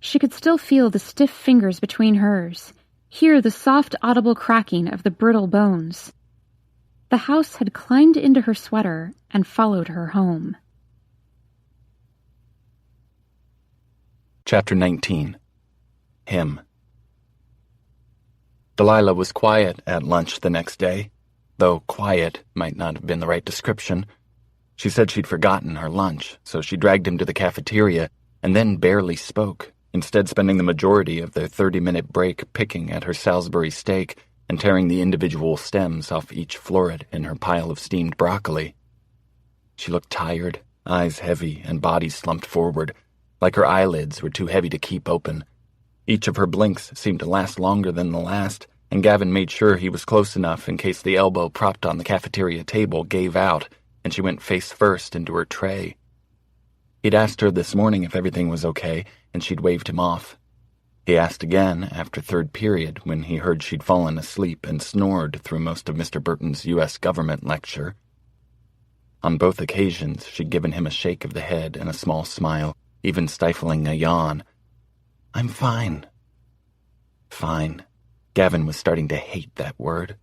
She could still feel the stiff fingers between hers, hear the soft audible cracking of the brittle bones. The house had climbed into her sweater and followed her home. Chapter 19. Him. Delilah was quiet at lunch the next day, though quiet might not have been the right description. She said she'd forgotten her lunch, so she dragged him to the cafeteria and then barely spoke, instead spending the majority of their 30-minute break picking at her Salisbury steak and tearing the individual stems off each floret in her pile of steamed broccoli. She looked tired, eyes heavy and body slumped forward, like her eyelids were too heavy to keep open. Each of her blinks seemed to last longer than the last, and Gavin made sure he was close enough in case the elbow propped on the cafeteria table gave out and she went face first into her tray. He'd asked her this morning if everything was okay, and she'd waved him off. He asked again after third period when he heard she'd fallen asleep and snored through most of Mr. Burton's U.S. government lecture. On both occasions, she'd given him a shake of the head and a small smile, even stifling a yawn. "I'm fine." Fine. Gavin was starting to hate that word.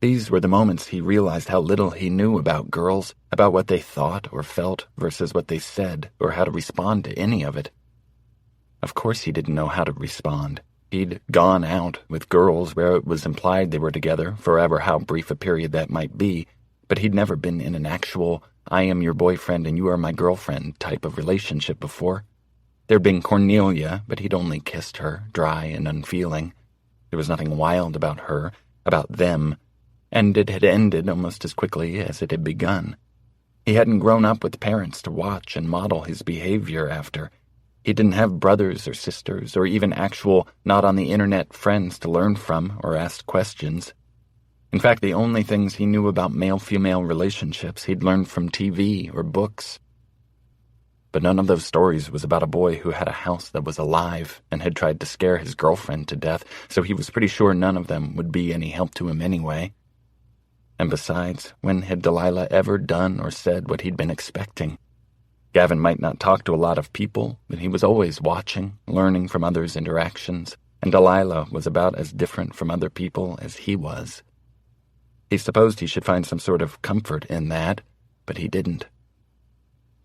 These were the moments he realized how little he knew about girls, about what they thought or felt versus what they said, or how to respond to any of it. Of course he didn't know how to respond. He'd gone out with girls where it was implied they were together, forever how brief a period that might be, but he'd never been in an actual, I am your boyfriend and you are my girlfriend type of relationship before. There'd been Cornelia, but he'd only kissed her, dry and unfeeling. There was nothing wild about her, about them, and it had ended almost as quickly as it had begun. He hadn't grown up with parents to watch and model his behavior after. He didn't have brothers or sisters or even actual not-on-the-internet friends to learn from or ask questions. In fact, the only things he knew about male-female relationships he'd learned from TV or books. But none of those stories was about a boy who had a house that was alive and had tried to scare his girlfriend to death, so he was pretty sure none of them would be any help to him anyway. And besides, when had Delilah ever done or said what he'd been expecting? Gavin might not talk to a lot of people, but he was always watching, learning from others' interactions, and Delilah was about as different from other people as he was. He supposed he should find some sort of comfort in that, but he didn't.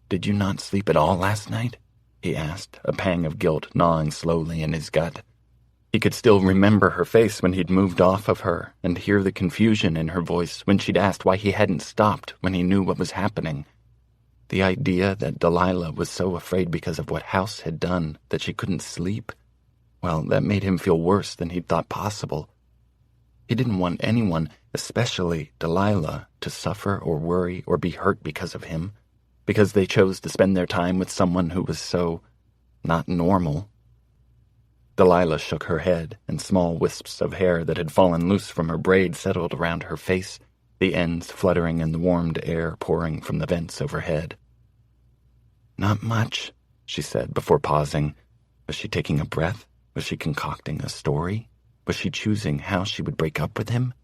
"Did you not sleep at all last night?" he asked, a pang of guilt gnawing slowly in his gut. He could still remember her face when he'd moved off of her, and hear the confusion in her voice when she'd asked why he hadn't stopped when he knew what was happening. The idea that Delilah was so afraid because of what House had done that she couldn't sleep, well, that made him feel worse than he'd thought possible. He didn't want anyone, especially Delilah, to suffer or worry or be hurt because of him, because they chose to spend their time with someone who was so not normal. Delilah shook her head, and small wisps of hair that had fallen loose from her braid settled around her face, the ends fluttering in the warmed air pouring from the vents overhead. "Not much," she said before pausing. Was she taking a breath? Was she concocting a story? Was she choosing how she would break up with him?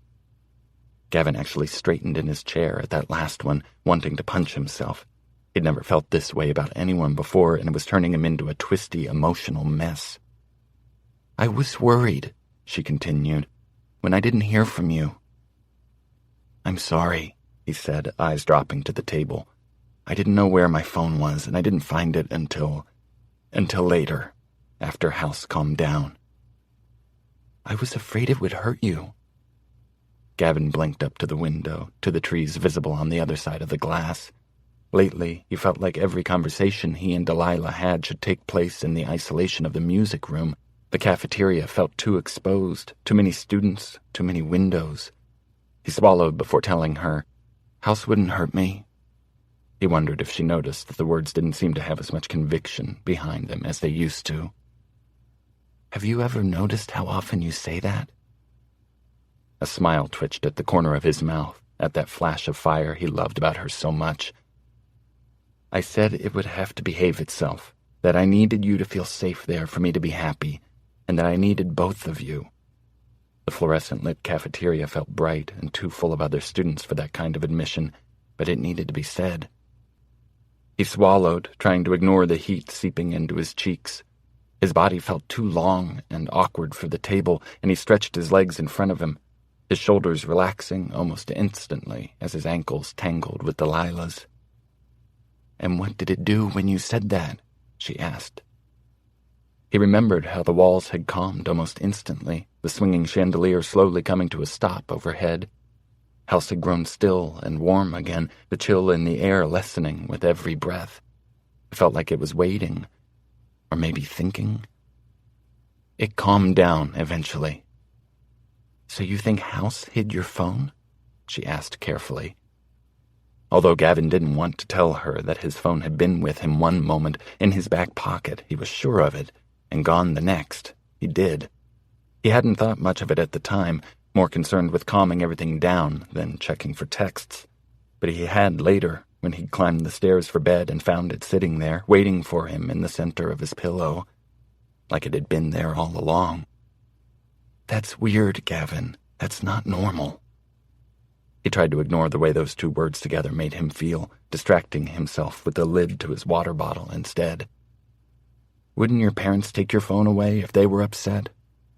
Gavin actually straightened in his chair at that last one, wanting to punch himself. He'd never felt this way about anyone before, and it was turning him into a twisty, emotional mess. "I was worried," she continued, "when I didn't hear from you." "I'm sorry," he said, eyes dropping to the table. "I didn't know where my phone was, and I didn't find it until later, after House calmed down." "I was afraid it would hurt you." Gavin blinked up to the window, to the trees visible on the other side of the glass. Lately, he felt like every conversation he and Delilah had should take place in the isolation of the music room. The cafeteria felt too exposed, too many students, too many windows. He swallowed before telling her, "House wouldn't hurt me." He wondered if she noticed that the words didn't seem to have as much conviction behind them as they used to. "Have you ever noticed how often you say that?" A smile twitched at the corner of his mouth, at that flash of fire he loved about her so much. "I said it would have to behave itself, that I needed you to feel safe there for me to be happy, and that I needed both of you." The fluorescent-lit cafeteria felt bright and too full of other students for that kind of admission, but it needed to be said. He swallowed, trying to ignore the heat seeping into his cheeks. His body felt too long and awkward for the table, and he stretched his legs in front of him, his shoulders relaxing almost instantly as his ankles tangled with Delilah's. "And what did it do when you said that?" she asked. He remembered how the walls had calmed almost instantly, the swinging chandelier slowly coming to a stop overhead. House had grown still and warm again, the chill in the air lessening with every breath. It felt like it was waiting, or maybe thinking. It calmed down eventually. "So you think House hid your phone?" she asked carefully. Although Gavin didn't want to tell her that his phone had been with him one moment, in his back pocket, he was sure of it, and gone the next. He did. He hadn't thought much of it at the time, more concerned with calming everything down than checking for texts. But he had later, when he'd climbed the stairs for bed and found it sitting there, waiting for him in the center of his pillow, like it had been there all along. "That's weird, Gavin. That's not normal." He tried to ignore the way those two words together made him feel, distracting himself with the lid to his water bottle instead. "Wouldn't your parents take your phone away if they were upset?"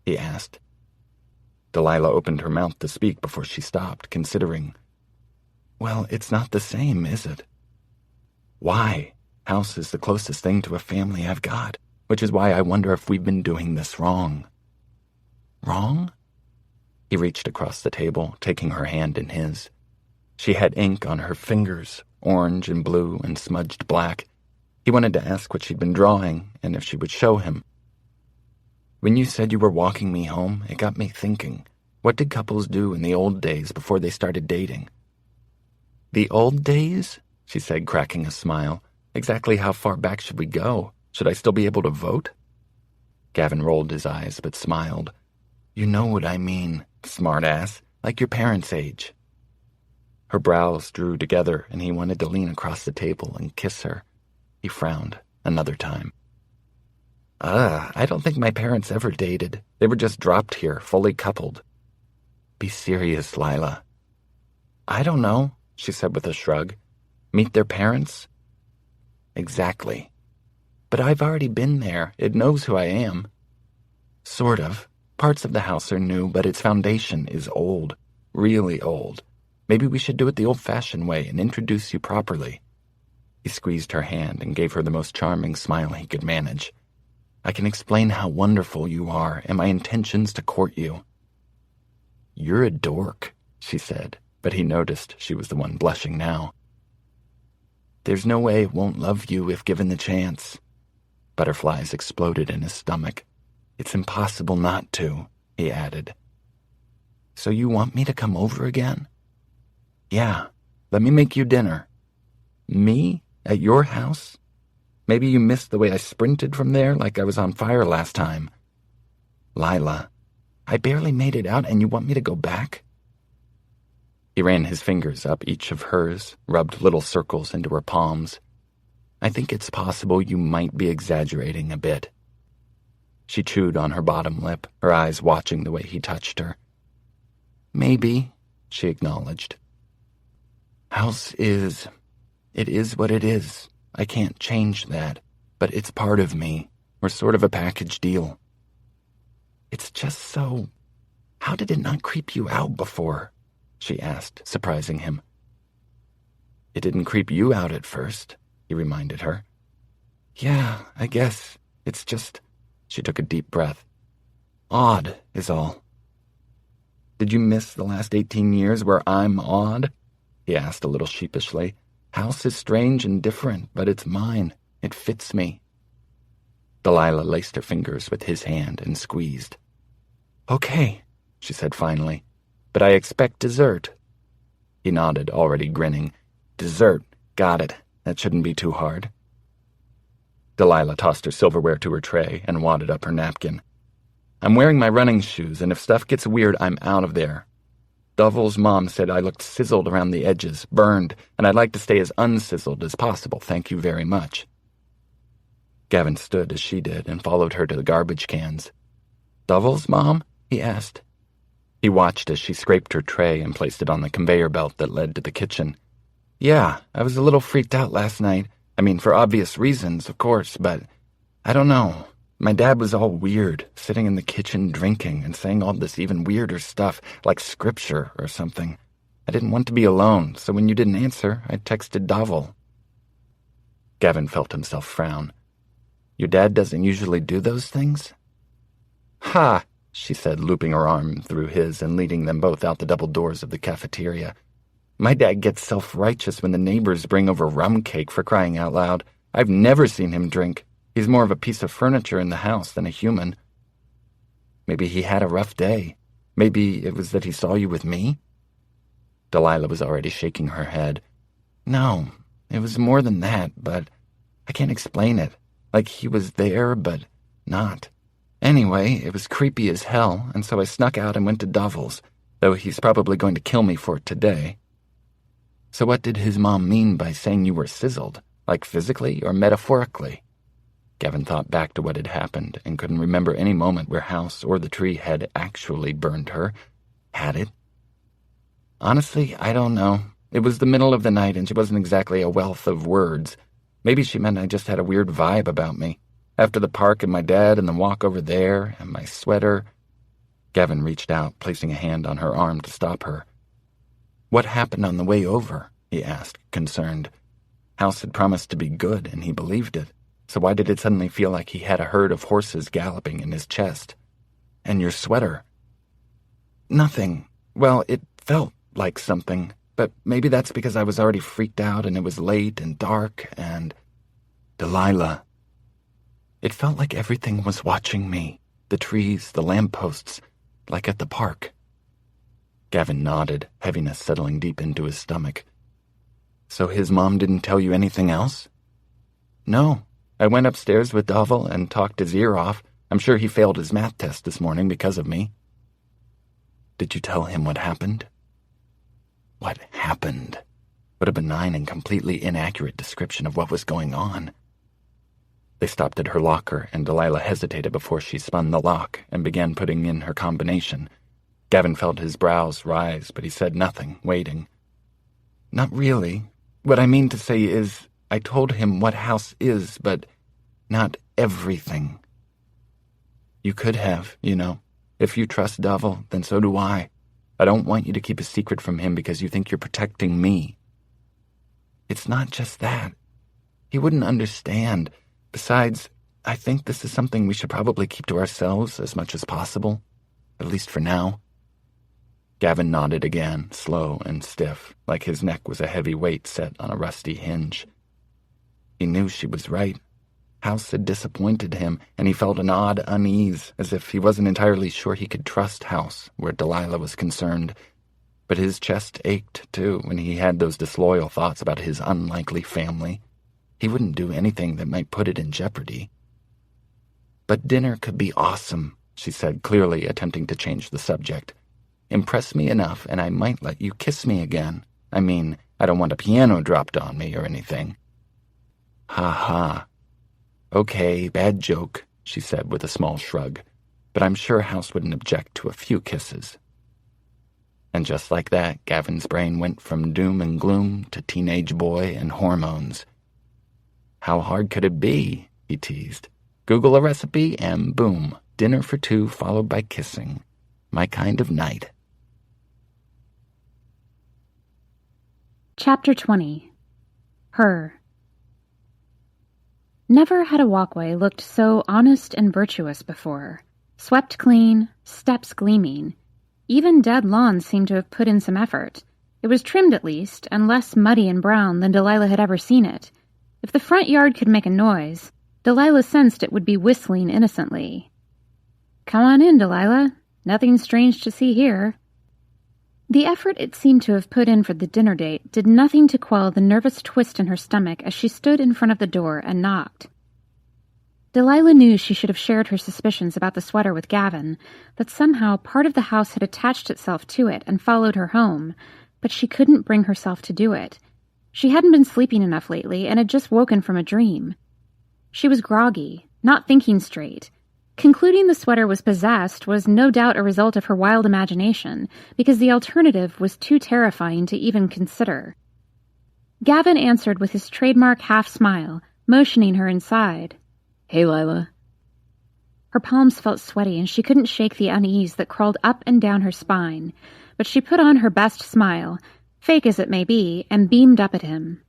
he asked. Delilah opened her mouth to speak before she stopped, considering. "Well, it's not the same, is it?" "Why? House is the closest thing to a family I've got, which is why I wonder if we've been doing this wrong." "Wrong?" He reached across the table, taking her hand in his. She had ink on her fingers, orange and blue and smudged black. He wanted to ask what she'd been drawing, and if she would show him. "When you said you were walking me home, it got me thinking. What did couples do in the old days before they started dating?" "The old days?" she said, cracking a smile. "Exactly how far back should we go? Should I still be able to vote?" Gavin rolled his eyes but smiled. "You know what I mean, smartass, like your parents' age." Her brows drew together, and he wanted to lean across the table and kiss her. He frowned another time. I don't think my parents ever dated. They were just dropped here, fully coupled." "Be serious, Lila." "I don't know," she said with a shrug. "Meet their parents?" "Exactly. But I've already been there. It knows who I am." "Sort of. Parts of the house are new, but its foundation is old. Really old. Maybe we should do it the old-fashioned way and introduce you properly." He squeezed her hand and gave her the most charming smile he could manage. "I can explain how wonderful you are and my intentions to court you." "You're a dork," she said, but he noticed she was the one blushing now. "There's no way it won't love you if given the chance." Butterflies exploded in his stomach. "It's impossible not to," he added. "So you want me to come over again?" "Yeah, let me make you dinner." "Me? At your house? Maybe you missed the way I sprinted from there like I was on fire last time." "Lila, I barely made it out and you want me to go back?" He ran his fingers up each of hers, rubbed little circles into her palms. "I think it's possible you might be exaggerating a bit." She chewed on her bottom lip, her eyes watching the way he touched her. "Maybe," she acknowledged. It is what it is. I can't change that, but it's part of me. We're sort of a package deal." "It's just so... How did it not creep you out before?" she asked, surprising him. "It didn't creep you out at first," he reminded her. "Yeah, I guess. It's just..." She took a deep breath. "Odd, is all." "Did you miss the last 18 years where I'm odd?" he asked a little sheepishly. "House is strange and different, but it's mine. It fits me." Delilah laced her fingers with his hand and squeezed. "Okay," she said finally, "but I expect dessert." He nodded, already grinning. "Dessert, got it. That shouldn't be too hard." Delilah tossed her silverware to her tray and wadded up her napkin. "I'm wearing my running shoes, and if stuff gets weird, I'm out of there. Dovel's mom said I looked sizzled around the edges, burned, and I'd like to stay as unsizzled as possible, thank you very much." Gavin stood as she did and followed her to the garbage cans. "Dovel's mom?" he asked. He watched as she scraped her tray and placed it on the conveyor belt that led to the kitchen. "Yeah, I was a little freaked out last night. I mean, for obvious reasons, of course, but I don't know. My dad was all weird, sitting in the kitchen drinking and saying all this even weirder stuff, like scripture or something. I didn't want to be alone, so when you didn't answer, I texted Davil. Gavin felt himself frown. Your dad doesn't usually do those things? Ha! She said, looping her arm through his and leading them both out the double doors of the cafeteria. My dad gets self-righteous when the neighbors bring over rum cake, for crying out loud. I've never seen him drink. He's more of a piece of furniture in the house than a human. Maybe he had a rough day. Maybe it was that he saw you with me? Delilah was already shaking her head. No, it was more than that, but I can't explain it. Like he was there, but not. Anyway, it was creepy as hell, and so I snuck out and went to Davil's, though he's probably going to kill me for it today. So what did his mom mean by saying you were sizzled? Like physically or metaphorically? Gavin thought back to what had happened and couldn't remember any moment where House or the tree had actually burned her. Had it? Honestly, I don't know. It was the middle of the night and she wasn't exactly a wealth of words. Maybe she meant I just had a weird vibe about me. After the park and my dad and the walk over there and my sweater. Gavin reached out, placing a hand on her arm to stop her. What happened on the way over? He asked, concerned. House had promised to be good and he believed it. So why did it suddenly feel like he had a herd of horses galloping in his chest? And your sweater? Nothing. Well, it felt like something, but maybe that's because I was already freaked out and it was late and dark and... Delilah. It felt like everything was watching me. The trees, the lampposts, like at the park. Gavin nodded, heaviness settling deep into his stomach. So his mom didn't tell you anything else? No. I went upstairs with Davil and talked his ear off. I'm sure he failed his math test this morning because of me. Did you tell him what happened? What happened? What a benign and completely inaccurate description of what was going on. They stopped at her locker, and Delilah hesitated before she spun the lock and began putting in her combination. Gavin felt his brows rise, but he said nothing, waiting. Not really. What I mean to say is, I told him what House is, but not everything. You could have, you know. If you trust Davil, then so do I. I don't want you to keep a secret from him because you think you're protecting me. It's not just that. He wouldn't understand. Besides, I think this is something we should probably keep to ourselves as much as possible, at least for now. Gavin nodded again, slow and stiff, like his neck was a heavy weight set on a rusty hinge. He knew she was right. House had disappointed him, and he felt an odd unease, as if he wasn't entirely sure he could trust House where Delilah was concerned. But his chest ached, too, when he had those disloyal thoughts about his unlikely family. He wouldn't do anything that might put it in jeopardy. But dinner could be awesome, she said, clearly attempting to change the subject. Impress me enough, and I might let you kiss me again. I mean, I don't want a piano dropped on me or anything. Ha ha. Okay, bad joke, she said with a small shrug, but I'm sure House wouldn't object to a few kisses. And just like that, Gavin's brain went from doom and gloom to teenage boy and hormones. How hard could it be? He teased. Google a recipe and boom, dinner for two followed by kissing. My kind of night. Chapter 20. Her. Never had a walkway looked so honest and virtuous before. Swept clean, steps gleaming. Even dead lawns seemed to have put in some effort. It was trimmed at least, and less muddy and brown than Delilah had ever seen it. If the front yard could make a noise, Delilah sensed it would be whistling innocently. Come on in, Delilah. Nothing strange to see here. The effort it seemed to have put in for the dinner date did nothing to quell the nervous twist in her stomach as she stood in front of the door and knocked. Delilah knew she should have shared her suspicions about the sweater with Gavin, that somehow part of the house had attached itself to it and followed her home, but she couldn't bring herself to do it. She hadn't been sleeping enough lately and had just woken from a dream. She was groggy, not thinking straight. Concluding the sweater was possessed was no doubt a result of her wild imagination, because the alternative was too terrifying to even consider. Gavin answered with his trademark half-smile, motioning her inside. Hey, Lila. Her palms felt sweaty and she couldn't shake the unease that crawled up and down her spine, but she put on her best smile, fake as it may be, and beamed up at him.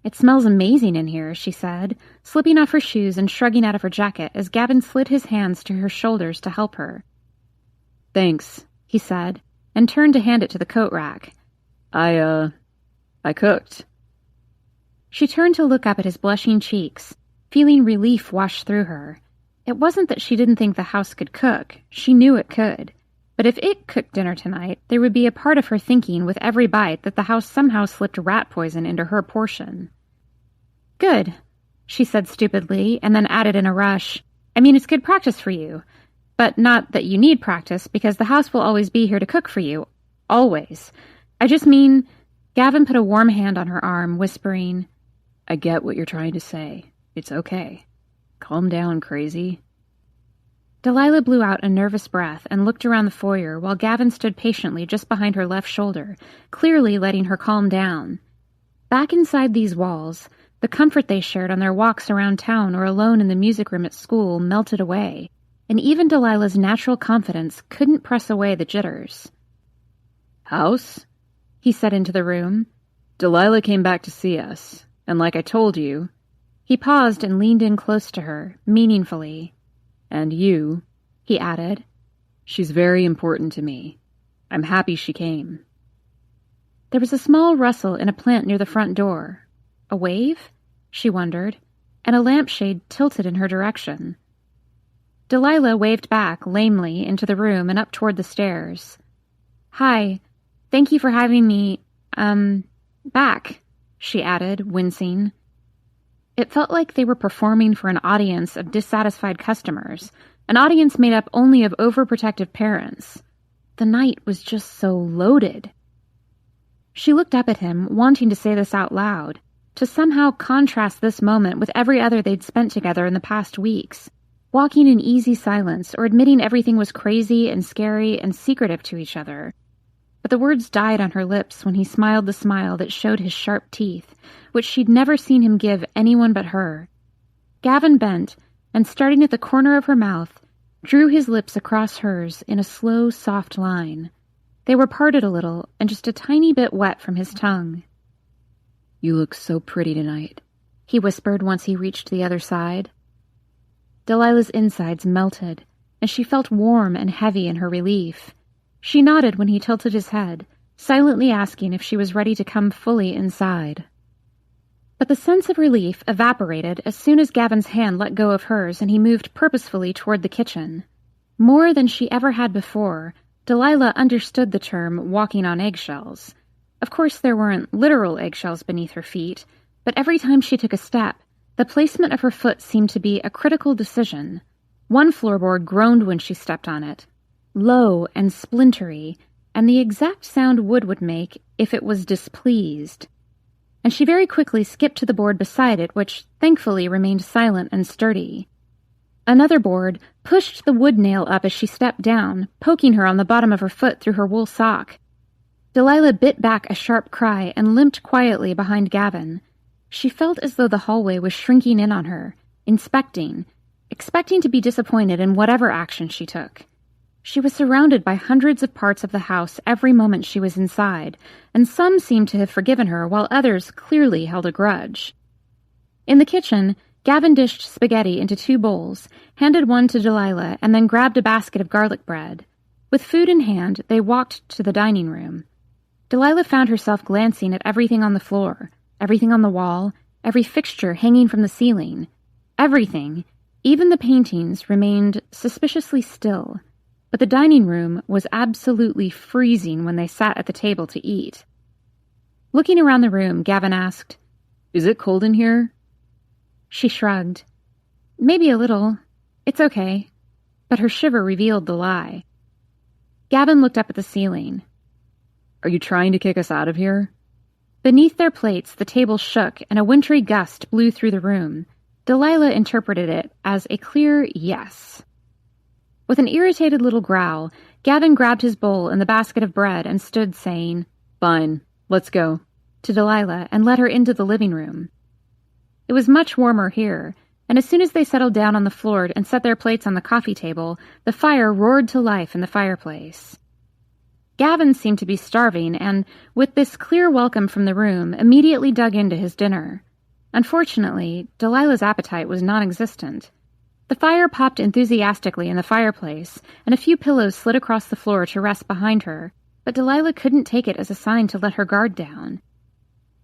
"It smells amazing in here," she said, slipping off her shoes and shrugging out of her jacket as Gavin slid his hands to her shoulders to help her. "Thanks," he said, and turned to hand it to the coat rack. I cooked." She turned to look up at his blushing cheeks, feeling relief wash through her. It wasn't that she didn't think the house could cook. She knew it could. But if it cooked dinner tonight, there would be a part of her thinking with every bite that the house somehow slipped rat poison into her portion. "Good," she said stupidly, and then added in a rush, "I mean, it's good practice for you. But not that you need practice, because the house will always be here to cook for you. Always. I just mean..." Gavin put a warm hand on her arm, whispering, "I get what you're trying to say. It's okay. Calm down, crazy." Delilah blew out a nervous breath and looked around the foyer while Gavin stood patiently just behind her left shoulder, clearly letting her calm down. Back inside these walls, the comfort they shared on their walks around town or alone in the music room at school melted away, and even Delilah's natural confidence couldn't press away the jitters. "House?" he said into the room. "Delilah came back to see us, and like I told you..." He paused and leaned in close to her, meaningfully. "And you," he added. "She's very important to me. I'm happy she came." There was a small rustle in a plant near the front door. A wave? She wondered, and a lampshade tilted in her direction. Delilah waved back, lamely, into the room and up toward the stairs. "Hi, thank you for having me, back," she added, wincing. It felt like they were performing for an audience of dissatisfied customers, an audience made up only of overprotective parents. The night was just so loaded. She looked up at him, wanting to say this out loud, to somehow contrast this moment with every other they'd spent together in the past weeks, walking in easy silence or admitting everything was crazy and scary and secretive to each other. But the words died on her lips when he smiled the smile that showed his sharp teeth, which she'd never seen him give anyone but her. Gavin bent, and starting at the corner of her mouth, drew his lips across hers in a slow, soft line. They were parted a little, and just a tiny bit wet from his tongue. "You look so pretty tonight," he whispered once he reached the other side. Delilah's insides melted, and she felt warm and heavy in her relief. She nodded when he tilted his head, silently asking if she was ready to come fully inside. But the sense of relief evaporated as soon as Gavin's hand let go of hers and he moved purposefully toward the kitchen. More than she ever had before, Delilah understood the term walking on eggshells. Of course, there weren't literal eggshells beneath her feet, but every time she took a step, the placement of her foot seemed to be a critical decision. One floorboard groaned when she stepped on it, low and splintery, and the exact sound wood would make if it was displeased. And she very quickly skipped to the board beside it, which thankfully remained silent and sturdy. Another board pushed the wood nail up as she stepped down, poking her on the bottom of her foot through her wool sock. Delilah bit back a sharp cry and limped quietly behind Gavin. She felt as though the hallway was shrinking in on her, inspecting, expecting to be disappointed in whatever action she took. She was surrounded by hundreds of parts of the house every moment she was inside, and some seemed to have forgiven her while others clearly held a grudge. In the kitchen, Gavin dished spaghetti into 2 bowls, handed one to Delilah, and then grabbed a basket of garlic bread. With food in hand, they walked to the dining room. Delilah found herself glancing at everything on the floor, everything on the wall, every fixture hanging from the ceiling. Everything, even the paintings, remained suspiciously still. But the dining room was absolutely freezing when they sat at the table to eat. Looking around the room, Gavin asked, "Is it cold in here?" She shrugged. "Maybe a little. It's okay." But her shiver revealed the lie. Gavin looked up at the ceiling. "Are you trying to kick us out of here?" Beneath their plates, the table shook and a wintry gust blew through the room. Delilah interpreted it as a clear yes. With an irritated little growl, Gavin grabbed his bowl and the basket of bread and stood saying, "Fine, let's go," to Delilah and led her into the living room. It was much warmer here, and as soon as they settled down on the floor and set their plates on the coffee table, the fire roared to life in the fireplace. Gavin seemed to be starving, and, with this clear welcome from the room, immediately dug into his dinner. Unfortunately, Delilah's appetite was non-existent. The fire popped enthusiastically in the fireplace, and a few pillows slid across the floor to rest behind her, but Delilah couldn't take it as a sign to let her guard down.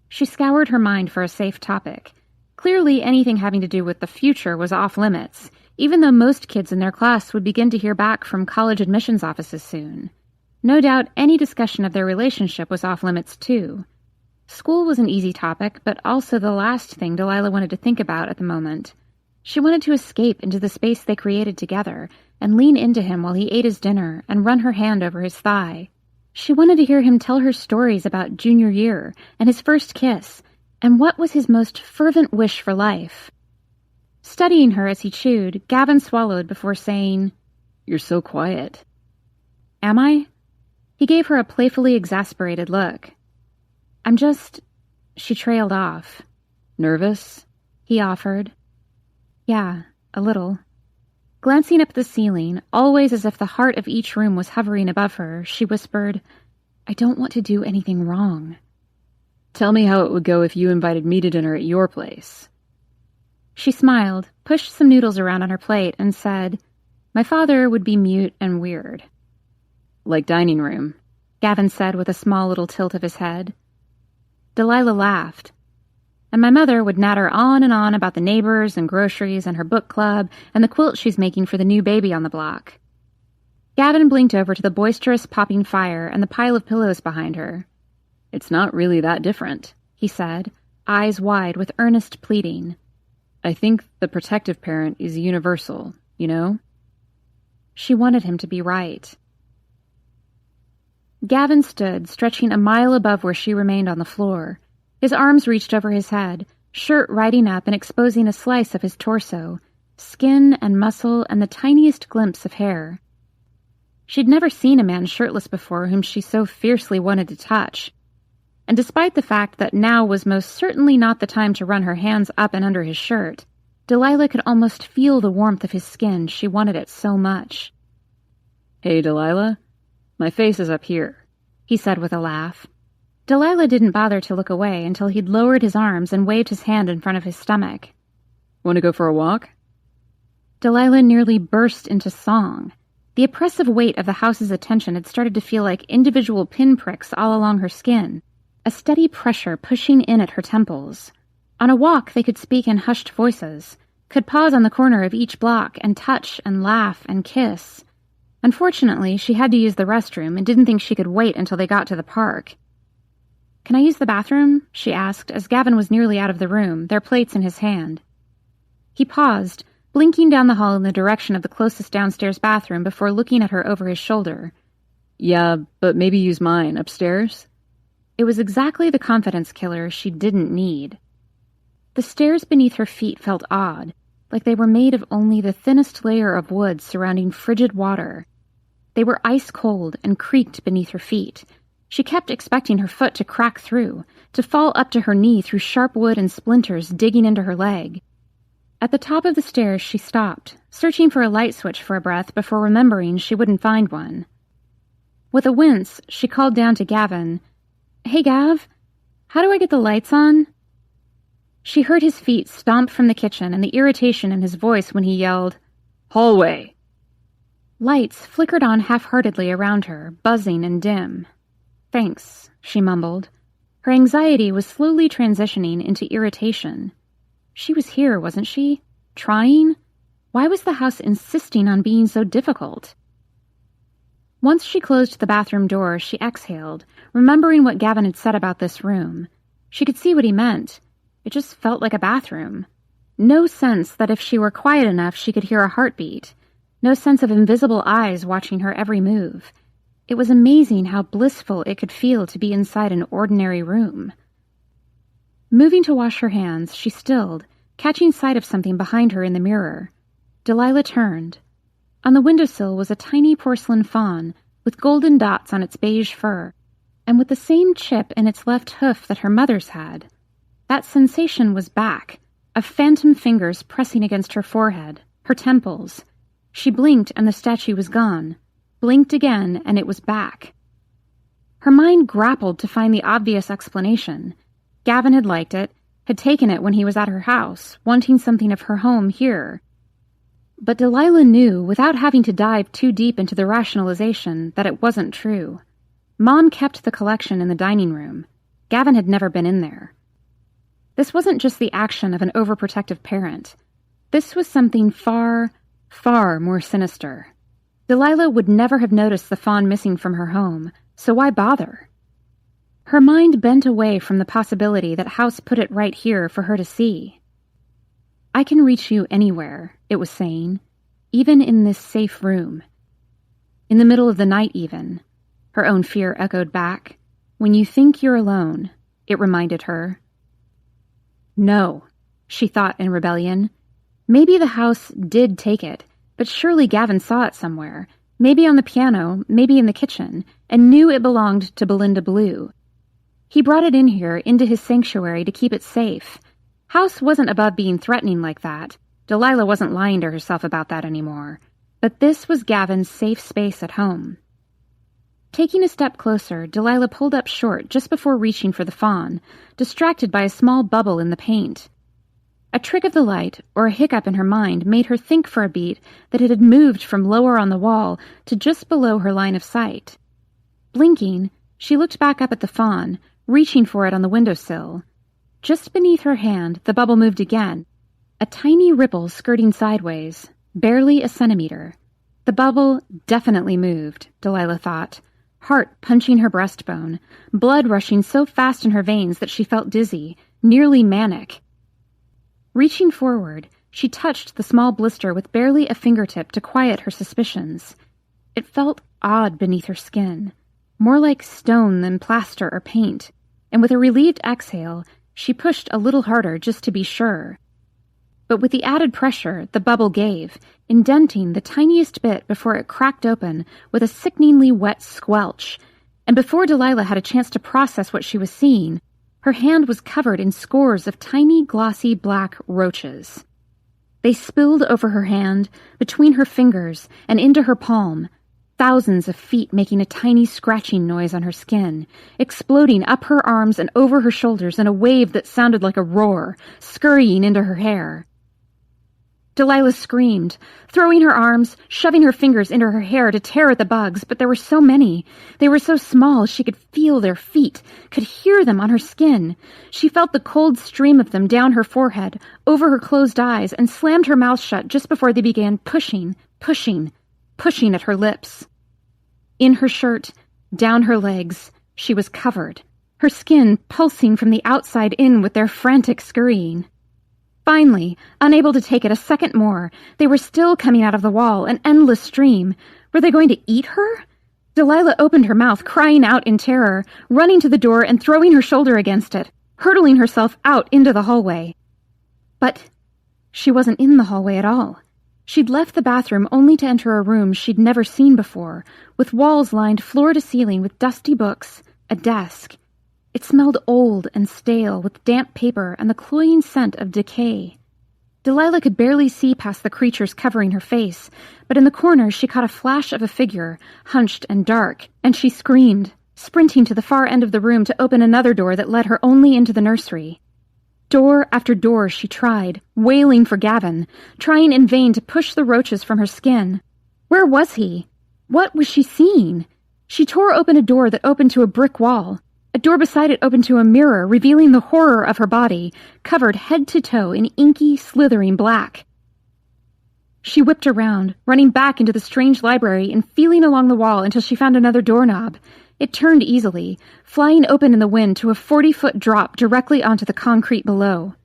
She scoured her mind for a safe topic. Clearly, anything having to do with the future was off-limits, even though most kids in their class would begin to hear back from college admissions offices soon. No doubt any discussion of their relationship was off-limits too. School was an easy topic, but also the last thing Delilah wanted to think about at the moment. She wanted to escape into the space they created together and lean into him while he ate his dinner and run her hand over his thigh. She wanted to hear him tell her stories about junior year and his first kiss, and what was his most fervent wish for life. Studying her as he chewed, Gavin swallowed before saying, "You're so quiet." "Am I?" He gave her a playfully exasperated look. "I'm just—" She trailed off. "Nervous?" he offered. "Yeah, a little." Glancing up at the ceiling, always as if the heart of each room was hovering above her, she whispered, "I don't want to do anything wrong." "Tell me how it would go if you invited me to dinner at your place." She smiled, pushed some noodles around on her plate, and said, "My father would be mute and weird." "Like dining room," Gavin said with a small little tilt of his head. Delilah laughed. "And my mother would natter on and on about the neighbors and groceries and her book club and the quilt she's making for the new baby on the block." Gavin blinked over to the boisterous popping fire and the pile of pillows behind her. "It's not really that different," he said, eyes wide with earnest pleading. "I think the protective parent is universal, you know?" She wanted him to be right. Gavin stood, stretching a mile above where she remained on the floor. His arms reached over his head, shirt riding up and exposing a slice of his torso, skin and muscle and the tiniest glimpse of hair. She'd never seen a man shirtless before whom she so fiercely wanted to touch. And despite the fact that now was most certainly not the time to run her hands up and under his shirt, Delilah could almost feel the warmth of his skin. She wanted it so much. "Hey, Delilah, my face is up here," he said with a laugh. Delilah didn't bother to look away until he'd lowered his arms and waved his hand in front of his stomach. "Want to go for a walk?" Delilah nearly burst into song. The oppressive weight of the house's attention had started to feel like individual pinpricks all along her skin, a steady pressure pushing in at her temples. On a walk they could speak in hushed voices, could pause on the corner of each block and touch and laugh and kiss. Unfortunately, she had to use the restroom and didn't think she could wait until they got to the park. "Can I use the bathroom?" she asked as Gavin was nearly out of the room, their plates in his hand. He paused, blinking down the hall in the direction of the closest downstairs bathroom before looking at her over his shoulder. "Yeah, but maybe use mine upstairs?" It was exactly the confidence killer she didn't need. The stairs beneath her feet felt odd, like they were made of only the thinnest layer of wood surrounding frigid water. They were ice cold and creaked beneath her feet. She kept expecting her foot to crack through, to fall up to her knee through sharp wood and splinters digging into her leg. At the top of the stairs she stopped, searching for a light switch for a breath before remembering she wouldn't find one. With a wince, she called down to Gavin, "Hey, Gav, how do I get the lights on?" She heard his feet stomp from the kitchen and the irritation in his voice when he yelled, "Hallway!" Lights flickered on half-heartedly around her, buzzing and dim. "Thanks," she mumbled. Her anxiety was slowly transitioning into irritation. She was here, wasn't she? Trying? Why was the house insisting on being so difficult? Once she closed the bathroom door, she exhaled, remembering what Gavin had said about this room. She could see what he meant. It just felt like a bathroom. No sense that if she were quiet enough she could hear a heartbeat. No sense of invisible eyes watching her every move. It was amazing how blissful it could feel to be inside an ordinary room. Moving to wash her hands, she stilled, catching sight of something behind her in the mirror. Delilah turned. On the windowsill was a tiny porcelain fawn, with golden dots on its beige fur, and with the same chip in its left hoof that her mother's had. That sensation was back, of phantom fingers pressing against her forehead, her temples. She blinked and the statue was gone. Blinked again and it was back. Her mind grappled to find the obvious explanation. Gavin had liked it, had taken it when he was at her house, wanting something of her home here. But Delilah knew, without having to dive too deep into the rationalization, that it wasn't true. Mom kept the collection in the dining room. Gavin had never been in there. This wasn't just the action of an overprotective parent. This was something far, far more sinister. Delilah would never have noticed the fawn missing from her home, so why bother? Her mind bent away from the possibility that House put it right here for her to see. I can reach you anywhere, it was saying, even in this safe room. In the middle of the night, even. Her own fear echoed back. When you think you're alone, it reminded her. No, she thought in rebellion. Maybe the house did take it, but surely Gavin saw it somewhere, maybe on the piano, maybe in the kitchen, and knew it belonged to Delilah Blue. He brought it in here, into his sanctuary, to keep it safe. House wasn't above being threatening like that. Delilah wasn't lying to herself about that anymore. But this was Gavin's safe space at home. Taking a step closer, Delilah pulled up short just before reaching for the fawn, distracted by a small bubble in the paint. A trick of the light, or a hiccup in her mind, made her think for a beat that it had moved from lower on the wall to just below her line of sight. Blinking, she looked back up at the fawn, reaching for it on the windowsill. Just beneath her hand, the bubble moved again, a tiny ripple skirting sideways, barely a centimeter. The bubble definitely moved, Delilah thought, heart punching her breastbone, blood rushing so fast in her veins that she felt dizzy, nearly manic. Reaching forward, she touched the small blister with barely a fingertip to quiet her suspicions. It felt odd beneath her skin, more like stone than plaster or paint, and with a relieved exhale, she pushed a little harder just to be sure. But with the added pressure, the bubble gave, indenting the tiniest bit before it cracked open with a sickeningly wet squelch, and before Delilah had a chance to process what she was seeing, her hand was covered in scores of tiny, glossy black roaches. They spilled over her hand, between her fingers, and into her palm, thousands of feet making a tiny scratching noise on her skin, exploding up her arms and over her shoulders in a wave that sounded like a roar, scurrying into her hair. Delilah screamed, throwing her arms, shoving her fingers into her hair to tear at the bugs, but there were so many. They were so small she could feel their feet, could hear them on her skin. She felt the cold stream of them down her forehead, over her closed eyes, and slammed her mouth shut just before they began pushing at her lips. In her shirt, down her legs, she was covered, her skin pulsing from the outside in with their frantic scurrying. Finally, unable to take it a second more, they were still coming out of the wall, an endless stream. Were they going to eat her? Delilah opened her mouth, crying out in terror, running to the door and throwing her shoulder against it, hurtling herself out into the hallway. But she wasn't in the hallway at all. She'd left the bathroom only to enter a room she'd never seen before, with walls lined floor to ceiling with dusty books, a desk. It smelled old and stale, with damp paper and the cloying scent of decay. Delilah could barely see past the creatures covering her face, but in the corner she caught a flash of a figure, hunched and dark, and she screamed, sprinting to the far end of the room to open another door that led her only into the nursery. Door after door she tried, wailing for Gavin, trying in vain to push the roaches from her skin. Where was he? What was she seeing? She tore open a door that opened to a brick wall. A door beside it opened to a mirror, revealing the horror of her body, covered head to toe in inky, slithering black. She whipped around, running back into the strange library and feeling along the wall until she found another doorknob. It turned easily, flying open in the wind to a 40-foot drop directly onto the concrete below.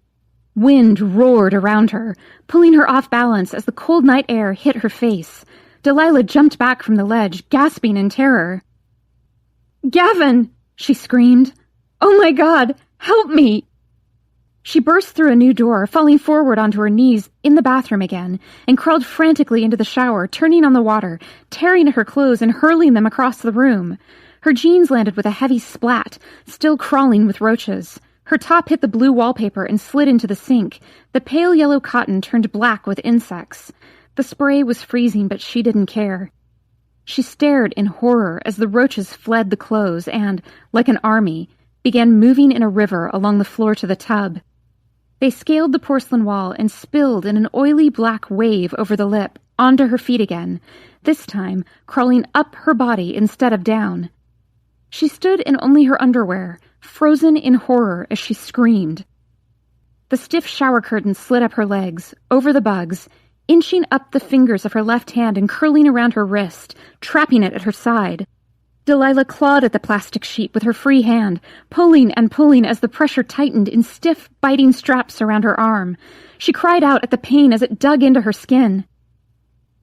Wind roared around her, pulling her off balance as the cold night air hit her face. Delilah jumped back from the ledge, gasping in terror. "Gavin!" she screamed. "Oh my God, help me!" She burst through a new door, falling forward onto her knees in the bathroom again, and crawled frantically into the shower, turning on the water, tearing at her clothes and hurling them across the room. Her jeans landed with a heavy splat, still crawling with roaches. Her top hit the blue wallpaper and slid into the sink. The pale yellow cotton turned black with insects. The spray was freezing, but she didn't care. She stared in horror as the roaches fled the clothes and, like an army, began moving in a river along the floor to the tub. They scaled the porcelain wall and spilled in an oily black wave over the lip, onto her feet again, this time crawling up her body instead of down. She stood in only her underwear, frozen in horror as she screamed. The stiff shower curtain slid up her legs, over the bugs, inching up the fingers of her left hand and curling around her wrist, trapping it at her side. Delilah clawed at the plastic sheet with her free hand, pulling and pulling as the pressure tightened in stiff, biting straps around her arm. She cried out at the pain as it dug into her skin.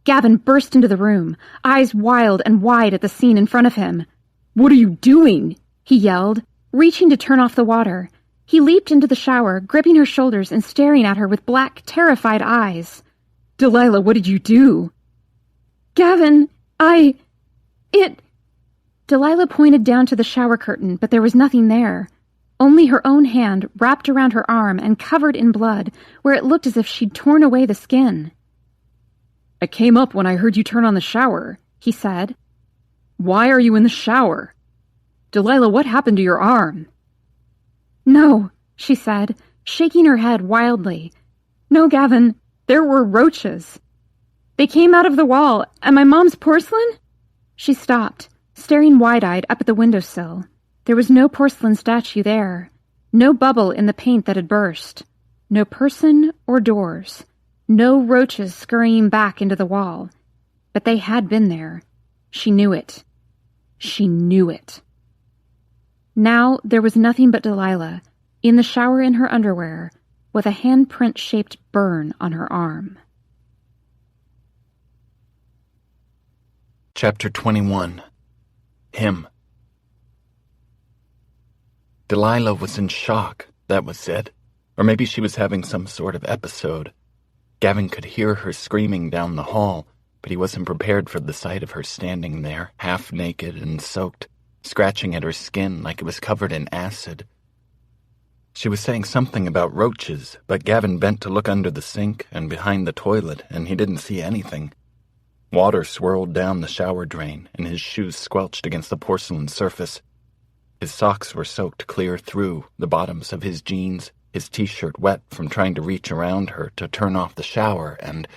Gavin burst into the room, eyes wild and wide at the scene in front of him. "What are you doing?" he yelled, reaching to turn off the water. He leaped into the shower, gripping her shoulders and staring at her with black, terrified eyes. "Delilah, what did you do?" "Gavin, Delilah pointed down to the shower curtain, but there was nothing there. Only her own hand wrapped around her arm and covered in blood, where it looked as if she'd torn away the skin. "I came up when I heard you turn on the shower," he said. "Why are you in the shower? Delilah, what happened to your arm?" "No," she said, shaking her head wildly. "No, Gavin, there were roaches. They came out of the wall, and my mom's porcelain?" She stopped, staring wide-eyed up at the windowsill. There was no porcelain statue there, no bubble in the paint that had burst, no person or doors, no roaches scurrying back into the wall. But they had been there. She knew it. She knew it. Now there was nothing but Delilah, in the shower in her underwear, with a handprint-shaped burn on her arm. Chapter 21. Him. Delilah was in shock, that was it. Or maybe she was having some sort of episode. Gavin could hear her screaming down the hall, but he wasn't prepared for the sight of her standing there, half naked and soaked, scratching at her skin like it was covered in acid. She was saying something about roaches, but Gavin bent to look under the sink and behind the toilet, and he didn't see anything. Water swirled down the shower drain, and his shoes squelched against the porcelain surface. His socks were soaked clear through, the bottoms of his jeans, his t-shirt wet from trying to reach around her to turn off the shower, and...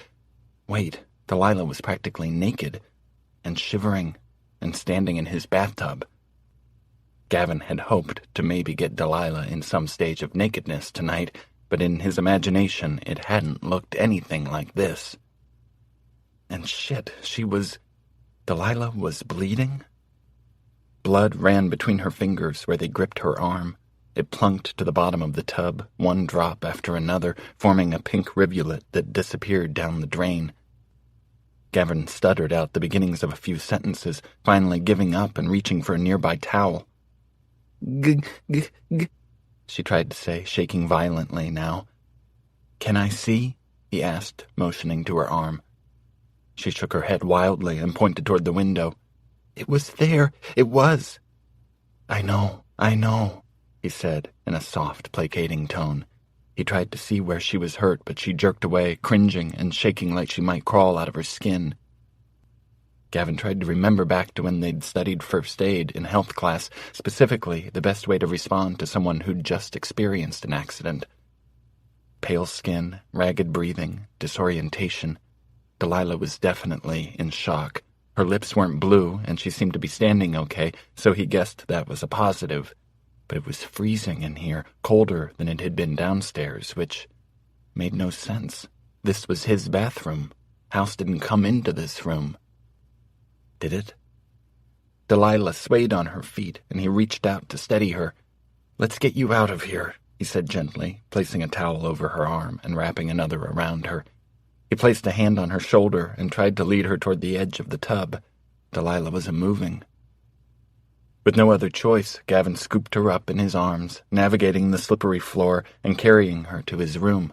Wait, Delilah was practically naked, and shivering, and standing in his bathtub. Gavin had hoped to maybe get Delilah in some stage of nakedness tonight, but in his imagination it hadn't looked anything like this. And shit, Delilah was bleeding? Blood ran between her fingers where they gripped her arm. It plunked to the bottom of the tub, one drop after another, forming a pink rivulet that disappeared down the drain. Gavin stuttered out the beginnings of a few sentences, finally giving up and reaching for a nearby towel. G, she tried to say, shaking violently now. "Can I see?" he asked, motioning to her arm. She shook her head wildly and pointed toward the window. "It was there. It was." I know, he said in a soft, placating tone. He tried to see where she was hurt, but she jerked away, cringing and shaking like she might crawl out of her skin. Gavin tried to remember back to when they'd studied first aid in health class, specifically the best way to respond to someone who'd just experienced an accident. Pale skin, ragged breathing, disorientation. Delilah was definitely in shock. Her lips weren't blue, and she seemed to be standing okay, so he guessed that was a positive. But it was freezing in here, colder than it had been downstairs, which made no sense. This was his bathroom. House didn't come into this room. Did it? Delilah swayed on her feet, and he reached out to steady her. "Let's get you out of here," he said gently, placing a towel over her arm and wrapping another around her. He placed a hand on her shoulder and tried to lead her toward the edge of the tub. Delilah wasn't moving. With no other choice, Gavin scooped her up in his arms, navigating the slippery floor and carrying her to his room.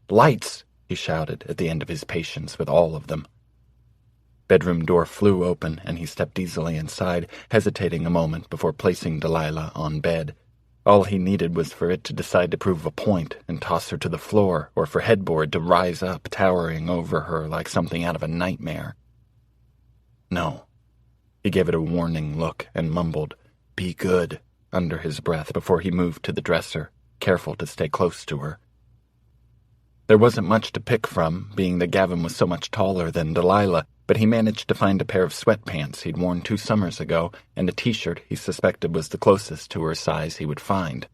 "Lights!" he shouted at the end of his patience with all of them. Bedroom door flew open, and he stepped easily inside, hesitating a moment before placing Delilah on bed. All he needed was for it to decide to prove a point and toss her to the floor, or for headboard to rise up, towering over her like something out of a nightmare. No. He gave it a warning look and mumbled, "Be good," under his breath before he moved to the dresser, careful to stay close to her. There wasn't much to pick from, being that Gavin was so much taller than Delilah, but he managed to find a pair of sweatpants he'd worn 2 summers ago and a t-shirt he suspected was the closest to her size he would find.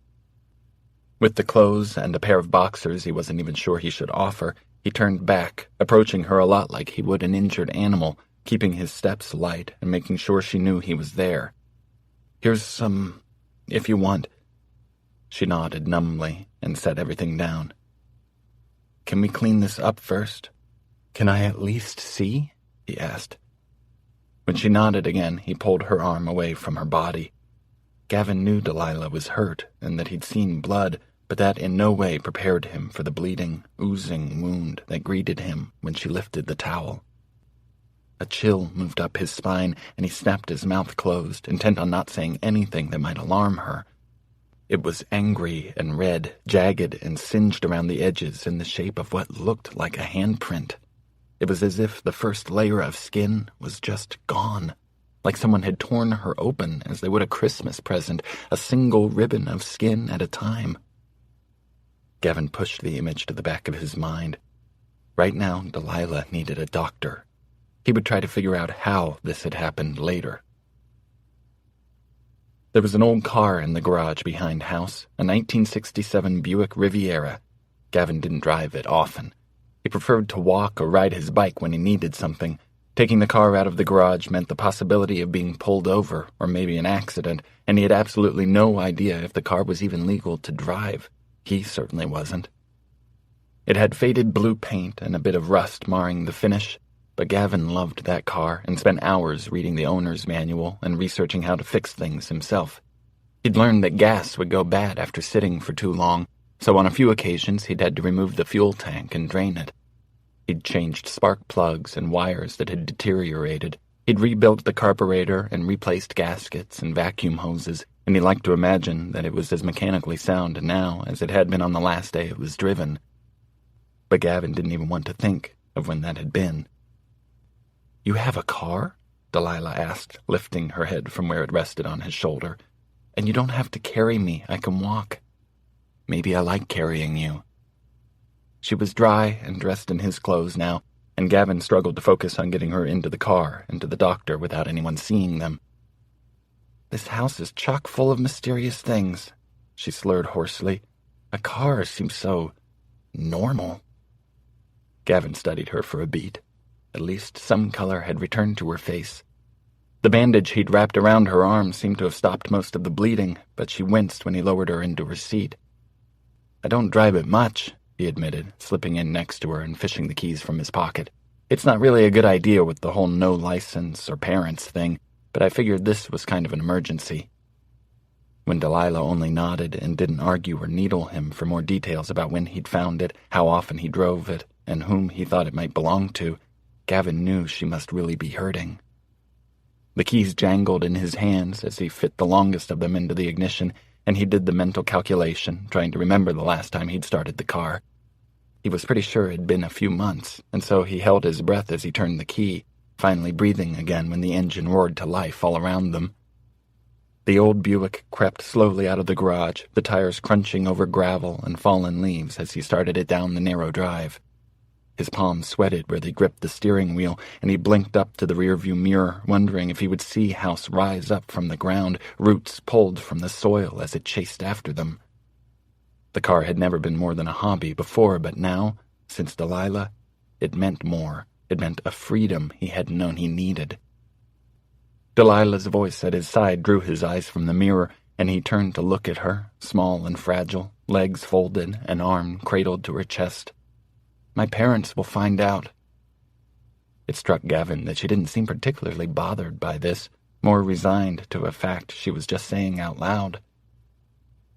With the clothes and a pair of boxers he wasn't even sure he should offer, he turned back, approaching her a lot like he would an injured animal, keeping his steps light and making sure she knew he was there. "Here's some, if you want." She nodded numbly and set everything down. "Can we clean this up first?" "Can I at least see?" he asked. When she nodded again, he pulled her arm away from her body. Gavin knew Delilah was hurt and that he'd seen blood, but that in no way prepared him for the bleeding, oozing wound that greeted him when she lifted the towel. A chill moved up his spine, and he snapped his mouth closed, intent on not saying anything that might alarm her. It was angry and red, jagged and singed around the edges in the shape of what looked like a handprint. It was as if the first layer of skin was just gone, like someone had torn her open as they would a Christmas present, a single ribbon of skin at a time. Gavin pushed the image to the back of his mind. Right now, Delilah needed a doctor. He would try to figure out how this had happened later. There was an old car in the garage behind House, a 1967 Buick Riviera. Gavin didn't drive it often. He preferred to walk or ride his bike when he needed something. Taking the car out of the garage meant the possibility of being pulled over or maybe an accident, and he had absolutely no idea if the car was even legal to drive. He certainly wasn't. It had faded blue paint and a bit of rust marring the finish, but Gavin loved that car and spent hours reading the owner's manual and researching how to fix things himself. He'd learned that gas would go bad after sitting for too long, so on a few occasions he'd had to remove the fuel tank and drain it. He'd changed spark plugs and wires that had deteriorated. He'd rebuilt the carburetor and replaced gaskets and vacuum hoses, and he liked to imagine that it was as mechanically sound now as it had been on the last day it was driven. But Gavin didn't even want to think of when that had been. "You have a car?" Delilah asked, lifting her head from where it rested on his shoulder. "And you don't have to carry me, I can walk." "Maybe I like carrying you." She was dry and dressed in his clothes now, and Gavin struggled to focus on getting her into the car and to the doctor without anyone seeing them. "This house is chock full of mysterious things," she slurred hoarsely. "A car seems so normal." Gavin studied her for a beat. At least some color had returned to her face. The bandage he'd wrapped around her arm seemed to have stopped most of the bleeding, but she winced when he lowered her into her seat. "I don't drive it much," he admitted, slipping in next to her and fishing the keys from his pocket. "It's not really a good idea with the whole no license or parents thing, but I figured this was kind of an emergency." When Delilah only nodded and didn't argue or needle him for more details about when he'd found it, how often he drove it, and whom he thought it might belong to, Gavin knew she must really be hurting. The keys jangled in his hands as he fit the longest of them into the ignition, and he did the mental calculation, trying to remember the last time he'd started the car. He was pretty sure it had been a few months, and so he held his breath as he turned the key, finally breathing again when the engine roared to life all around them. The old Buick crept slowly out of the garage, the tires crunching over gravel and fallen leaves as he started it down the narrow drive. His palms sweated where they gripped the steering wheel, and he blinked up to the rearview mirror, wondering if he would see House rise up from the ground, roots pulled from the soil as it chased after them. The car had never been more than a hobby before, but now, since Delilah, it meant more. It meant a freedom he hadn't known he needed. Delilah's voice at his side drew his eyes from the mirror, and he turned to look at her, small and fragile, legs folded, an arm cradled to her chest. "My parents will find out." It struck Gavin that she didn't seem particularly bothered by this, more resigned to a fact she was just saying out loud.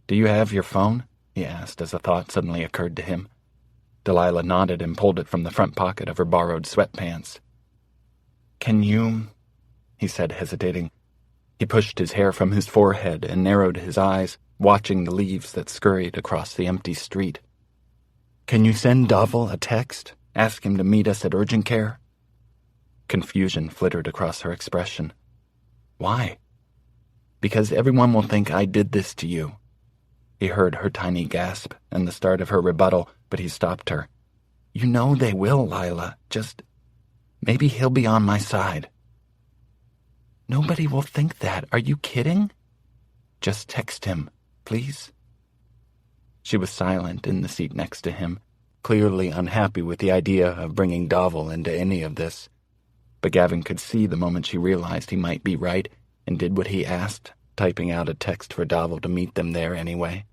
"Do you have your phone?" he asked as a thought suddenly occurred to him. Delilah nodded and pulled it from the front pocket of her borrowed sweatpants. "Can you—" he said, hesitating. He pushed his hair from his forehead and narrowed his eyes. watching the leaves that scurried across the empty street. "Can you send Davil a text? Ask him to meet us at urgent care?" Confusion flittered across her expression. "Why?" "Because everyone will think I did this to you." He heard her tiny gasp and the start of her rebuttal, but he stopped her. "You know they will, Lila. Just... maybe he'll be on my side." "Nobody will think that. Are you kidding?" "Just text him, please." She was silent in the seat next to him, clearly unhappy with the idea of bringing Davil into any of this. But Gavin could see the moment she realized he might be right and did what he asked, typing out a text for Davil to meet them there anyway.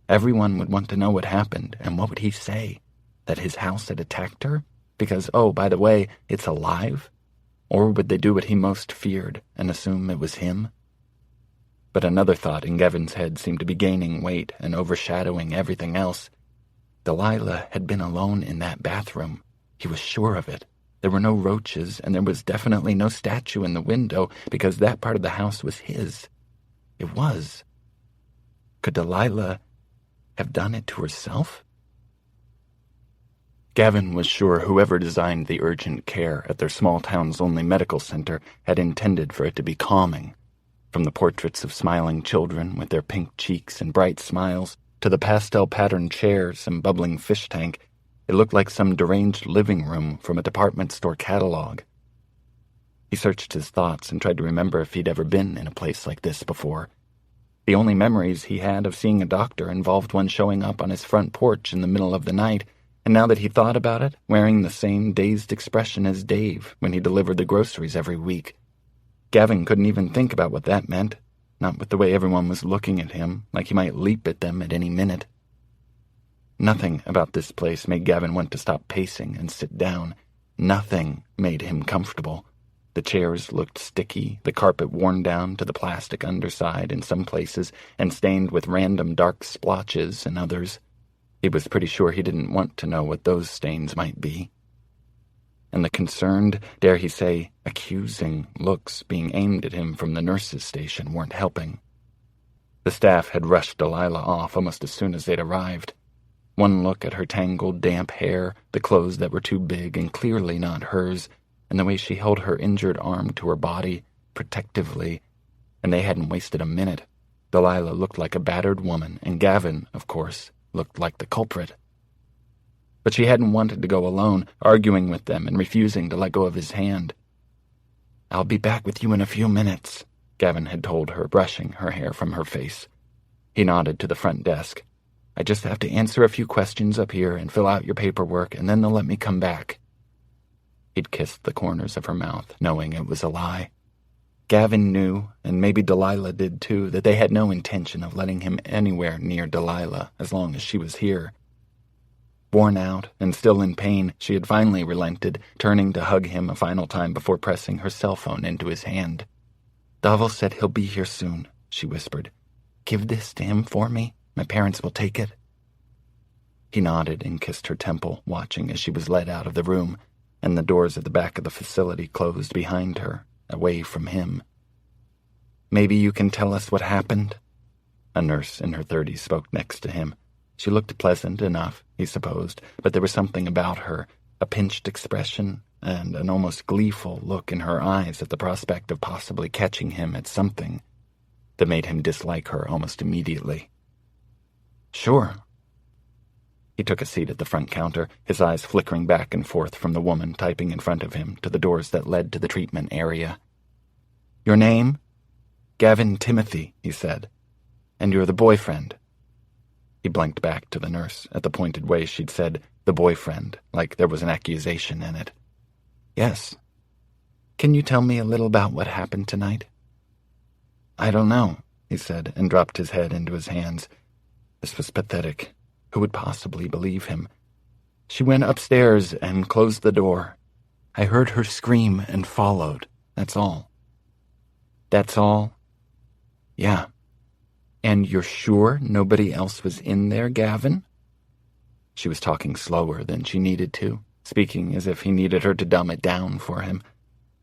Everyone would want to know what happened, and what would he say? That his house had attacked her? Because, oh, by the way, it's alive? Or would they do what he most feared and assume it was him? But another thought in Gavin's head seemed to be gaining weight and overshadowing everything else. Delilah had been alone in that bathroom. He was sure of it. There were no roaches, and there was definitely no statue in the window, because that part of the house was his. It was. Could Delilah have done it to herself? Gavin was sure whoever designed the urgent care at their small town's only medical center had intended for it to be calming. From the portraits of smiling children with their pink cheeks and bright smiles to the pastel-patterned chairs and bubbling fish tank, it looked like some deranged living room from a department store catalog. He searched his thoughts and tried to remember if he'd ever been in a place like this before. The only memories he had of seeing a doctor involved one showing up on his front porch in the middle of the night, and now that he thought about it, wearing the same dazed expression as Dave when he delivered the groceries every week. Gavin couldn't even think about what that meant, not with the way everyone was looking at him, like he might leap at them at any minute. Nothing about this place made Gavin want to stop pacing and sit down. Nothing made him comfortable. The chairs looked sticky, the carpet worn down to the plastic underside in some places and stained with random dark splotches in others. He was pretty sure he didn't want to know what those stains might be. And the concerned, dare he say, accusing looks being aimed at him from the nurses' station weren't helping. The staff had rushed Delilah off almost as soon as they'd arrived. One look at her tangled, damp hair, the clothes that were too big and clearly not hers, and the way she held her injured arm to her body, protectively, and they hadn't wasted a minute. Delilah looked like a battered woman, and Gavin, of course, looked like the culprit. But she hadn't wanted to go alone, arguing with them and refusing to let go of his hand. "I'll be back with you in a few minutes," Gavin had told her, brushing her hair from her face. He nodded to the front desk. "I just have to answer a few questions up here and fill out your paperwork, and then they'll let me come back." He'd kissed the corners of her mouth, knowing it was a lie. Gavin knew, and maybe Delilah did too, that they had no intention of letting him anywhere near Delilah as long as she was here. Worn out and still in pain, she had finally relented, turning to hug him a final time before pressing her cell phone into his hand. "Davil said he'll be here soon," she whispered. "Give this to him for me. My parents will take it." He nodded and kissed her temple, watching as she was led out of the room, and the doors at the back of the facility closed behind her, away from him. "Maybe you can tell us what happened?" A nurse in her 30s spoke next to him. She looked pleasant enough, he supposed, but there was something about her, a pinched expression and an almost gleeful look in her eyes at the prospect of possibly catching him at something, that made him dislike her almost immediately. "Sure." He took a seat at the front counter, his eyes flickering back and forth from the woman typing in front of him to the doors that led to the treatment area. "Your name?" "Gavin Timothy," he said. "And you're the boyfriend." He blinked back to the nurse at the pointed way she'd said, "the boyfriend," like there was an accusation in it. "Yes." "Can you tell me a little about what happened tonight?" "I don't know," he said, and dropped his head into his hands. This was pathetic. Who would possibly believe him? "She went upstairs and closed the door. I heard her scream and followed. That's all." "That's all?" "Yeah." "And you're sure nobody else was in there, Gavin?" She was talking slower than she needed to, speaking as if he needed her to dumb it down for him.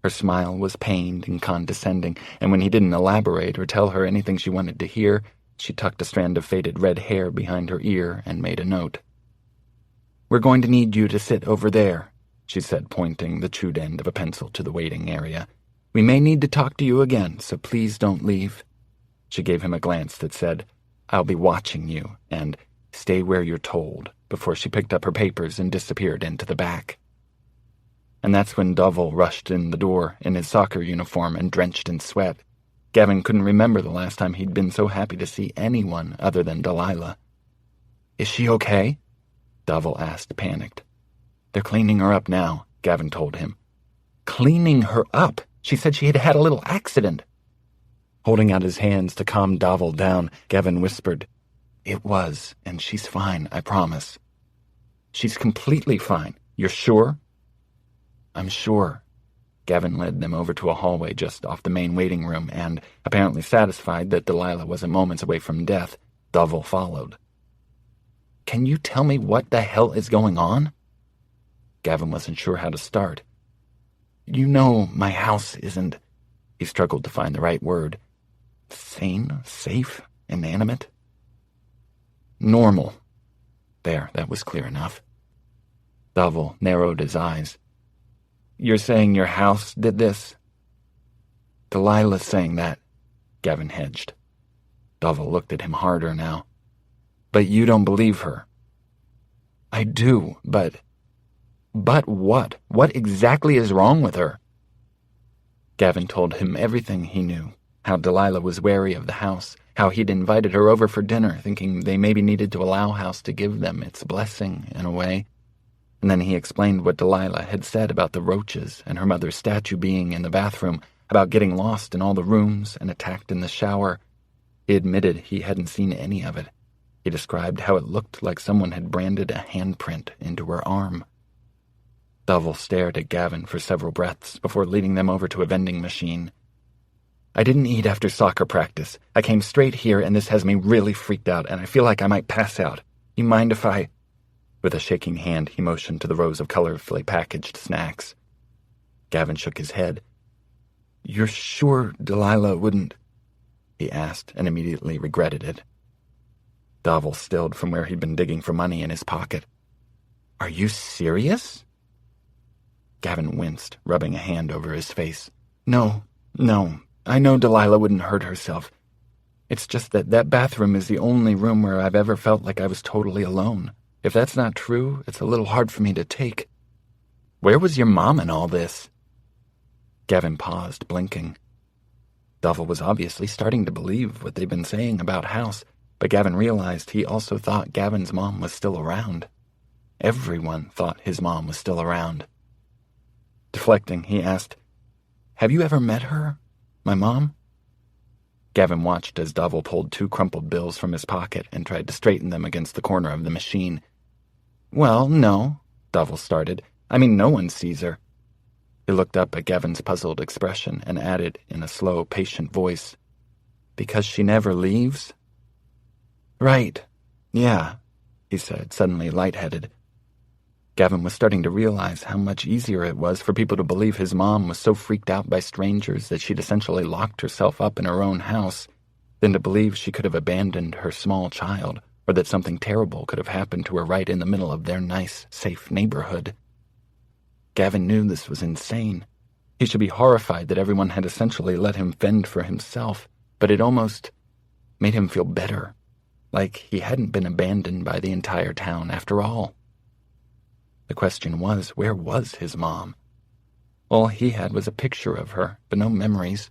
Her smile was pained and condescending, and when he didn't elaborate or tell her anything she wanted to hear, She tucked a strand of faded red hair behind her ear and made a note. "We're going to need you to sit over there," she said, pointing the chewed end of a pencil to the waiting area. "We may need to talk to you again, so please don't leave." She gave him a glance that said, "I'll be watching you," and "Stay where you're told," before she picked up her papers and disappeared into the back. And that's when Dovell rushed in the door in his soccer uniform and drenched in sweat. Gavin couldn't remember the last time he'd been so happy to see anyone other than Delilah. "Is she okay?" Dovell asked, panicked. "They're cleaning her up now," Gavin told him. "Cleaning her up? She said she had had a little accident." Holding out his hands to calm Dovell down, Gavin whispered, "It was, and she's fine, I promise." "She's completely fine. You're sure?" "I'm sure." Gavin led them over to a hallway just off the main waiting room and, apparently satisfied that Delilah wasn't moments away from death, Dovell followed. "Can you tell me what the hell is going on?" Gavin wasn't sure how to start. "You know my house isn't," he struggled to find the right word, "sane, safe, inanimate?" "Normal." There, that was clear enough. Dovell narrowed his eyes. "You're saying your house did this?" "Delilah's saying that," Gavin hedged. Dovell looked at him harder now. "But you don't believe her." "I do, but..." "But what? What exactly is wrong with her?" Gavin told him everything he knew, how Delilah was wary of the house, how he'd invited her over for dinner, thinking they maybe needed to allow House to give them its blessing, in a way. And then he explained what Delilah had said about the roaches and her mother's statue being in the bathroom, about getting lost in all the rooms and attacked in the shower. He admitted he hadn't seen any of it. He described how it looked like someone had branded a handprint into her arm. Dovell stared at Gavin for several breaths before leading them over to a vending machine. "I didn't eat after soccer practice. I came straight here and this has me really freaked out and I feel like I might pass out. You mind if I..." With a shaking hand, he motioned to the rows of colorfully packaged snacks. Gavin shook his head. "You're sure Delilah wouldn't..." he asked, and immediately regretted it. Dovell stilled from where he'd been digging for money in his pocket. "Are you serious?" Gavin winced, rubbing a hand over his face. No, I know Delilah wouldn't hurt herself. It's just that bathroom is the only room where I've ever felt like I was totally alone. If that's not true, it's a little hard for me to take." "Where was your mom in all this?" Gavin paused, blinking. Dovell was obviously starting to believe what they'd been saying about House, but Gavin realized he also thought Gavin's mom was still around. Everyone thought his mom was still around. Deflecting, he asked, "Have you ever met her? My mom?" Gavin watched as Dovell pulled 2 crumpled bills from his pocket and tried to straighten them against the corner of the machine. "Well, no," Dovell started. "I mean, no one sees her." He looked up at Gavin's puzzled expression and added in a slow, patient voice, "Because she never leaves?" "Right. Yeah," he said, suddenly lightheaded. Gavin was starting to realize how much easier it was for people to believe his mom was so freaked out by strangers that she'd essentially locked herself up in her own house than to believe she could have abandoned her small child, or that something terrible could have happened to her right in the middle of their nice, safe neighborhood. Gavin knew this was insane. He should be horrified that everyone had essentially let him fend for himself, but it almost made him feel better, like he hadn't been abandoned by the entire town after all. The question was, where was his mom? All he had was a picture of her, but no memories.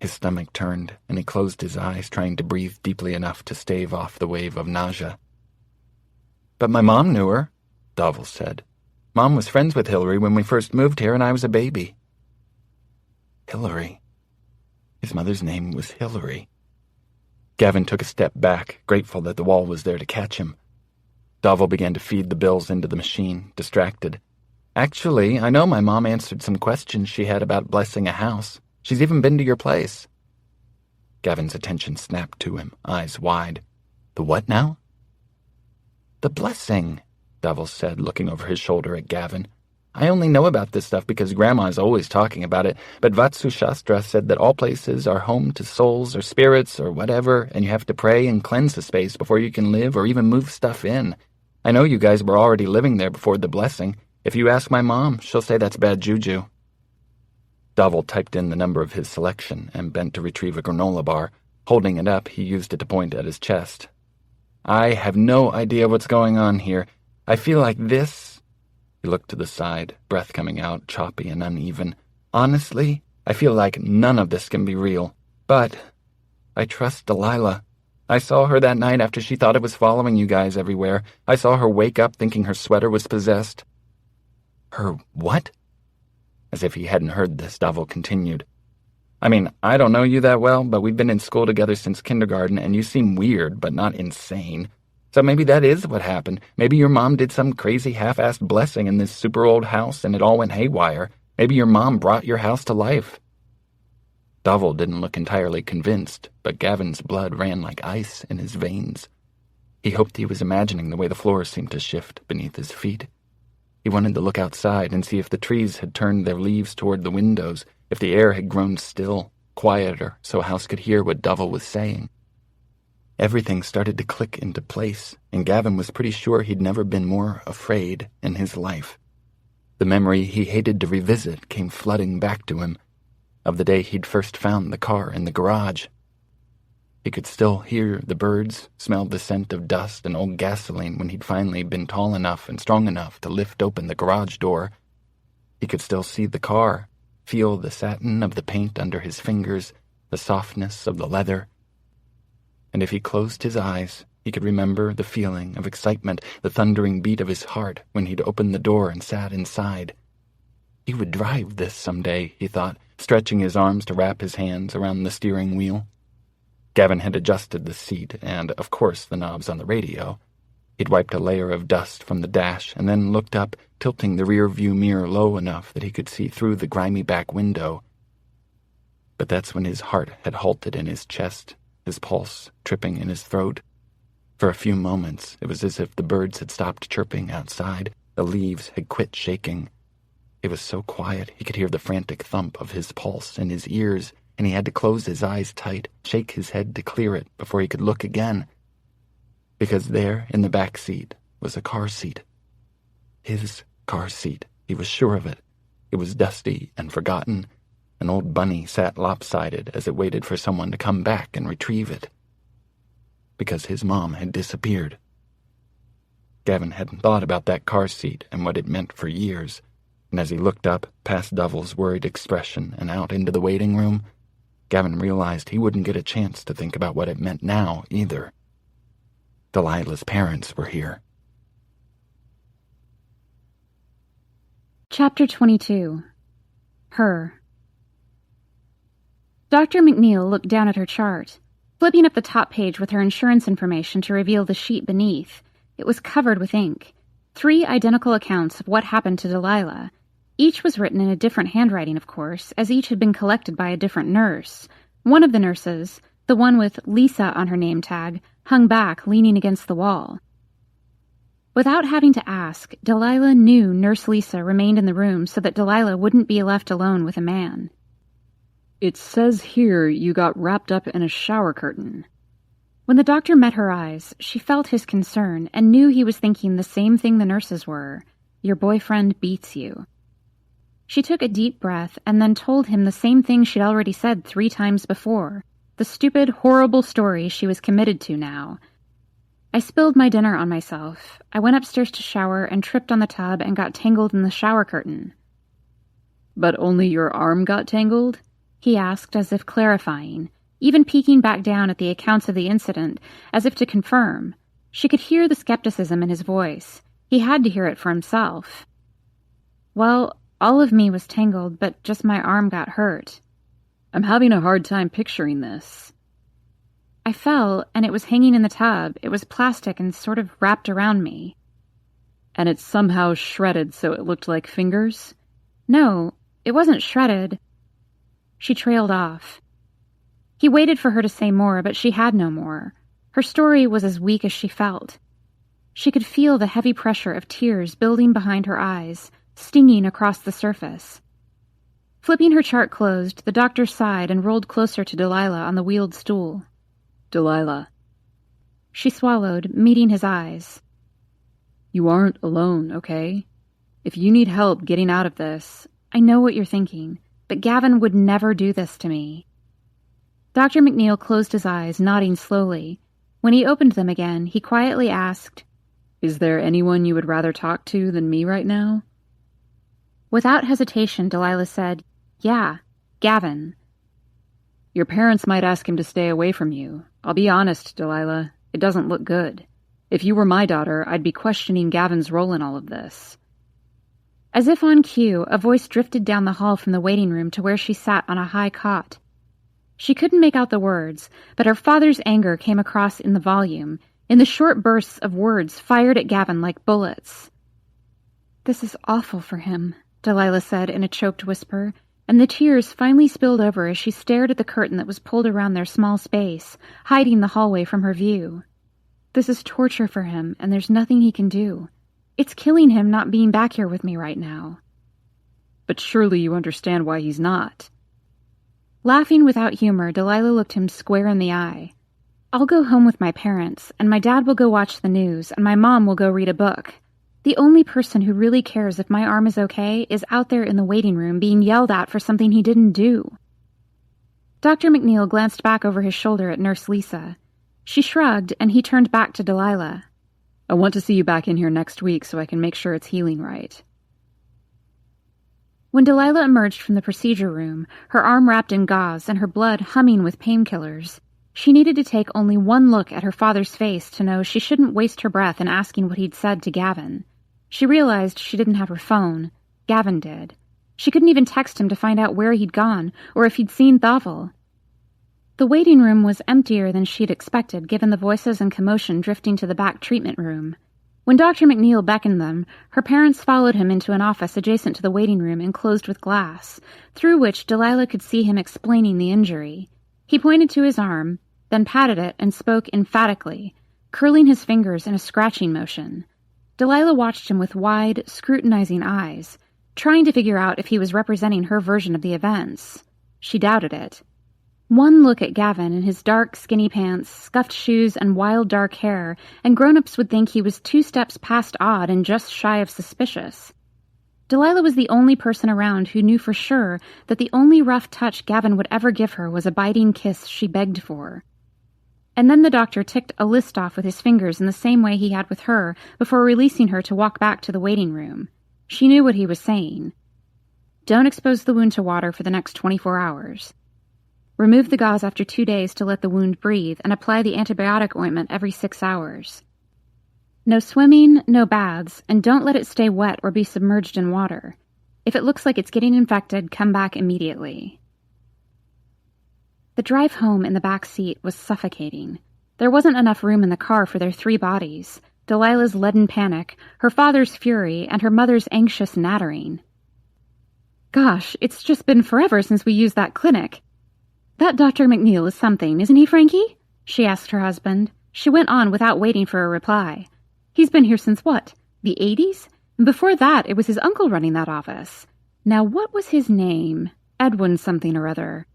His stomach turned, and he closed his eyes, trying to breathe deeply enough to stave off the wave of nausea. "But my mom knew her," Dovell said. "Mom was friends with Hillary when we first moved here and I was a baby." Hillary. His mother's name was Hillary. Gavin took a step back, grateful that the wall was there to catch him. Dovell began to feed the bills into the machine, distracted. "Actually, I know my mom answered some questions she had about blessing a house. She's even been to your place." Gavin's attention snapped to him, eyes wide. "The what now?" "The blessing," Dovell said, looking over his shoulder at Gavin. I only know about this stuff because Grandma is always talking about it, but Vatsu Shastra said that all places are home to souls or spirits or whatever, and you have to pray and cleanse the space before you can live or even move stuff in. I know you guys were already living there before the blessing. If you ask my mom, she'll say that's bad juju. Davil typed in the number of his selection and bent to retrieve a granola bar. Holding it up, he used it to point at his chest. I have no idea what's going on here. I feel like this... He looked to the side, breath coming out, choppy and uneven. Honestly, I feel like none of this can be real. But I trust Delilah. I saw her that night after she thought it was following you guys everywhere. I saw her wake up thinking her sweater was possessed. Her what? As if he hadn't heard this, Davil continued. I mean, I don't know you that well, but we've been in school together since kindergarten, and you seem weird, but not insane. So maybe that is what happened. Maybe your mom did some crazy half-assed blessing in this super old house, and it all went haywire. Maybe your mom brought your house to life. Davil didn't look entirely convinced, but Gavin's blood ran like ice in his veins. He hoped he was imagining the way the floor seemed to shift beneath his feet. He wanted to look outside and see if the trees had turned their leaves toward the windows, if the air had grown still, quieter, so House could hear what Davil was saying. Everything started to click into place, and Gavin was pretty sure he'd never been more afraid in his life. The memory he hated to revisit came flooding back to him, of the day he'd first found the car in the garage. He could still hear the birds, smell the scent of dust and old gasoline when he'd finally been tall enough and strong enough to lift open the garage door. He could still see the car, feel the satin of the paint under his fingers, the softness of the leather. And if he closed his eyes, he could remember the feeling of excitement, the thundering beat of his heart when he'd opened the door and sat inside. He would drive this someday, he thought, stretching his arms to wrap his hands around the steering wheel. Gavin had adjusted the seat and, of course, the knobs on the radio. He'd wiped a layer of dust from the dash and then looked up, tilting the rear-view mirror low enough that he could see through the grimy back window. But that's when his heart had halted in his chest, his pulse tripping in his throat. For a few moments, it was as if the birds had stopped chirping outside, the leaves had quit shaking. It was so quiet he could hear the frantic thump of his pulse in his ears, and he had to close his eyes tight, shake his head to clear it before he could look again. Because there, in the back seat, was a car seat. His car seat, he was sure of it. It was dusty and forgotten. An old bunny sat lopsided as it waited for someone to come back and retrieve it. Because his mom had disappeared. Gavin hadn't thought about that car seat and what it meant for years, and as he looked up, past Davil's worried expression and out into the waiting room, Gavin realized he wouldn't get a chance to think about what it meant now, either. Delilah's parents were here. Chapter 22. Her. Dr. McNeil looked down at her chart, flipping up the top page with her insurance information to reveal the sheet beneath. It was covered with ink. 3 identical accounts of what happened to Delilah. Each was written in a different handwriting, of course, as each had been collected by a different nurse. One of the nurses, the one with Lisa on her name tag, hung back, leaning against the wall. Without having to ask, Delilah knew Nurse Lisa remained in the room so that Delilah wouldn't be left alone with a man. It says here you got wrapped up in a shower curtain. When the doctor met her eyes, she felt his concern and knew he was thinking the same thing the nurses were. Your boyfriend beats you. She took a deep breath and then told him the same thing she'd already said 3 times before. The stupid, horrible story she was committed to now. I spilled my dinner on myself. I went upstairs to shower and tripped on the tub and got tangled in the shower curtain. But only your arm got tangled? He asked as if clarifying, even peeking back down at the accounts of the incident as if to confirm. She could hear the skepticism in his voice. He had to hear it for himself. Well, all of me was tangled, but just my arm got hurt. I'm having a hard time picturing this. I fell, and it was hanging in the tub. It was plastic and sort of wrapped around me. And it's somehow shredded so it looked like fingers? No, it wasn't shredded. She trailed off. He waited for her to say more, but she had no more. Her story was as weak as she felt. She could feel the heavy pressure of tears building behind her eyes, stinging across the surface. Flipping her chart closed, the doctor sighed and rolled closer to Delilah on the wheeled stool. Delilah. She swallowed, meeting his eyes. You aren't alone, okay? If you need help getting out of this... I know what you're thinking, but Gavin would never do this to me. Dr. McNeil closed his eyes, nodding slowly. When he opened them again, he quietly asked, Is there anyone you would rather talk to than me right now? Without hesitation, Delilah said, Yeah, Gavin. Your parents might ask him to stay away from you. I'll be honest, Delilah, it doesn't look good. If you were my daughter, I'd be questioning Gavin's role in all of this. As if on cue, a voice drifted down the hall from the waiting room to where she sat on a high cot. She couldn't make out the words, but her father's anger came across in the volume, in the short bursts of words fired at Gavin like bullets. This is awful for him, Delilah said in a choked whisper, and the tears finally spilled over as she stared at the curtain that was pulled around their small space, hiding the hallway from her view. This is torture for him, and there's nothing he can do. It's killing him not being back here with me right now. But surely you understand why he's not. Laughing without humor, Delilah looked him square in the eye. I'll go home with my parents, and my dad will go watch the news, and my mom will go read a book. The only person who really cares if my arm is okay is out there in the waiting room being yelled at for something he didn't do. Dr. McNeil glanced back over his shoulder at Nurse Lisa. She shrugged, and he turned back to Delilah. I want to see you back in here next week so I can make sure it's healing right. When Delilah emerged from the procedure room, her arm wrapped in gauze and her blood humming with painkillers, she needed to take only one look at her father's face to know she shouldn't waste her breath in asking what he'd said to Gavin. She realized she didn't have her phone. Gavin did. She couldn't even text him to find out where he'd gone or if he'd seen Thavel. The waiting room was emptier than she'd expected, given the voices and commotion drifting to the back treatment room. When Dr. McNeil beckoned them, her parents followed him into an office adjacent to the waiting room enclosed with glass, through which Delilah could see him explaining the injury. He pointed to his arm, then patted it and spoke emphatically, curling his fingers in a scratching motion. Delilah watched him with wide, scrutinizing eyes, trying to figure out if he was representing her version of the events. She doubted it. One look at Gavin in his dark, skinny pants, scuffed shoes, and wild dark hair, and grown-ups would think he was 2 steps past odd and just shy of suspicious. Delilah was the only person around who knew for sure that the only rough touch Gavin would ever give her was a biting kiss she begged for. And then the doctor ticked a list off with his fingers in the same way he had with her before releasing her to walk back to the waiting room. She knew what he was saying. Don't expose the wound to water for the next 24 hours. Remove the gauze after 2 days to let the wound breathe, and apply the antibiotic ointment every 6 hours. No swimming, no baths, and don't let it stay wet or be submerged in water. If it looks like it's getting infected, come back immediately. The drive home in the back seat was suffocating. There wasn't enough room in the car for their 3 bodies: Delilah's leaden panic, her father's fury, and her mother's anxious nattering. Gosh, it's just been forever since we used that clinic. That Dr. McNeil is something, isn't he, Frankie? She asked her husband. She went on without waiting for a reply. He's been here since what, the 80s? And before that, it was his uncle running that office. Now, what was his name? Edwin something or other.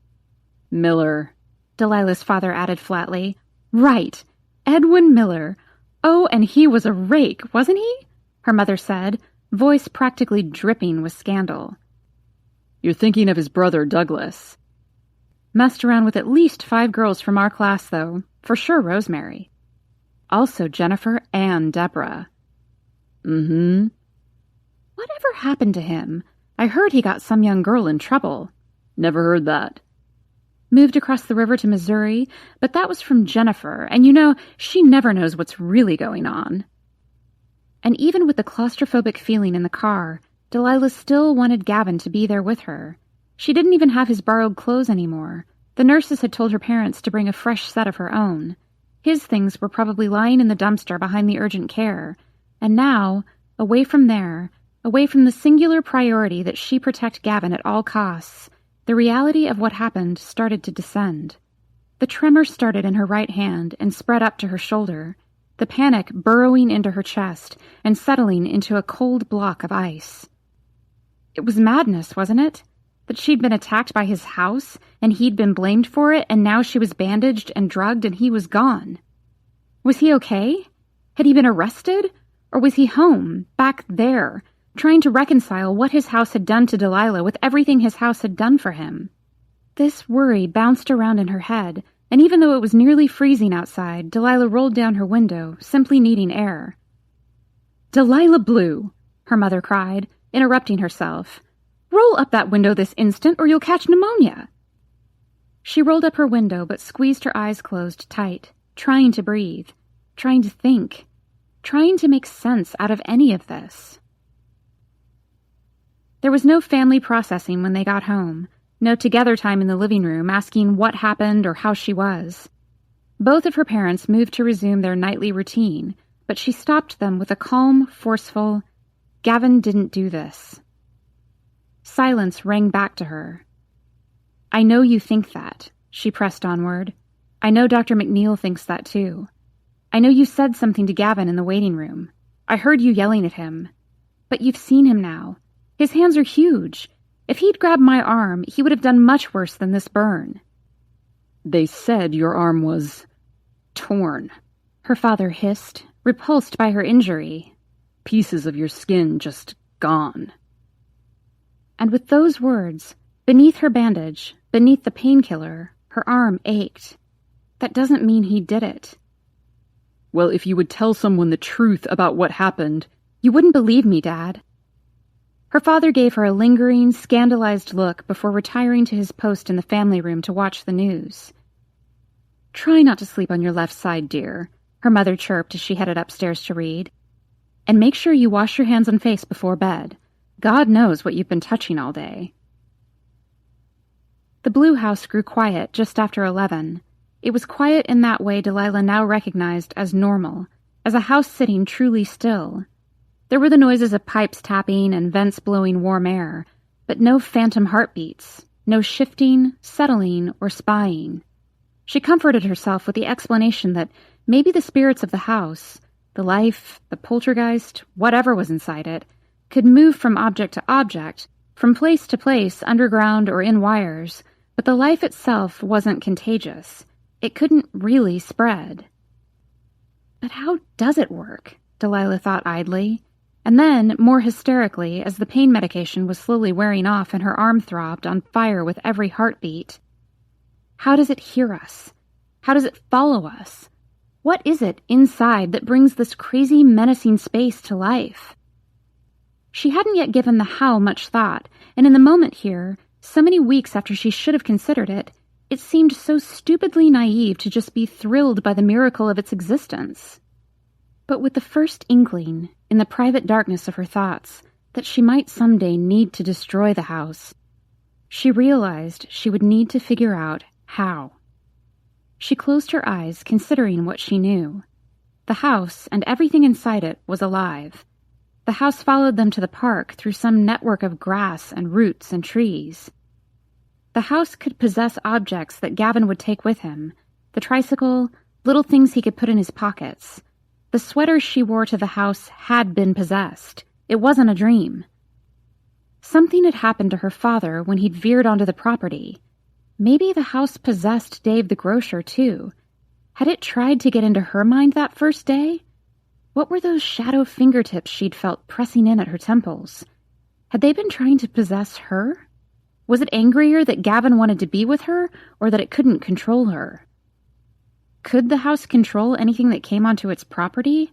Miller, Delilah's father added flatly. Right, Edwin Miller. Oh, and he was a rake, wasn't he? Her mother said, voice practically dripping with scandal. You're thinking of his brother, Douglas. Messed around with at least 5 girls from our class, though. For sure, Rosemary. Also Jennifer and Deborah. Mm-hmm. Whatever happened to him? I heard he got some young girl in trouble. Never heard that. Moved across the river to Missouri, but that was from Jennifer, and you know, she never knows what's really going on. And even with the claustrophobic feeling in the car, Delilah still wanted Gavin to be there with her. She didn't even have his borrowed clothes anymore. The nurses had told her parents to bring a fresh set of her own. His things were probably lying in the dumpster behind the urgent care. And now, away from there, away from the singular priority that she protect Gavin at all costs, the reality of what happened started to descend. The tremor started in her right hand and spread up to her shoulder, the panic burrowing into her chest and settling into a cold block of ice. It was madness, wasn't it? That she'd been attacked by his house, and he'd been blamed for it, and now she was bandaged and drugged, and he was gone. Was he okay? Had he been arrested? Or was he home, back there, trying to reconcile what his house had done to Delilah with everything his house had done for him? This worry bounced around in her head, and even though it was nearly freezing outside, Delilah rolled down her window, simply needing air. "Delilah Blue!" her mother cried, interrupting herself. "Roll up that window this instant, or you'll catch pneumonia." She rolled up her window, but squeezed her eyes closed tight, trying to breathe, trying to think, trying to make sense out of any of this. There was no family processing when they got home, no together time in the living room asking what happened or how she was. Both of her parents moved to resume their nightly routine, but she stopped them with a calm, forceful, "Gavin didn't do this." Silence rang back to her. "I know you think that," she pressed onward. "I know Dr. McNeil thinks that too. I know you said something to Gavin in the waiting room. I heard you yelling at him. But you've seen him now. His hands are huge. If he'd grabbed my arm, he would have done much worse than this burn." "They said your arm was torn," her father hissed, repulsed by her injury. "Pieces of your skin just gone." And with those words, beneath her bandage, beneath the painkiller, her arm ached. That doesn't mean he did it. "Well, if you would tell someone the truth about what happened..." "You wouldn't believe me, Dad." Her father gave her a lingering, scandalized look before retiring to his post in the family room to watch the news. "Try not to sleep on your left side, dear," her mother chirped as she headed upstairs to read. "And make sure you wash your hands and face before bed. God knows what you've been touching all day." The Blue house grew quiet just after 11. It was quiet in that way Delilah now recognized as normal, as a house sitting truly still. There were the noises of pipes tapping and vents blowing warm air, but no phantom heartbeats, no shifting, settling, or spying. She comforted herself with the explanation that maybe the spirits of the house, the life, the poltergeist, whatever was inside it, could move from object to object, from place to place, underground or in wires, but the life itself wasn't contagious. It couldn't really spread. But how does it work? Delilah thought idly, and then, more hysterically, as the pain medication was slowly wearing off and her arm throbbed on fire with every heartbeat. How does it hear us? How does it follow us? What is it inside that brings this crazy, menacing space to life? She hadn't yet given the how much thought, and in the moment here, so many weeks after she should have considered it, it seemed so stupidly naive to just be thrilled by the miracle of its existence. But with the first inkling, in the private darkness of her thoughts, that she might someday need to destroy the house, she realized she would need to figure out how. She closed her eyes, considering what she knew. The house, and everything inside it, was alive. The house followed them to the park through some network of grass and roots and trees. The house could possess objects that Gavin would take with him, the tricycle, little things he could put in his pockets. The sweater she wore to the house had been possessed. It wasn't a dream. Something had happened to her father when he'd veered onto the property. Maybe the house possessed Dave the grocer, too. Had it tried to get into her mind that first day? What were those shadow fingertips she'd felt pressing in at her temples? Had they been trying to possess her? Was it angrier that Gavin wanted to be with her, or that it couldn't control her? Could the house control anything that came onto its property?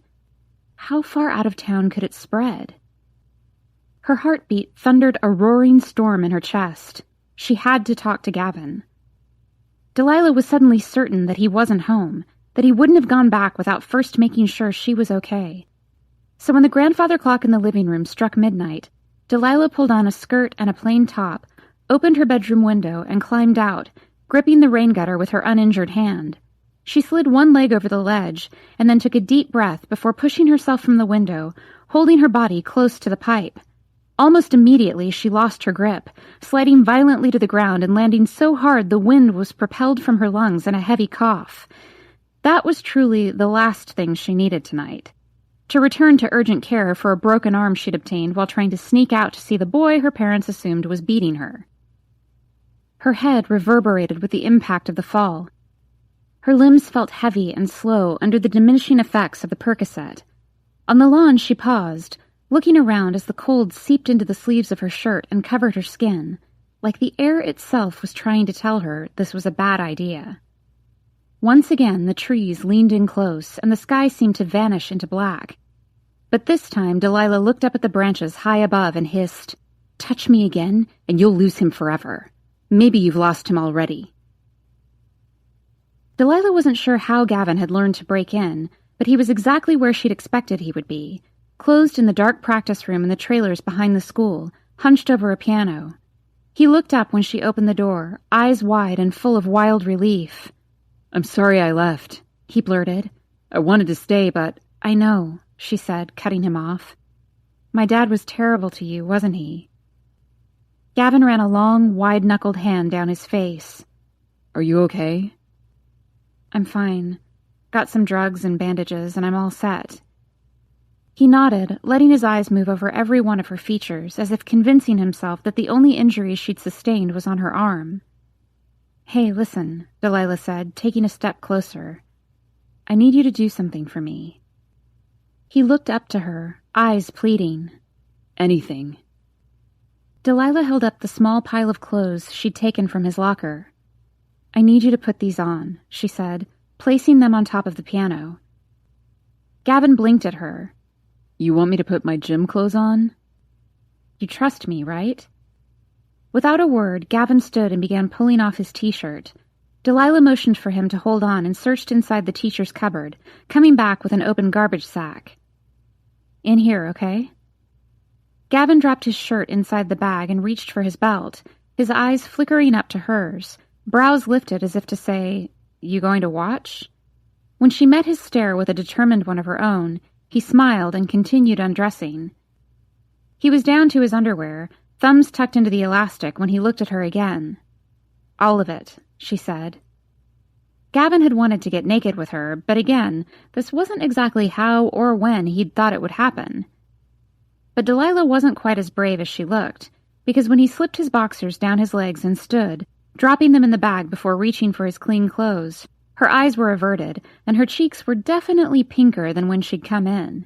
How far out of town could it spread? Her heartbeat thundered a roaring storm in her chest. She had to talk to Gavin. Delilah was suddenly certain that he wasn't home, that he wouldn't have gone back without first making sure she was okay. So when the grandfather clock in the living room struck midnight, Delilah pulled on a skirt and a plain top, opened her bedroom window, and climbed out, gripping the rain gutter with her uninjured hand. She slid one leg over the ledge, and then took a deep breath before pushing herself from the window, holding her body close to the pipe. Almost immediately, she lost her grip, sliding violently to the ground and landing so hard the wind was propelled from her lungs in a heavy cough. That was truly the last thing she needed tonight. to return to urgent care for a broken arm she'd obtained while trying to sneak out to see the boy her parents assumed was beating her. Her head reverberated with the impact of the fall. Her limbs felt heavy and slow under the diminishing effects of the Percocet. On the lawn she paused, looking around as the cold seeped into the sleeves of her shirt and covered her skin, like the air itself was trying to tell her this was a bad idea. Once again the trees leaned in close, and the sky seemed to vanish into black. But this time Delilah looked up at the branches high above and hissed, "Touch me again, and you'll lose him forever. Maybe you've lost him already." Delilah wasn't sure how Gavin had learned to break in, but he was exactly where she'd expected he would be, closed in the dark practice room in the trailers behind the school, hunched over a piano. He looked up when she opened the door, eyes wide and full of wild relief. "I'm sorry I left," he blurted. "I wanted to stay, but—" "I know," she said, cutting him off. "My dad was terrible to you, wasn't he?" Gavin ran a long, wide-knuckled hand down his face. "Are you okay?" "I'm fine. Got some drugs and bandages, and I'm all set." He nodded, letting his eyes move over every one of her features, as if convincing himself that the only injury she'd sustained was on her arm. "Hey, listen," Delilah said, taking a step closer. "I need you to do something for me." He looked up to her, eyes pleading. "Anything." Delilah held up the small pile of clothes she'd taken from his locker. "I need you to put these on," she said, placing them on top of the piano. Gavin blinked at her. "You want me to put my gym clothes on?" "You trust me, right?" Without a word, Gavin stood and began pulling off his t-shirt. Delilah motioned for him to hold on and searched inside the teacher's cupboard, coming back with an open garbage sack. "In here, okay?" Gavin dropped his shirt inside the bag and reached for his belt, his eyes flickering up to hers, brows lifted as if to say, "You going to watch?" When she met his stare with a determined one of her own, he smiled and continued undressing. He was down to his underwear, thumbs tucked into the elastic when he looked at her again. "All of it," she said. Gavin had wanted to get naked with her, but again, this wasn't exactly how or when he'd thought it would happen. But Delilah wasn't quite as brave as she looked, because when he slipped his boxers down his legs and stood, dropping them in the bag before reaching for his clean clothes, her eyes were averted, and her cheeks were definitely pinker than when she'd come in.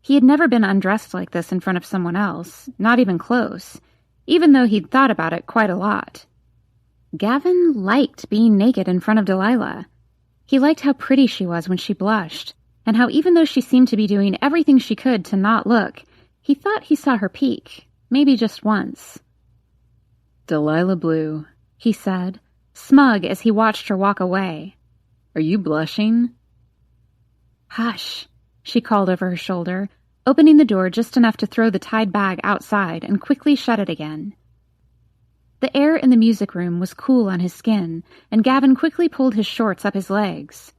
He had never been undressed like this in front of someone else, not even close, even though he'd thought about it quite a lot. Gavin liked being naked in front of Delilah. He liked how pretty she was when she blushed, and how even though she seemed to be doing everything she could to not look, he thought he saw her peek, maybe just once. "Delilah Blue," he said, smug as he watched her walk away. "Are you blushing?" "Hush," she called over her shoulder, opening the door just enough to throw the tied bag outside and quickly shut it again. The air in the music room was cool on his skin, and Gavin quickly pulled his shorts up his legs.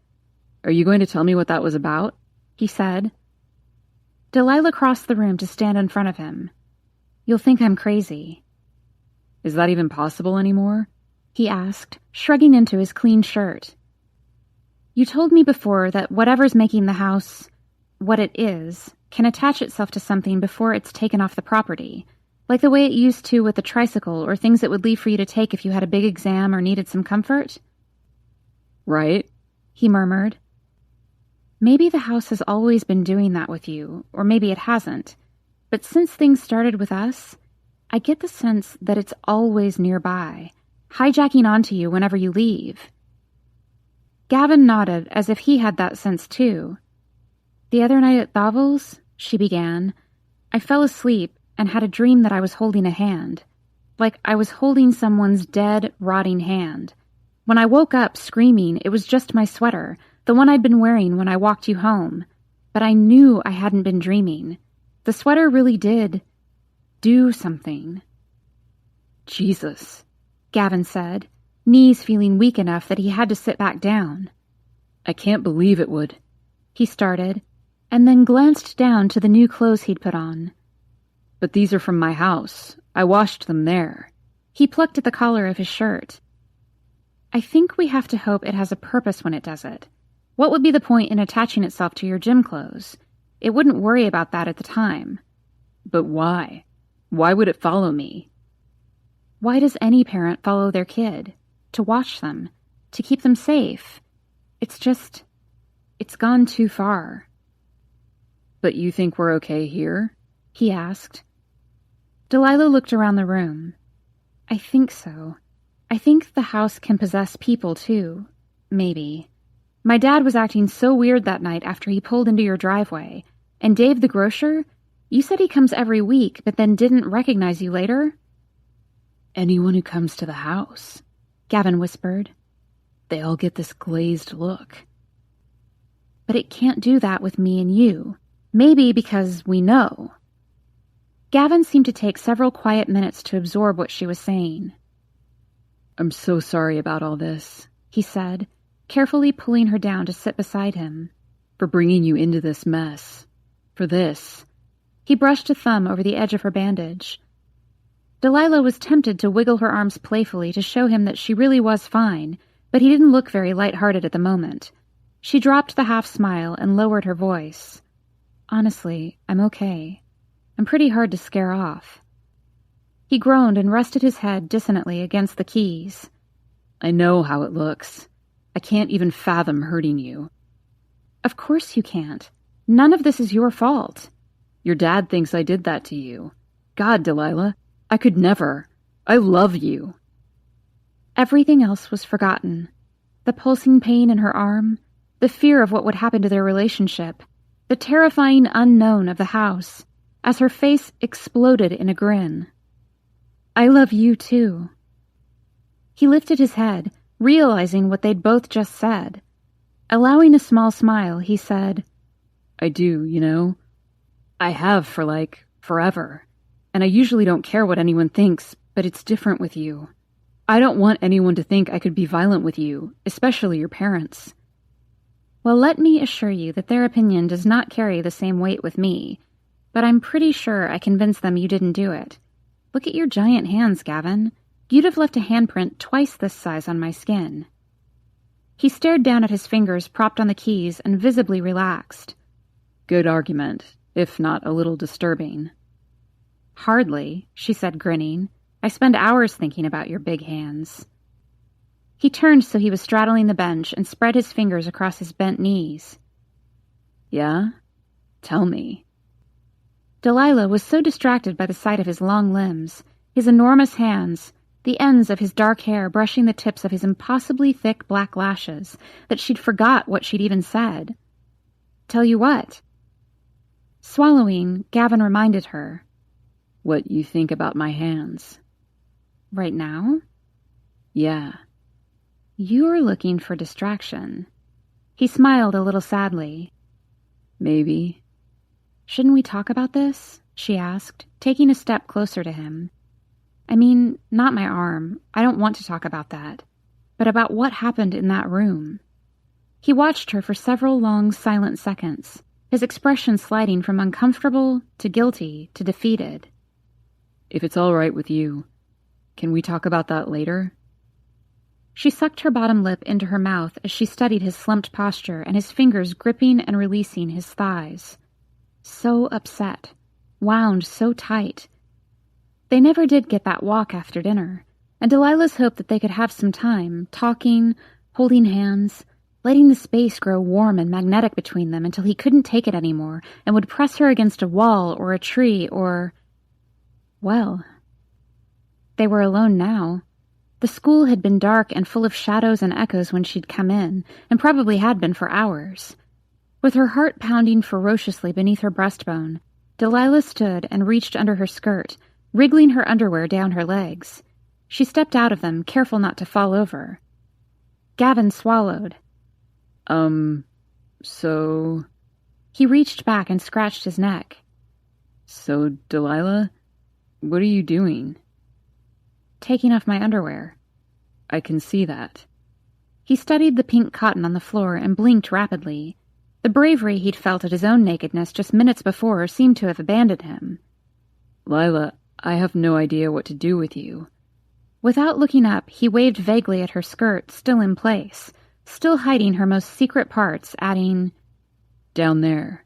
"Are you going to tell me what that was about?" he said. Delilah crossed the room to stand in front of him. "You'll think I'm crazy." "Is that even possible anymore?" he asked, shrugging into his clean shirt. "You told me before that whatever's making the house what it is can attach itself to something before it's taken off the property, like the way it used to with the tricycle or things it would leave for you to take if you had a big exam or needed some comfort." "Right," he murmured. "Maybe the house has always been doing that with you, or maybe it hasn't, but since things started with us, I get the sense that it's always nearby, hijacking onto you whenever you leave." Gavin nodded as if he had that sense too. "The other night at Thavel's," she began, "I fell asleep and had a dream that I was holding a hand, like I was holding someone's dead, rotting hand. When I woke up screaming, it was just my sweater, the one I'd been wearing when I walked you home, but I knew I hadn't been dreaming. The sweater really did do something." "Jesus," Gavin said, knees feeling weak enough that he had to sit back down. "I can't believe it would." He started, and then glanced down to the new clothes he'd put on. "But these are from my house. I washed them there." He plucked at the collar of his shirt. "I think we have to hope it has a purpose when it does it. What would be the point in attaching itself to your gym clothes? It wouldn't worry about that at the time. But why? Why would it follow me? Why does any parent follow their kid? To watch them, to keep them safe. It's gone too far. But you think we're okay here? He asked. Delilah looked around the room. I think so. I think the house can possess people, too. Maybe. My dad was acting so weird that night after he pulled into your driveway. And Dave the grocer, you said he comes every week, but then didn't recognize you later? Anyone who comes to the house, Gavin whispered. They all get this glazed look. But it can't do that with me and you. Maybe because we know. Gavin seemed to take several quiet minutes to absorb what she was saying. I'm so sorry about all this, he said, carefully pulling her down to sit beside him. For bringing you into this mess. For this. He brushed a thumb over the edge of her bandage. Delilah was tempted to wiggle her arms playfully to show him that she really was fine, but he didn't look very light-hearted at the moment. She dropped the half-smile and lowered her voice. Honestly, I'm okay. I'm pretty hard to scare off. He groaned and rested his head dissonantly against the keys. I know how it looks. I can't even fathom hurting you. Of course you can't. None of this is your fault. Your dad thinks I did that to you. God, Delilah, I could never. I love you. Everything else was forgotten. The pulsing pain in her arm, the fear of what would happen to their relationship, the terrifying unknown of the house, as her face exploded in a grin. I love you too. He lifted his head, realizing what they'd both just said. Allowing a small smile, he said, I do, you know. I have for, forever. And I usually don't care what anyone thinks, but it's different with you. I don't want anyone to think I could be violent with you, especially your parents. Well, let me assure you that their opinion does not carry the same weight with me, but I'm pretty sure I convinced them you didn't do it. Look at your giant hands, Gavin. You'd have left a handprint twice this size on my skin. He stared down at his fingers propped on the keys and visibly relaxed. Good argument, if not a little disturbing. Hardly, she said, grinning. I spend hours thinking about your big hands. He turned so he was straddling the bench and spread his fingers across his bent knees. Yeah? Tell me. Delilah was so distracted by the sight of his long limbs, his enormous hands, the ends of his dark hair brushing the tips of his impossibly thick black lashes, that she'd forgot what she'd even said. Tell you what? Swallowing, Gavin reminded her. What you think about my hands. Right now? Yeah. You're looking for distraction. He smiled a little sadly. Maybe. Shouldn't we talk about this? She asked, taking a step closer to him. I mean, not my arm. I don't want to talk about that. But about what happened in that room. He watched her for several long, silent seconds, his expression sliding from uncomfortable to guilty to defeated. If it's all right with you, can we talk about that later? She sucked her bottom lip into her mouth as she studied his slumped posture and his fingers gripping and releasing his thighs. So upset, wound so tight. They never did get that walk after dinner, and Delilah's hoped that they could have some time, talking, holding hands, letting the space grow warm and magnetic between them until he couldn't take it anymore and would press her against a wall or a tree or... Well, they were alone now. The school had been dark and full of shadows and echoes when she'd come in, and probably had been for hours. With her heart pounding ferociously beneath her breastbone, Delilah stood and reached under her skirt, wriggling her underwear down her legs. She stepped out of them, careful not to fall over. Gavin swallowed. So... He reached back and scratched his neck. So, Delilah, what are you doing? Taking off my underwear. I can see that. He studied the pink cotton on the floor and blinked rapidly. The bravery he'd felt at his own nakedness just minutes before seemed to have abandoned him. Lila, I have no idea what to do with you. Without looking up, he waved vaguely at her skirt, still in place, still hiding her most secret parts, adding, Down there.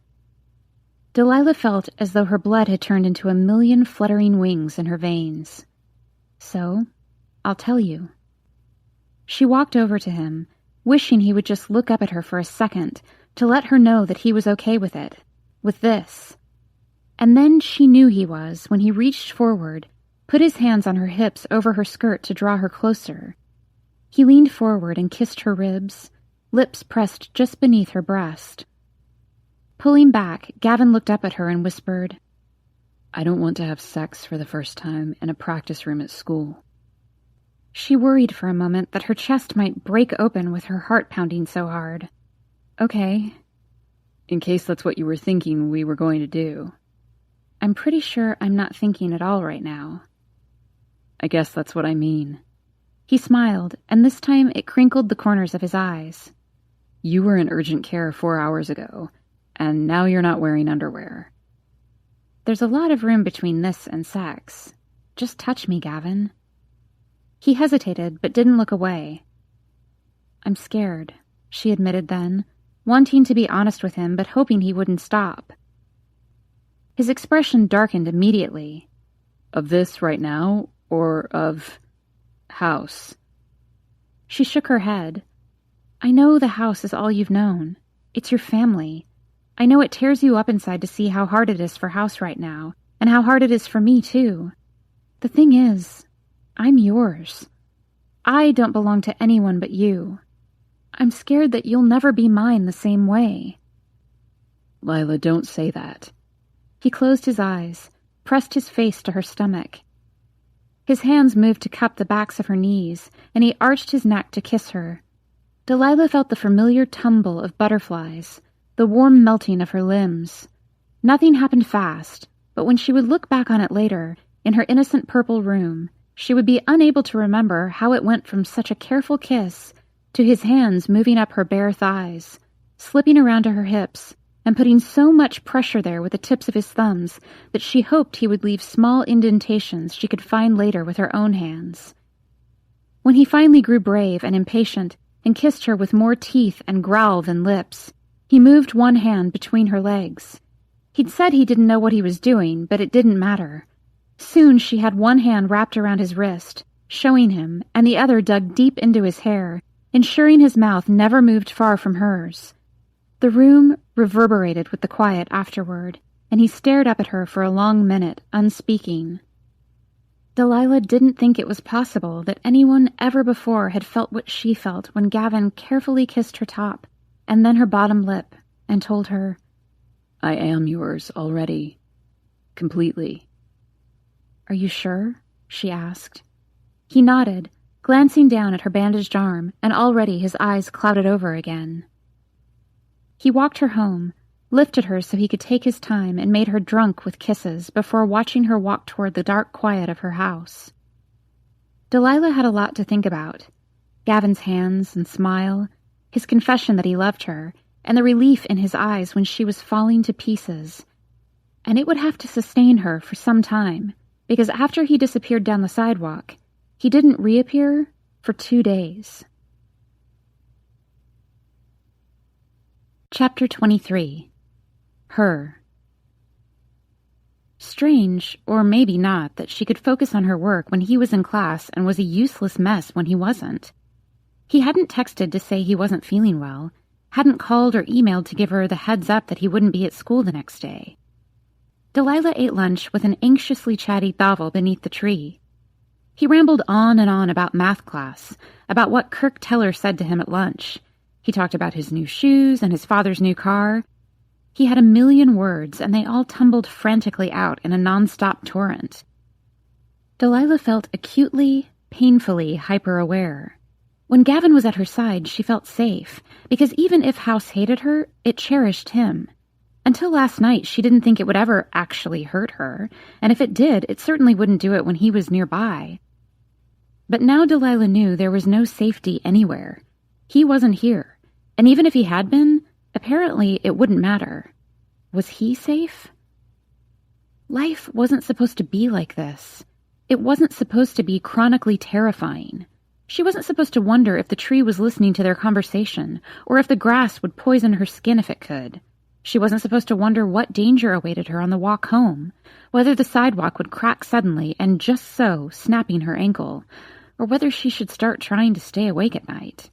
Delilah felt as though her blood had turned into a million fluttering wings in her veins. So, I'll tell you. She walked over to him, wishing he would just look up at her for a second to let her know that he was okay with it, with this. And then she knew he was when he reached forward, put his hands on her hips over her skirt to draw her closer. He leaned forward and kissed her ribs, lips pressed just beneath her breast. Pulling back, Gavin looked up at her and whispered, I don't want to have sex for the first time in a practice room at school. She worried for a moment that her chest might break open with her heart pounding so hard. Okay. In case that's what you were thinking we were going to do. I'm pretty sure I'm not thinking at all right now. I guess that's what I mean. He smiled, and this time it crinkled the corners of his eyes. You were in urgent care 4 hours ago, and now you're not wearing underwear. There's a lot of room between this and sex. Just touch me, Gavin. He hesitated, but didn't look away. I'm scared, she admitted then, wanting to be honest with him, but hoping he wouldn't stop. His expression darkened immediately. Of this right now, or of House? She shook her head. I know the house is all you've known. It's your family. I know it tears you up inside to see how hard it is for House right now, and how hard it is for me, too. The thing is, I'm yours. I don't belong to anyone but you. I'm scared that you'll never be mine the same way. Lila, don't say that. He closed his eyes, pressed his face to her stomach. His hands moved to cup the backs of her knees, and he arched his neck to kiss her. Delilah felt the familiar tumble of butterflies, the warm melting of her limbs. Nothing happened fast, but when she would look back on it later, in her innocent purple room, she would be unable to remember how it went from such a careful kiss to his hands moving up her bare thighs, slipping around to her hips, and putting so much pressure there with the tips of his thumbs that she hoped he would leave small indentations she could find later with her own hands. When he finally grew brave and impatient and kissed her with more teeth and growl than lips, he moved one hand between her legs. He'd said he didn't know what he was doing, but it didn't matter. Soon she had one hand wrapped around his wrist, showing him, and the other dug deep into his hair, ensuring his mouth never moved far from hers. The room reverberated with the quiet afterward, and he stared up at her for a long minute, unspeaking. Delilah didn't think it was possible that anyone ever before had felt what she felt when Gavin carefully kissed her top, and then her bottom lip, and told her, I am yours already. Completely. Are you sure? She asked. He nodded, glancing down at her bandaged arm, and already his eyes clouded over again. He walked her home, lifted her so he could take his time, and made her drunk with kisses before watching her walk toward the dark quiet of her house. Delilah had a lot to think about. Gavin's hands and smile, his confession that he loved her, and the relief in his eyes when she was falling to pieces. And it would have to sustain her for some time, because after he disappeared down the sidewalk, he didn't reappear for 2 days. Chapter 23. Her. Strange, or maybe not, that she could focus on her work when he was in class and was a useless mess when he wasn't. He hadn't texted to say he wasn't feeling well, hadn't called or emailed to give her the heads up that he wouldn't be at school the next day. Delilah ate lunch with an anxiously chatty Thavel beneath the tree. He rambled on and on about math class, about what Kirk Teller said to him at lunch. He talked about his new shoes and his father's new car. He had a million words, and they all tumbled frantically out in a nonstop torrent. Delilah felt acutely, painfully hyper-aware. When Gavin was at her side, she felt safe, because even if House hated her, it cherished him. Until last night, she didn't think it would ever actually hurt her, and if it did, it certainly wouldn't do it when he was nearby. But now Delilah knew there was no safety anywhere. He wasn't here. And even if he had been, apparently it wouldn't matter. Was he safe? Life wasn't supposed to be like this. It wasn't supposed to be chronically terrifying. She wasn't supposed to wonder if the tree was listening to their conversation, or if the grass would poison her skin if it could. She wasn't supposed to wonder what danger awaited her on the walk home, whether the sidewalk would crack suddenly and just so, snapping her ankle, or whether she should start trying to stay awake at night.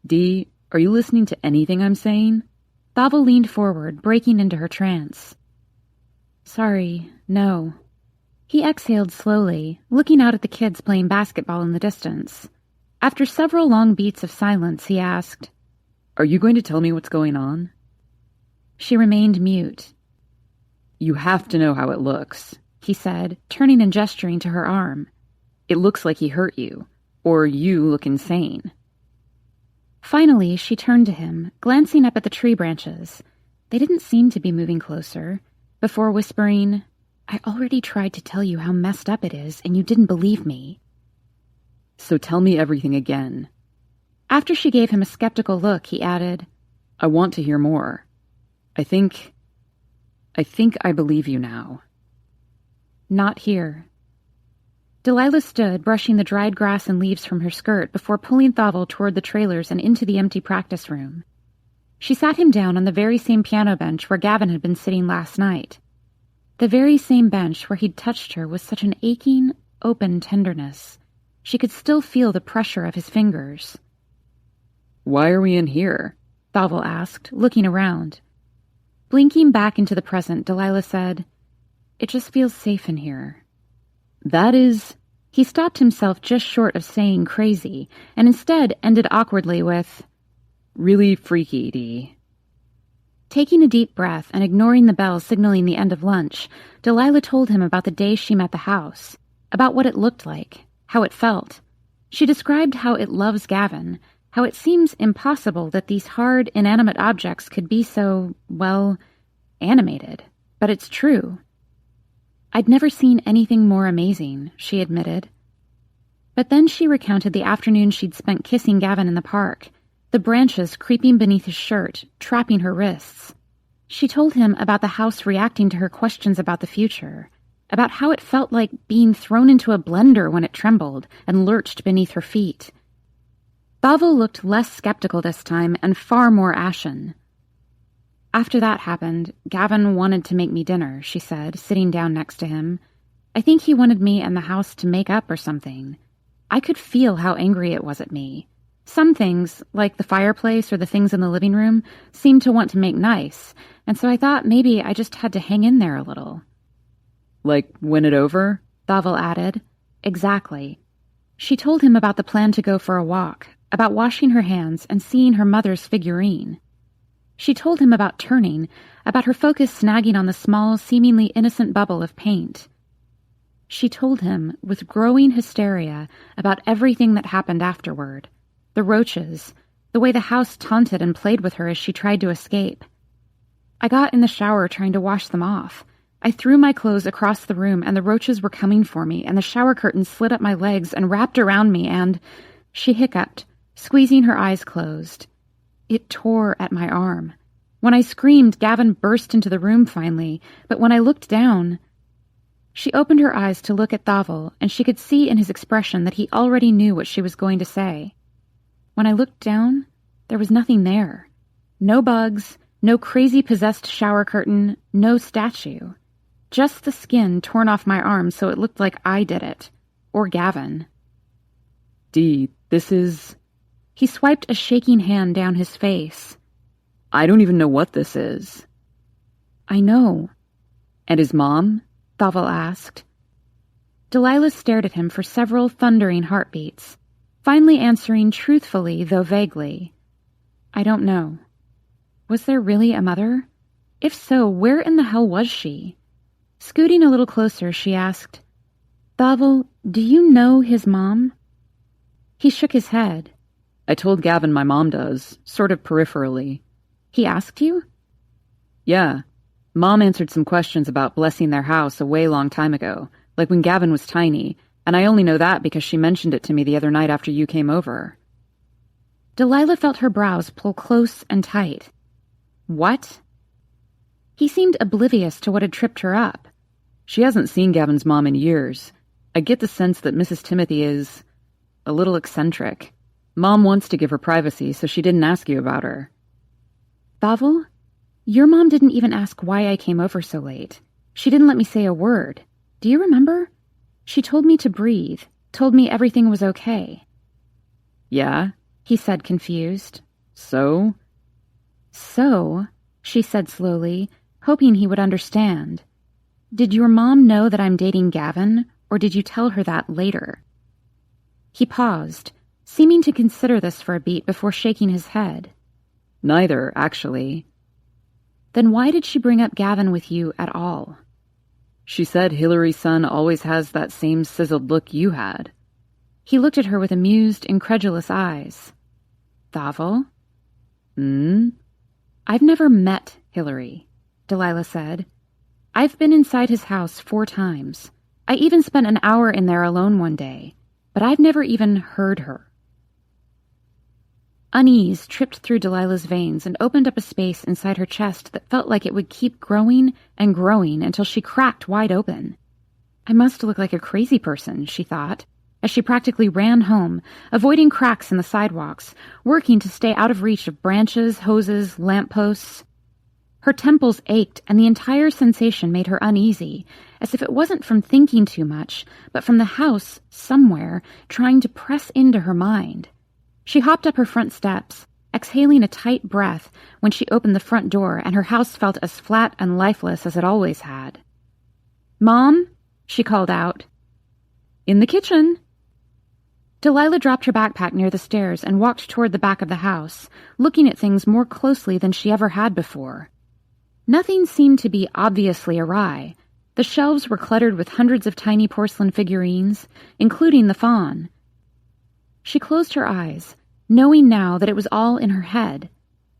Dee, are you listening to anything I'm saying? Thavel leaned forward, breaking into her trance. Sorry, no. He exhaled slowly, looking out at the kids playing basketball in the distance. After several long beats of silence, he asked, Are you going to tell me what's going on? She remained mute. You have to know how it looks, he said, turning and gesturing to her arm. It looks like he hurt you, or you look insane. Finally, she turned to him, glancing up at the tree branches. They didn't seem to be moving closer, before whispering, I already tried to tell you how messed up it is, and you didn't believe me. So tell me everything again. After she gave him a skeptical look, he added, I want to hear more. I think I believe you now. Not here. Delilah stood, brushing the dried grass and leaves from her skirt before pulling Thavel toward the trailers and into the empty practice room. She sat him down on the very same piano bench where Gavin had been sitting last night. The very same bench where he'd touched her with such an aching, open tenderness. She could still feel the pressure of his fingers. Why are we in here? Thavel asked, looking around. Blinking back into the present, Delilah said, It just feels safe in here. That is... He stopped himself just short of saying crazy, and instead ended awkwardly with, Really freaky, Dee. Taking a deep breath and ignoring the bell signaling the end of lunch, Delilah told him about the day she met the house, about what it looked like, how it felt. She described how it loves Gavin, how it seems impossible that these hard, inanimate objects could be so, well, animated. But it's true. I'd never seen anything more amazing, she admitted. But then she recounted the afternoon she'd spent kissing Gavin in the park, the branches creeping beneath his shirt, trapping her wrists. She told him about the house reacting to her questions about the future, about how it felt like being thrown into a blender when it trembled and lurched beneath her feet. Thavel looked less skeptical this time and far more ashen. After that happened, Gavin wanted to make me dinner, she said, sitting down next to him. I think he wanted me and the house to make up or something. I could feel how angry it was at me. Some things, like the fireplace or the things in the living room, seemed to want to make nice, and so I thought maybe I just had to hang in there a little. Like, win it over? Thavel added. Exactly. She told him about the plan to go for a walk, about washing her hands and seeing her mother's figurine. She told him about turning, about her focus snagging on the small, seemingly innocent bubble of paint. She told him, with growing hysteria, about everything that happened afterward. The roaches, the way the house taunted and played with her as she tried to escape. I got in the shower trying to wash them off. I threw my clothes across the room and the roaches were coming for me and the shower curtain slid up my legs and wrapped around me and... She hiccuped, squeezing her eyes closed. It tore at my arm. When I screamed, Gavin burst into the room finally, but when I looked down... She opened her eyes to look at Thavel, and she could see in his expression that he already knew what she was going to say. When I looked down, there was nothing there. No bugs, no crazy possessed shower curtain, no statue. Just the skin torn off my arm so it looked like I did it. Or Gavin. Dee, this is... He swiped a shaking hand down his face. I don't even know what this is. I know. And his mom? Thavel asked. Delilah stared at him for several thundering heartbeats, finally answering truthfully, though vaguely. I don't know. Was there really a mother? If so, where in the hell was she? Scooting a little closer, she asked, Thavel, do you know his mom? He shook his head. I told Gavin my mom does, sort of peripherally. He asked you? Yeah. Mom answered some questions about blessing their house a way long time ago, like when Gavin was tiny, and I only know that because she mentioned it to me the other night after you came over. Delilah felt her brows pull close and tight. What? He seemed oblivious to what had tripped her up. She hasn't seen Gavin's mom in years. I get the sense that Mrs. Timothy is... a little eccentric. Mom wants to give her privacy, so she didn't ask you about her. Thavel? Your mom didn't even ask why I came over so late. She didn't let me say a word. Do you remember? She told me to breathe, told me everything was okay." "Yeah?" he said, confused. "So?" "So," she said slowly, hoping he would understand. "Did your mom know that I'm dating Gavin, or did you tell her that later?" He paused, seeming to consider this for a beat before shaking his head. "Neither, actually." "Then why did she bring up Gavin with you at all?" "She said Hillary's son always has that same sizzled look you had." He looked at her with amused, incredulous eyes. "Thavel?" "I've never met Hillary," Delilah said. "I've been inside his house 4 times. I even spent an hour in there alone one day, but I've never even heard her." Unease tripped through Delilah's veins and opened up a space inside her chest that felt like it would keep growing and growing until she cracked wide open. I must look like a crazy person, she thought, as she practically ran home, avoiding cracks in the sidewalks, working to stay out of reach of branches, hoses, lampposts. Her temples ached, and the entire sensation made her uneasy, as if it wasn't from thinking too much, but from the house, somewhere, trying to press into her mind. She hopped up her front steps, exhaling a tight breath when she opened the front door, and her house felt as flat and lifeless as it always had. "Mom?" she called out. "In the kitchen." Delilah dropped her backpack near the stairs and walked toward the back of the house, looking at things more closely than she ever had before. Nothing seemed to be obviously awry. The shelves were cluttered with hundreds of tiny porcelain figurines, including the fawn. She closed her eyes, knowing now that it was all in her head.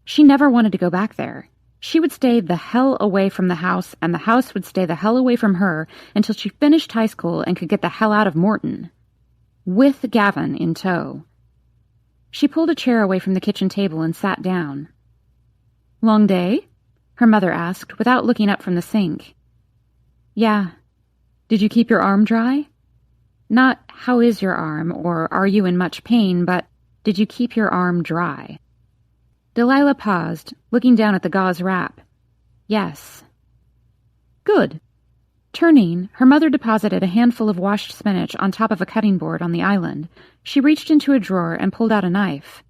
She never wanted to go back there. She would stay the hell away from the house, and the house would stay the hell away from her until she finished high school and could get the hell out of Morton. With Gavin in tow. She pulled a chair away from the kitchen table and sat down. "Long day?" her mother asked, without looking up from the sink. "Yeah." "Did you keep your arm dry?" Not, "How is your arm?" or "Are you in much pain?" but, "Did you keep your arm dry?" Delilah paused, looking down at the gauze wrap. "Yes." "Good." Turning, her mother deposited a handful of washed spinach on top of a cutting board on the island. She reached into a drawer and pulled out a knife.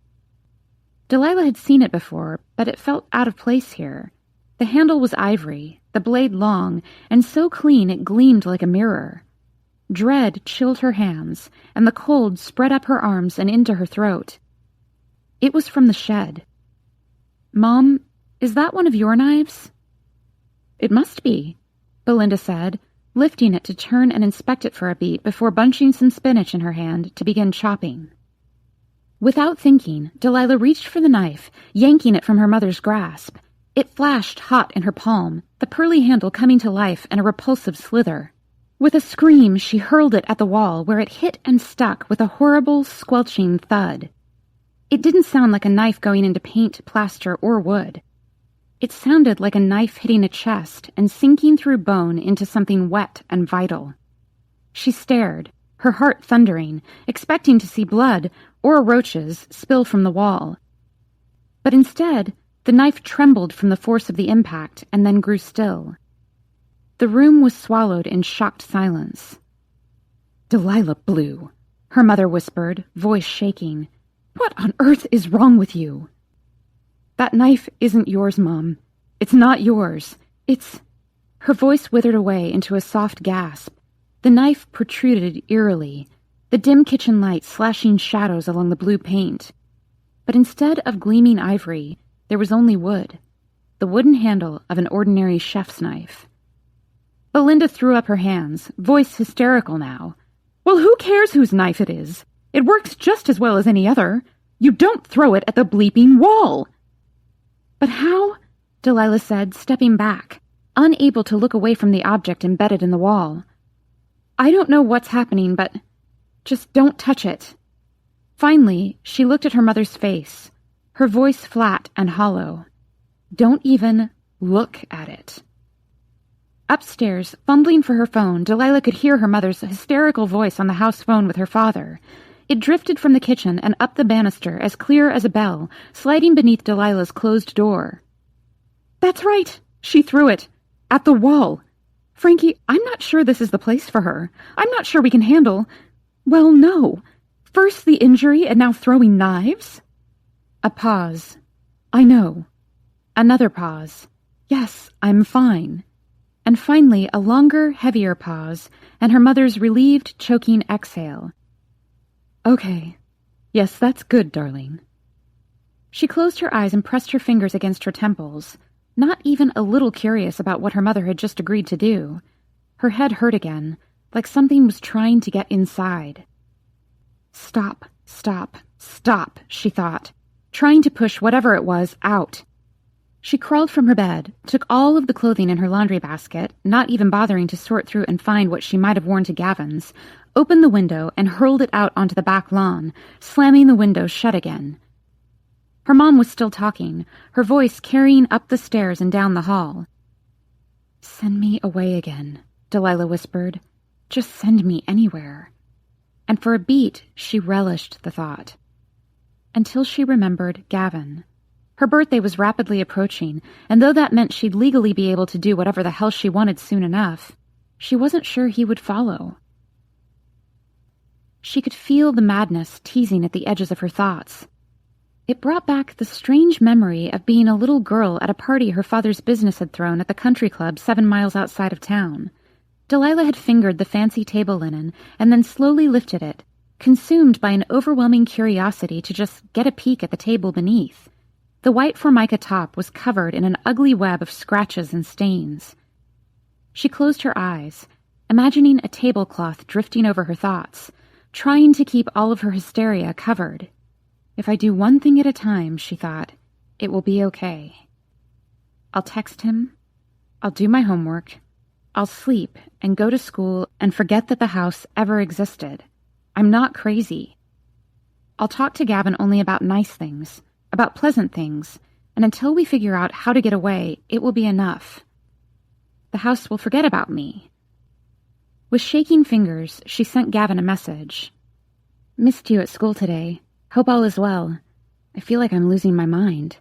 Delilah had seen it before, but it felt out of place here. The handle was ivory, the blade long, and so clean it gleamed like a mirror. Dread chilled her hands, and the cold spread up her arms and into her throat. It was from the shed. "Mom, is that one of your knives?" "It must be," Belinda said, lifting it to turn and inspect it for a beat before bunching some spinach in her hand to begin chopping. Without thinking, Delilah reached for the knife, yanking it from her mother's grasp. It flashed hot in her palm, the pearly handle coming to life in a repulsive slither. With a scream, she hurled it at the wall, where it hit and stuck with a horrible, squelching thud. It didn't sound like a knife going into paint, plaster, or wood. It sounded like a knife hitting a chest and sinking through bone into something wet and vital. She stared, her heart thundering, expecting to see blood or roaches spill from the wall. But instead, the knife trembled from the force of the impact and then grew still. The room was swallowed in shocked silence. "Delilah Blue," her mother whispered, voice shaking. "What on earth is wrong with you?" "That knife isn't yours, Mom. It's not yours. It's—" Her voice withered away into a soft gasp. The knife protruded eerily, the dim kitchen light slashing shadows along the blue paint. But instead of gleaming ivory, there was only wood, the wooden handle of an ordinary chef's knife. Belinda threw up her hands, voice hysterical now. "Well, who cares whose knife it is? It works just as well as any other. You don't throw it at the bleeping wall." "But how?" Delilah said, stepping back, unable to look away from the object embedded in the wall. "I don't know what's happening, but just don't touch it." Finally, she looked at her mother's face, her voice flat and hollow. "Don't even look at it." Upstairs, fumbling for her phone, Delilah could hear her mother's hysterical voice on the house phone with her father. It drifted from the kitchen and up the banister as clear as a bell, sliding beneath Delilah's closed door. That's right. She threw it. At the wall. Frankie, I'm not sure this is the place for her. I'm not sure we can handle... Well, no. First the injury and now throwing knives? A pause. I know. Another pause. Yes, I'm fine. And finally a longer, heavier pause, and her mother's relieved, choking exhale. Okay. Yes, that's good, darling. She closed her eyes and pressed her fingers against her temples, not even a little curious about what her mother had just agreed to do. Her head hurt again, like something was trying to get inside. Stop, stop, stop, she thought, trying to push whatever it was out. She crawled from her bed, took all of the clothing in her laundry basket, not even bothering to sort through and find what she might have worn to Gavin's, opened the window and hurled it out onto the back lawn, slamming the window shut again. Her mom was still talking, her voice carrying up the stairs and down the hall. Send me away again, Delilah whispered. Just send me anywhere. And for a beat, she relished the thought. Until she remembered Gavin. Her birthday was rapidly approaching, and though that meant she'd legally be able to do whatever the hell she wanted soon enough, she wasn't sure he would follow. She could feel the madness teasing at the edges of her thoughts. It brought back the strange memory of being a little girl at a party her father's business had thrown at the country club 7 miles outside of town. Delilah had fingered the fancy table linen and then slowly lifted it, consumed by an overwhelming curiosity to just get a peek at the table beneath. The white formica top was covered in an ugly web of scratches and stains. She closed her eyes, imagining a tablecloth drifting over her thoughts, trying to keep all of her hysteria covered. If I do one thing at a time, she thought, it will be okay. I'll text him. I'll do my homework. I'll sleep and go to school and forget that the house ever existed. I'm not crazy. I'll talk to Gavin only about nice things, about pleasant things, and until we figure out how to get away, it will be enough. The house will forget about me. With shaking fingers, she sent Gavin a message. Missed you at school today. Hope all is well. I feel like I'm losing my mind.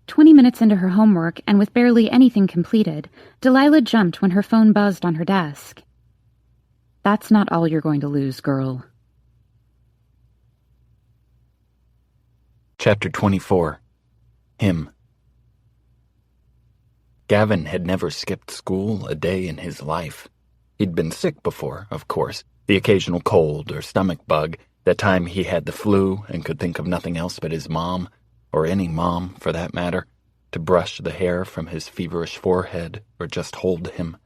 20 minutes into her homework, and with barely anything completed, Delilah jumped when her phone buzzed on her desk. That's not all you're going to lose, girl. Chapter 24. Him. Gavin had never skipped school a day in his life. He'd been sick before, of course, the occasional cold or stomach bug, that time he had the flu and could think of nothing else but his mom, or any mom for that matter, to brush the hair from his feverish forehead or just hold him.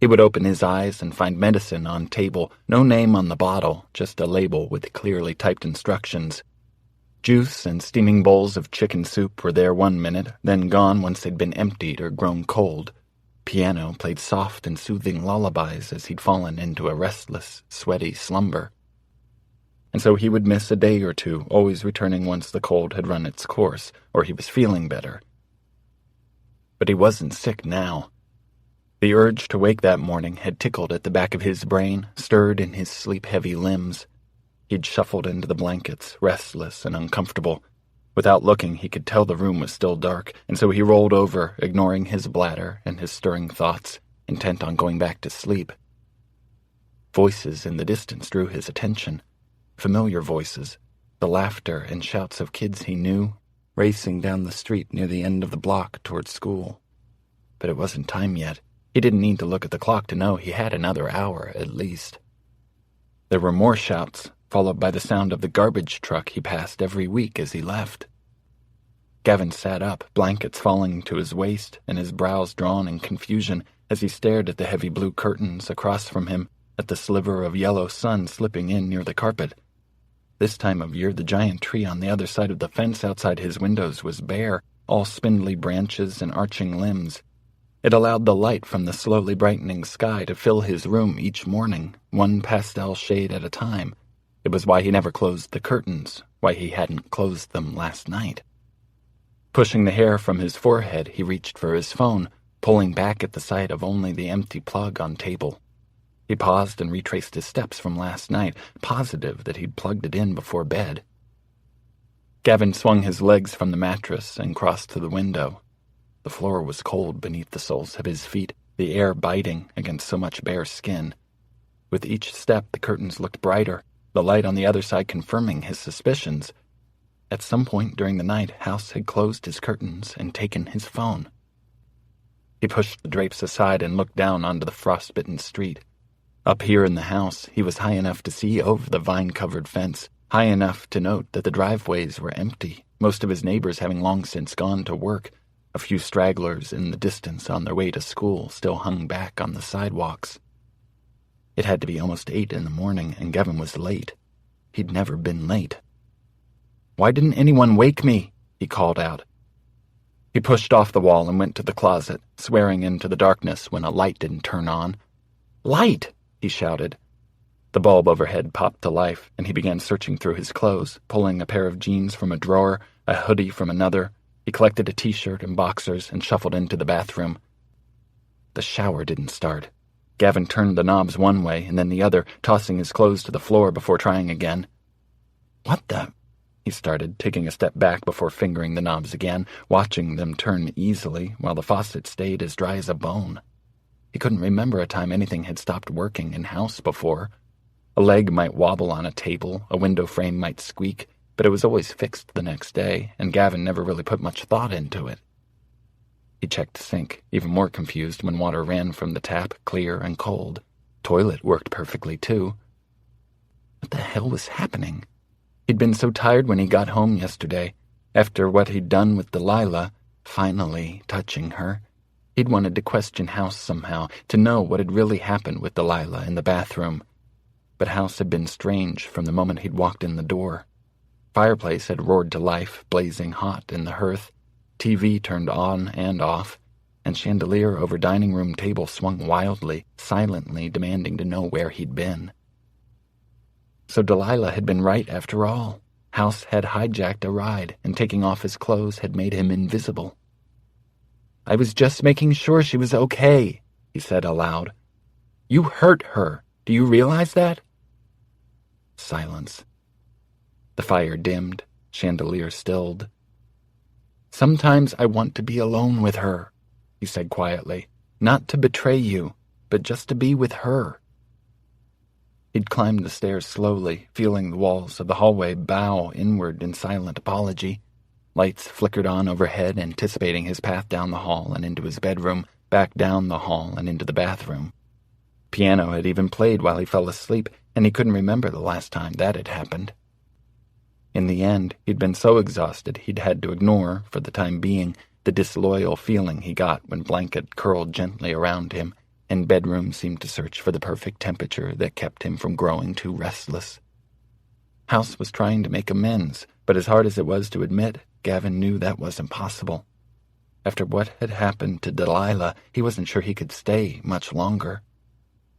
He would open his eyes and find medicine on table, no name on the bottle, just a label with clearly typed instructions. Juice and steaming bowls of chicken soup were there 1 minute, then gone once they'd been emptied or grown cold. Piano played soft and soothing lullabies as he'd fallen into a restless, sweaty slumber. And so he would miss a day or two, always returning once the cold had run its course, or he was feeling better. But he wasn't sick now. The urge to wake that morning had tickled at the back of his brain, stirred in his sleep-heavy limbs. He'd shuffled into the blankets, restless and uncomfortable. Without looking, he could tell the room was still dark, and so he rolled over, ignoring his bladder and his stirring thoughts, intent on going back to sleep. Voices in the distance drew his attention. Familiar voices, the laughter and shouts of kids he knew, racing down the street near the end of the block toward school. But it wasn't time yet. He didn't need to look at the clock to know he had another hour at least. There were more shouts, followed by the sound of the garbage truck he passed every week as he left. Gavin sat up, blankets falling to his waist and his brows drawn in confusion as he stared at the heavy blue curtains across from him, at the sliver of yellow sun slipping in near the carpet. This time of year, the giant tree on the other side of the fence outside his windows was bare, all spindly branches and arching limbs. It allowed the light from the slowly brightening sky to fill his room each morning, one pastel shade at a time. It was why he never closed the curtains, why he hadn't closed them last night. Pushing the hair from his forehead, he reached for his phone, pulling back at the sight of only the empty plug on table. He paused and retraced his steps from last night, positive that he'd plugged it in before bed. Gavin swung his legs from the mattress and crossed to the window. The floor was cold beneath the soles of his feet, the air biting against so much bare skin. With each step, the curtains looked brighter, the light on the other side confirming his suspicions. At some point during the night, House had closed his curtains and taken his phone. He pushed the drapes aside and looked down onto the frostbitten street. Up here in the house, he was high enough to see over the vine-covered fence, high enough to note that the driveways were empty, most of his neighbors having long since gone to work. A few stragglers in the distance on their way to school still hung back on the sidewalks. It had to be almost 8 in the morning, and Gavin was late. He'd never been late. "Why didn't anyone wake me?" he called out. He pushed off the wall and went to the closet, swearing into the darkness when a light didn't turn on. "Light!" he shouted. The bulb overhead popped to life, and he began searching through his clothes, pulling a pair of jeans from a drawer, a hoodie from another. He collected a t-shirt and boxers and shuffled into the bathroom. The shower didn't start. Gavin turned the knobs one way and then the other, tossing his clothes to the floor before trying again. "What the—" he started, taking a step back before fingering the knobs again, watching them turn easily while the faucet stayed as dry as a bone. He couldn't remember a time anything had stopped working in House before. A leg might wobble on a table, a window frame might squeak, but it was always fixed the next day, and Gavin never really put much thought into it. He checked the sink, even more confused when water ran from the tap, clear and cold. Toilet worked perfectly, too. What the hell was happening? He'd been so tired when he got home yesterday. After what he'd done with Delilah, finally touching her, he'd wanted to question House somehow, to know what had really happened with Delilah in the bathroom. But House had been strange from the moment he'd walked in the door. Fireplace had roared to life, blazing hot in the hearth. TV turned on and off, and chandelier over dining room table swung wildly, silently demanding to know where he'd been. So Delilah had been right after all. House had hijacked a ride, and taking off his clothes had made him invisible. "I was just making sure she was okay," he said aloud. "You hurt her. Do you realize that?" Silence. The fire dimmed, chandelier stilled. "Sometimes I want to be alone with her," he said quietly. "Not to betray you, but just to be with her." He'd climbed the stairs slowly, feeling the walls of the hallway bow inward in silent apology. Lights flickered on overhead, anticipating his path down the hall and into his bedroom, back down the hall and into the bathroom. Piano had even played while he fell asleep, and he couldn't remember the last time that had happened. In the end, he'd been so exhausted he'd had to ignore, for the time being, the disloyal feeling he got when blanket curled gently around him, and bedroom seemed to search for the perfect temperature that kept him from growing too restless. House was trying to make amends, but as hard as it was to admit, Gavin knew that was impossible. After what had happened to Delilah, he wasn't sure he could stay much longer.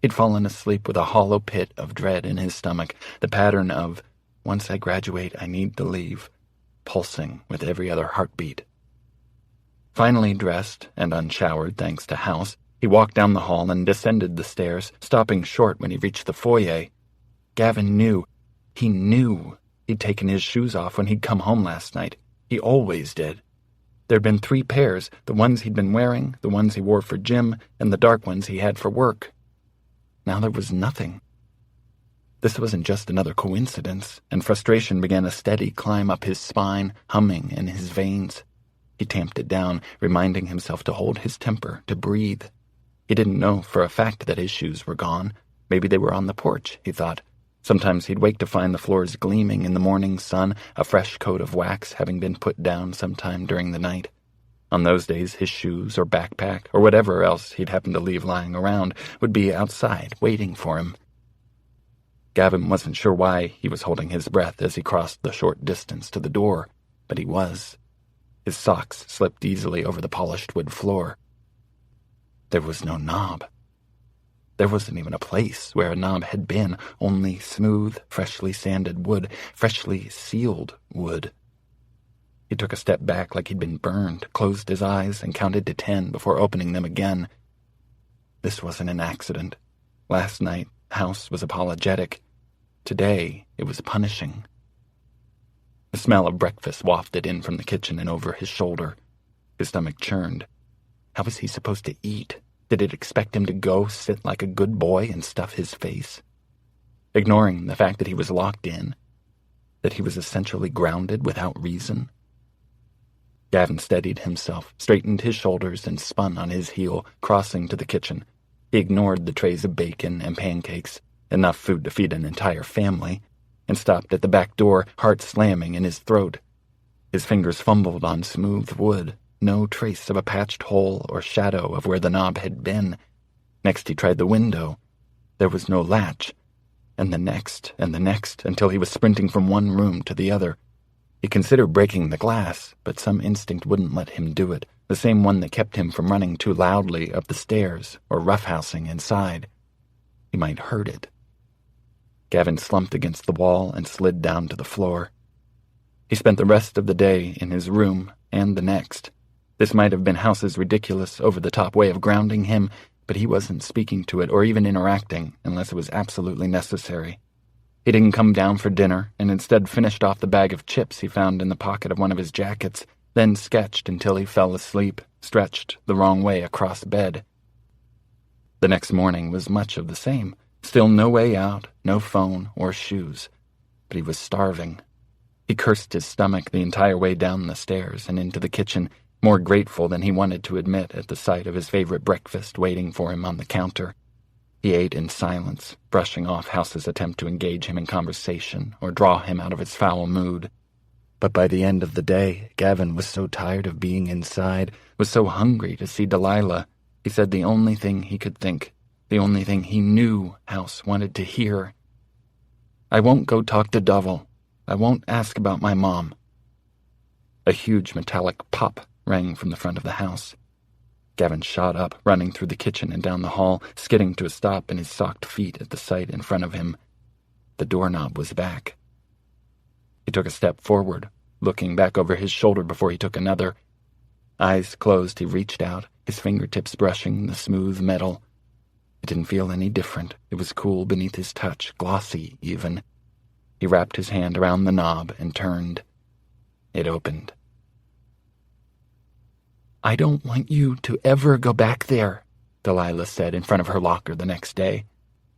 He'd fallen asleep with a hollow pit of dread in his stomach, the pattern of, "Once I graduate, I need to leave," pulsing with every other heartbeat. Finally dressed and unshowered thanks to House, he walked down the hall and descended the stairs, stopping short when he reached the foyer. Gavin knew. He knew he'd taken his shoes off when he'd come home last night. He always did. There'd been 3 pairs, the ones he'd been wearing, the ones he wore for gym, and the dark ones he had for work. Now there was nothing. This wasn't just another coincidence, and frustration began a steady climb up his spine, humming in his veins. He tamped it down, reminding himself to hold his temper, to breathe. He didn't know for a fact that his shoes were gone. Maybe they were on the porch, he thought. Sometimes he'd wake to find the floors gleaming in the morning sun, a fresh coat of wax having been put down sometime during the night. On those days, his shoes or backpack or whatever else he'd happened to leave lying around would be outside, waiting for him. Gavin wasn't sure why he was holding his breath as he crossed the short distance to the door, but he was. His socks slipped easily over the polished wood floor. There was no knob. There wasn't even a place where a knob had been, only smooth, freshly sanded wood, freshly sealed wood. He took a step back like he'd been burned, closed his eyes, and counted to 10 before opening them again. This wasn't an accident. Last night, House was apologetic. Today, it was punishing. The smell of breakfast wafted in from the kitchen and over his shoulder. His stomach churned. How was he supposed to eat? Did it expect him to go sit like a good boy and stuff his face? Ignoring the fact that he was locked in, that he was essentially grounded without reason? Gavin steadied himself, straightened his shoulders, and spun on his heel, crossing to the kitchen. He ignored the trays of bacon and pancakes, enough food to feed an entire family, and stopped at the back door, heart slamming in his throat. His fingers fumbled on smooth wood, no trace of a patched hole or shadow of where the knob had been. Next he tried the window. There was no latch. And the next, until he was sprinting from one room to the other. He considered breaking the glass, but some instinct wouldn't let him do it, the same one that kept him from running too loudly up the stairs or roughhousing inside. He might hurt it. Gavin slumped against the wall and slid down to the floor. He spent the rest of the day in his room and the next. This might have been House's ridiculous, over-the-top way of grounding him, but he wasn't speaking to it or even interacting unless it was absolutely necessary. He didn't come down for dinner, and instead finished off the bag of chips he found in the pocket of one of his jackets, then sketched until he fell asleep, stretched the wrong way across bed. The next morning was much of the same. Still no way out, no phone or shoes. But he was starving. He cursed his stomach the entire way down the stairs and into the kitchen, more grateful than he wanted to admit at the sight of his favorite breakfast waiting for him on the counter. He ate in silence, brushing off House's attempt to engage him in conversation or draw him out of his foul mood. But by the end of the day, Gavin was so tired of being inside, was so hungry to see Delilah, he said the only thing he could think, the only thing he knew House wanted to hear. "I won't go talk to Devil. I won't ask about my mom." A huge metallic pop rang from the front of the house. Gavin shot up, running through the kitchen and down the hall, skidding to a stop in his socked feet at the sight in front of him. The doorknob was back. He took a step forward, looking back over his shoulder before he took another. Eyes closed, he reached out, his fingertips brushing the smooth metal. It didn't feel any different. It was cool beneath his touch, glossy even. He wrapped his hand around the knob and turned. It opened. "I don't want you to ever go back there," Delilah said in front of her locker the next day.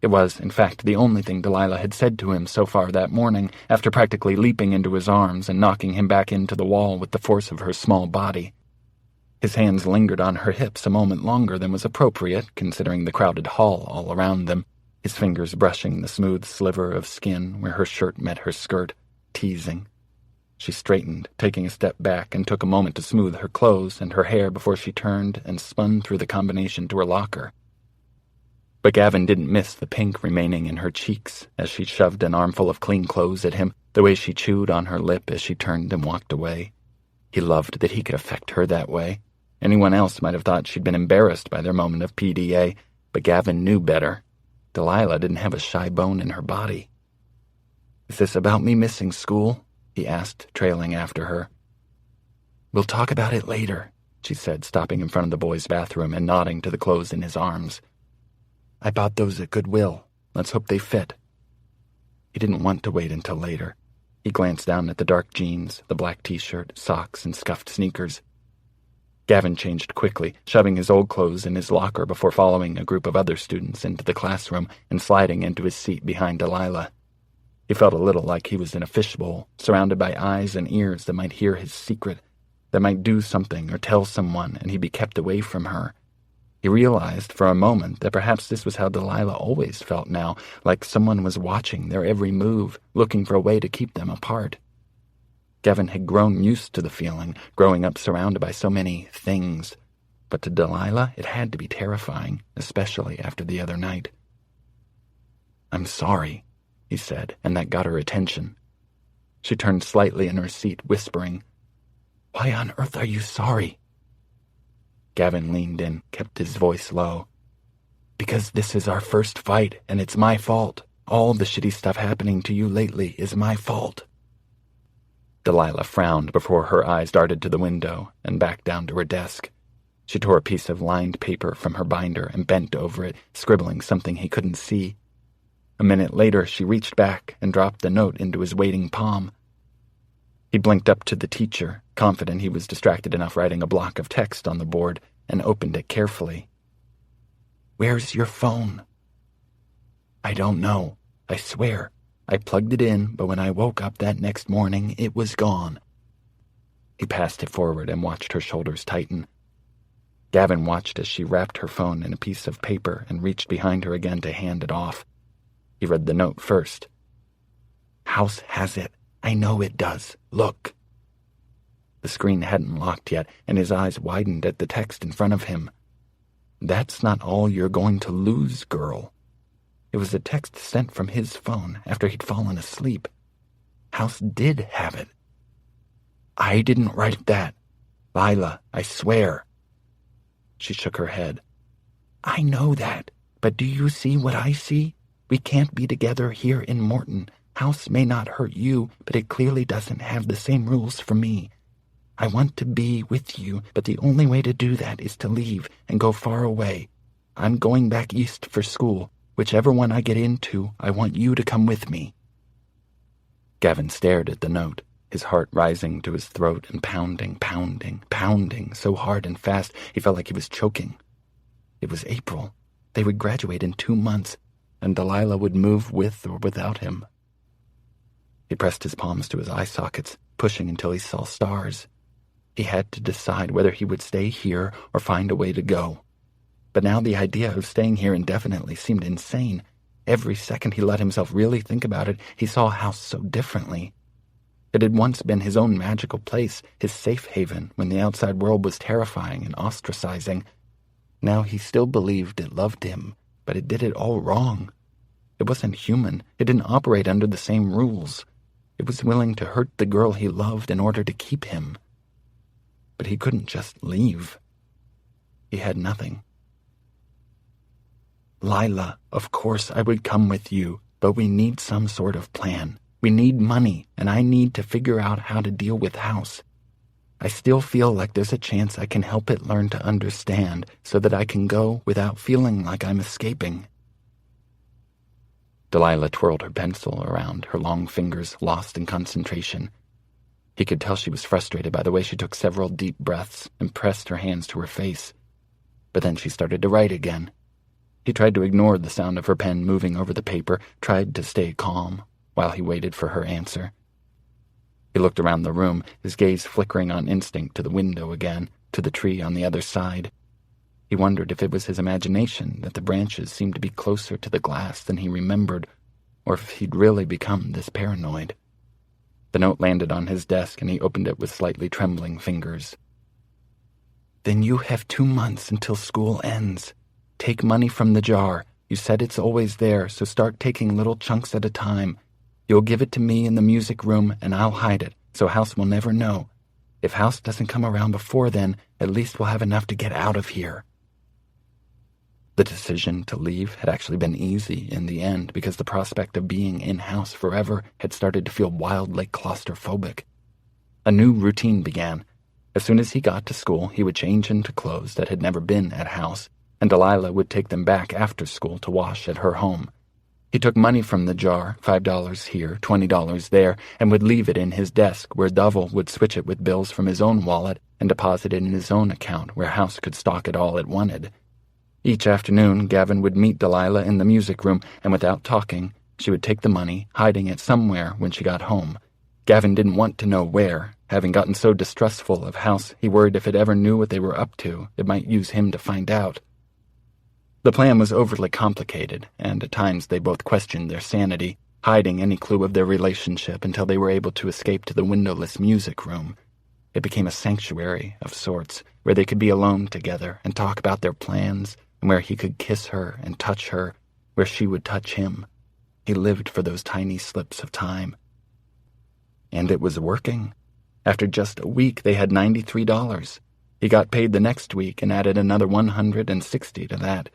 It was, in fact, the only thing Delilah had said to him so far that morning, after practically leaping into his arms and knocking him back into the wall with the force of her small body. His hands lingered on her hips a moment longer than was appropriate, considering the crowded hall all around them, his fingers brushing the smooth sliver of skin where her shirt met her skirt, teasing. She straightened, taking a step back, and took a moment to smooth her clothes and her hair before she turned and spun through the combination to her locker. But Gavin didn't miss the pink remaining in her cheeks as she shoved an armful of clean clothes at him, the way she chewed on her lip as she turned and walked away. He loved that he could affect her that way. Anyone else might have thought she'd been embarrassed by their moment of PDA, but Gavin knew better. Delilah didn't have a shy bone in her body. "Is this about me missing school?" he asked, trailing after her. "We'll talk about it later," she said, stopping in front of the boys' bathroom and nodding to the clothes in his arms. "I bought those at Goodwill. Let's hope they fit." He didn't want to wait until later. He glanced down at the dark jeans, the black t-shirt, socks, and scuffed sneakers. Gavin changed quickly, shoving his old clothes in his locker before following a group of other students into the classroom and sliding into his seat behind Delilah. He felt a little like he was in a fishbowl, surrounded by eyes and ears that might hear his secret, that might do something or tell someone, and he'd be kept away from her. He realized for a moment that perhaps this was how Delilah always felt now, like someone was watching their every move, looking for a way to keep them apart. Gavin had grown used to the feeling, growing up surrounded by so many things, but to Delilah it had to be terrifying, especially after the other night. "I'm sorry," he said, and that got her attention. She turned slightly in her seat, whispering, "Why on earth are you sorry?" Gavin leaned in, kept his voice low. "Because this is our first fight, and it's my fault. All the shitty stuff happening to you lately is my fault." Delilah frowned before her eyes darted to the window and back down to her desk. She tore a piece of lined paper from her binder and bent over it, scribbling something he couldn't see. A minute later, she reached back and dropped the note into his waiting palm. He blinked up to the teacher, confident he was distracted enough writing a block of text on the board, and opened it carefully. "Where's your phone?" "I don't know. I swear. I plugged it in, but when I woke up that next morning, it was gone." He passed it forward and watched her shoulders tighten. Gavin watched as she wrapped her phone in a piece of paper and reached behind her again to hand it off. He read the note first. "House has it. I know it does. Look." The screen hadn't locked yet, and his eyes widened at the text in front of him. "That's not all you're going to lose, girl." It was a text sent from his phone after he'd fallen asleep. House did have it. "I didn't write that. Lila, I swear." She shook her head. "I know that, but do you see what I see? We can't be together here in Morton. House may not hurt you, but it clearly doesn't have the same rules for me. I want to be with you, but the only way to do that is to leave and go far away. I'm going back east for school. Whichever one I get into, I want you to come with me." Gavin stared at the note, his heart rising to his throat and pounding, so hard and fast he felt like he was choking. It was April. They would graduate in 2 months, and Delilah would move with or without him. He pressed his palms to his eye sockets, pushing until he saw stars. He had to decide whether he would stay here or find a way to go. But now the idea of staying here indefinitely seemed insane. Every second he let himself really think about it, he saw House so differently. It had once been his own magical place, his safe haven when the outside world was terrifying and ostracizing. Now he still believed it loved him, but it did it all wrong. It wasn't human. It didn't operate under the same rules. It was willing to hurt the girl he loved in order to keep him. But he couldn't just leave. He had nothing. "Lila, of course I would come with you, but we need some sort of plan. We need money, and I need to figure out how to deal with House. I still feel like there's a chance I can help it learn to understand so that I can go without feeling like I'm escaping." Delilah twirled her pencil around, her long fingers lost in concentration. He could tell she was frustrated by the way she took several deep breaths and pressed her hands to her face. But then she started to write again. He tried to ignore the sound of her pen moving over the paper, tried to stay calm while he waited for her answer. He looked around the room, his gaze flickering on instinct to the window again, to the tree on the other side. He wondered if it was his imagination that the branches seemed to be closer to the glass than he remembered, or if he'd really become this paranoid. The note landed on his desk, and he opened it with slightly trembling fingers. "Then you have 2 months until school ends. Take money from the jar. You said it's always there, so start taking little chunks at a time. You'll give it to me in the music room, and I'll hide it, so House will never know. If House doesn't come around before then, at least we'll have enough to get out of here." The decision to leave had actually been easy in the end because the prospect of being in House forever had started to feel wildly claustrophobic. A new routine began. As soon as he got to school, he would change into clothes that had never been at House, and Delilah would take them back after school to wash at her home. He took money from the jar, $5 here, $20 there, and would leave it in his desk where Dovell would switch it with bills from his own wallet and deposit it in his own account where House could stock it all it wanted. Each afternoon, Gavin would meet Delilah in the music room, and without talking, she would take the money, hiding it somewhere when she got home. Gavin didn't want to know where. Having gotten so distrustful of House, he worried if it ever knew what they were up to, it might use him to find out. The plan was overly complicated, and at times they both questioned their sanity, hiding any clue of their relationship until they were able to escape to the windowless music room. It became a sanctuary of sorts, where they could be alone together and talk about their plans, and where he could kiss her and touch her, where she would touch him. He lived for those tiny slips of time. And it was working. After just a week, they had $93. He got paid the next week and added another $160 to that.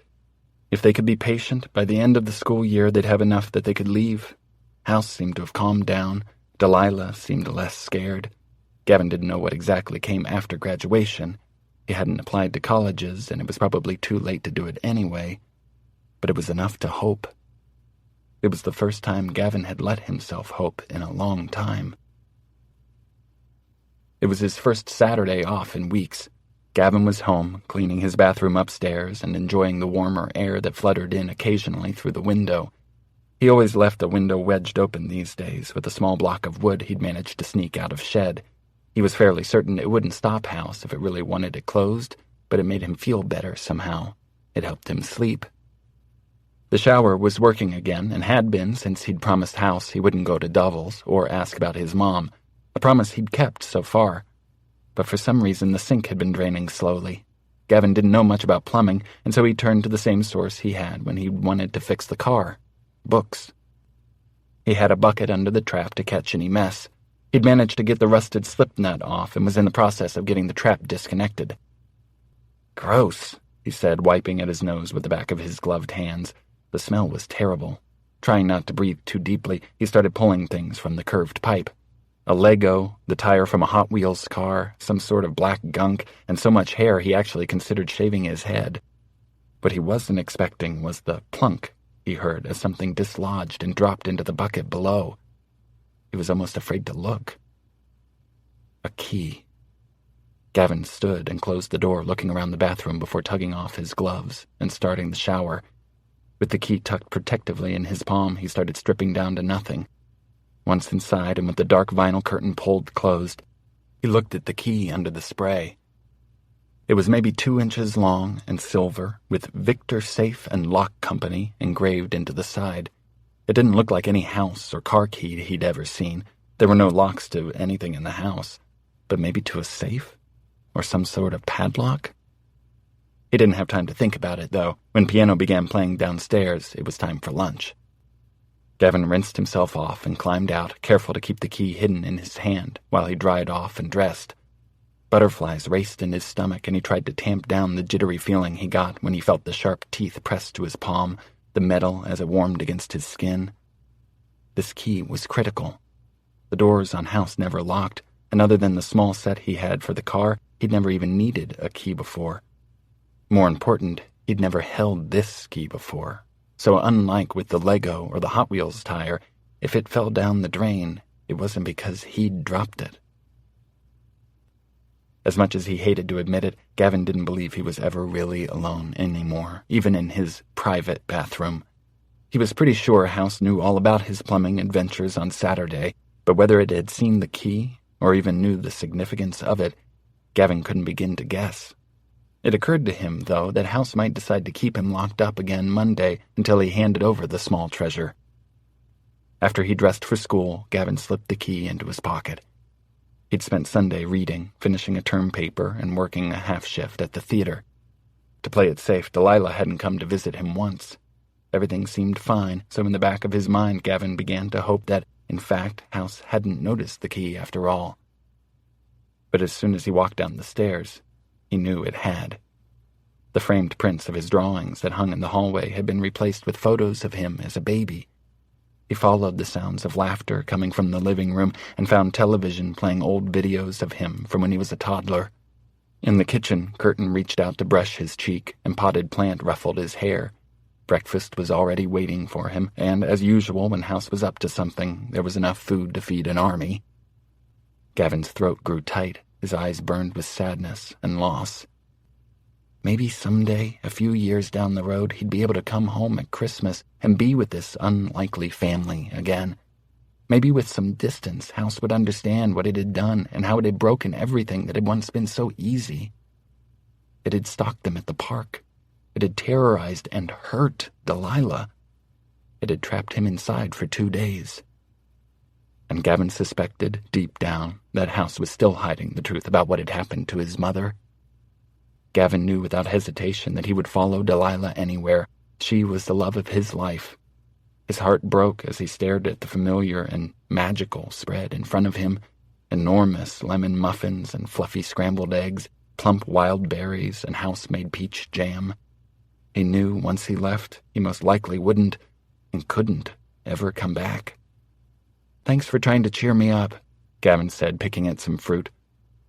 If they could be patient, by the end of the school year they'd have enough that they could leave. House seemed to have calmed down. Delilah seemed less scared. Gavin didn't know what exactly came after graduation. He hadn't applied to colleges, and it was probably too late to do it anyway. But it was enough to hope. It was the first time Gavin had let himself hope in a long time. It was his first Saturday off in weeks. Gavin was home, cleaning his bathroom upstairs and enjoying the warmer air that fluttered in occasionally through the window. He always left the window wedged open these days with a small block of wood he'd managed to sneak out of shed. He was fairly certain it wouldn't stop House if it really wanted it closed, but it made him feel better somehow. It helped him sleep. The shower was working again, and had been since he'd promised House he wouldn't go to Dovell's or ask about his mom, a promise he'd kept so far. But for some reason the sink had been draining slowly. Gavin didn't know much about plumbing, and so he turned to the same source he had when he wanted to fix the car: books. He had a bucket under the trap to catch any mess. He'd managed to get the rusted slip nut off and was in the process of getting the trap disconnected. "Gross," he said, wiping at his nose with the back of his gloved hands. The smell was terrible. Trying not to breathe too deeply, he started pulling things from the curved pipe. A Lego, the tire from a Hot Wheels car, some sort of black gunk, and so much hair he actually considered shaving his head. What he wasn't expecting was the plunk he heard as something dislodged and dropped into the bucket below. He was almost afraid to look. A key. Gavin stood and closed the door, looking around the bathroom before tugging off his gloves and starting the shower. With the key tucked protectively in his palm, he started stripping down to nothing. Once inside, and with the dark vinyl curtain pulled closed, he looked at the key under the spray. It was maybe 2 inches long and silver, with Victor Safe and Lock Company engraved into the side. It didn't look like any house or car key he'd ever seen. There were no locks to anything in the house, but maybe to a safe? Or some sort of padlock? He didn't have time to think about it, though. When piano began playing downstairs, it was time for lunch. Gavin rinsed himself off and climbed out, careful to keep the key hidden in his hand while he dried off and dressed. Butterflies raced in his stomach, and he tried to tamp down the jittery feeling he got when he felt the sharp teeth pressed to his palm, the metal as it warmed against his skin. This key was critical. The doors on House never locked, and other than the small set he had for the car, he'd never even needed a key before. More important, he'd never held this key before. So unlike with the Lego or the Hot Wheels tire, if it fell down the drain, it wasn't because he'd dropped it. As much as he hated to admit it, Gavin didn't believe he was ever really alone anymore, even in his private bathroom. He was pretty sure House knew all about his plumbing adventures on Saturday, but whether it had seen the key, or even knew the significance of it, Gavin couldn't begin to guess. It occurred to him, though, that House might decide to keep him locked up again Monday until he handed over the small treasure. After he dressed for school, Gavin slipped the key into his pocket. He'd spent Sunday reading, finishing a term paper, and working a half shift at the theater. To play it safe, Delilah hadn't come to visit him once. Everything seemed fine, so in the back of his mind, Gavin began to hope that, in fact, House hadn't noticed the key after all. But as soon as he walked down the stairs, he knew it had. The framed prints of his drawings that hung in the hallway had been replaced with photos of him as a baby. He followed the sounds of laughter coming from the living room and found television playing old videos of him from when he was a toddler. In the kitchen, Curtin reached out to brush his cheek, and Potted Plant ruffled his hair. Breakfast was already waiting for him, and as usual when House was up to something, there was enough food to feed an army. Gavin's throat grew tight. His eyes burned with sadness and loss. Maybe someday, a few years down the road, he'd be able to come home at Christmas and be with this unlikely family again. Maybe with some distance, House would understand what it had done and how it had broken everything that had once been so easy. It had stalked them at the park. It had terrorized and hurt Delilah. It had trapped him inside for 2 days. And Gavin suspected, deep down, that House was still hiding the truth about what had happened to his mother. Gavin knew without hesitation that he would follow Delilah anywhere. She was the love of his life. His heart broke as he stared at the familiar and magical spread in front of him. Enormous lemon muffins and fluffy scrambled eggs, plump wild berries and house-made peach jam. He knew once he left, he most likely wouldn't, and couldn't, ever come back. "Thanks for trying to cheer me up," Gavin said, picking at some fruit.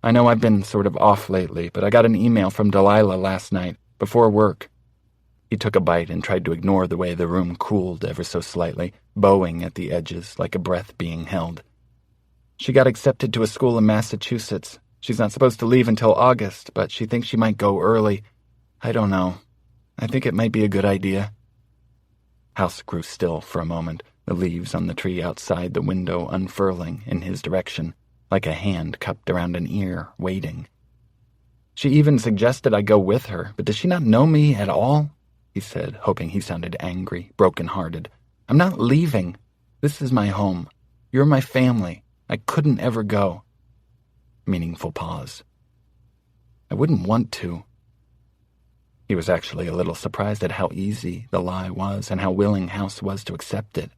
"I know I've been sort of off lately, but I got an email from Delilah last night, before work." He took a bite and tried to ignore the way the room cooled ever so slightly, bowing at the edges like a breath being held. "She got accepted to a school in Massachusetts. She's not supposed to leave until August, but she thinks she might go early. I don't know. I think it might be a good idea." House grew still for a moment, the leaves on the tree outside the window unfurling in his direction, like a hand cupped around an ear, waiting. "She even suggested I go with her, but does she not know me at all?" he said, hoping he sounded angry, broken-hearted. "I'm not leaving. This is my home. You're my family. I couldn't ever go." Meaningful pause. "I wouldn't want to." He was actually a little surprised at how easy the lie was and how willing House was to accept it.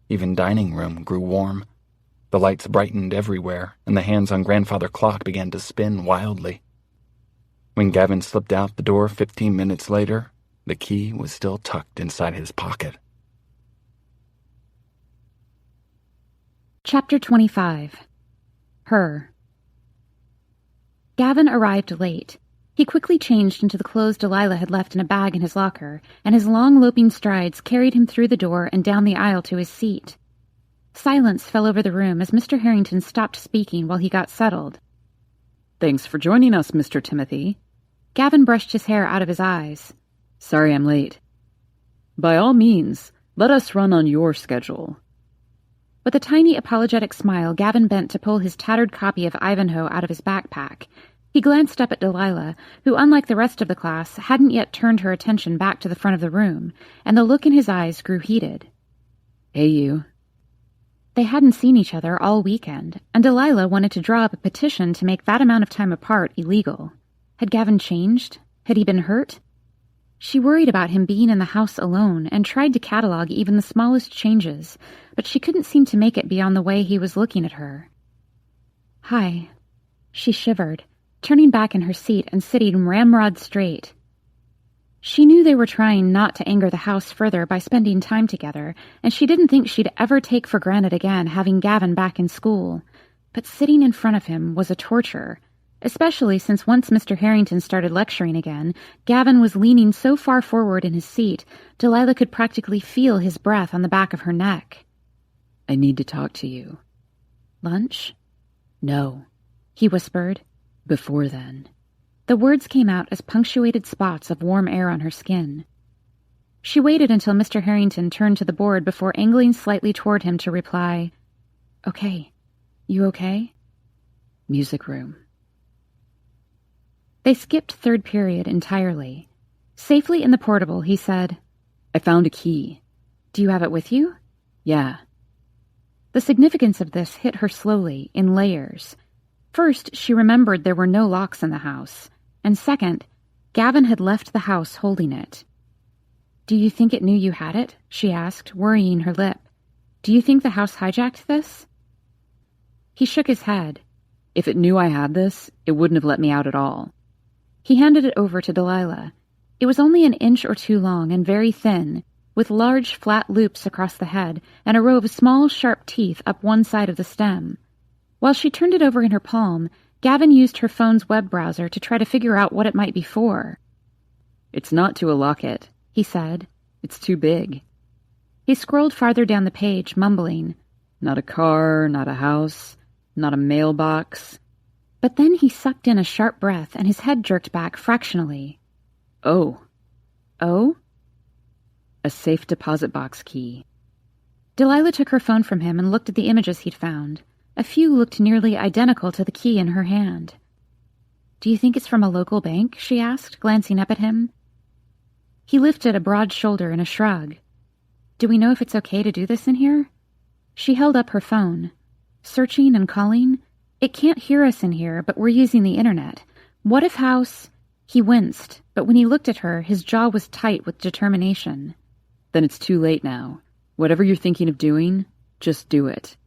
Even dining room grew warm. The lights brightened everywhere, and the hands-on grandfather clock began to spin wildly. When Gavin slipped out the door 15 minutes later, the key was still tucked inside his pocket. Chapter 25. Her. Gavin arrived late. He quickly changed into the clothes Delilah had left in a bag in his locker, and his long loping strides carried him through the door and down the aisle to his seat. Silence fell over the room as Mr. Harrington stopped speaking while he got settled. "Thanks for joining us, Mr. Timothy." Gavin brushed his hair out of his eyes. "Sorry I'm late." "By all means, let us run on your schedule." With a tiny apologetic smile, Gavin bent to pull his tattered copy of Ivanhoe out of his backpack. He glanced up at Delilah, who, unlike the rest of the class, hadn't yet turned her attention back to the front of the room, and the look in his eyes grew heated. "Hey, you." They hadn't seen each other all weekend, and Delilah wanted to draw up a petition to make that amount of time apart illegal. Had Gavin changed? Had he been hurt? She worried about him being in the house alone and tried to catalog even the smallest changes, but she couldn't seem to make it beyond the way he was looking at her. "Hi." She shivered, turning back in her seat and sitting ramrod straight. She knew they were trying not to anger the house further by spending time together, and she didn't think she'd ever take for granted again having Gavin back in school. But sitting in front of him was a torture, especially since once Mr. Harrington started lecturing again, Gavin was leaning so far forward in his seat, Delilah could practically feel his breath on the back of her neck. "I need to talk to you." "Lunch?" "No." he whispered. "Before then." The words came out as punctuated spots of warm air on her skin. She waited until Mr. Harrington turned to the board before angling slightly toward him to reply, "Okay. You okay?" "Music room." They skipped third period entirely. Safely in the portable, he said, "I found a key." "Do you have it with you?" "Yeah." The significance of this hit her slowly, in layers. First, she remembered there were no locks in the house, and second, Gavin had left the house holding it. "Do you think it knew you had it?" she asked, worrying her lip. "Do you think the house hijacked this?" He shook his head. "If it knew I had this, it wouldn't have let me out at all." He handed it over to Delilah. It was only an inch or two long and very thin, with large flat loops across the head and a row of small sharp teeth up one side of the stem. While she turned it over in her palm, Gavin used her phone's web browser to try to figure out what it might be for. "It's not to unlock it," he said. "It's too big." He scrolled farther down the page, mumbling, "Not a car, not a house, not a mailbox." But then he sucked in a sharp breath and his head jerked back fractionally. "Oh." "Oh?" "A safe deposit box key." Delilah took her phone from him and looked at the images he'd found. A few looked nearly identical to the key in her hand. "Do you think it's from a local bank?" she asked, glancing up at him. He lifted a broad shoulder in a shrug. "Do we know if it's okay to do this in here?" She held up her phone. "Searching and calling? It can't hear us in here, but we're using the internet. What if House—" He winced, but when he looked at her, his jaw was tight with determination. "Then it's too late now. Whatever you're thinking of doing, just do it."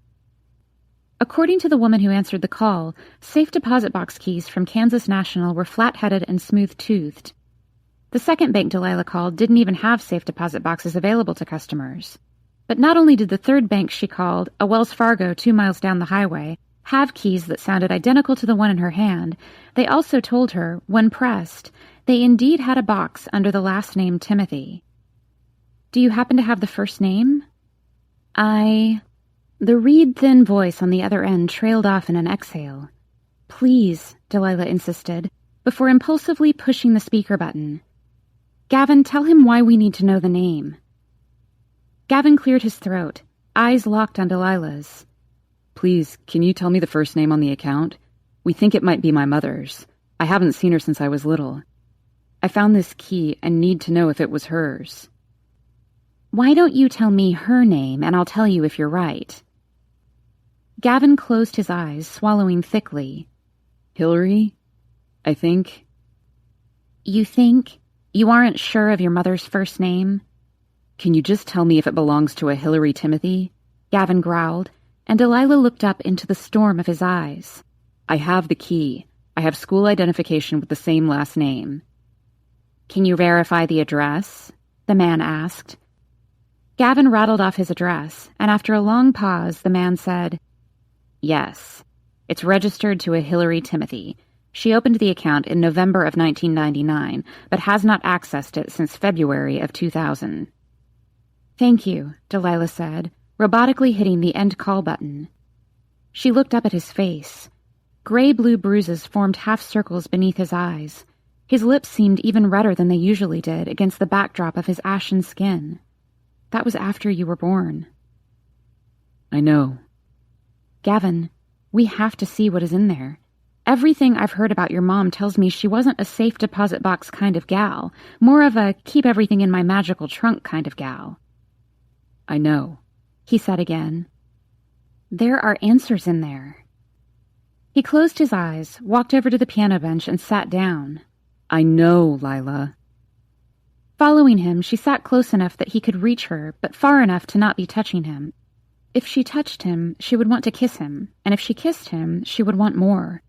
According to the woman who answered the call, safe deposit box keys from Kansas National were flat-headed and smooth-toothed. The second bank Delilah called didn't even have safe deposit boxes available to customers. But not only did the third bank she called, a Wells Fargo 2 miles down the highway, have keys that sounded identical to the one in her hand, they also told her, when pressed, they indeed had a box under the last name Timothy. "Do you happen to have the first name?" The reed-thin voice on the other end trailed off in an exhale. Please, Delilah insisted, before impulsively pushing the speaker button. Gavin, tell him why we need to know the name. Gavin cleared his throat, eyes locked on Delilah's. Please, can you tell me the first name on the account? We think it might be my mother's. I haven't seen her since I was little. I found this key and need to know if it was hers. Why don't you tell me her name and I'll tell you if you're right. Gavin closed his eyes, swallowing thickly. Hillary? I think. You think? You aren't sure of your mother's first name? Can you just tell me if it belongs to a Hillary Timothy? Gavin growled, and Delilah looked up into the storm of his eyes. I have the key. I have school identification with the same last name. Can you verify the address? The man asked. Gavin rattled off his address, and after a long pause, the man said, Yes. It's registered to a Hillary Timothy. She opened the account in November of 1999, but has not accessed it since February of 2000. Thank you, Delilah said, robotically hitting the end call button. She looked up at his face. Gray-blue bruises formed half circles beneath his eyes. His lips seemed even redder than they usually did against the backdrop of his ashen skin. That was after you were born. I know. Gavin, we have to see what is in there. Everything I've heard about your mom tells me she wasn't a safe deposit box kind of gal, more of a keep everything in my magical trunk kind of gal. I know, he said again. There are answers in there. He closed his eyes, walked over to the piano bench, and sat down. I know, Lila. Following him, she sat close enough that he could reach her, but far enough to not be touching him. If she touched him, she would want to kiss him, and if she kissed him, she would want more.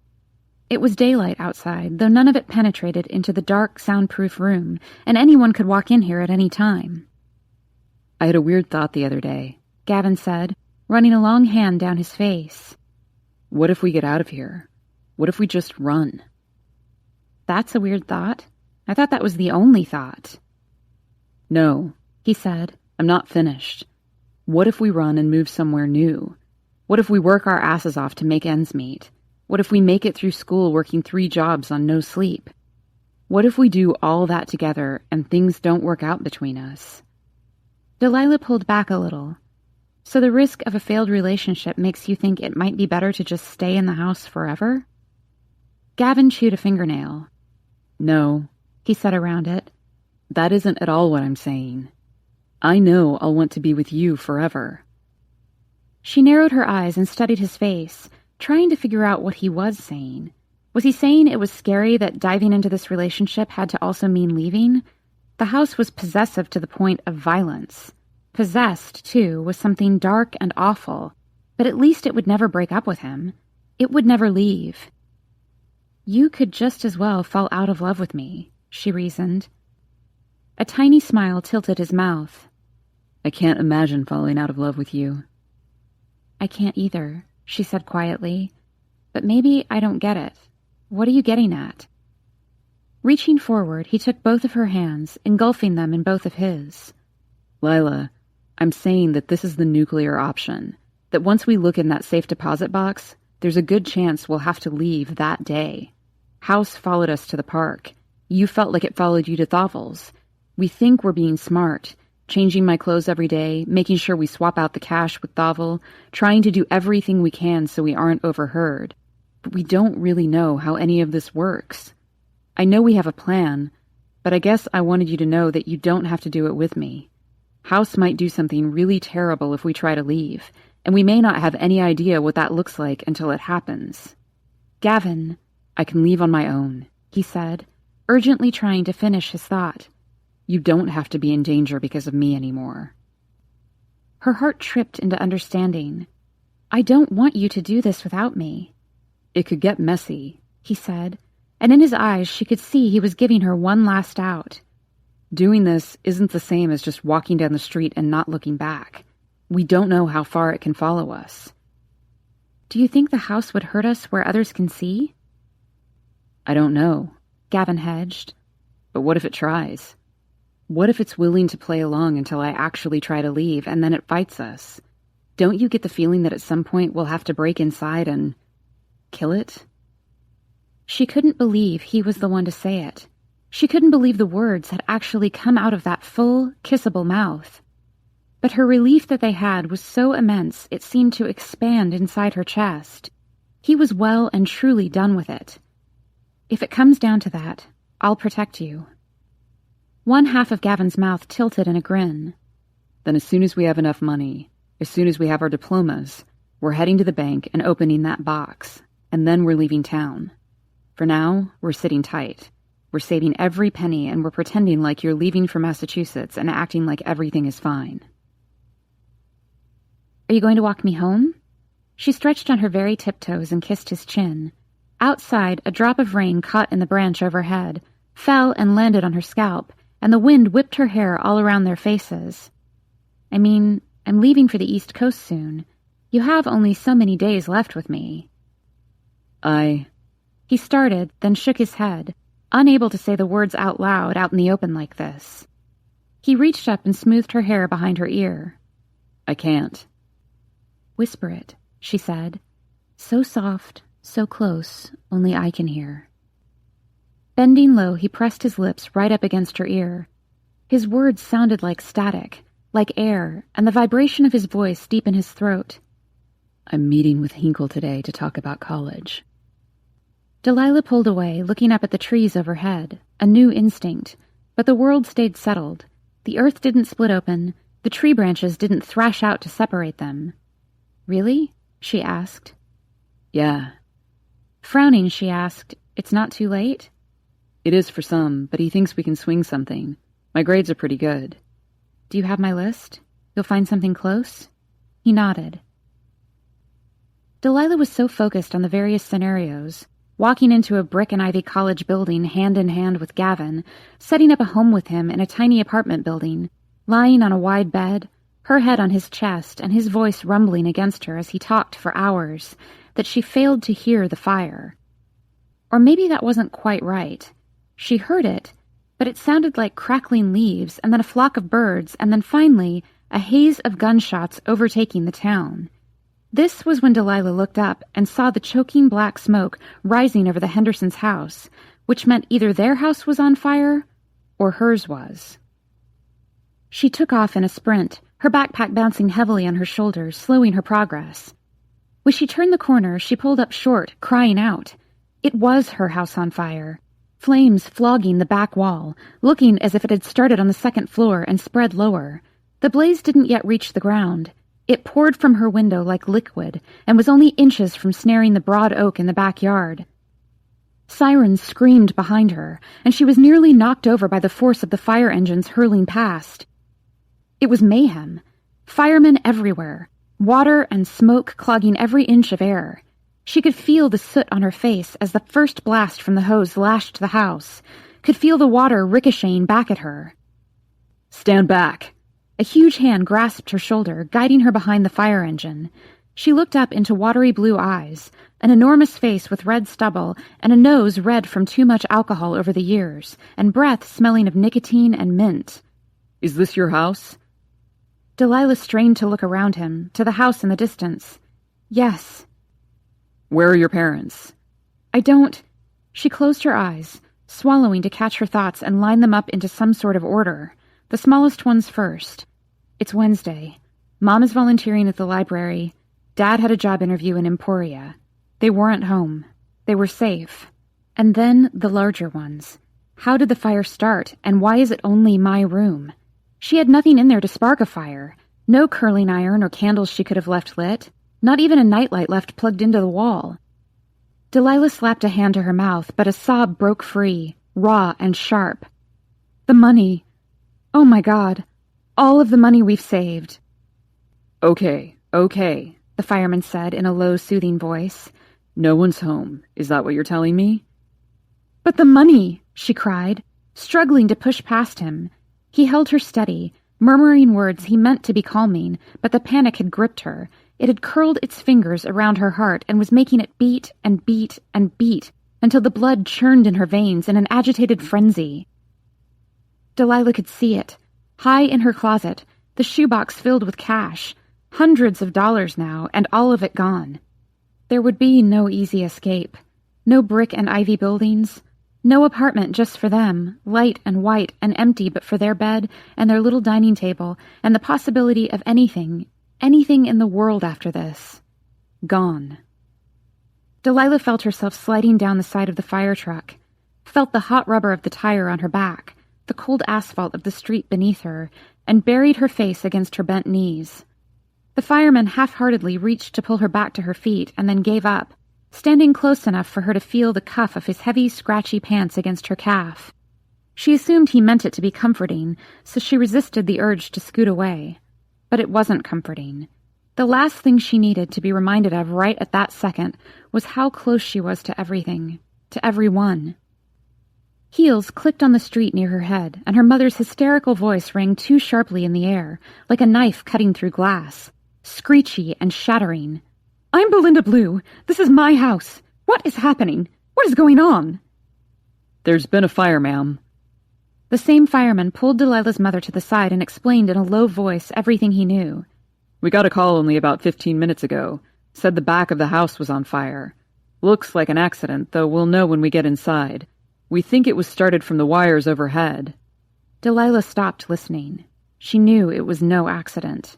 It was daylight outside, though none of it penetrated into the dark, soundproof room, and anyone could walk in here at any time. I had a weird thought the other day, Gavin said, running a long hand down his face. What if we get out of here? What if we just run? That's a weird thought. I thought that was the only thought. No, he said. I'm not finished. What if we run and move somewhere new? What if we work our asses off to make ends meet? What if we make it through school working 3 jobs on no sleep? What if we do all that together and things don't work out between us? Delilah pulled back a little. So the risk of a failed relationship makes you think it might be better to just stay in the house forever? Gavin chewed a fingernail. No, he said around it. That isn't at all what I'm saying. I know I'll want to be with you forever. She narrowed her eyes and studied his face, trying to figure out what he was saying. Was he saying it was scary that diving into this relationship had to also mean leaving? The house was possessive to the point of violence. Possessed, too, was something dark and awful, but at least it would never break up with him. It would never leave. You could just as well fall out of love with me, she reasoned. A tiny smile tilted his mouth. I can't imagine falling out of love with you. I can't either, she said quietly. But maybe I don't get it. What are you getting at? Reaching forward, he took both of her hands, engulfing them in both of his. Lila, I'm saying that this is the nuclear option. That once we look in that safe deposit box, there's a good chance we'll have to leave that day. House followed us to the park. You felt like it followed you to Thovel's. We think we're being smart, changing my clothes every day, making sure we swap out the cash with Thovel, trying to do everything we can so we aren't overheard. But we don't really know how any of this works. I know we have a plan, but I guess I wanted you to know that you don't have to do it with me. House might do something really terrible if we try to leave, and we may not have any idea what that looks like until it happens. Gavin, I can leave on my own, he said, urgently trying to finish his thought. You don't have to be in danger because of me anymore. Her heart tripped into understanding. I don't want you to do this without me. It could get messy, he said, and in his eyes she could see he was giving her one last out. Doing this isn't the same as just walking down the street and not looking back. We don't know how far it can follow us. Do you think the house would hurt us where others can see? I don't know, Gavin hedged. But what if it tries? What if it's willing to play along until I actually try to leave and then it fights us? Don't you get the feeling that at some point we'll have to break inside and kill it? She couldn't believe he was the one to say it. She couldn't believe the words had actually come out of that full, kissable mouth. But her relief that they had was so immense it seemed to expand inside her chest. He was well and truly done with it. If it comes down to that, I'll protect you. One half of Gavin's mouth tilted in a grin. Then as soon as we have enough money, as soon as we have our diplomas, we're heading to the bank and opening that box, and then we're leaving town. For now, we're sitting tight. We're saving every penny and we're pretending like you're leaving for Massachusetts and acting like everything is fine. Are you going to walk me home? She stretched on her very tiptoes and kissed his chin. Outside, a drop of rain caught in the branch overhead, fell and landed on her scalp, and the wind whipped her hair all around their faces. I mean, I'm leaving for the East Coast soon. You have only so many days left with me. He started, then shook his head, unable to say the words out loud out in the open like this. He reached up and smoothed her hair behind her ear. I can't. Whisper it, she said. So soft, so close, only I can hear. Bending low, he pressed his lips right up against her ear. His words sounded like static, like air, and the vibration of his voice deep in his throat. I'm meeting with Hinkle today to talk about college. Delilah pulled away, looking up at the trees overhead, a new instinct, but the world stayed settled. The earth didn't split open, the tree branches didn't thrash out to separate them. Really? She asked. Yeah. Frowning, she asked, It's not too late? It is for some, but he thinks we can swing something. My grades are pretty good. Do you have my list? You'll find something close? He nodded. Delilah was so focused on the various scenarios, walking into a brick and ivy college building hand in hand with Gavin, setting up a home with him in a tiny apartment building, lying on a wide bed, her head on his chest and his voice rumbling against her as he talked for hours, that she failed to hear the fire. Or maybe that wasn't quite right. She heard it, but it sounded like crackling leaves and then a flock of birds and then finally a haze of gunshots overtaking the town. This was when Delilah looked up and saw the choking black smoke rising over the Hendersons' house, which meant either their house was on fire or hers was. She took off in a sprint, her backpack bouncing heavily on her shoulders, slowing her progress. When she turned the corner, she pulled up short, crying out. It was her house on fire. Flames flogging the back wall, looking as if it had started on the second floor and spread lower. The blaze didn't yet reach the ground. It poured from her window like liquid and was only inches from snaring the broad oak in the backyard. Sirens screamed behind her, and she was nearly knocked over by the force of the fire engines hurling past. It was mayhem. Firemen everywhere, water and smoke clogging every inch of air. She could feel the soot on her face as the first blast from the hose lashed the house, could feel the water ricocheting back at her. Stand back! A huge hand grasped her shoulder, guiding her behind the fire engine. She looked up into watery blue eyes, an enormous face with red stubble, and a nose red from too much alcohol over the years, and breath smelling of nicotine and mint. Is this your house? Delilah strained to look around him, to the house in the distance. Yes. Where are your parents? I don't... She closed her eyes, swallowing to catch her thoughts and line them up into some sort of order. The smallest ones first. It's Wednesday. Mom is volunteering at the library. Dad had a job interview in Emporia. They weren't home. They were safe. And then the larger ones. How did the fire start, and why is it only my room? She had nothing in there to spark a fire. No curling iron or candles she could have left lit. Not even a nightlight left plugged into the wall. Delilah slapped a hand to her mouth, but a sob broke free, raw and sharp. The money. Oh my God. All of the money we've saved. Okay, the fireman said in a low, soothing voice. No one's home. Is that what you're telling me? But the money, she cried, struggling to push past him. He held her steady, murmuring words he meant to be calming, but the panic had gripped her. It had curled its fingers around her heart and was making it beat and beat and beat until the blood churned in her veins in an agitated frenzy. Delilah could see it. High in her closet, the shoebox filled with cash, hundreds of dollars now, and all of it gone. There would be no easy escape. No brick and ivy buildings. No apartment just for them, light and white and empty but for their bed and their little dining table and the possibility of anything in the world after this. Gone. Delilah felt herself sliding down the side of the fire truck, felt the hot rubber of the tire on her back, the cold asphalt of the street beneath her, and buried her face against her bent knees. The fireman half-heartedly reached to pull her back to her feet and then gave up, standing close enough for her to feel the cuff of his heavy, scratchy pants against her calf. She assumed he meant it to be comforting, so she resisted the urge to scoot away. But it wasn't comforting. The last thing she needed to be reminded of right at that second was how close she was to everything, to everyone. Heels clicked on the street near her head, and her mother's hysterical voice rang too sharply in the air, like a knife cutting through glass, screechy and shattering. "I'm Belinda Blue. This is my house. What is happening? What is going on?" "There's been a fire, ma'am." The same fireman pulled Delilah's mother to the side and explained in a low voice everything he knew. "We got a call only about 15 minutes ago. Said the back of the house was on fire. Looks like an accident, though we'll know when we get inside. We think it was started from the wires overhead." Delilah stopped listening. She knew it was no accident.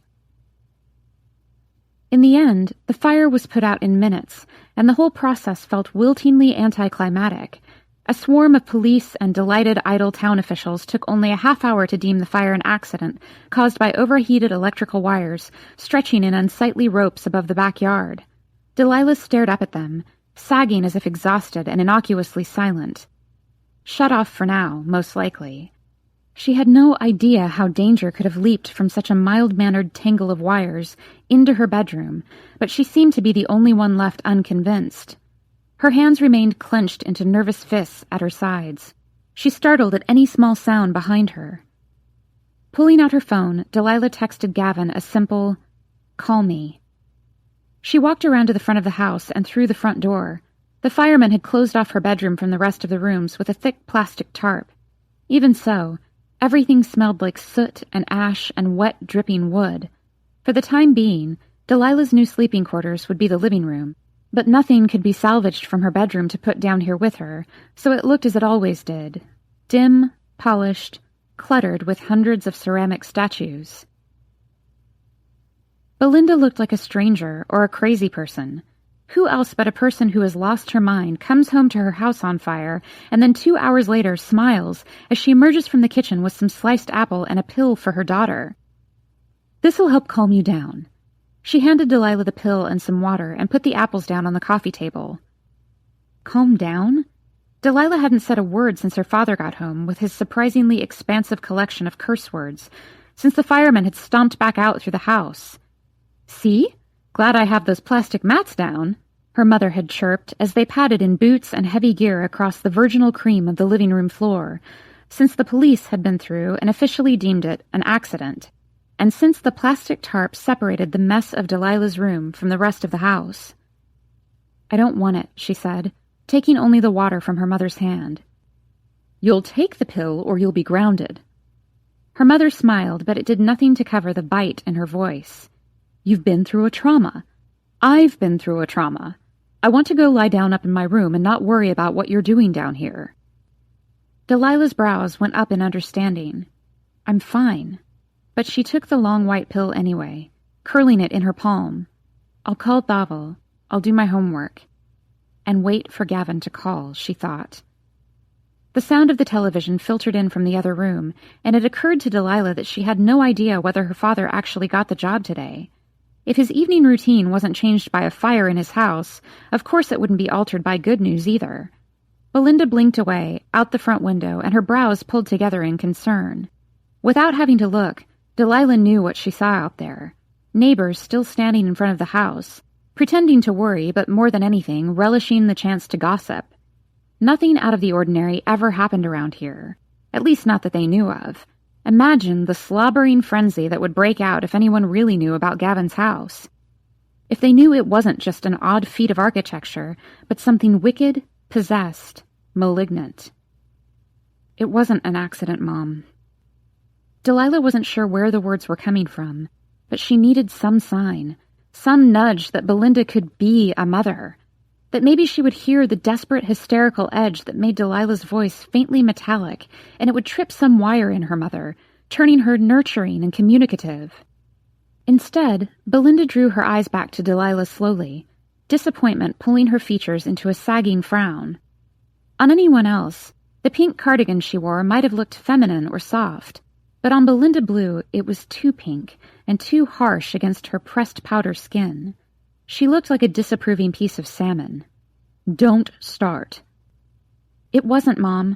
In the end, the fire was put out in minutes, and the whole process felt wiltingly anticlimactic. A swarm of police and delighted idle town officials took only a half hour to deem the fire an accident caused by overheated electrical wires stretching in unsightly ropes above the backyard. Delilah stared up at them, sagging as if exhausted and innocuously silent. Shut off for now, most likely. She had no idea how danger could have leaped from such a mild-mannered tangle of wires into her bedroom, but she seemed to be the only one left unconvinced. Her hands remained clenched into nervous fists at her sides. She startled at any small sound behind her. Pulling out her phone, Delilah texted Gavin a simple, "Call me." She walked around to the front of the house and through the front door. The fireman had closed off her bedroom from the rest of the rooms with a thick plastic tarp. Even so, everything smelled like soot and ash and wet, dripping wood. For the time being, Delilah's new sleeping quarters would be the living room, but nothing could be salvaged from her bedroom to put down here with her, so it looked as it always did. Dim, polished, cluttered with hundreds of ceramic statues. Belinda looked like a stranger or a crazy person. Who else but a person who has lost her mind comes home to her house on fire and then 2 hours later smiles as she emerges from the kitchen with some sliced apple and a pill for her daughter? "This'll help calm you down." She handed Delilah the pill and some water and put the apples down on the coffee table. Calm down? Delilah hadn't said a word since her father got home with his surprisingly expansive collection of curse words, since the fireman had stomped back out through the house. "See? Glad I have those plastic mats down," her mother had chirped as they padded in boots and heavy gear across the virginal cream of the living room floor, since the police had been through and officially deemed it an accident, and since the plastic tarp separated the mess of Delilah's room from the rest of the house. "I don't want it," she said, taking only the water from her mother's hand. "You'll take the pill or you'll be grounded." Her mother smiled, but it did nothing to cover the bite in her voice. "You've been through a trauma. I've been through a trauma. I want to go lie down up in my room and not worry about what you're doing down here." Delilah's brows went up in understanding. "I'm fine." But she took the long white pill anyway, curling it in her palm. "I'll call Thavel. I'll do my homework." And wait for Gavin to call, she thought. The sound of the television filtered in from the other room, and it occurred to Delilah that she had no idea whether her father actually got the job today. If his evening routine wasn't changed by a fire in his house, of course it wouldn't be altered by good news either. Belinda blinked away, out the front window, and her brows pulled together in concern. Without having to look, Delilah knew what she saw out there. Neighbors still standing in front of the house, pretending to worry, but more than anything, relishing the chance to gossip. Nothing out of the ordinary ever happened around here, at least not that they knew of. Imagine the slobbering frenzy that would break out if anyone really knew about Gavin's house. If they knew it wasn't just an odd feat of architecture, but something wicked, possessed, malignant. "It wasn't an accident, Mom." Delilah wasn't sure where the words were coming from, but she needed some sign, some nudge that Belinda could be a mother. that maybe she would hear the desperate, hysterical edge that made Delilah's voice faintly metallic, and it would trip some wire in her mother, turning her nurturing and communicative. Instead, Belinda drew her eyes back to Delilah slowly, disappointment pulling her features into a sagging frown. On anyone else, the pink cardigan she wore might have looked feminine or soft, but on Belinda Blue it was too pink and too harsh against her pressed powder skin. She looked like a disapproving piece of salmon. "Don't start." "It wasn't, Mom.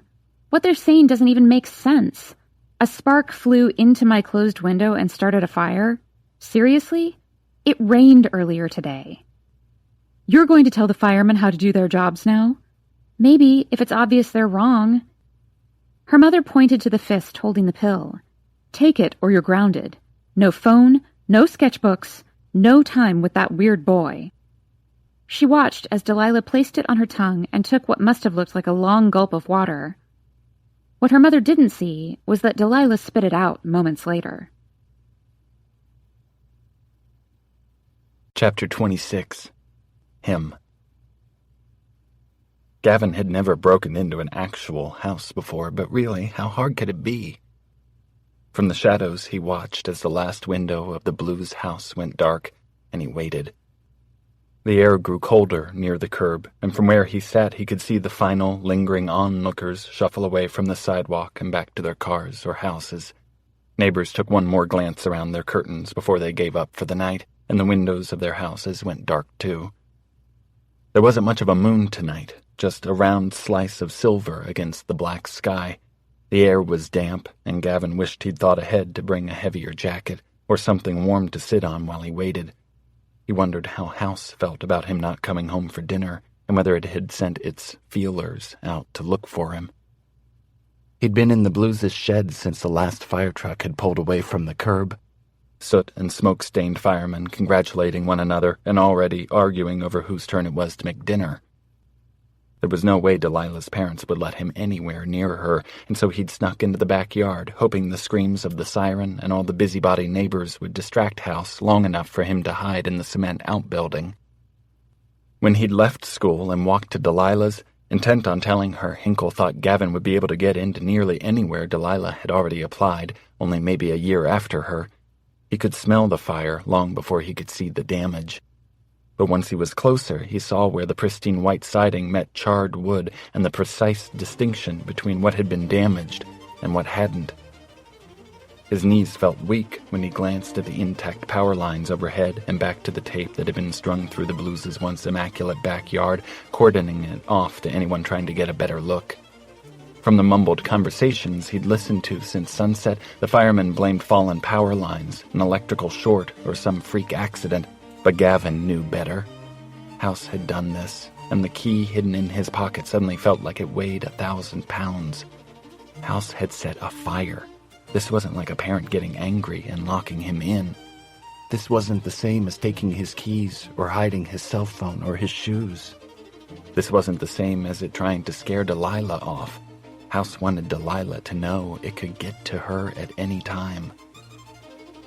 What they're saying doesn't even make sense. A spark flew into my closed window and started a fire? Seriously? It rained earlier today." "You're going to tell the firemen how to do their jobs now?" "Maybe, if it's obvious they're wrong." Her mother pointed to the fist holding the pill. "Take it or you're grounded. No phone, no sketchbooks, no time with that weird boy." She watched as Delilah placed it on her tongue and took what must have looked like a long gulp of water. What her mother didn't see was that Delilah spit it out moments later. Chapter 26. Him. Gavin had never broken into an actual house before, but really, how hard could it be? From the shadows, he watched as the last window of the Blues' house went dark, and he waited. The air grew colder near the curb, and from where he sat he could see the final, lingering onlookers shuffle away from the sidewalk and back to their cars or houses. Neighbors took one more glance around their curtains before they gave up for the night, and the windows of their houses went dark too. There wasn't much of a moon tonight, just a round slice of silver against the black sky. The air was damp, and Gavin wished he'd thought ahead to bring a heavier jacket or something warm to sit on while he waited. He wondered how House felt about him not coming home for dinner, and whether it had sent its feelers out to look for him. He'd been in the Blues' shed since the last fire truck had pulled away from the curb. Soot and smoke-stained firemen congratulating one another and already arguing over whose turn it was to make dinner. There was no way Delilah's parents would let him anywhere near her, and so he'd snuck into the backyard, hoping the screams of the siren and all the busybody neighbors would distract House long enough for him to hide in the cement outbuilding. When he'd left school and walked to Delilah's, intent on telling her Hinkle thought Gavin would be able to get into nearly anywhere Delilah had already applied, only maybe a year after her, he could smell the fire long before he could see the damage. But once he was closer, he saw where the pristine white siding met charred wood and the precise distinction between what had been damaged and what hadn't. His knees felt weak when he glanced at the intact power lines overhead and back to the tape that had been strung through the Blues' once immaculate backyard, cordoning it off to anyone trying to get a better look. From the mumbled conversations he'd listened to since sunset, the firemen blamed fallen power lines, an electrical short, or some freak accident. But Gavin knew better. House had done this, and the key hidden in his pocket suddenly felt like it weighed 1,000 pounds. House had set a fire. This wasn't like a parent getting angry and locking him in. This wasn't the same as taking his keys or hiding his cell phone or his shoes. This wasn't the same as it trying to scare Delilah off. House wanted Delilah to know it could get to her at any time.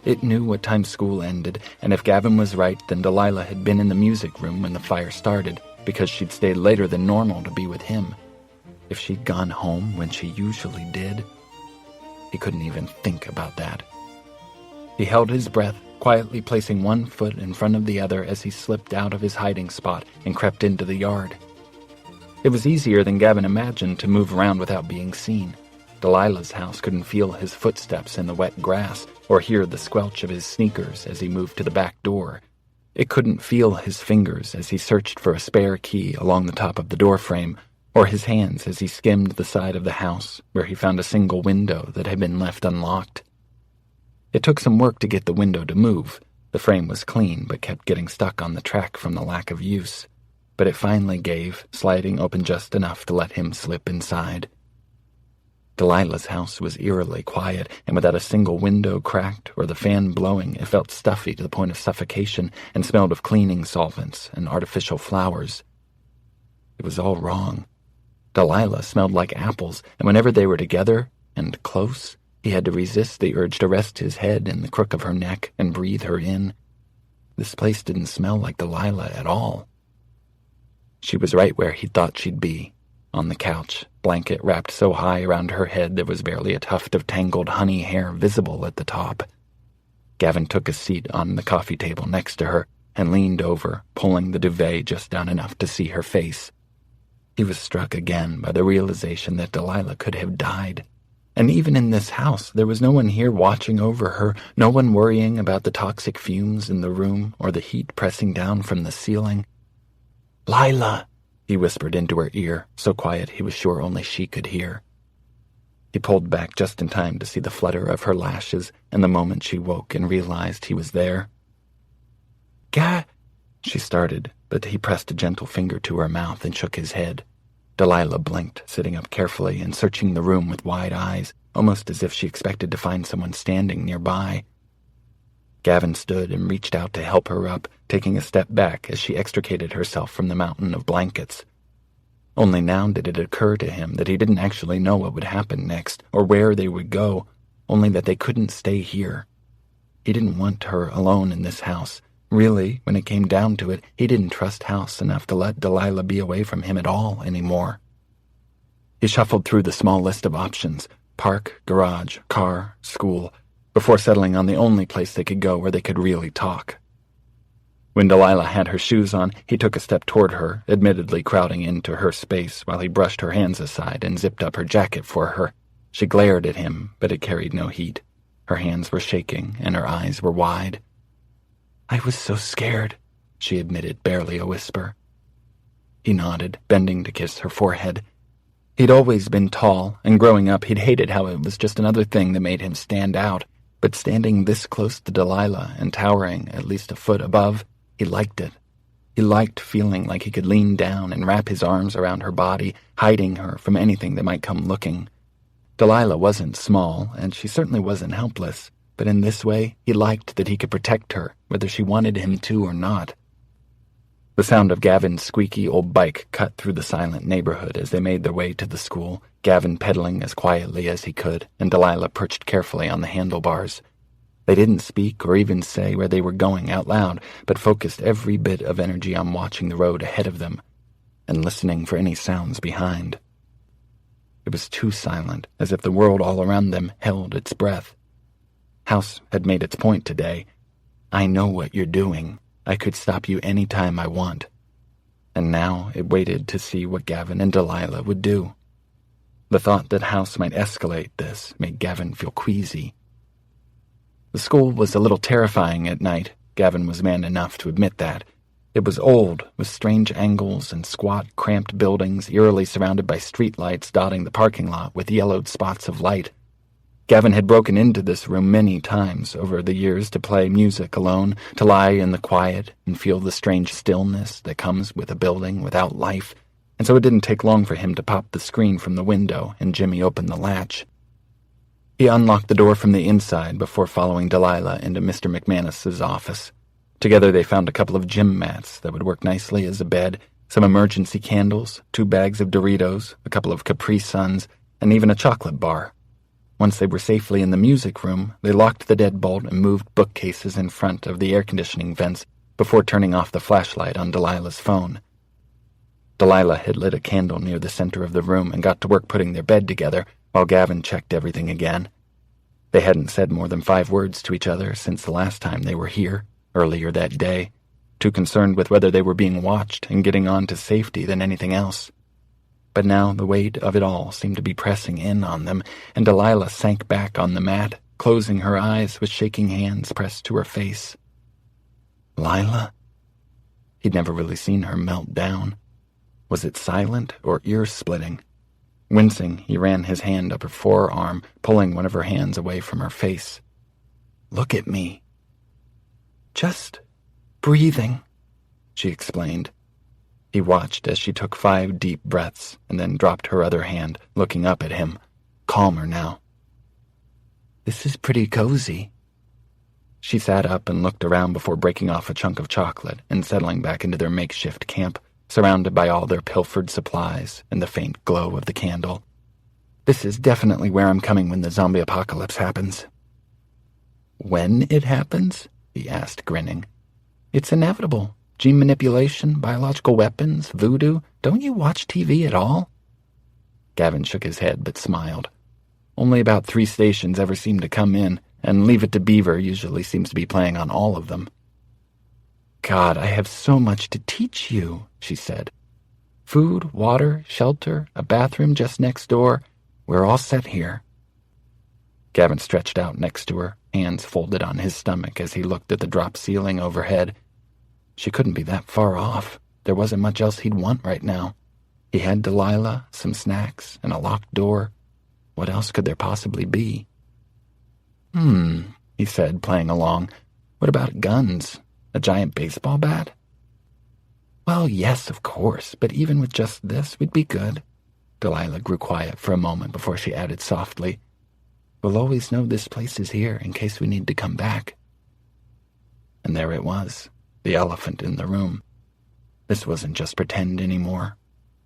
It knew what time school ended, and if Gavin was right, then Delilah had been in the music room when the fire started, because she'd stayed later than normal to be with him. If she'd gone home when she usually did, he couldn't even think about that. He held his breath, quietly placing one foot in front of the other as he slipped out of his hiding spot and crept into the yard. It was easier than Gavin imagined to move around without being seen. Delilah's house couldn't feel his footsteps in the wet grass or hear the squelch of his sneakers as he moved to the back door. It couldn't feel his fingers as he searched for a spare key along the top of the doorframe, or his hands as he skimmed the side of the house where he found a single window that had been left unlocked. It took some work to get the window to move. The frame was clean but kept getting stuck on the track from the lack of use. But it finally gave, sliding open just enough to let him slip inside. Delilah's house was eerily quiet, and without a single window cracked or the fan blowing, it felt stuffy to the point of suffocation and smelled of cleaning solvents and artificial flowers. It was all wrong. Delilah smelled like apples, and whenever they were together and close, he had to resist the urge to rest his head in the crook of her neck and breathe her in. This place didn't smell like Delilah at all. She was right where he thought she'd be, on the couch, blanket wrapped so high around her head there was barely a tuft of tangled honey hair visible at the top. Gavin took a seat on the coffee table next to her and leaned over, pulling the duvet just down enough to see her face. He was struck again by the realization that Delilah could have died. And even in this house, there was no one here watching over her, no one worrying about the toxic fumes in the room or the heat pressing down from the ceiling. "Lila," he whispered into her ear, so quiet he was sure only she could hear. He pulled back just in time to see the flutter of her lashes, and the moment she woke and realized he was there. She started, but he pressed a gentle finger to her mouth and shook his head. Delilah blinked, sitting up carefully and searching the room with wide eyes, almost as if she expected to find someone standing nearby. Gavin stood and reached out to help her up, taking a step back as she extricated herself from the mountain of blankets. Only now did it occur to him that he didn't actually know what would happen next, or where they would go, only that they couldn't stay here. He didn't want her alone in this house. Really, when it came down to it, he didn't trust House enough to let Delilah be away from him at all anymore. He shuffled through the small list of options: park, garage, car, school, before settling on the only place they could go where they could really talk. When Delilah had her shoes on, he took a step toward her, admittedly crowding into her space while he brushed her hands aside and zipped up her jacket for her. She glared at him, but it carried no heat. Her hands were shaking and her eyes were wide. "I was so scared," she admitted, barely a whisper. He nodded, bending to kiss her forehead. He'd always been tall, and growing up he'd hated how it was just another thing that made him stand out, but standing this close to Delilah and towering at least a foot above, he liked it. He liked feeling like he could lean down and wrap his arms around her body, hiding her from anything that might come looking. Delilah wasn't small, and she certainly wasn't helpless, but in this way he liked that he could protect her, whether she wanted him to or not. The sound of Gavin's squeaky old bike cut through the silent neighborhood as they made their way to the school, Gavin pedaling as quietly as he could, and Delilah perched carefully on the handlebars. They didn't speak or even say where they were going out loud, but focused every bit of energy on watching the road ahead of them and listening for any sounds behind. It was too silent, as if the world all around them held its breath. House had made its point today. "I know what you're doing. I could stop you any time I want." And now it waited to see what Gavin and Delilah would do. The thought that House might escalate this made Gavin feel queasy. The school was a little terrifying at night. Gavin was man enough to admit that. It was old, with strange angles and squat, cramped buildings eerily surrounded by streetlights dotting the parking lot with yellowed spots of light. Gavin had broken into this room many times over the years to play music alone, to lie in the quiet and feel the strange stillness that comes with a building without life, and so it didn't take long for him to pop the screen from the window and Jimmy opened the latch. He unlocked the door from the inside before following Delilah into Mr. McManus's office. Together they found a couple of gym mats that would work nicely as a bed, some emergency candles, 2 bags of Doritos, a couple of Capri Suns, and even a chocolate bar. Once they were safely in the music room, they locked the deadbolt and moved bookcases in front of the air conditioning vents before turning off the flashlight on Delilah's phone. Delilah had lit a candle near the center of the room and got to work putting their bed together, while Gavin checked everything again. They hadn't said more than 5 words to each other since the last time they were here, earlier that day, too concerned with whether they were being watched and getting on to safety than anything else. But now the weight of it all seemed to be pressing in on them, and Delilah sank back on the mat, closing her eyes with shaking hands pressed to her face. Lila? He'd never really seen her melt down. Was it silent or ear-splitting? Wincing, he ran his hand up her forearm, pulling one of her hands away from her face. "Look at me." "Just breathing," she explained. He watched as she took 5 deep breaths and then dropped her other hand, looking up at him, calmer now. "This is pretty cozy." She sat up and looked around before breaking off a chunk of chocolate and settling back into their makeshift camp, surrounded by all their pilfered supplies and the faint glow of the candle. "This is definitely where I'm coming when the zombie apocalypse happens." "When it happens?" he asked, grinning. "It's inevitable. Gene manipulation, biological weapons, voodoo? Don't you watch TV at all?" Gavin shook his head but smiled. Only about 3 stations ever seem to come in, and Leave It to Beaver usually seems to be playing on all of them. "God, I have so much to teach you," she said. "Food, water, shelter, a bathroom just next door. We're all set here." Gavin stretched out next to her, hands folded on his stomach as he looked at the drop ceiling overhead. She couldn't be that far off. There wasn't much else he'd want right now. He had Delilah, some snacks, and a locked door. What else could there possibly be? He said, playing along. "What about guns? A giant baseball bat?" "Well, yes, of course, but even with just this, we'd be good." Delilah grew quiet for a moment before she added softly, "We'll always know this place is here in case we need to come back." And there it was, the elephant in the room. This wasn't just pretend anymore.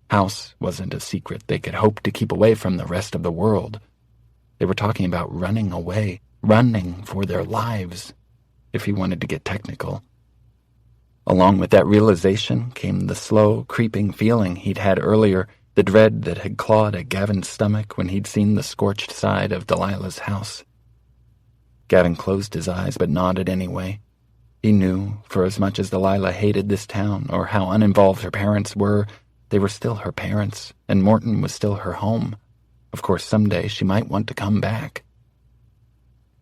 House wasn't a secret they could hope to keep away from the rest of the world. They were talking about running away, running for their lives, if he wanted to get technical. Along with that realization came the slow, creeping feeling he'd had earlier, the dread that had clawed at Gavin's stomach when he'd seen the scorched side of Delilah's house. Gavin closed his eyes but nodded anyway. He knew, for as much as Delilah hated this town or how uninvolved her parents were, they were still her parents, and Morton was still her home. Of course, someday she might want to come back.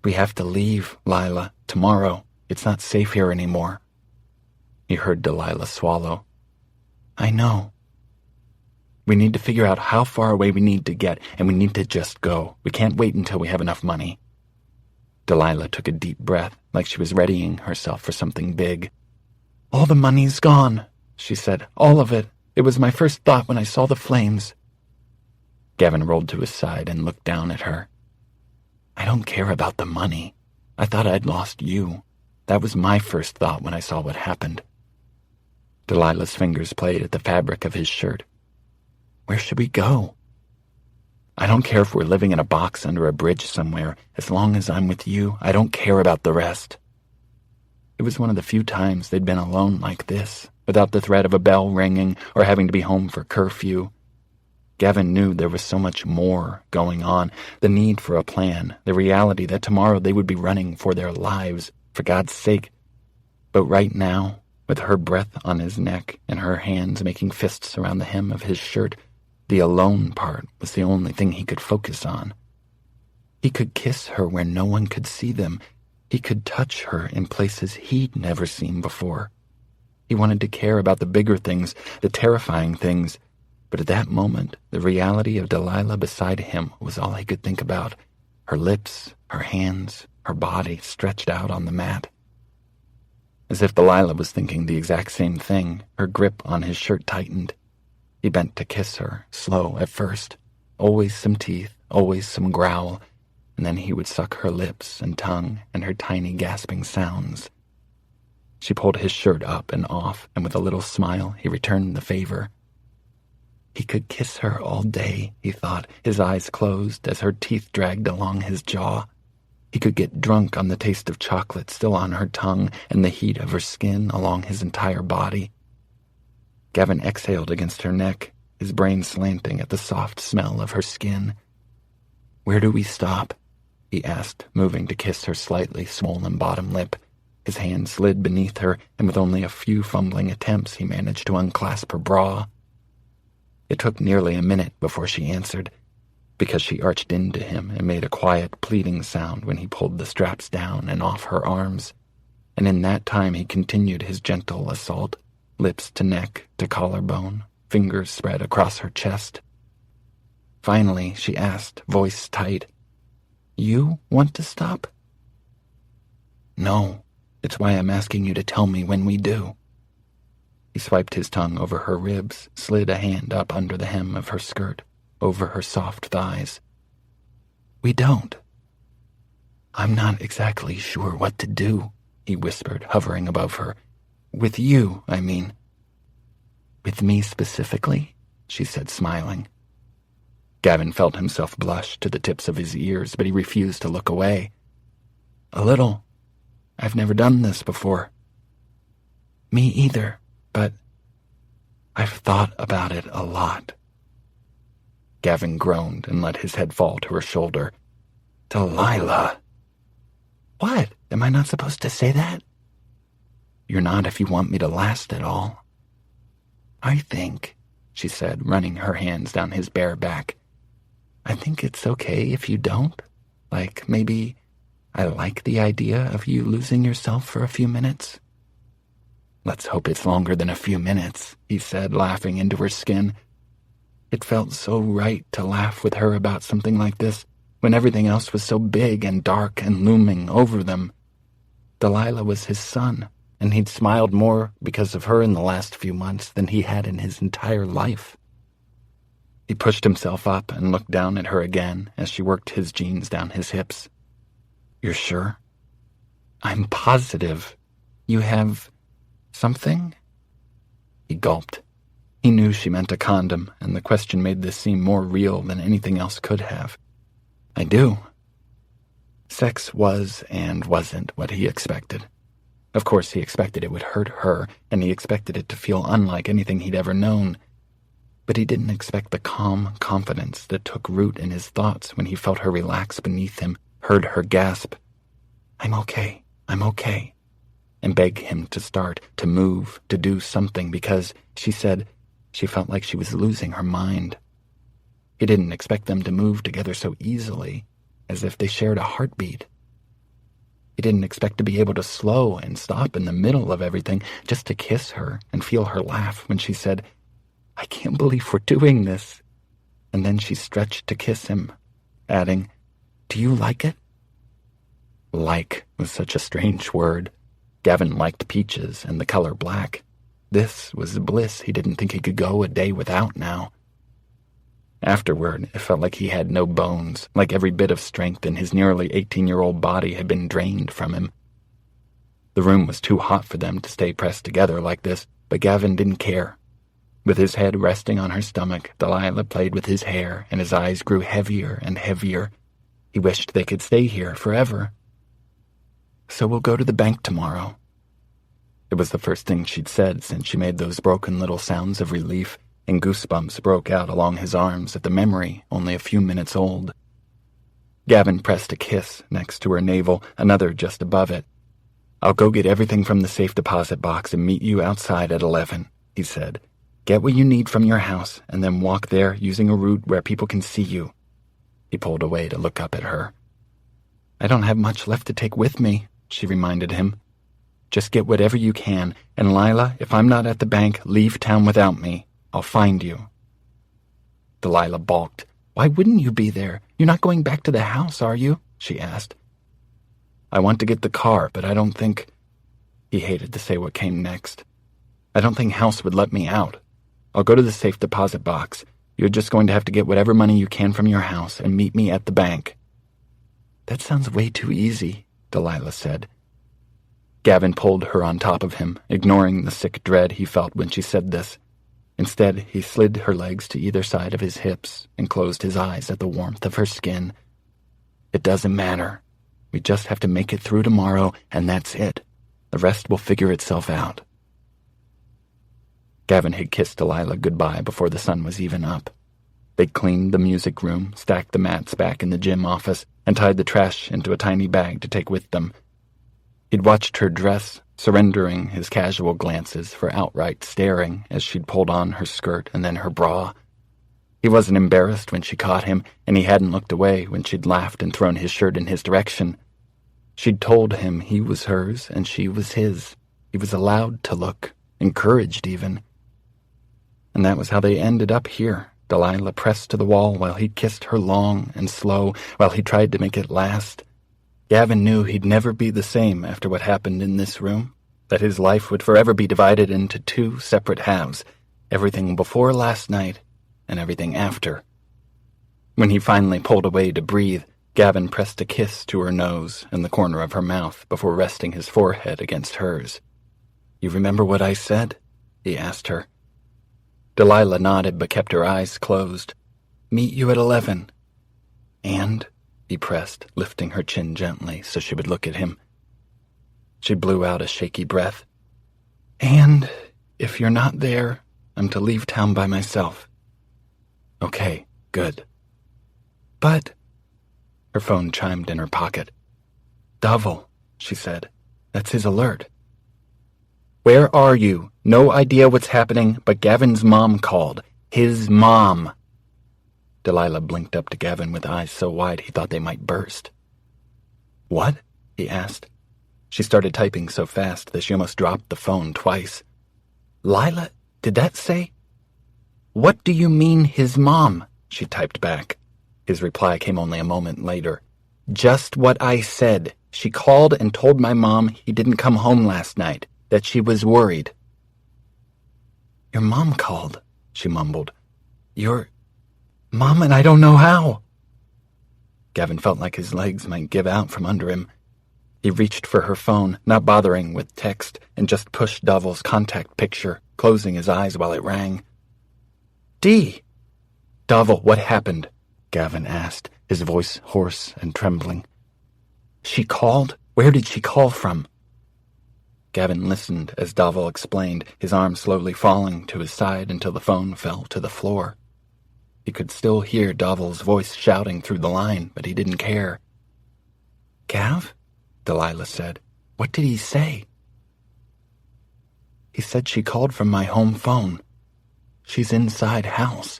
"We have to leave, Lila, tomorrow. It's not safe here anymore." He heard Delilah swallow. "I know. We need to figure out how far away we need to get, and we need to just go. We can't wait until we have enough money." Delilah took a deep breath, like she was readying herself for something big. "All the money's gone," she said. "All of it. It was my first thought when I saw the flames." Gavin rolled to his side and looked down at her. "I don't care about the money. I thought I'd lost you. That was my first thought when I saw what happened." Delilah's fingers played at the fabric of his shirt. "Where should we go?" "I don't care if we're living in a box under a bridge somewhere. As long as I'm with you, I don't care about the rest." It was one of the few times they'd been alone like this, without the threat of a bell ringing or having to be home for curfew. Gavin knew there was so much more going on, the need for a plan, the reality that tomorrow they would be running for their lives, for God's sake. But right now, with her breath on his neck and her hands making fists around the hem of his shirt, the alone part was the only thing he could focus on. He could kiss her where no one could see them. He could touch her in places he'd never seen before. He wanted to care about the bigger things, the terrifying things, but at that moment, the reality of Delilah beside him was all he could think about. Her lips, her hands, her body stretched out on the mat. As if Delilah was thinking the exact same thing, her grip on his shirt tightened. He bent to kiss her, slow at first. Always some teeth, always some growl, and then he would suck her lips and tongue and her tiny gasping sounds. She pulled his shirt up and off, and with a little smile, he returned the favor. He could kiss her all day, he thought, his eyes closed as her teeth dragged along his jaw. He could get drunk on the taste of chocolate still on her tongue and the heat of her skin along his entire body. Gavin exhaled against her neck, his brain slanting at the soft smell of her skin. "Where do we stop?" he asked, moving to kiss her slightly swollen bottom lip. His hand slid beneath her, and with only a few fumbling attempts, he managed to unclasp her bra. It took nearly a minute before she answered, because she arched into him and made a quiet, pleading sound when he pulled the straps down and off her arms. And in that time he continued his gentle assault, lips to neck to collarbone, fingers spread across her chest. Finally, she asked, voice tight, "You want to stop?" "No. It's why I'm asking you to tell me when we do." He swiped his tongue over her ribs, slid a hand up under the hem of her skirt, over her soft thighs. "We don't." "I'm not exactly sure what to do," he whispered, hovering above her. "With you, I mean." "With me specifically?" she said, smiling. Gavin felt himself blush to the tips of his ears, but he refused to look away. "A little. I've never done this before." "Me either," but I've thought about it a lot." Gavin groaned and let his head fall to her shoulder. "Delilah." "What? Am I not supposed to say that?" "You're not if you want me to last at all." "I think," she said, running her hands down his bare back, "I think it's okay if you don't. Like, maybe I like the idea of you losing yourself for a few minutes." "Let's hope it's longer than a few minutes," he said, laughing into her skin. It felt so right to laugh with her about something like this, when everything else was so big and dark and looming over them. Delilah was his son, and he'd smiled more because of her in the last few months than he had in his entire life. He pushed himself up and looked down at her again as she worked his jeans down his hips. "You're sure?" "I'm positive. You have something?" He gulped. He knew she meant a condom, and the question made this seem more real than anything else could have. "I do." Sex was and wasn't what he expected. Of course, he expected it would hurt her, and he expected it to feel unlike anything he'd ever known. But he didn't expect the calm confidence that took root in his thoughts when he felt her relax beneath him, heard her gasp, I'm okay," and beg him to start, to move, to do something, because, she said, she felt like she was losing her mind. He didn't expect them to move together so easily, as if they shared a heartbeat. He didn't expect to be able to slow and stop in the middle of everything just to kiss her and feel her laugh when she said, "I can't believe we're doing this." And then she stretched to kiss him, adding, "Do you like it?" Like was such a strange word. Gavin liked peaches and the color black. This was bliss he didn't think he could go a day without now. Afterward, it felt like he had no bones, like every bit of strength in his nearly 18-year-old body had been drained from him. The room was too hot for them to stay pressed together like this, but Gavin didn't care. With his head resting on her stomach, Delilah played with his hair, and his eyes grew heavier and heavier. He wished they could stay here forever. "So we'll go to the bank tomorrow." It was the first thing she'd said since she made those broken little sounds of relief, and goosebumps broke out along his arms at the memory, only a few minutes old. Gavin pressed a kiss next to her navel, another just above it. "I'll go get everything from the safe deposit box and meet you outside at 11, he said. "Get what you need from your house, and then walk there using a route where people can see you." He pulled away to look up at her. "I don't have much left to take with me," she reminded him. "Just get whatever you can, and Lila, if I'm not at the bank, leave town without me. I'll find you." Delilah balked. "Why wouldn't you be there? You're not going back to the house, are you?" she asked. "I want to get the car, but I don't think—" He hated to say what came next. "I don't think House would let me out. I'll go to the safe deposit box. You're just going to have to get whatever money you can from your house and meet me at the bank." "That sounds way too easy," Delilah said. Gavin pulled her on top of him, ignoring the sick dread he felt when she said this. Instead, he slid her legs to either side of his hips and closed his eyes at the warmth of her skin. "It doesn't matter. We just have to make it through tomorrow, and that's it. The rest will figure itself out." Gavin had kissed Delilah goodbye before the sun was even up. They cleaned the music room, stacked the mats back in the gym office, and tied the trash into a tiny bag to take with them. He'd watched her dress, surrendering his casual glances for outright staring as she'd pulled on her skirt and then her bra. He wasn't embarrassed when she caught him, and he hadn't looked away when she'd laughed and thrown his shirt in his direction. She'd told him he was hers and she was his. He was allowed to look, encouraged even. And that was how they ended up here, Delilah pressed to the wall while he kissed her long and slow, while he tried to make it last. Gavin knew he'd never be the same after what happened in this room, that his life would forever be divided into two separate halves, everything before last night and everything after. When he finally pulled away to breathe, Gavin pressed a kiss to her nose and the corner of her mouth before resting his forehead against hers. "You remember what I said?" he asked her. Delilah nodded but kept her eyes closed. "Meet you at 11. "And?" he pressed, lifting her chin gently so she would look at him. She blew out a shaky breath. "And If you're not there, I'm to leave town by myself. Okay, good. But... Her phone chimed in her pocket. Davil, she said. That's his alert. Where are you? No idea what's happening, but Gavin's mom called. His mom. Delilah blinked up to Gavin with eyes so wide he thought they might burst. What? He asked. She started typing so fast that she almost dropped the phone twice. Lila, did that say? What do you mean, his mom? She typed back. His reply came only a moment later. Just what I said. She called and told my mom he didn't come home last night, that she was worried. Your mom called, she mumbled. Your mom, and I don't know how. Gavin felt like his legs might give out from under him. He reached for her phone, not bothering with text, and just pushed Davil's contact picture, closing his eyes while it rang. Dee! Davil, what happened? Gavin asked, his voice hoarse and trembling. She called? Where did she call from? Gavin listened as Davil explained, his arm slowly falling to his side until the phone fell to the floor. He could still hear Davil's voice shouting through the line, but he didn't care. Gav? Delilah said. What did he say? He said she called from my home phone. She's inside house.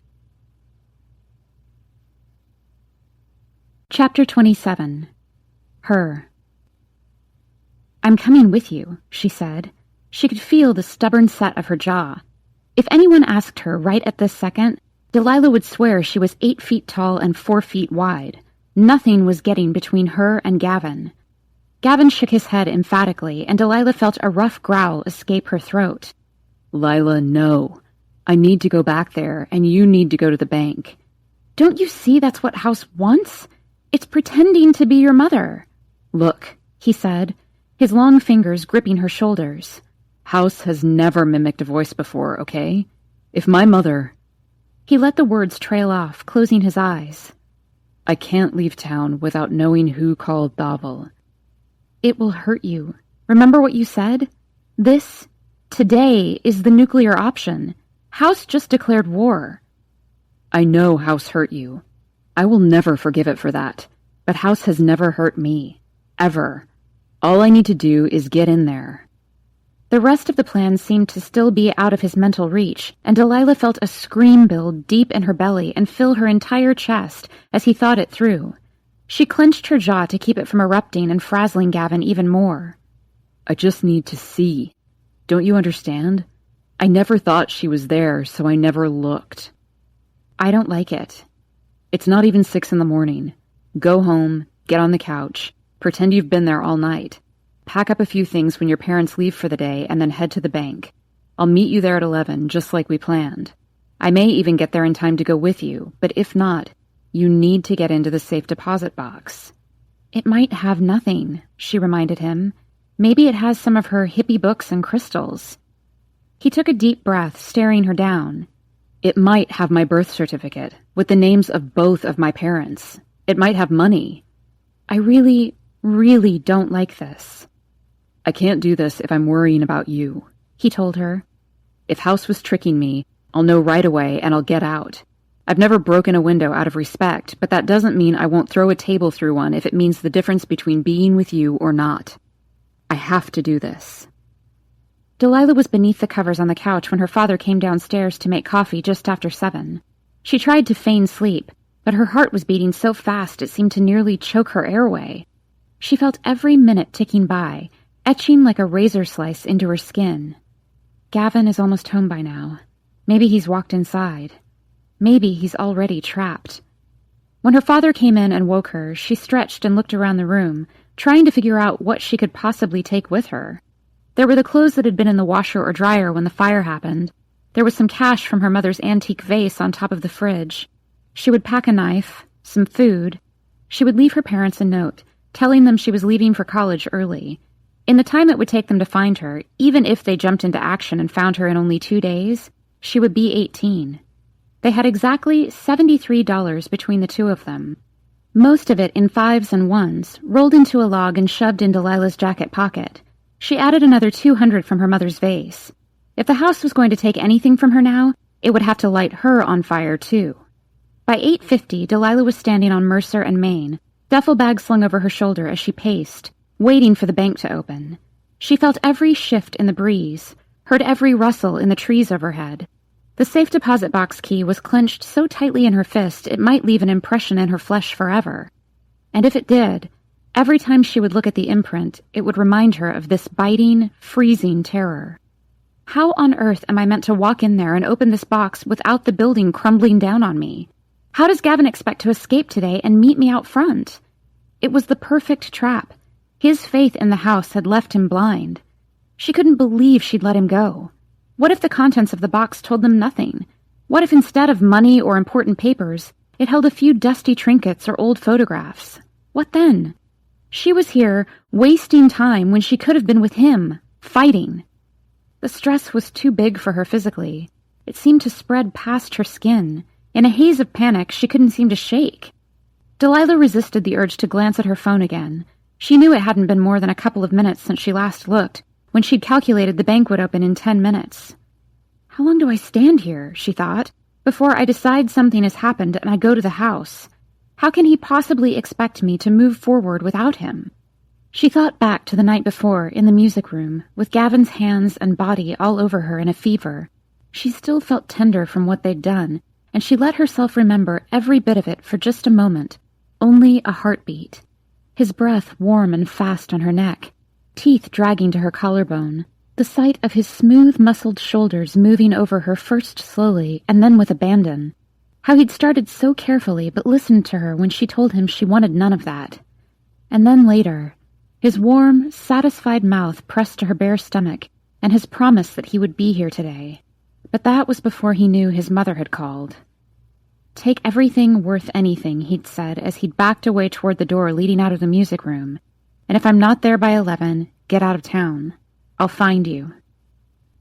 Chapter 27. Her. I'm coming with you, she said. She could feel the stubborn set of her jaw. If anyone asked her right at this second, Delilah would swear she was 8 feet tall and 4 feet wide. Nothing was getting between her and Gavin. Gavin shook his head emphatically, and Delilah felt a rough growl escape her throat. Lila, no. I need to go back there, and you need to go to the bank. Don't you see that's what House wants? It's pretending to be your mother. Look, he said, his long fingers gripping her shoulders. House has never mimicked a voice before, okay? If my mother... He let the words trail off, closing his eyes. I can't leave town without knowing who called Davil. It will hurt you. Remember what you said? Today is the nuclear option. House just declared war. I know House hurt you. I will never forgive it for that. But House has never hurt me. Ever. All I need to do is get in there. The rest of the plan seemed to still be out of his mental reach, and Delilah felt a scream build deep in her belly and fill her entire chest as he thought it through. She clenched her jaw to keep it from erupting and frazzling Gavin even more. I just need to see. Don't you understand? I never thought she was there, so I never looked. I don't like it. It's not even 6 a.m. Go home, get on the couch, pretend you've been there all night. Pack up a few things when your parents leave for the day and then head to the bank. I'll meet you there at 11, just like we planned. I may even get there in time to go with you, but if not, you need to get into the safe deposit box. It might have nothing, she reminded him. Maybe it has some of her hippie books and crystals. He took a deep breath, staring her down. It might have my birth certificate, with the names of both of my parents. It might have money. I really don't like this. I can't do this if I'm worrying about you, he told her. If House was tricking me, I'll know right away and I'll get out. I've never broken a window out of respect, but that doesn't mean I won't throw a table through one if it means the difference between being with you or not. I have to do this. Delilah was beneath the covers on the couch when her father came downstairs to make coffee just after 7. She tried to feign sleep, but her heart was beating so fast it seemed to nearly choke her airway. She felt every minute ticking by, etching like a razor slice into her skin. Gavin is almost home by now. Maybe he's walked inside. Maybe he's already trapped. When her father came in and woke her, she stretched and looked around the room, trying to figure out what she could possibly take with her. There were the clothes that had been in the washer or dryer when the fire happened. There was some cash from her mother's antique vase on top of the fridge. She would pack a knife, some food. She would leave her parents a note, telling them she was leaving for college early. In the time it would take them to find her, even if they jumped into action and found her in only 2 days, she would be 18. They had exactly $73 between the two of them. Most of it in 5s and 1s, rolled into a log and shoved in Delilah's jacket pocket. She added another $200 from her mother's vase. If the house was going to take anything from her now, it would have to light her on fire, too. By 8:50, Delilah was standing on Mercer and Main, duffel bag slung over her shoulder as she paced, waiting for the bank to open. She felt every shift in the breeze, heard every rustle in the trees overhead. The safe deposit box key was clenched so tightly in her fist it might leave an impression in her flesh forever. And if it did, every time she would look at the imprint, it would remind her of this biting, freezing terror. How on earth am I meant to walk in there and open this box without the building crumbling down on me? How does Gavin expect to escape today and meet me out front? It was the perfect trap. His faith in the house had left him blind. She couldn't believe she'd let him go. What if the contents of the box told them nothing? What if instead of money or important papers, it held a few dusty trinkets or old photographs? What then? She was here, wasting time when she could have been with him, fighting. The stress was too big for her physically. It seemed to spread past her skin. In a haze of panic, she couldn't seem to shake. Delilah resisted the urge to glance at her phone again. She knew it hadn't been more than a couple of minutes since she last looked, when she'd calculated the bank would open in 10 minutes. How long do I stand here, she thought, before I decide something has happened and I go to the house? How can he possibly expect me to move forward without him? She thought back to the night before in the music room, with Gavin's hands and body all over her in a fever. She still felt tender from what they'd done, and she let herself remember every bit of it for just a moment, only a heartbeat. His breath warm and fast on her neck, teeth dragging to her collarbone, the sight of his smooth, muscled shoulders moving over her first slowly and then with abandon. How he'd started so carefully but listened to her when she told him she wanted none of that. And then later, his warm, satisfied mouth pressed to her bare stomach, and his promise that he would be here today. But that was before he knew his mother had called. "Take everything worth anything," he'd said as he'd backed away toward the door leading out of the music room. "And if I'm not there by 11, get out of town. I'll find you."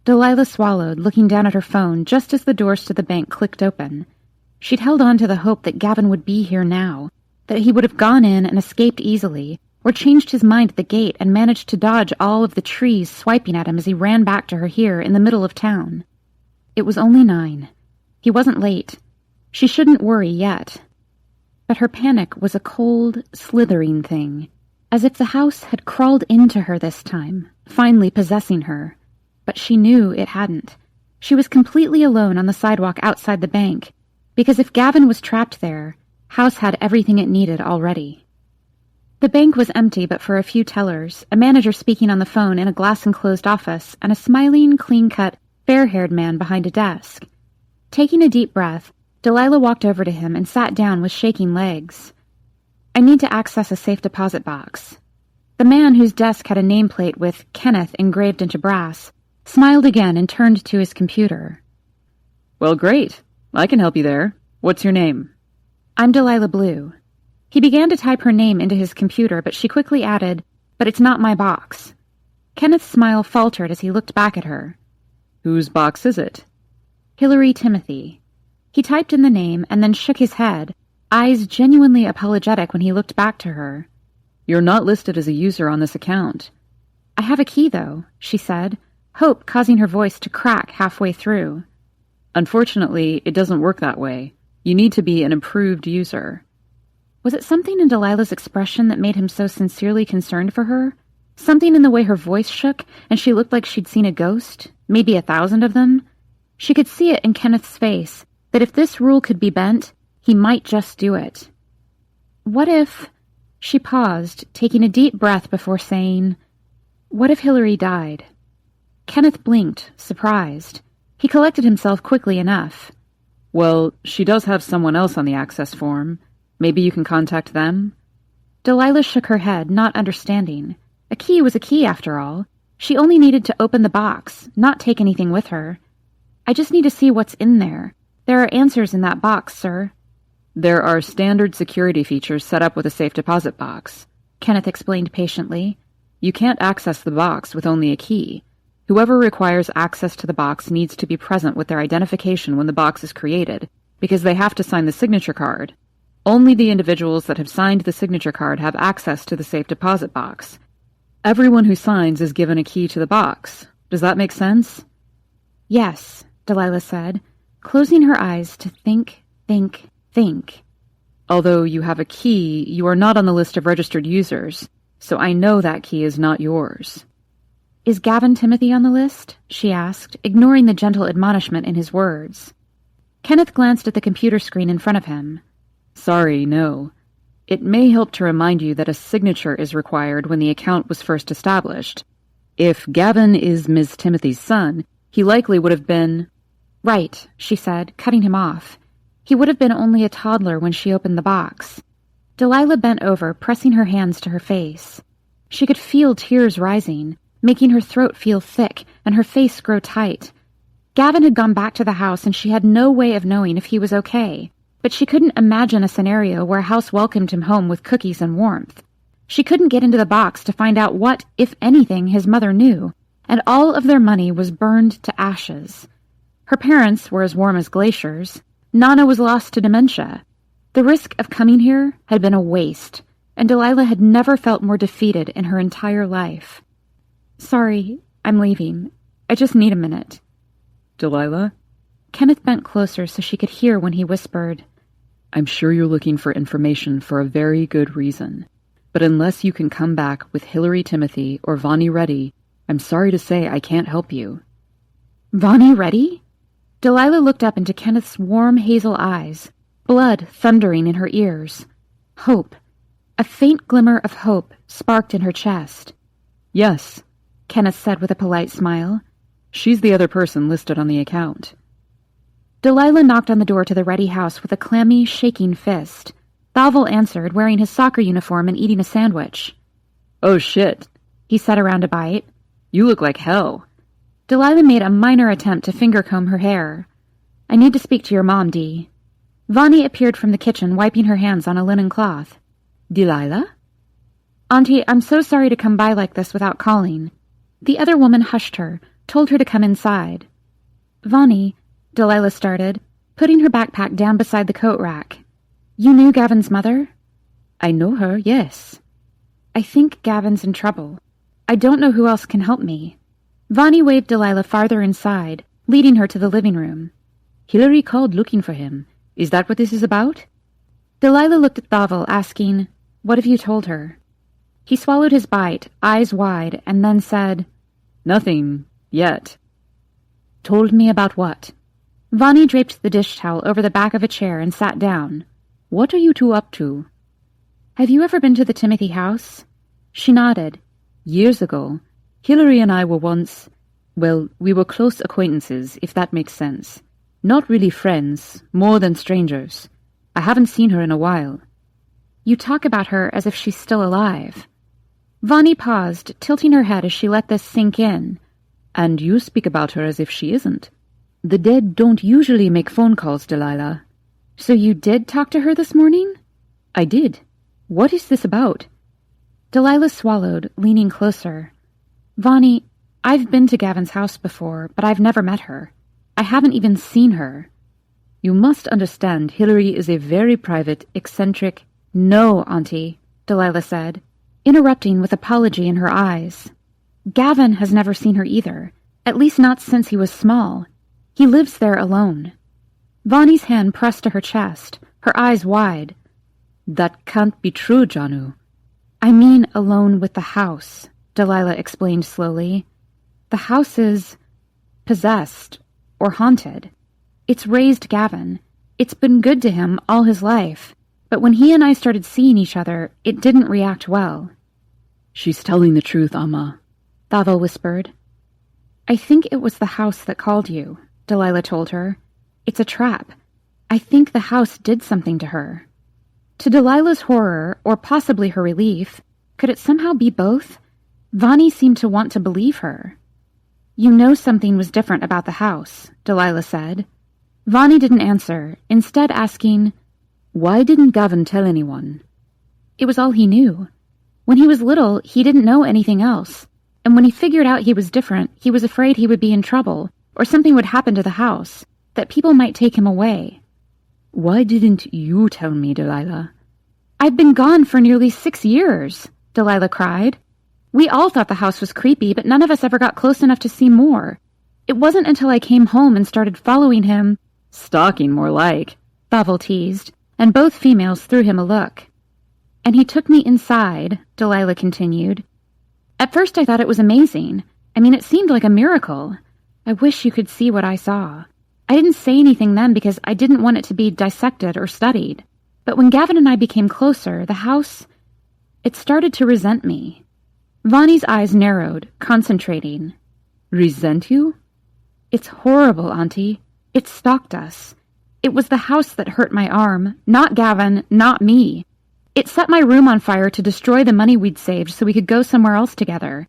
Delilah swallowed, looking down at her phone just as the doors to the bank clicked open. She'd held on to the hope that Gavin would be here now, that he would have gone in and escaped easily, or changed his mind at the gate and managed to dodge all of the trees swiping at him as he ran back to her here in the middle of town. It was only 9. He wasn't late. She shouldn't worry yet. But her panic was a cold, slithering thing, as if the house had crawled into her this time, finally possessing her. But she knew it hadn't. She was completely alone on the sidewalk outside the bank, because if Gavin was trapped there, House had everything it needed already. The bank was empty but for a few tellers, a manager speaking on the phone in a glass-enclosed office, and a smiling, clean-cut, fair-haired man behind a desk. Taking a deep breath, Delilah walked over to him and sat down with shaking legs. "I need to access a safe deposit box." The man, whose desk had a nameplate with Kenneth engraved into brass, smiled again and turned to his computer. "Well, great. I can help you there. What's your name?" "I'm Delilah Blue." He began to type her name into his computer, but she quickly added, "But it's not my box." Kenneth's smile faltered as he looked back at her. "Whose box is it?" "Hillary Timothy." He typed in the name and then shook his head, eyes genuinely apologetic when he looked back to her. "You're not listed as a user on this account." "I have a key, though," she said, hope causing her voice to crack halfway through. "Unfortunately, it doesn't work that way. You need to be an approved user." Was it something in Delilah's expression that made him so sincerely concerned for her? Something in the way her voice shook and she looked like she'd seen a ghost? Maybe 1,000 of them? She could see it in Kenneth's face, that if this rule could be bent, he might just do it. What if... She paused, taking a deep breath before saying, "What if Hillary died?" Kenneth blinked, surprised. He collected himself quickly enough. "Well, she does have someone else on the access form. Maybe you can contact them?" Delilah shook her head, not understanding. A key was a key, after all. She only needed to open the box, not take anything with her. "I just need to see what's in there. There are answers in that box, sir." "There are standard security features set up with a safe deposit box," Kenneth explained patiently. "You can't access the box with only a key. Whoever requires access to the box needs to be present with their identification when the box is created, because they have to sign the signature card. Only the individuals that have signed the signature card have access to the safe deposit box. Everyone who signs is given a key to the box. Does that make sense?" Yes, Delilah said, closing her eyes to think. Although you have a key, you are not on the list of registered users, so I know that key is not yours. Is Gavin Timothy on the list? She asked, ignoring the gentle admonishment in his words. Kenneth glanced at the computer screen in front of him. Sorry, no. It may help to remind you that a signature is required when the account was first established. If Gavin is Ms. Timothy's son, he likely would have been... Right, she said, cutting him off. He would have been only a toddler when she opened the box. Delilah bent over, pressing her hands to her face. She could feel tears rising, making her throat feel thick and her face grow tight. Gavin had gone back to the house and she had no way of knowing if he was okay, but she couldn't imagine a scenario where House welcomed him home with cookies and warmth. She couldn't get into the box to find out what, if anything, his mother knew, and all of their money was burned to ashes. Her parents were as warm as glaciers. Nana was lost to dementia. The risk of coming here had been a waste, and Delilah had never felt more defeated in her entire life. Sorry, I'm leaving. I just need a minute. Delilah? Kenneth bent closer so she could hear when he whispered, I'm sure you're looking for information for a very good reason. But unless you can come back with Hillary Timothy or Vonnie Reddy, I'm sorry to say I can't help you. Vonnie Reddy? Delilah looked up into Kenneth's warm hazel eyes, blood thundering in her ears. Hope. A faint glimmer of hope sparked in her chest. Yes, Kenneth said with a polite smile. She's the other person listed on the account. Delilah knocked on the door to the Reddy house with a clammy, shaking fist. Thavel answered, wearing his soccer uniform and eating a sandwich. Oh shit, he said around a bite. You look like hell. Delilah made a minor attempt to finger-comb her hair. I need to speak to your mom, Dee. Vonnie appeared from the kitchen, wiping her hands on a linen cloth. Delilah? Auntie, I'm so sorry to come by like this without calling. The other woman hushed her, told her to come inside. Vonnie, Delilah started, putting her backpack down beside the coat rack. You knew Gavin's mother? I know her, yes. I think Gavin's in trouble. I don't know who else can help me. Vonnie waved Delilah farther inside, leading her to the living room. Hillary called looking for him. Is that what this is about? Delilah looked at Thavel, asking, What have you told her? He swallowed his bite, eyes wide, and then said, Nothing, yet. Told me about what? Vonnie draped the dish towel over the back of a chair and sat down. What are you two up to? Have you ever been to the Timothy house? She nodded. Years ago. Hillary and I were once... Well, we were close acquaintances, if that makes sense. Not really friends, more than strangers. I haven't seen her in a while. You talk about her as if she's still alive. Vonnie paused, tilting her head as she let this sink in. And you speak about her as if she isn't. The dead don't usually make phone calls, Delilah. So you did talk to her this morning? I did. What is this about? Delilah swallowed, leaning closer. Vonnie, I've been to Gavin's house before, but I've never met her. I haven't even seen her. You must understand, Hillary is a very private, eccentric... No, Auntie, Delilah said, interrupting with apology in her eyes. Gavin has never seen her either, at least not since he was small. He lives there alone. Vonnie's hand pressed to her chest, her eyes wide. That can't be true, Janu. I mean alone with the house, Delilah explained slowly. The house is possessed or haunted. It's raised Gavin. It's been good to him all his life. But when he and I started seeing each other, it didn't react well. She's telling the truth, Amma, Thavel whispered. I think it was the house that called you, Delilah told her. It's a trap. I think the house did something to her. To Delilah's horror, or possibly her relief, could it somehow be both? Vonnie seemed to want to believe her. You know something was different about the house, Delilah said. Vonnie didn't answer, instead asking, Why didn't Gavin tell anyone? It was all he knew. When he was little, he didn't know anything else. And when he figured out he was different, he was afraid he would be in trouble, or something would happen to the house, that people might take him away. Why didn't you tell me, Delilah? I've been gone for nearly 6 years, Delilah cried. We all thought the house was creepy, but none of us ever got close enough to see more. It wasn't until I came home and started following him— Stalking, more like, Thavel teased, and both females threw him a look. And he took me inside, Delilah continued. At first I thought it was amazing. I mean, it seemed like a miracle. I wish you could see what I saw. I didn't say anything then because I didn't want it to be dissected or studied. But when Gavin and I became closer, the house— it started to resent me. Vonnie's eyes narrowed, concentrating. Resent you? It's horrible, Auntie. It stalked us. It was the house that hurt my arm, not Gavin, not me. It set my room on fire to destroy the money we'd saved so we could go somewhere else together.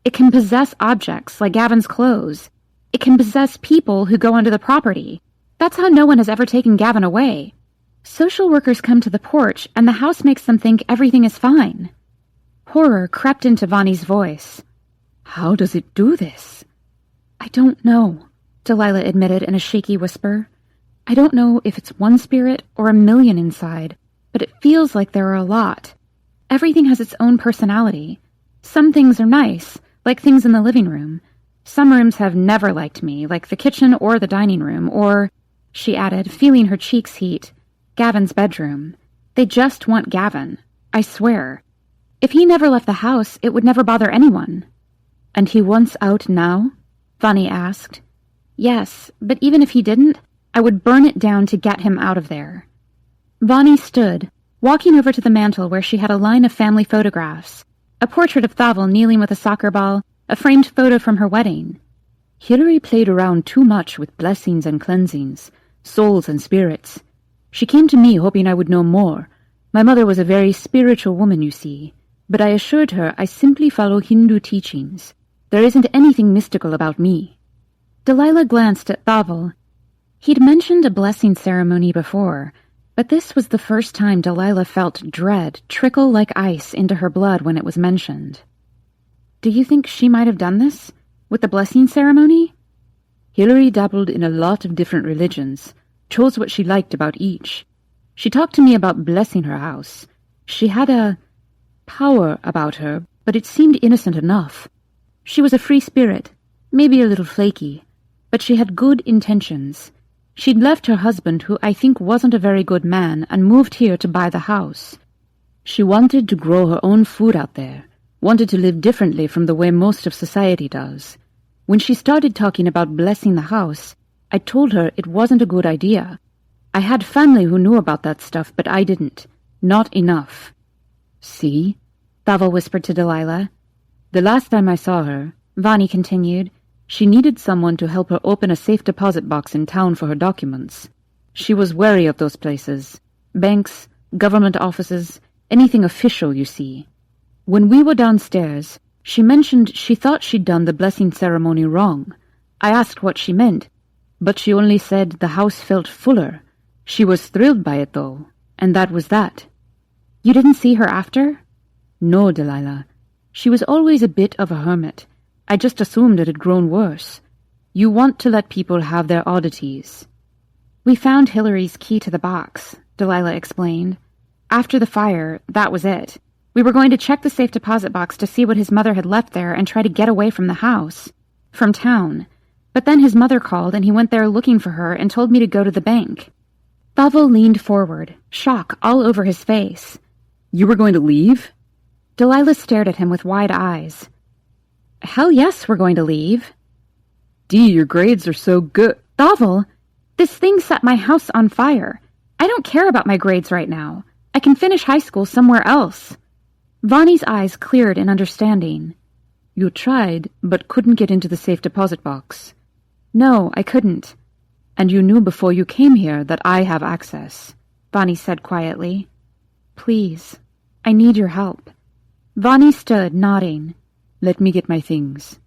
It can possess objects, like Gavin's clothes. It can possess people who go onto the property. That's how no one has ever taken Gavin away. Social workers come to the porch, and the house makes them think everything is fine. Horror crept into Vonnie's voice. How does it do this? I don't know, Delilah admitted in a shaky whisper. I don't know if it's one spirit or a million inside, but it feels like there are a lot. Everything has its own personality. Some things are nice, like things in the living room. Some rooms have never liked me, like the kitchen or the dining room, or, she added, feeling her cheeks heat, Gavin's bedroom. They just want Gavin. I swear. If he never left the house, it would never bother anyone. And he wants out now? Vonnie asked. Yes, but even if he didn't, I would burn it down to get him out of there. Vonnie stood, walking over to the mantel where she had a line of family photographs, a portrait of Thavel kneeling with a soccer ball, a framed photo from her wedding. Hillary played around too much with blessings and cleansings, souls and spirits. She came to me hoping I would know more. My mother was a very spiritual woman, you see, but I assured her I simply follow Hindu teachings. There isn't anything mystical about me. Delilah glanced at Thavel. He'd mentioned a blessing ceremony before, but this was the first time Delilah felt dread trickle like ice into her blood when it was mentioned. Do you think she might have done this? With the blessing ceremony? Hillary dabbled in a lot of different religions, chose what she liked about each. She talked to me about blessing her house. She had a power about her, but it seemed innocent enough. She was a free spirit, maybe a little flaky, but she had good intentions. She'd left her husband, who I think wasn't a very good man, and moved here to buy the house. She wanted to grow her own food out there, wanted to live differently from the way most of society does. When she started talking about blessing the house, I told her it wasn't a good idea. I had family who knew about that stuff, but I didn't. Not enough. See? Thavel whispered to Delilah. The last time I saw her, Vonnie continued, she needed someone to help her open a safe deposit box in town for her documents. She was wary of those places. Banks, government offices, anything official, you see. When we were downstairs, she mentioned she thought she'd done the blessing ceremony wrong. I asked what she meant, but she only said the house felt fuller. She was thrilled by it, though, and that was that. You didn't see her after? No, Delilah. She was always a bit of a hermit. I just assumed it had grown worse. You want to let people have their oddities. We found Hillary's key to the box, Delilah explained. After the fire, that was it. We were going to check the safe deposit box to see what his mother had left there and try to get away from the house. From town. But then his mother called and he went there looking for her and told me to go to the bank. Thavel leaned forward, shock all over his face. You were going to leave? Delilah stared at him with wide eyes. Hell yes, we're going to leave. Dee, your grades are so good. Thavel, this thing set my house on fire. I don't care about my grades right now. I can finish high school somewhere else. Vonnie's eyes cleared in understanding. You tried, but couldn't get into the safe deposit box. No, I couldn't. And you knew before you came here that I have access, Vonnie said quietly. Please, I need your help. Vonnie stood, nodding. Let me get my things.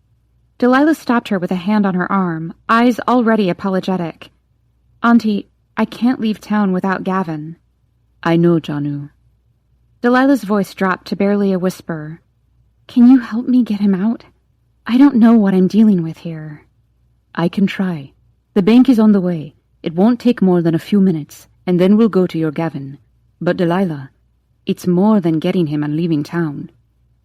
Delilah stopped her with a hand on her arm, eyes already apologetic. Auntie, I can't leave town without Gavin. I know, Janu. Delilah's voice dropped to barely a whisper. Can you help me get him out? I don't know what I'm dealing with here. I can try. The bank is on the way. It won't take more than a few minutes, and then we'll go to your Gavin. But Delilah, it's more than getting him and leaving town.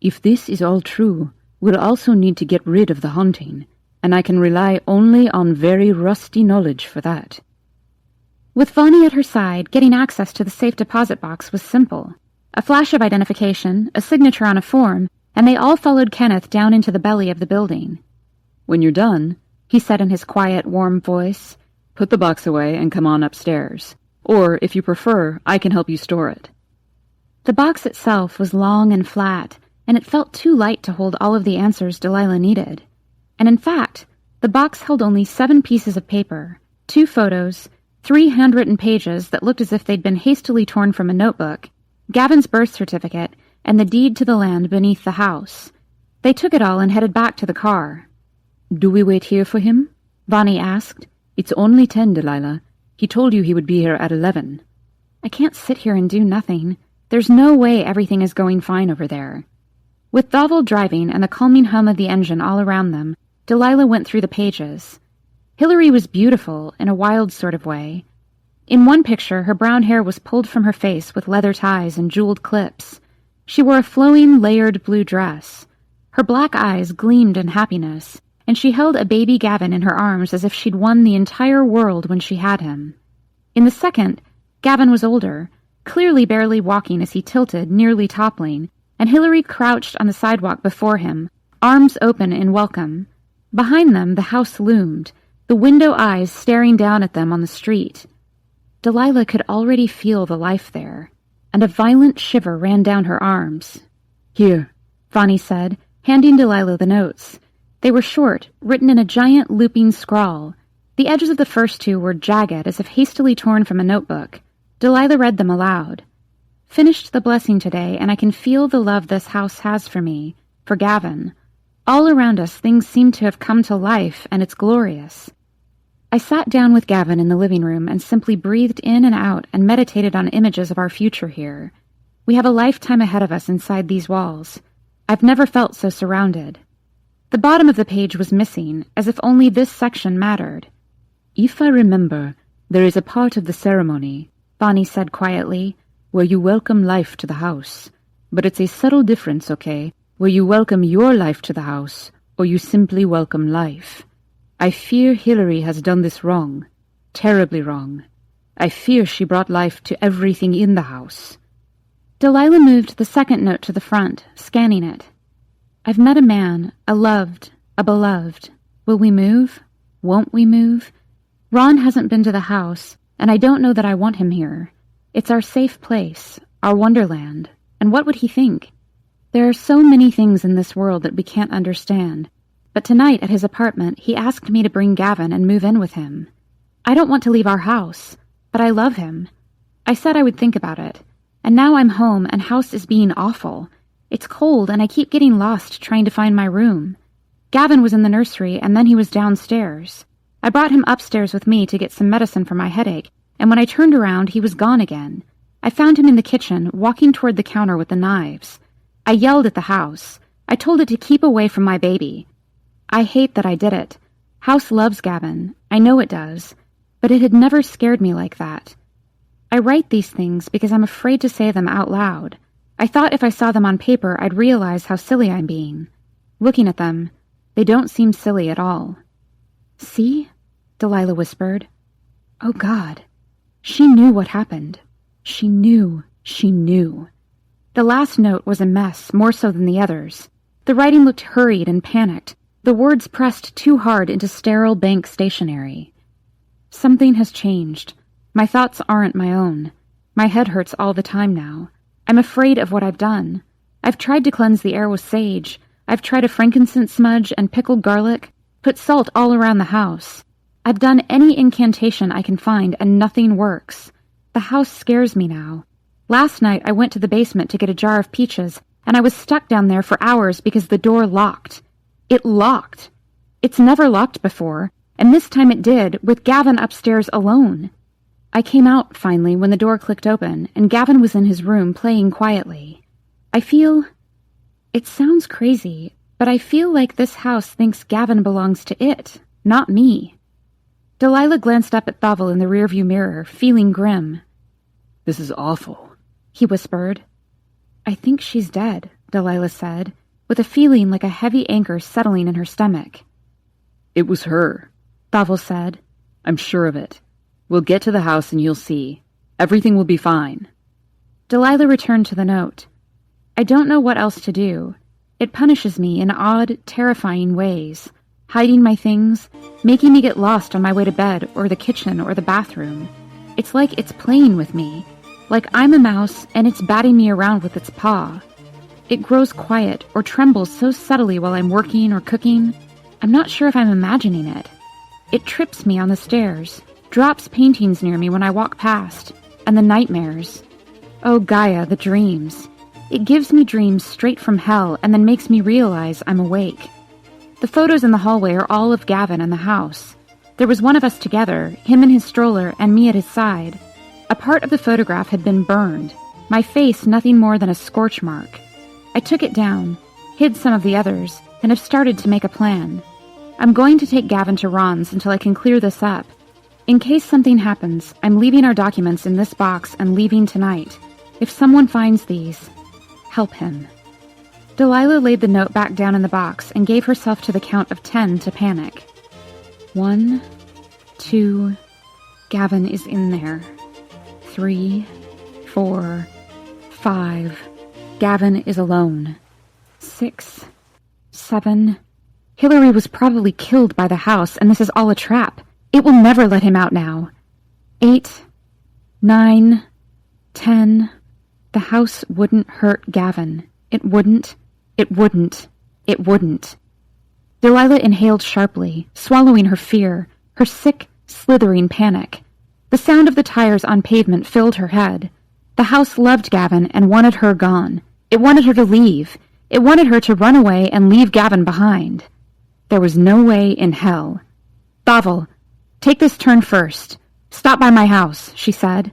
If this is all true, we'll also need to get rid of the haunting, and I can rely only on very rusty knowledge for that. With Vonnie at her side, getting access to the safe deposit box was simple. A flash of identification, a signature on a form, and they all followed Kenneth down into the belly of the building. When you're done, he said in his quiet, warm voice, put the box away and come on upstairs. Or, if you prefer, I can help you store it. The box itself was long and flat, and it felt too light to hold all of the answers Delilah needed. And in fact, the box held only 7 pieces of paper, 2 photos, 3 handwritten pages that looked as if they'd been hastily torn from a notebook, Gavin's birth certificate, and the deed to the land beneath the house. They took it all and headed back to the car. Do we wait here for him? Vonnie asked. It's only 10, Delilah. He told you he would be here at 11. I can't sit here and do nothing. There's no way everything is going fine over there. With Dovell driving and the calming hum of the engine all around them, Delilah went through the pages. Hillary was beautiful in a wild sort of way. In one picture, her brown hair was pulled from her face with leather ties and jeweled clips. She wore a flowing, layered blue dress. Her black eyes gleamed in happiness, and she held a baby Gavin in her arms as if she'd won the entire world when she had him. In the second, Gavin was older, clearly barely walking as he tilted, nearly toppling, and Hillary crouched on the sidewalk before him, arms open in welcome. Behind them, the house loomed, the window eyes staring down at them on the street. Delilah could already feel the life there, and a violent shiver ran down her arms. Here, Vonnie said, handing Delilah the notes. They were short, written in a giant looping scrawl. The edges of the first 2 were jagged, as if hastily torn from a notebook. Delilah read them aloud. Finished the blessing today, and I can feel the love this house has for me, for Gavin. All around us things seem to have come to life, and it's glorious. I sat down with Gavin in the living room and simply breathed in and out and meditated on images of our future here. We have a lifetime ahead of us inside these walls. I've never felt so surrounded. The bottom of the page was missing, as if only this section mattered. If I remember, there is a part of the ceremony, Vonnie said quietly, where you welcome life to the house. But it's a subtle difference, okay, where you welcome your life to the house, or you simply welcome life. I fear Hillary has done this wrong, terribly wrong. I fear she brought life to everything in the house. Delilah moved the second note to the front, scanning it. I've met a man, a loved, a beloved. Will we move? Won't we move? Ron hasn't been to the house, and I don't know that I want him here. It's our safe place, our wonderland, and what would he think? There are so many things in this world that we can't understand. But tonight at his apartment, he asked me to bring Gavin and move in with him. I don't want to leave our house, but I love him. I said I would think about it, and now I'm home and house is being awful. It's cold and I keep getting lost trying to find my room. Gavin was in the nursery and then he was downstairs. I brought him upstairs with me to get some medicine for my headache, and when I turned around, he was gone again. I found him in the kitchen, walking toward the counter with the knives. I yelled at the house. I told it to keep away from my baby. I hate that I did it. House loves Gavin. I know it does. But it had never scared me like that. I write these things because I'm afraid to say them out loud. I thought if I saw them on paper, I'd realize how silly I'm being. Looking at them, they don't seem silly at all. See? Delilah whispered. Oh, God. She knew what happened. She knew. The last note was a mess, more so than the others. The writing looked hurried and panicked, the words pressed too hard into sterile bank stationery. Something has changed. My thoughts aren't my own. My head hurts all the time now. I'm afraid of what I've done. I've tried to cleanse the air with sage. I've tried a frankincense smudge and pickled garlic, put salt all around the house. I've done any incantation I can find and nothing works. The house scares me now. Last night I went to the basement to get a jar of peaches, and I was stuck down there for hours because the door locked. It locked. It's never locked before, and this time it did, with Gavin upstairs alone. I came out, finally, when the door clicked open, and Gavin was in his room playing quietly. It sounds crazy, but I feel like this house thinks Gavin belongs to it, not me. Delilah glanced up at Dovell in the rearview mirror, feeling grim. This is awful, he whispered. I think she's dead, Delilah said, with a feeling like a heavy anchor settling in her stomach. It was her, Bavel said. I'm sure of it. We'll get to the house and you'll see. Everything will be fine. Delilah returned to the note. I don't know what else to do. It punishes me in odd, terrifying ways, hiding my things, making me get lost on my way to bed or the kitchen or the bathroom. It's like it's playing with me, like I'm a mouse and it's batting me around with its paw. It grows quiet or trembles so subtly while I'm working or cooking. I'm not sure if I'm imagining it. It trips me on the stairs, drops paintings near me when I walk past, and the nightmares. Oh, Gaia, the dreams. It gives me dreams straight from hell and then makes me realize I'm awake. The photos in the hallway are all of Gavin and the house. There was one of us together, him in his stroller and me at his side. A part of the photograph had been burned, my face nothing more than a scorch mark. I took it down, hid some of the others, and have started to make a plan. I'm going to take Gavin to Ron's until I can clear this up. In case something happens, I'm leaving our documents in this box and leaving tonight. If someone finds these, help him. Delilah laid the note back down in the box and gave herself to the count of 10 to panic. 1, 2, Gavin is in there. 3, 4, 5, Gavin is alone. 6, 7, Hillary was probably killed by the house and this is all a trap. It will never let him out now. 8, 9, 10, the house wouldn't hurt Gavin. It wouldn't. It wouldn't. It wouldn't. Delilah inhaled sharply, swallowing her fear, her sick, slithering panic. The sound of the tires on pavement filled her head. The house loved Gavin and wanted her gone. It wanted her to leave. It wanted her to run away and leave Gavin behind. There was no way in hell. Bavel, take this turn first. Stop by my house, she said.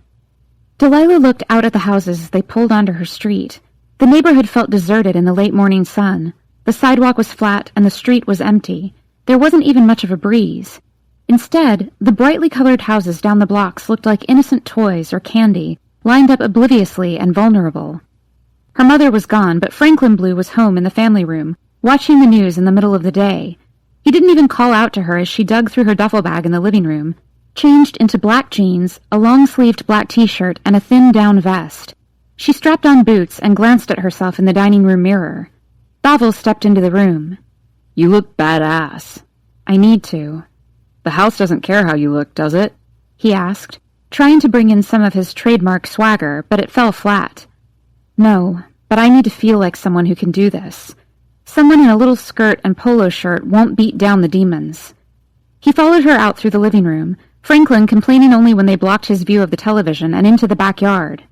Delilah looked out at the houses as they pulled onto her street. The neighborhood felt deserted in the late morning sun. The sidewalk was flat and the street was empty. There wasn't even much of a breeze. Instead, the brightly colored houses down the blocks looked like innocent toys or candy, lined up obliviously and vulnerable. Her mother was gone, but Franklin Blue was home in the family room, watching the news in the middle of the day. He didn't even call out to her as she dug through her duffel bag in the living room, changed into black jeans, a long-sleeved black t-shirt, and a thin down vest. She strapped on boots and glanced at herself in the dining room mirror. Bavel stepped into the room. You look badass. I need to. The house doesn't care how you look, does it? He asked, trying to bring in some of his trademark swagger, but it fell flat. No, but I need to feel like someone who can do this. Someone in a little skirt and polo shirt won't beat down the demons. He followed her out through the living room, Franklin complaining only when they blocked his view of the television and into the backyard.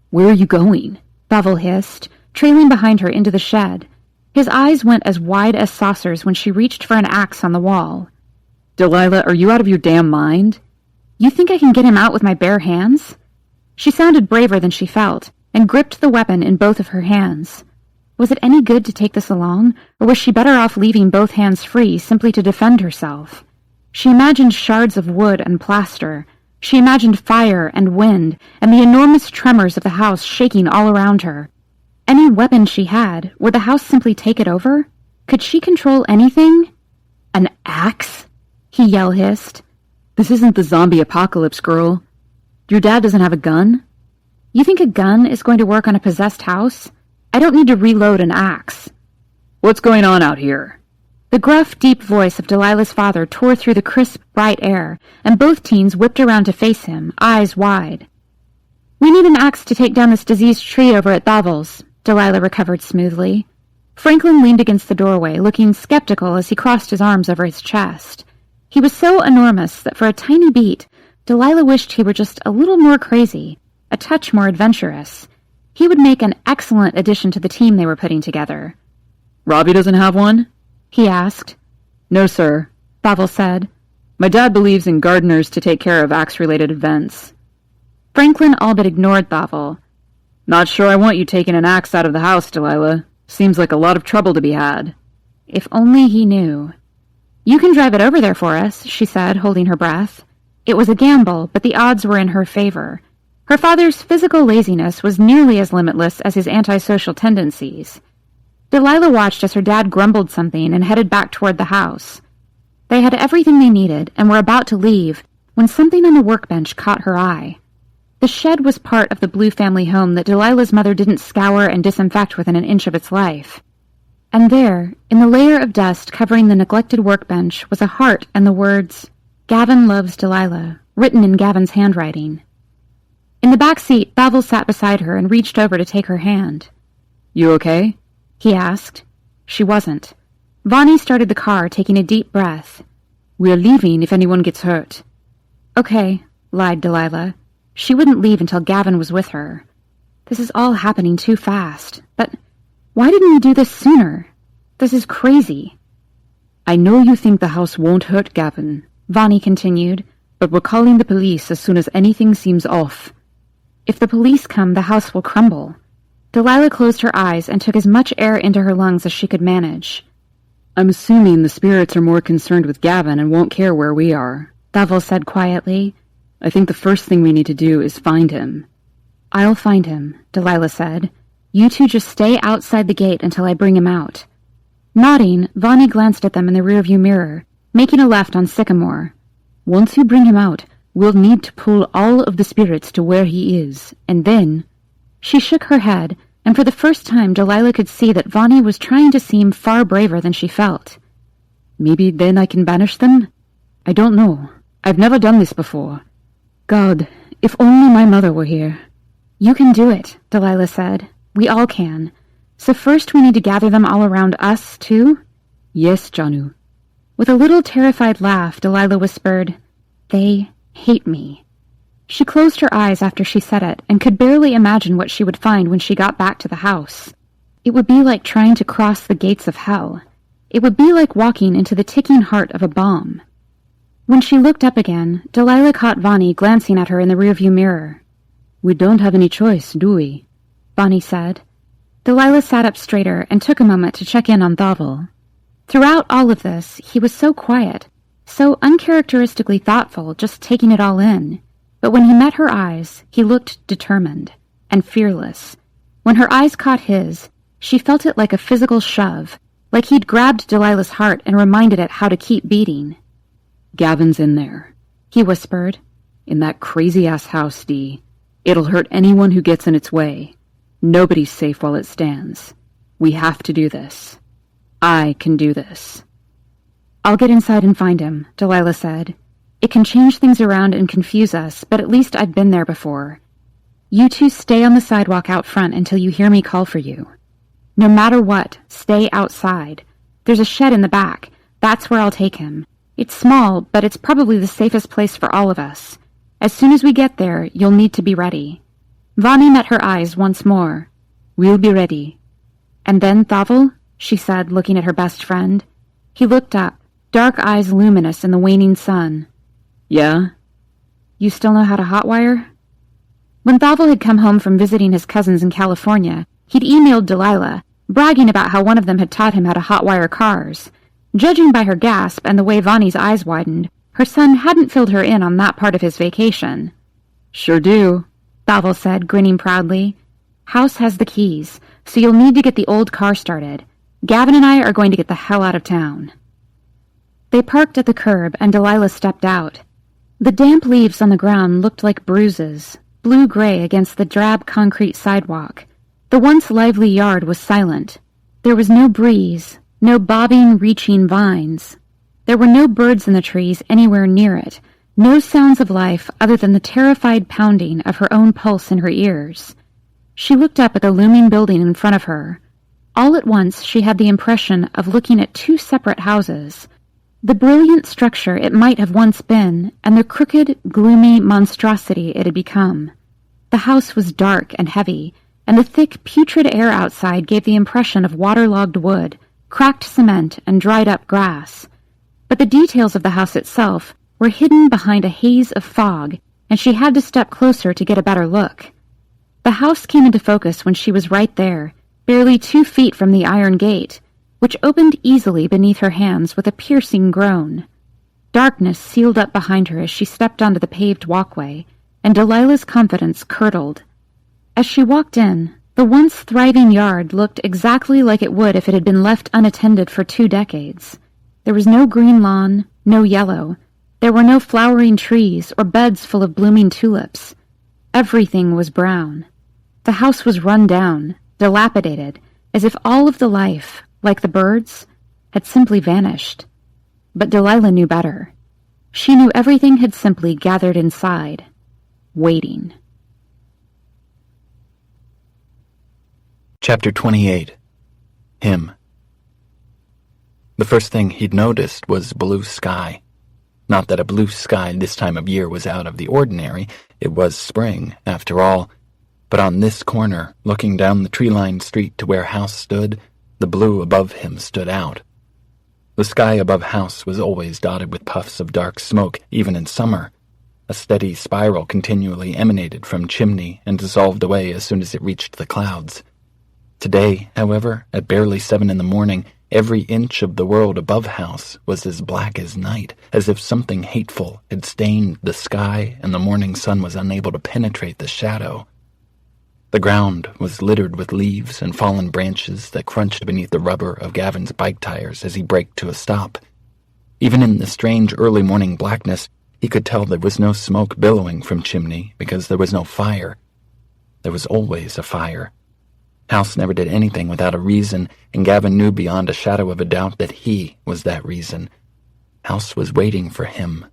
Where are you going? Bavel hissed, trailing behind her into the shed. His eyes went as wide as saucers when she reached for an axe on the wall. Delilah, are you out of your damn mind? You think I can get him out with my bare hands? She sounded braver than she felt, and gripped the weapon in both of her hands. Was it any good to take this along, or was she better off leaving both hands free simply to defend herself? She imagined shards of wood and plaster. She imagined fire and wind, and the enormous tremors of the house shaking all around her. Any weapon she had, would the house simply take it over? Could she control anything? An axe? He yell-hissed. This isn't the zombie apocalypse, girl. Your dad doesn't have a gun? You think a gun is going to work on a possessed house? I don't need to reload an axe. What's going on out here? The gruff, deep voice of Delilah's father tore through the crisp, bright air, and both teens whipped around to face him, eyes wide. We need an axe to take down this diseased tree over at Bavel's, Delilah recovered smoothly. Franklin leaned against the doorway, looking skeptical as he crossed his arms over his chest. He was so enormous that for a tiny beat, Delilah wished he were just a little more crazy, a touch more adventurous. He would make an excellent addition to the team they were putting together. Robbie doesn't have one? He asked. No, sir, Bavel said. My dad believes in gardeners to take care of axe-related events. Franklin all but ignored Bavel. Not sure I want you taking an axe out of the house, Delilah. Seems like a lot of trouble to be had. If only he knew. You can drive it over there for us, she said, holding her breath. It was a gamble, but the odds were in her favor. Her father's physical laziness was nearly as limitless as his antisocial tendencies. Delilah watched as her dad grumbled something and headed back toward the house. They had everything they needed and were about to leave when something on the workbench caught her eye. The shed was part of the Blue family home that Delilah's mother didn't scour and disinfect within an inch of its life. And there, in the layer of dust covering the neglected workbench, was a heart and the words, "Gavin loves Delilah," written in Gavin's handwriting. In the back seat, Thavel sat beside her and reached over to take her hand. "You okay?" he asked. She wasn't. Vonnie started the car, taking a deep breath. "We're leaving if anyone gets hurt." "Okay," lied Delilah. She wouldn't leave until Gavin was with her. This is all happening too fast. But why didn't we do this sooner? This is crazy. "I know you think the house won't hurt Gavin," Vonnie continued, "but we're calling the police as soon as anything seems off." "If the police come, the house will crumble." Delilah closed her eyes and took as much air into her lungs as she could manage. "I'm assuming the spirits are more concerned with Gavin and won't care where we are," Thavel said quietly. "I think the first thing we need to do is find him." "I'll find him," Delilah said. "You two just stay outside the gate until I bring him out." Nodding, Vonnie glanced at them in the rearview mirror, making a left on Sycamore. "Once you bring him out, we'll need to pull all of the spirits to where he is, and then—" She shook her head, and for the first time Delilah could see that Vonnie was trying to seem far braver than she felt. "Maybe then I can banish them? I don't know. I've never done this before. God, if only my mother were here." "You can do it," Delilah said. "We all can. So first we need to gather them all around us, too?" "Yes, Janu." With a little terrified laugh, Delilah whispered, "They hate me." She closed her eyes after she said it and could barely imagine what she would find when she got back to the house. It would be like trying to cross the gates of hell. It would be like walking into the ticking heart of a bomb. When she looked up again, Delilah caught Vonnie glancing at her in the rearview mirror. "We don't have any choice, do we?" Vonnie said. Delilah sat up straighter and took a moment to check in on Thavel. Throughout all of this, he was so quiet, so uncharacteristically thoughtful, just taking it all in. But when he met her eyes, he looked determined and fearless. When her eyes caught his, she felt it like a physical shove, like he'd grabbed Delilah's heart and reminded it how to keep beating. "Gavin's in there," he whispered. "In that crazy-ass house, Dee. It'll hurt anyone who gets in its way. Nobody's safe while it stands. We have to do this. I can do this." "I'll get inside and find him," Delilah said. "It can change things around and confuse us, but at least I've been there before. You two stay on the sidewalk out front until you hear me call for you. No matter what, stay outside. There's a shed in the back. That's where I'll take him. It's small, but it's probably the safest place for all of us. As soon as we get there, you'll need to be ready." Vonnie met her eyes once more. "We'll be ready." "And then, Thavel?" she said, looking at her best friend. He looked up, dark eyes luminous in the waning sun. "Yeah?" "You still know how to hotwire?" When Thavel had come home from visiting his cousins in California, he'd emailed Delilah, bragging about how one of them had taught him how to hotwire cars. Judging by her gasp and the way Vonnie's eyes widened, her son hadn't filled her in on that part of his vacation. "Sure do," Thavel said, grinning proudly. "House has the keys, so you'll need to get the old car started. Gavin and I are going to get the hell out of town." They parked at the curb, and Delilah stepped out. The damp leaves on the ground looked like bruises, blue-gray against the drab concrete sidewalk. The once lively yard was silent. There was no breeze, no bobbing, reaching vines. There were no birds in the trees anywhere near it, no sounds of life other than the terrified pounding of her own pulse in her ears. She looked up at the looming building in front of her. All at once she had the impression of looking at two separate houses. The brilliant structure it might have once been, and the crooked, gloomy monstrosity it had become. The house was dark and heavy, and the thick, putrid air outside gave the impression of waterlogged wood, cracked cement, and dried-up grass. But the details of the house itself were hidden behind a haze of fog, and she had to step closer to get a better look. The house came into focus when she was right there, barely 2 feet from the iron gate, which opened easily beneath her hands with a piercing groan. Darkness sealed up behind her as she stepped onto the paved walkway, and Delilah's confidence curdled. As she walked in, the once thriving yard looked exactly like it would if it had been left unattended for 2 decades. There was no green lawn, No yellow. There were no flowering trees or beds full of blooming tulips. Everything was brown. The house was run down, dilapidated, as if all of the life, like the birds, had simply vanished. But Delilah knew better. She knew everything had simply gathered inside, waiting. Chapter 28. Him. The first thing he'd noticed was blue sky. Not that a blue sky this time of year was out of the ordinary. It was spring, after all. But on this corner, looking down the tree-lined street to where House stood, the blue above him stood out. The sky above House was always dotted with puffs of dark smoke, even in summer. A steady spiral continually emanated from chimney and dissolved away as soon as it reached the clouds. Today, however, at barely 7 in the morning, every inch of the world above House was as black as night, as if something hateful had stained the sky and the morning sun was unable to penetrate the shadow. The ground was littered with leaves and fallen branches that crunched beneath the rubber of Gavin's bike tires as he braked to a stop. Even in the strange early morning blackness, he could tell there was no smoke billowing from chimney because there was no fire. There was always a fire. House never did anything without a reason, and Gavin knew beyond a shadow of a doubt that he was that reason. House was waiting for him.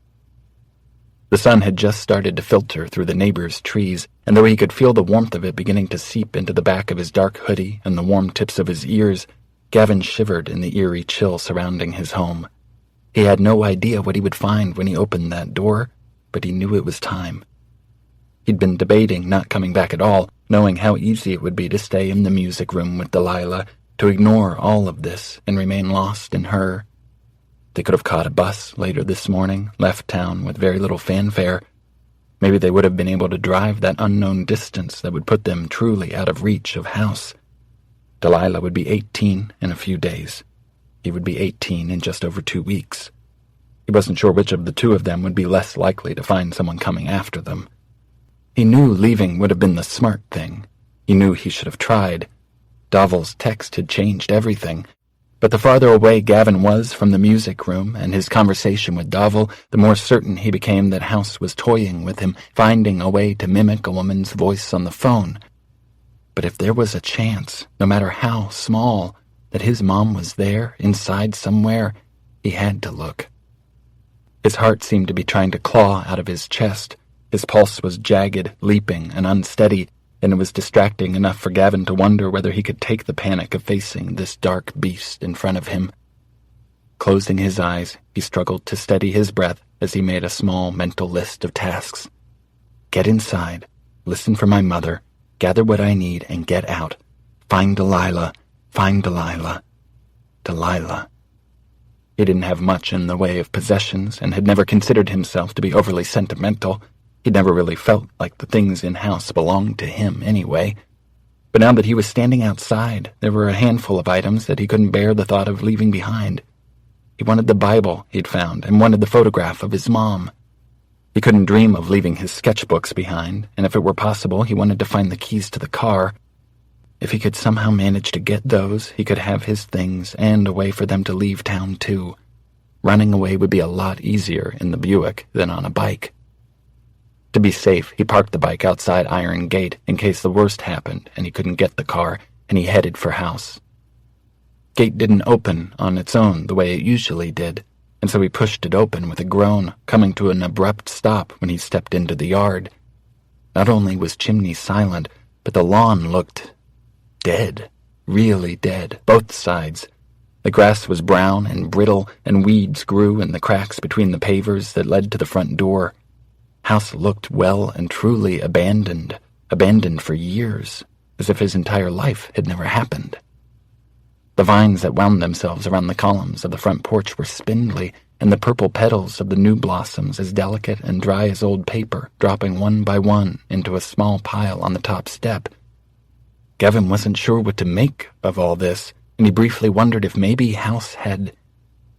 The sun had just started to filter through the neighbors' trees, and though he could feel the warmth of it beginning to seep into the back of his dark hoodie and the warm tips of his ears, Gavin shivered in the eerie chill surrounding his home. He had no idea what he would find when he opened that door, but he knew it was time. He'd been debating not coming back at all, knowing how easy it would be to stay in the music room with Delilah, to ignore all of this and remain lost in her. They could have caught a bus later this morning, left town with very little fanfare. Maybe they would have been able to drive that unknown distance that would put them truly out of reach of House. Delilah would be 18 in a few days. He would be 18 in just over 2 weeks. He wasn't sure which of the two of them would be less likely to find someone coming after them. He knew leaving would have been the smart thing. He knew he should have tried. Davil's text had changed everything. But the farther away Gavin was from the music room and his conversation with Davil, the more certain he became that House was toying with him, finding a way to mimic a woman's voice on the phone. But if there was a chance, no matter how small, that his mom was there, inside somewhere, he had to look. His heart seemed to be trying to claw out of his chest. His pulse was jagged, leaping, and unsteady, and it was distracting enough for Gavin to wonder whether he could take the panic of facing this dark beast in front of him. Closing his eyes, he struggled to steady his breath as he made a small mental list of tasks. Get inside, listen for my mother, gather what I need, and get out. Find Delilah, find Delilah. Delilah. He didn't have much in the way of possessions and had never considered himself to be overly sentimental. He'd never really felt like the things in House belonged to him anyway. But now that he was standing outside, there were a handful of items that he couldn't bear the thought of leaving behind. He wanted the Bible he'd found and wanted the photograph of his mom. He couldn't dream of leaving his sketchbooks behind, and if it were possible, he wanted to find the keys to the car. If he could somehow manage to get those, he could have his things and a way for them to leave town too. Running away would be a lot easier in the Buick than on a bike. To be safe, he parked the bike outside Iron Gate in case the worst happened and he couldn't get the car, and he headed for House. Gate didn't open on its own the way it usually did, and so he pushed it open with a groan, coming to an abrupt stop when he stepped into the yard. Not only was chimney silent, but the lawn looked dead, really dead, both sides. The grass was brown and brittle, and weeds grew in the cracks between the pavers that led to the front door. House looked well and truly abandoned for years, as if his entire life had never happened. The vines that wound themselves around the columns of the front porch were spindly, and the purple petals of the new blossoms as delicate and dry as old paper, dropping one by one into a small pile on the top step. Gavin wasn't sure what to make of all this, and he briefly wondered if maybe House had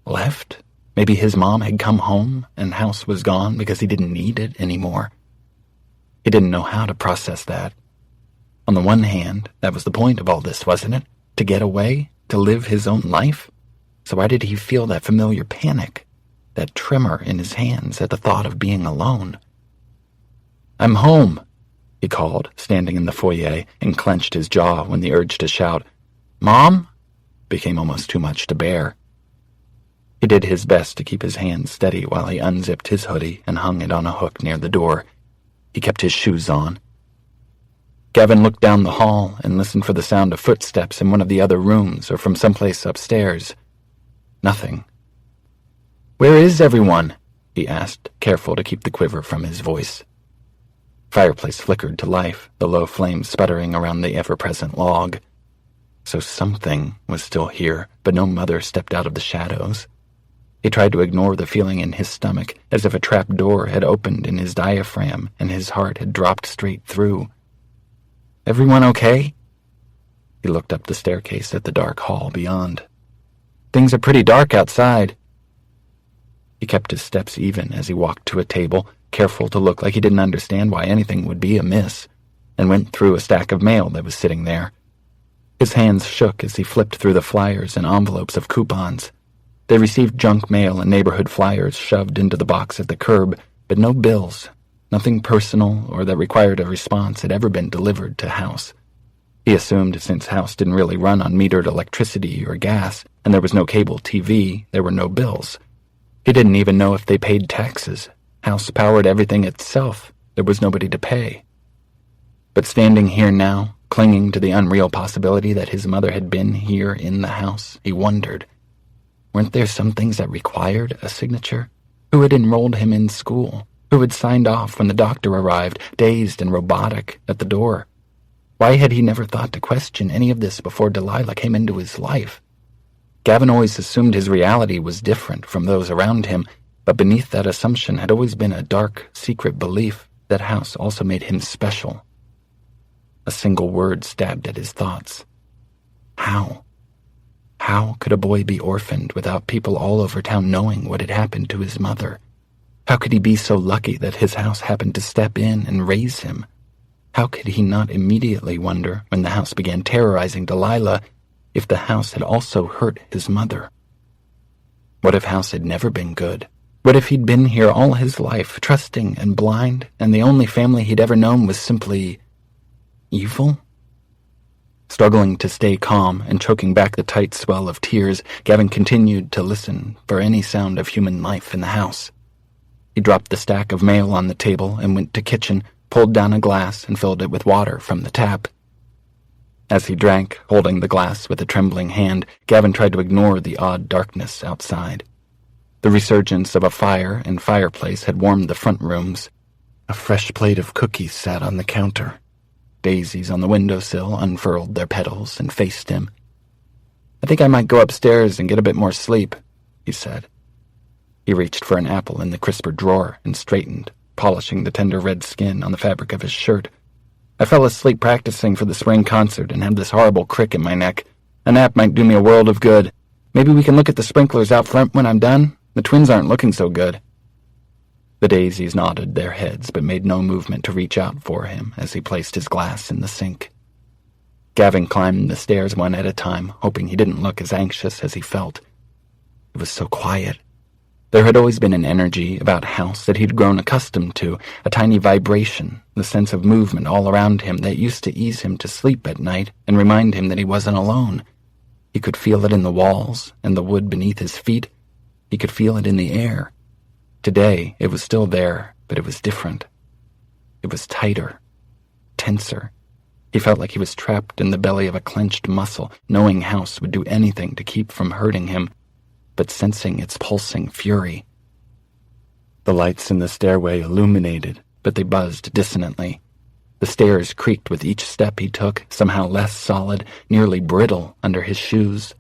left. Maybe his mom had come home and House was gone because he didn't need it anymore. He didn't know how to process that. On the one hand, that was the point of all this, wasn't it? To get away, to live his own life? So why did he feel that familiar panic? that tremor in his hands at the thought of being alone. "I'm home," he called, standing in the foyer, and clenched his jaw when the urge to shout, "Mom?" became almost too much to bear. He did his best to keep his hands steady while he unzipped his hoodie and hung it on a hook near the door. He kept his shoes on. Gavin looked down the hall and listened for the sound of footsteps in one of the other rooms or from someplace upstairs. Nothing. "Where is everyone?" he asked, careful to keep the quiver from his voice. Fireplace flickered to life, the low flames sputtering around the ever-present log. So something was still here, but no mother stepped out of the shadows. He tried to ignore the feeling in his stomach, as if a trap door had opened in his diaphragm and his heart had dropped straight through. "Everyone okay?" He looked up the staircase at the dark hall beyond. "Things are pretty dark outside." He kept his steps even as he walked to a table, careful to look like he didn't understand why anything would be amiss, and went through a stack of mail that was sitting there. His hands shook as he flipped through the flyers and envelopes of coupons. They received junk mail and neighborhood flyers shoved into the box at the curb, but no bills. Nothing personal or that required a response had ever been delivered to House. He assumed since House didn't really run on metered electricity or gas, and there was no cable TV, there were no bills. He didn't even know if they paid taxes. House powered everything itself. There was nobody to pay. But standing here now, clinging to the unreal possibility that his mother had been here in the house, he wondered, weren't there some things that required a signature? Who had enrolled him in school? Who had signed off when the doctor arrived, dazed and robotic, at the door? Why had he never thought to question any of this before Delilah came into his life? Gavin always assumed his reality was different from those around him, but beneath that assumption had always been a dark, secret belief that House also made him special. A single word stabbed at his thoughts. How? How could a boy be orphaned without people all over town knowing what had happened to his mother? How could he be so lucky that his house happened to step in and raise him? How could he not immediately wonder, when the house began terrorizing Delilah, if the house had also hurt his mother? What if House had never been good? What if he'd been here all his life, trusting and blind, and the only family he'd ever known was simply evil? Struggling to stay calm and choking back the tight swell of tears, Gavin continued to listen for any sound of human life in the house. He dropped the stack of mail on the table and went to kitchen, pulled down a glass and filled it with water from the tap. As he drank, holding the glass with a trembling hand, Gavin tried to ignore the odd darkness outside. The resurgence of a fire and fireplace had warmed the front rooms. A fresh plate of cookies sat on the counter. Daisies on the windowsill unfurled their petals and faced him. "I think I might go upstairs and get a bit more sleep," he said. He reached for an apple in the crisper drawer and straightened, polishing the tender red skin on the fabric of his shirt. "I fell asleep practicing for the spring concert and had this horrible crick in my neck. A nap might do me a world of good. Maybe we can look at the sprinklers out front when I'm done? The twins aren't looking so good." The daisies nodded their heads but made no movement to reach out for him as he placed his glass in the sink. Gavin climbed the stairs one at a time, hoping he didn't look as anxious as he felt. It was so quiet. There had always been an energy about House that he'd grown accustomed to, a tiny vibration, the sense of movement all around him that used to ease him to sleep at night and remind him that he wasn't alone. He could feel it in the walls and the wood beneath his feet. He could feel it in the air. Today, it was still there, but it was different. It was tighter, tenser. He felt like he was trapped in the belly of a clenched muscle, knowing House would do anything to keep from hurting him, but sensing its pulsing fury. The lights in the stairway illuminated, but they buzzed dissonantly. The stairs creaked with each step he took, somehow less solid, nearly brittle under his shoes.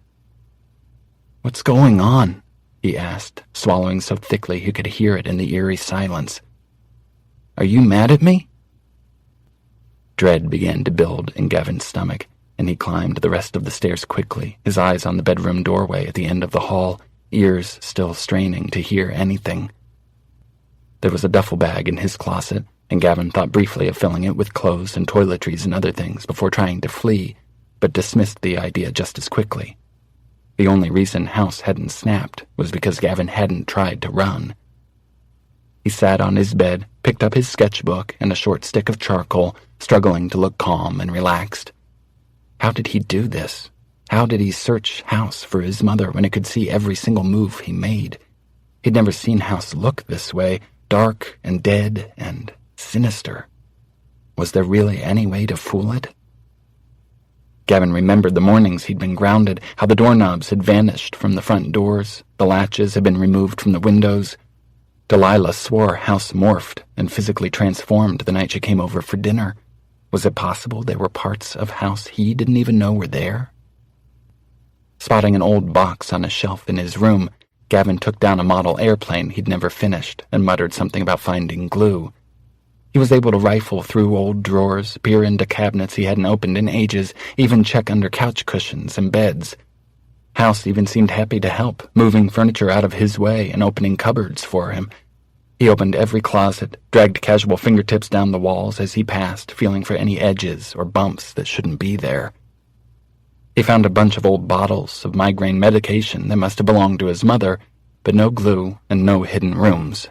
"What's going on?" he asked, swallowing so thickly he could hear it in the eerie silence. "Are you mad at me?" Dread began to build in Gavin's stomach, and he climbed the rest of the stairs quickly, his eyes on the bedroom doorway at the end of the hall, ears still straining to hear anything. There was a duffel bag in his closet, and Gavin thought briefly of filling it with clothes and toiletries and other things before trying to flee, but dismissed the idea just as quickly. The only reason House hadn't snapped was because Gavin hadn't tried to run. He sat on his bed, picked up his sketchbook and a short stick of charcoal, struggling to look calm and relaxed. How did he do this? How did he search House for his mother when he could see every single move he made? He'd never seen House look this way, dark and dead and sinister. Was there really any way to fool it? Gavin remembered the mornings he'd been grounded, how the doorknobs had vanished from the front doors, the latches had been removed from the windows. Delilah swore House morphed and physically transformed the night she came over for dinner. Was it possible there were parts of House he didn't even know were there? Spotting an old box on a shelf in his room, Gavin took down a model airplane he'd never finished and muttered something about finding glue. He was able to rifle through old drawers, peer into cabinets he hadn't opened in ages, even check under couch cushions and beds. House even seemed happy to help, moving furniture out of his way and opening cupboards for him. He opened every closet, dragged casual fingertips down the walls as he passed, feeling for any edges or bumps that shouldn't be there. He found a bunch of old bottles of migraine medication that must have belonged to his mother, but no glue and no hidden rooms.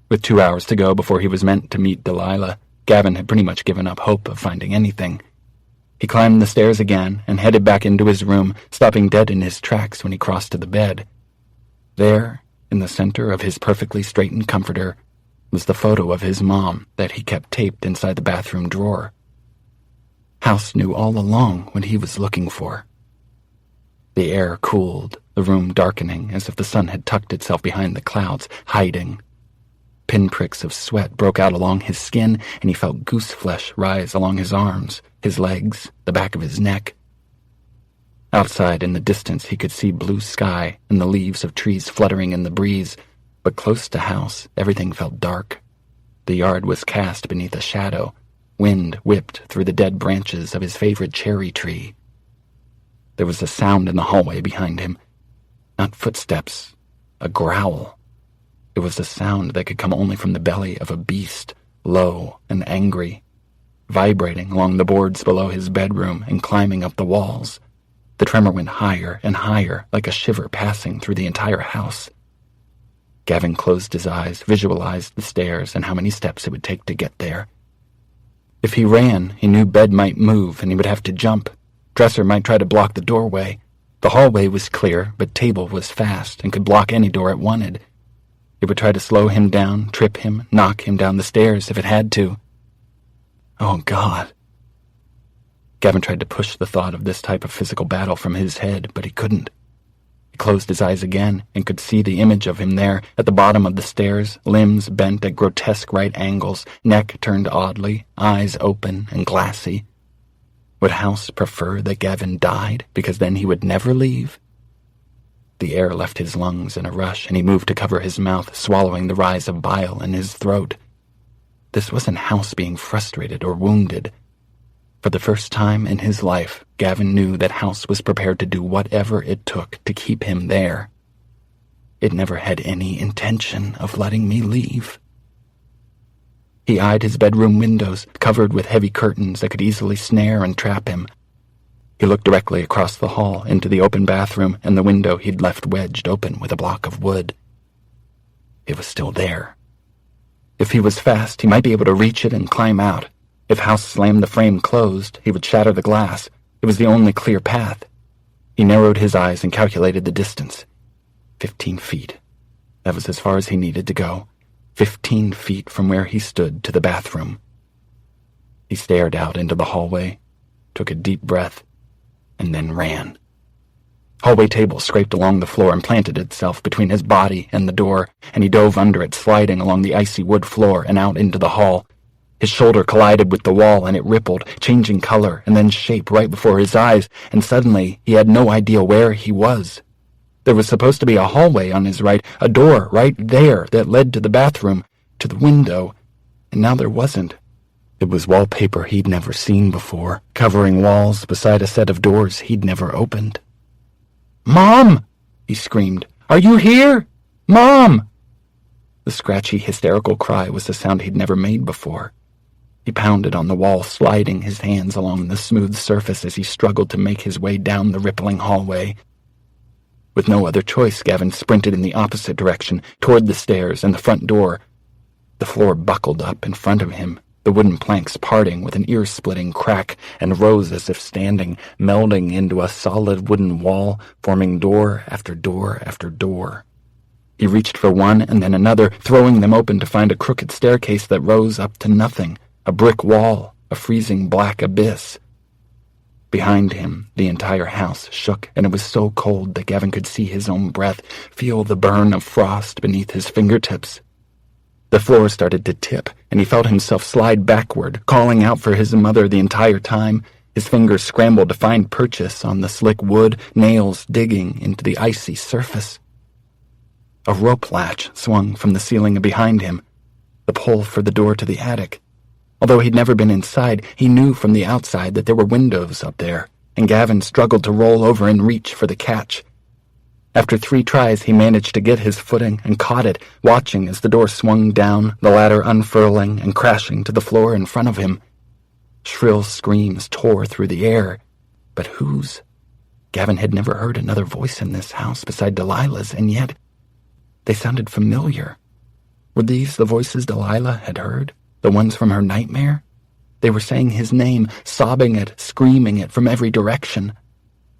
With 2 hours to go before he was meant to meet Delilah, Gavin had pretty much given up hope of finding anything. He climbed the stairs again and headed back into his room, stopping dead in his tracks when he crossed to the bed. There, in the center of his perfectly straightened comforter, was the photo of his mom that he kept taped inside the bathroom drawer. House knew all along what he was looking for. The air cooled, the room darkening as if the sun had tucked itself behind the clouds, hiding. Pinpricks of sweat broke out along his skin, and he felt goose flesh rise along his arms, his legs, the back of his neck. Outside in the distance he could see blue sky and the leaves of trees fluttering in the breeze, but close to House everything felt dark. The yard was cast beneath a shadow. Wind whipped through the dead branches of his favorite cherry tree. There was a sound in the hallway behind him. Not footsteps, a growl. It was a sound that could come only from the belly of a beast, low and angry, vibrating along the boards below his bedroom and climbing up the walls. The tremor went higher and higher, like a shiver passing through the entire house. Gavin closed his eyes, visualized the stairs and how many steps it would take to get there. If he ran, he knew bed might move and he would have to jump. Dresser might try to block the doorway. The hallway was clear, but table was fast and could block any door it wanted. It would try to slow him down, trip him, knock him down the stairs if it had to. Oh, God. Gavin tried to push the thought of this type of physical battle from his head, but he couldn't. He closed his eyes again and could see the image of him there at the bottom of the stairs, limbs bent at grotesque right angles, neck turned oddly, eyes open and glassy. Would House prefer that Gavin died, because then he would never leave? The air left his lungs in a rush, and he moved to cover his mouth, swallowing the rise of bile in his throat. This wasn't House being frustrated or wounded. For the first time in his life, Gavin knew that House was prepared to do whatever it took to keep him there. It never had any intention of letting me leave. He eyed his bedroom windows, covered with heavy curtains that could easily snare and trap him. He looked directly across the hall into the open bathroom and the window he'd left wedged open with a block of wood. It was still there. If he was fast, he might be able to reach it and climb out. If House slammed the frame closed, he would shatter the glass. It was the only clear path. He narrowed his eyes and calculated the distance. 15 feet. That was as far as he needed to go. 15 feet from where he stood to the bathroom. He stared out into the hallway, took a deep breath, and then ran. Hallway table scraped along the floor and planted itself between his body and the door, and he dove under it, sliding along the icy wood floor and out into the hall. His shoulder collided with the wall, and it rippled, changing color and then shape right before his eyes, and suddenly he had no idea where he was. There was supposed to be a hallway on his right, a door right there that led to the bathroom, to the window, and now there wasn't. It was wallpaper he'd never seen before, covering walls beside a set of doors he'd never opened. "Mom!" he screamed. "Are you here? Mom!" The scratchy, hysterical cry was a sound he'd never made before. He pounded on the wall, sliding his hands along the smooth surface as he struggled to make his way down the rippling hallway. With no other choice, Gavin sprinted in the opposite direction, toward the stairs and the front door. The floor buckled up in front of him, the wooden planks parting with an ear-splitting crack, and rose as if standing, melding into a solid wooden wall, forming door after door after door. He reached for one and then another, throwing them open to find a crooked staircase that rose up to nothing, a brick wall, a freezing black abyss. Behind him, the entire house shook, and it was so cold that Gavin could see his own breath, feel the burn of frost beneath his fingertips. The floor started to tip, and he felt himself slide backward, calling out for his mother the entire time. His fingers scrambled to find purchase on the slick wood, nails digging into the icy surface. A rope latch swung from the ceiling behind him, the pull for the door to the attic. Although he'd never been inside, he knew from the outside that there were windows up there, and Gavin struggled to roll over and reach for the catch. After 3 tries, he managed to get his footing and caught it, watching as the door swung down, the ladder unfurling and crashing to the floor in front of him. Shrill screams tore through the air. But whose? Gavin had never heard another voice in this house beside Delilah's, and yet they sounded familiar. Were these the voices Delilah had heard? The ones from her nightmare? They were saying his name, sobbing it, screaming it from every direction.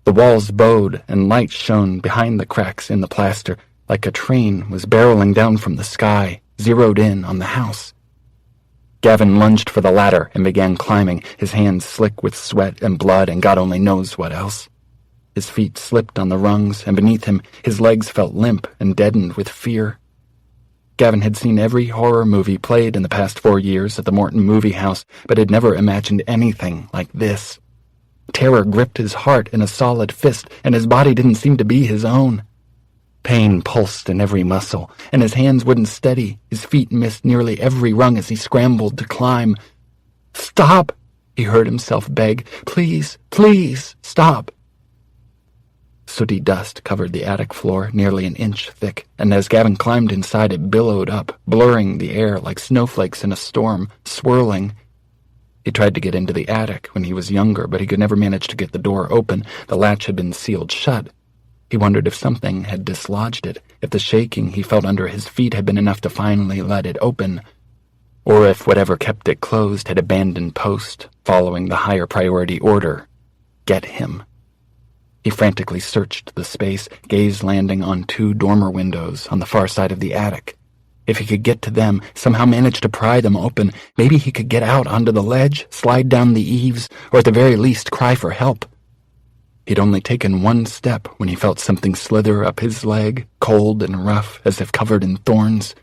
The walls bowed, and light shone behind the cracks in the plaster, like a train was barreling down from the sky, zeroed in on the house. Gavin lunged for the ladder and began climbing, his hands slick with sweat and blood and God only knows what else. His feet slipped on the rungs, and beneath him, his legs felt limp and deadened with fear. Gavin had seen every horror movie played in the past 4 years at the Morton Movie House, but had never imagined anything like this. Terror gripped his heart in a solid fist, and his body didn't seem to be his own. Pain pulsed in every muscle, and his hands wouldn't steady. His feet missed nearly every rung as he scrambled to climb. "Stop!" he heard himself beg. "Please, please, stop!" Sooty dust covered the attic floor, nearly an inch thick, and as Gavin climbed inside, it billowed up, blurring the air like snowflakes in a storm, swirling. He tried to get into the attic when he was younger, but he could never manage to get the door open. The latch had been sealed shut. He wondered if something had dislodged it, if the shaking he felt under his feet had been enough to finally let it open, or if whatever kept it closed had abandoned post, following the higher priority order: get him. He frantically searched the space, gaze landing on 2 dormer windows on the far side of the attic. If he could get to them, somehow manage to pry them open, maybe he could get out onto the ledge, slide down the eaves, or at the very least cry for help. He'd only taken 1 step when he felt something slither up his leg, cold and rough, as if covered in thorns.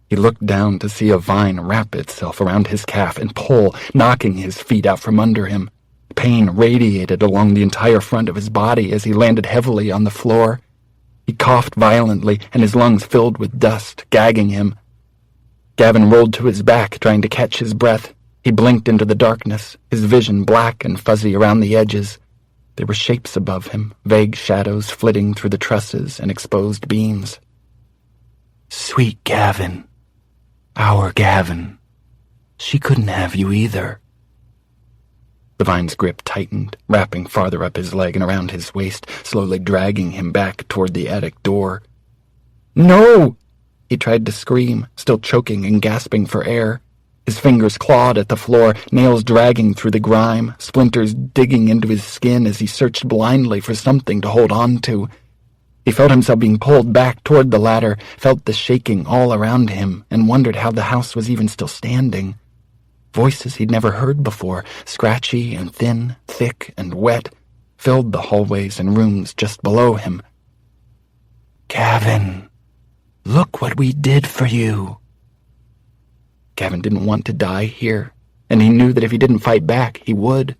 He looked down to see a vine wrap itself around his calf and pull, knocking his feet out from under him. Pain radiated along the entire front of his body as he landed heavily on the floor. He coughed violently, and his lungs filled with dust, gagging him. Gavin rolled to his back, trying to catch his breath. He blinked into the darkness, his vision black and fuzzy around the edges. There were shapes above him, vague shadows flitting through the trusses and exposed beams. "Sweet Gavin. Our Gavin. She couldn't have you either." The vine's grip tightened, wrapping farther up his leg and around his waist, slowly dragging him back toward the attic door. "No!" He tried to scream, still choking and gasping for air. His fingers clawed at the floor, nails dragging through the grime, splinters digging into his skin as he searched blindly for something to hold on to. He felt himself being pulled back toward the ladder, felt the shaking all around him, and wondered how the house was even still standing. Voices he'd never heard before, scratchy and thin, thick and wet, filled the hallways and rooms just below him. "Gavin, look what we did for you." Gavin didn't want to die here, and he knew that if he didn't fight back, he would.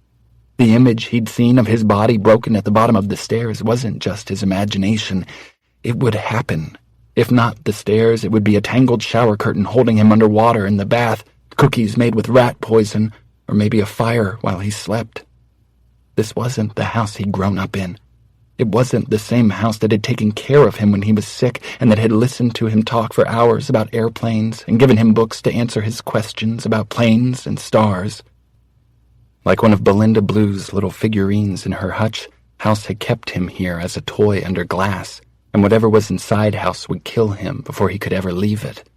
The image he'd seen of his body broken at the bottom of the stairs wasn't just his imagination. It would happen. If not the stairs, it would be a tangled shower curtain holding him under water in the bath, cookies made with rat poison, or maybe a fire while he slept. This wasn't the house he'd grown up in. It wasn't the same house that had taken care of him when he was sick and that had listened to him talk for hours about airplanes and given him books to answer his questions about planes and stars. Like one of Delilah Blue's little figurines in her hutch, House had kept him here as a toy under glass, and whatever was inside House would kill him before he could ever leave it.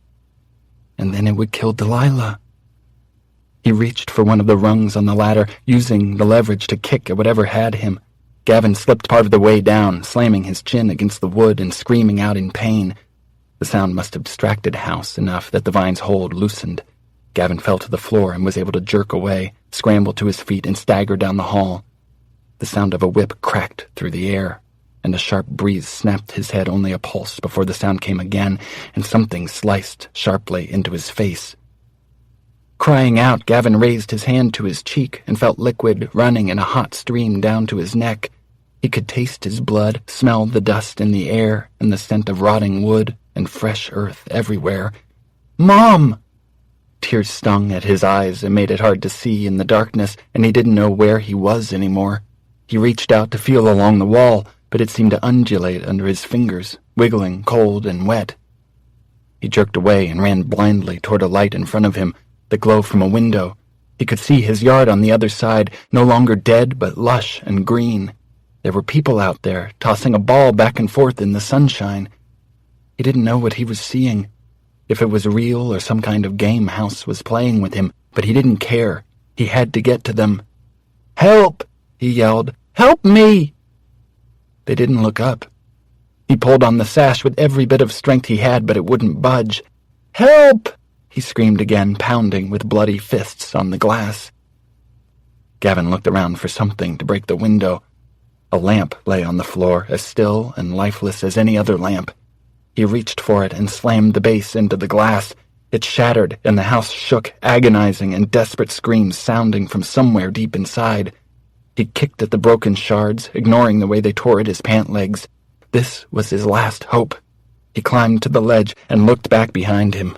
And then it would kill Delilah. He reached for one of the rungs on the ladder, using the leverage to kick at whatever had him. Gavin slipped part of the way down, slamming his chin against the wood and screaming out in pain. The sound must have distracted House enough that the vine's hold loosened. Gavin fell to the floor and was able to jerk away, scramble to his feet, and stagger down the hall. The sound of a whip cracked through the air, and a sharp breeze snapped his head only a pulse before the sound came again, and something sliced sharply into his face. Crying out, Gavin raised his hand to his cheek and felt liquid running in a hot stream down to his neck. He could taste his blood, smell the dust in the air, and the scent of rotting wood and fresh earth everywhere. "Mom!" Tears stung at his eyes and made it hard to see in the darkness, and he didn't know where he was anymore. He reached out to feel along the wall, but it seemed to undulate under his fingers, wiggling cold and wet. He jerked away and ran blindly toward a light in front of him, the glow from a window. He could see his yard on the other side, no longer dead but lush and green. There were people out there, tossing a ball back and forth in the sunshine. He didn't know what he was seeing, if it was real or some kind of game House was playing with him, but he didn't care. He had to get to them. "Help!" he yelled. "Help me!" They didn't look up. He pulled on the sash with every bit of strength he had, but it wouldn't budge. "Help!" he screamed again, pounding with bloody fists on the glass. Gavin looked around for something to break the window. A lamp lay on the floor, as still and lifeless as any other lamp. He reached for it and slammed the base into the glass. It shattered, and the house shook, agonizing and desperate screams sounding from somewhere deep inside. He kicked at the broken shards, ignoring the way they tore at his pant legs. This was his last hope. He climbed to the ledge and looked back behind him.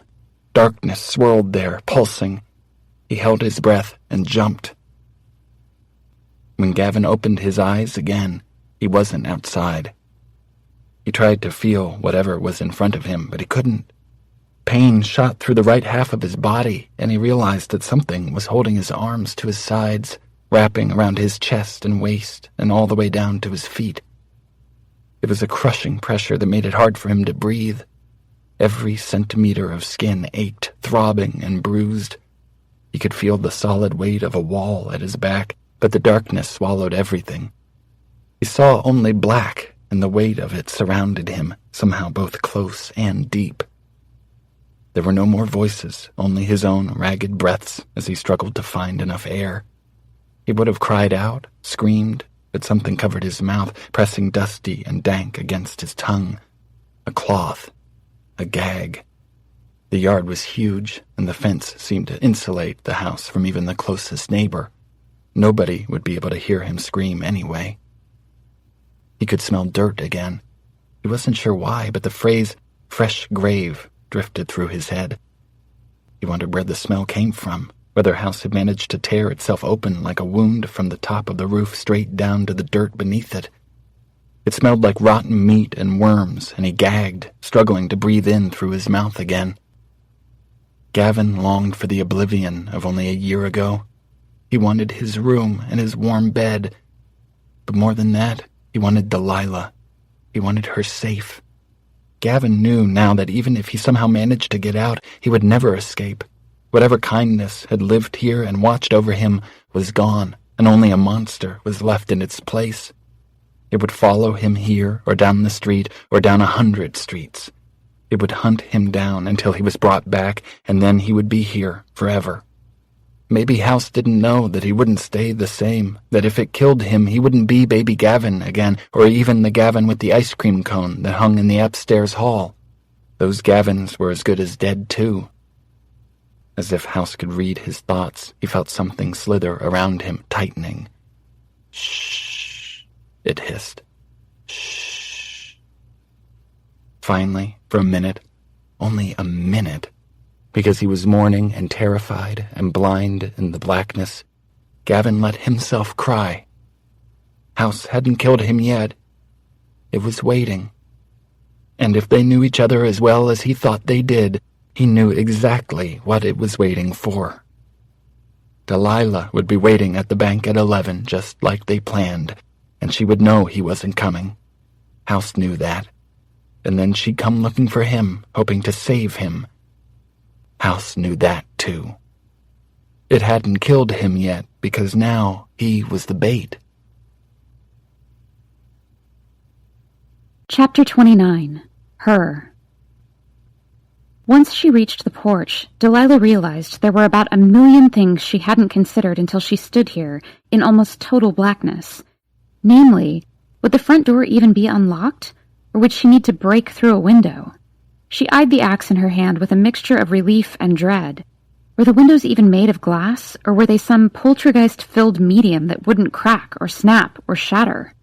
Darkness swirled there, pulsing. He held his breath and jumped. When Gavin opened his eyes again, he wasn't outside. He tried to feel whatever was in front of him, but he couldn't. Pain shot through the right half of his body, and he realized that something was holding his arms to his sides, wrapping around his chest and waist, and all the way down to his feet. It was a crushing pressure that made it hard for him to breathe. Every centimeter of skin ached, throbbing and bruised. He could feel the solid weight of a wall at his back, but the darkness swallowed everything. He saw only black, and the weight of it surrounded him, somehow both close and deep. There were no more voices, only his own ragged breaths as he struggled to find enough air. He would have cried out, screamed, but something covered his mouth, pressing dusty and dank against his tongue. A cloth. A gag. The yard was huge, and the fence seemed to insulate the house from even the closest neighbor. Nobody would be able to hear him scream anyway. He could smell dirt again. He wasn't sure why, but the phrase, "fresh grave," drifted through his head. He wondered where the smell came from, whether House had managed to tear itself open like a wound from the top of the roof straight down to the dirt beneath it. It smelled like rotten meat and worms, and he gagged, struggling to breathe in through his mouth again. Gavin longed for the oblivion of only a year ago. He wanted his room and his warm bed. But more than that, he wanted Delilah. He wanted her safe. Gavin knew now that even if he somehow managed to get out, he would never escape. Whatever kindness had lived here and watched over him was gone, and only a monster was left in its place. It would follow him here, or down the street, or down 100 streets. It would hunt him down until he was brought back, and then he would be here forever. Maybe House didn't know that he wouldn't stay the same, that if it killed him, he wouldn't be baby Gavin again, or even the Gavin with the ice cream cone that hung in the upstairs hall. Those Gavins were as good as dead, too. As if House could read his thoughts, he felt something slither around him, tightening. "Shh," it hissed. "Shh." Finally, for a minute, only a minute, because he was mourning and terrified and blind in the blackness, Gavin let himself cry. House hadn't killed him yet. It was waiting. And if they knew each other as well as he thought they did, he knew exactly what it was waiting for. Delilah would be waiting at the bank at 11, just like they planned. and she would know he wasn't coming. House knew that. And then she'd come looking for him, hoping to save him. House knew that, too. It hadn't killed him yet, because now he was the bait. Chapter 29. Her. Once she reached the porch, Delilah realized there were about 1,000,000 things she hadn't considered until she stood here in almost total blackness. Namely, would the front door even be unlocked, or would she need to break through a window? She eyed the axe in her hand with a mixture of relief and dread. Were the windows even made of glass, or were they some poltergeist-filled medium that wouldn't crack or snap or shatter?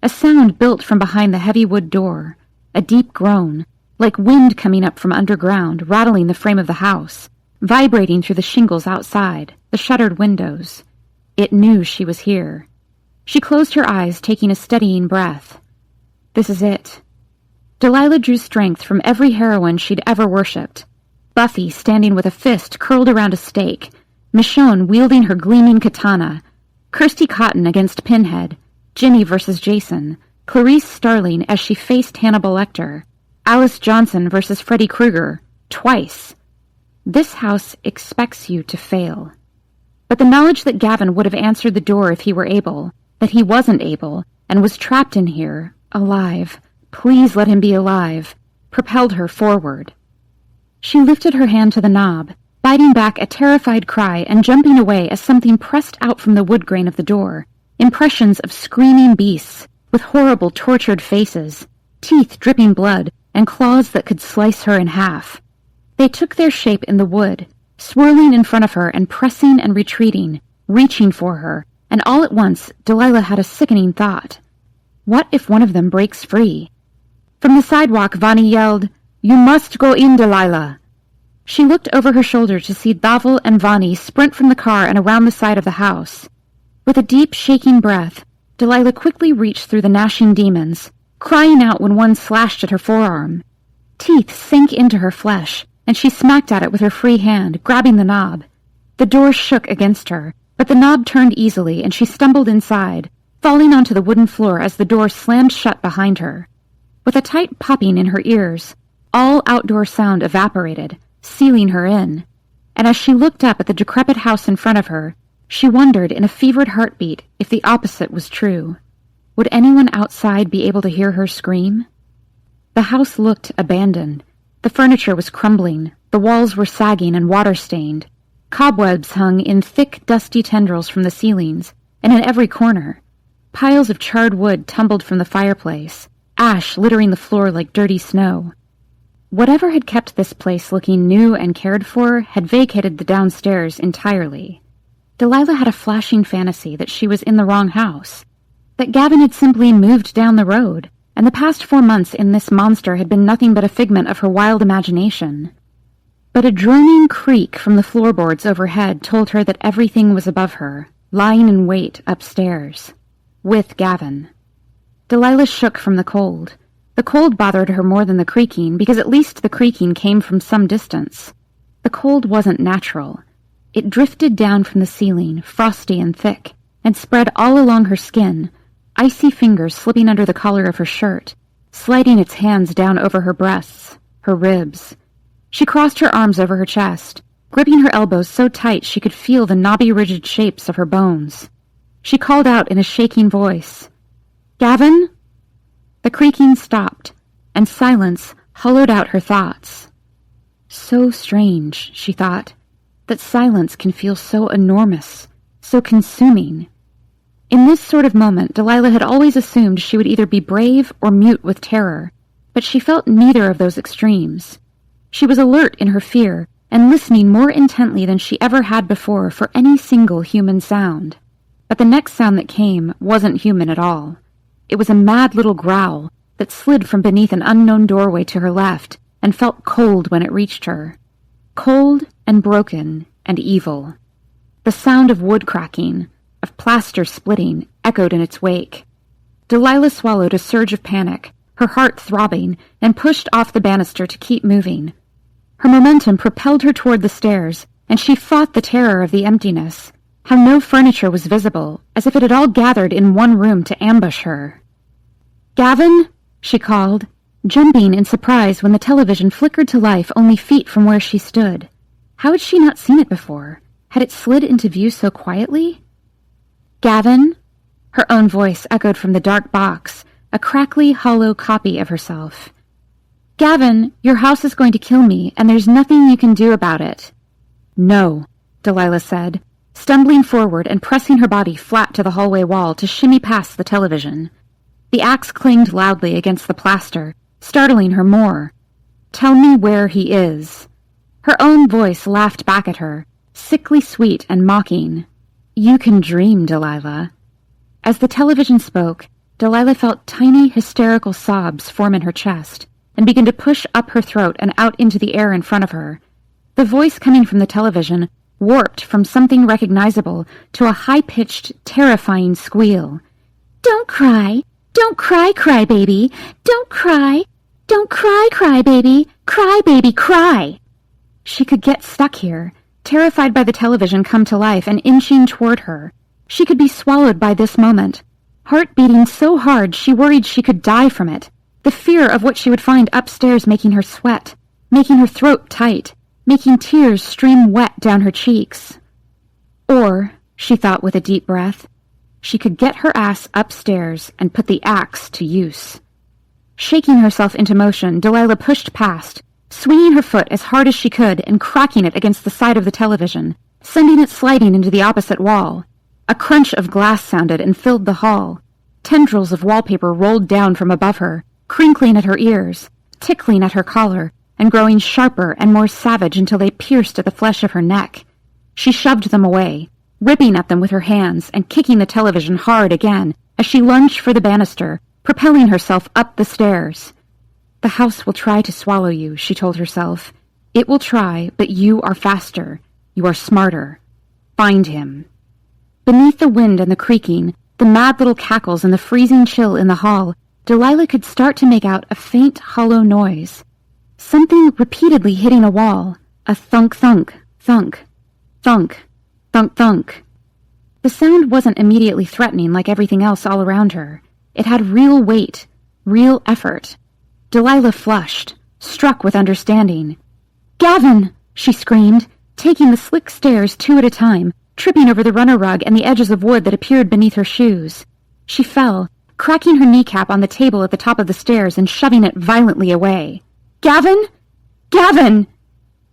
A sound built from behind the heavy wood door, a deep groan, like wind coming up from underground, rattling the frame of the house, vibrating through the shingles outside, the shuttered windows. It knew she was here. She closed her eyes, taking a steadying breath. This is it. Delilah drew strength from every heroine she'd ever worshipped. Buffy standing with a fist curled around a stake, Michonne wielding her gleaming katana, Kirsty Cotton against Pinhead, Ginny versus Jason, Clarice Starling as she faced Hannibal Lecter, Alice Johnson versus Freddy Krueger, twice. This house expects you to fail. But the knowledge that Gavin would have answered the door if he were able, that he wasn't able, and was trapped in here, alive, please let him be alive, propelled her forward. She lifted her hand to the knob, biting back a terrified cry and jumping away as something pressed out from the wood grain of the door, impressions of screaming beasts with horrible tortured faces, teeth dripping blood, and claws that could slice her in half. They took their shape in the wood, swirling in front of her and pressing and retreating, reaching for her, and all at once Delilah had a sickening thought. What if one of them breaks free? From the sidewalk, Vani yelled, "You must go in, Delilah!" She looked over her shoulder to see Dhaval and Vani sprint from the car and around the side of the house. With a deep, shaking breath, Delilah quickly reached through the gnashing demons, crying out when one slashed at her forearm. Teeth sank into her flesh, and she smacked at it with her free hand, grabbing the knob. The door shook against her, but the knob turned easily, and she stumbled inside, falling onto the wooden floor as the door slammed shut behind her. With a tight popping in her ears, all outdoor sound evaporated, sealing her in. And as she looked up at the decrepit house in front of her, she wondered in a fevered heartbeat if the opposite was true. Would anyone outside be able to hear her scream? The house looked abandoned. The furniture was crumbling, the walls were sagging and water-stained. Cobwebs hung in thick, dusty tendrils from the ceilings, and in every corner. Piles of charred wood tumbled from the fireplace, ash littering the floor like dirty snow. Whatever had kept this place looking new and cared for had vacated the downstairs entirely. Delilah had a flashing fantasy that she was in the wrong house, that Gavin had simply moved down the road, and the past 4 months in this monster had been nothing but a figment of her wild imagination. But a droning creak from the floorboards overhead told her that everything was above her, lying in wait upstairs, with Gavin. Delilah shook from the cold. The cold bothered her more than the creaking, because at least the creaking came from some distance. The cold wasn't natural. It drifted down from the ceiling, frosty and thick, and spread all along her skin, icy fingers slipping under the collar of her shirt, sliding its hands down over her breasts, her ribs. She crossed her arms over her chest, gripping her elbows so tight she could feel the knobby, rigid shapes of her bones. She called out in a shaking voice, "Gavin?" The creaking stopped, and silence hollowed out her thoughts. So strange, she thought, that silence can feel so enormous, so consuming. In this sort of moment, Delilah had always assumed she would either be brave or mute with terror, but she felt neither of those extremes. She was alert in her fear, and listening more intently than she ever had before for any single human sound. But the next sound that came wasn't human at all. It was a mad little growl that slid from beneath an unknown doorway to her left and felt cold when it reached her. Cold and broken and evil. The sound of wood cracking, of plaster splitting, echoed in its wake. Delilah swallowed a surge of panic, her heart throbbing, and pushed off the banister to keep moving. Her momentum propelled her toward the stairs, and she fought the terror of the emptiness. how no furniture was visible, as if it had all gathered in one room to ambush her. "Gavin?" she called, jumping in surprise when the television flickered to life only feet from where she stood. How had she not seen it before? Had it slid into view so quietly? "Gavin?" Her own voice echoed from the dark box, a crackly, hollow copy of herself. "Gavin, your house is going to kill me, and there's nothing you can do about it." "No," Delilah said, stumbling forward and pressing her body flat to the hallway wall to shimmy past the television. The axe clanged loudly against the plaster, startling her more. "Tell me where he is." Her own voice laughed back at her, sickly sweet and mocking. "You can dream, Delilah." As the television spoke, Delilah felt tiny, hysterical sobs form in her chest and begin to push up her throat and out into the air in front of her. The voice coming from the television warped from something recognizable to a high-pitched, terrifying squeal. "Don't cry! Don't cry, cry baby! Don't cry! Don't cry, cry baby! Cry baby, cry!" She could get stuck here, terrified by the television come to life and inching toward her. She could be swallowed by this moment, heart beating so hard she worried she could die from it, the fear of what she would find upstairs making her sweat, making her throat tight, making tears stream wet down her cheeks. Or, she thought with a deep breath, she could get her ass upstairs and put the axe to use. Shaking herself into motion, Delilah pushed past, swinging her foot as hard as she could and cracking it against the side of the television, sending it sliding into the opposite wall. A crunch of glass sounded and filled the hall. Tendrils of wallpaper rolled down from above her, crinkling at her ears, tickling at her collar, and growing sharper and more savage until they pierced at the flesh of her neck. She shoved them away, ripping at them with her hands and kicking the television hard again as she lunged for the banister, propelling herself up the stairs. "The house will try to swallow you," she told herself. "It will try, but you are faster. You are smarter. Find him." Beneath the wind and the creaking, the mad little cackles and the freezing chill in the hall, Delilah could start to make out a faint, hollow noise. Something repeatedly hitting a wall. A thunk-thunk, thunk, thunk, thunk-thunk. The sound wasn't immediately threatening like everything else all around her. It had real weight, real effort. Delilah flushed, struck with understanding. "Gavin!" she screamed, taking the slick stairs two at a time, tripping over the runner rug and the edges of wood that appeared beneath her shoes. She fell, cracking her kneecap on the table at the top of the stairs and shoving it violently away. "Gavin! Gavin!"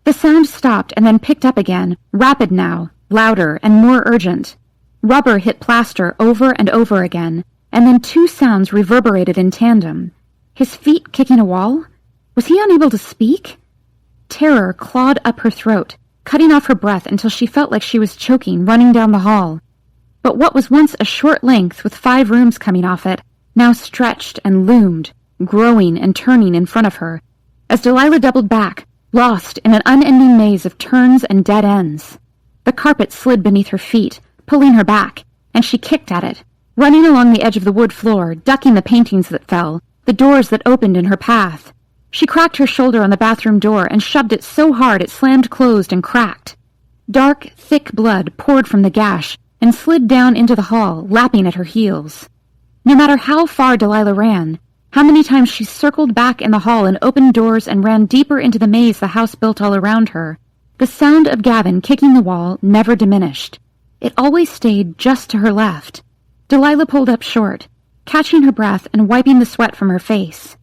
The sound stopped and then picked up again, rapid now, louder and more urgent. Rubber hit plaster over and over again, and then two sounds reverberated in tandem. His feet kicking a wall? Was he unable to speak? Terror clawed up her throat, cutting off her breath until she felt like she was choking, running down the hall. But what was once a short length with 5 rooms coming off it, now stretched and loomed, growing and turning in front of her, as Delilah doubled back, lost in an unending maze of turns and dead ends. The carpet slid beneath her feet, pulling her back, and she kicked at it, running along the edge of the wood floor, ducking the paintings that fell, the doors that opened in her path. She cracked her shoulder on the bathroom door and shoved it so hard it slammed closed and cracked. Dark, thick blood poured from the gash and slid down into the hall, lapping at her heels. No matter how far Delilah ran, how many times she circled back in the hall and opened doors and ran deeper into the maze the house built all around her, the sound of Gavin kicking the wall never diminished. It always stayed just to her left. Delilah pulled up short, catching her breath and wiping the sweat from her face.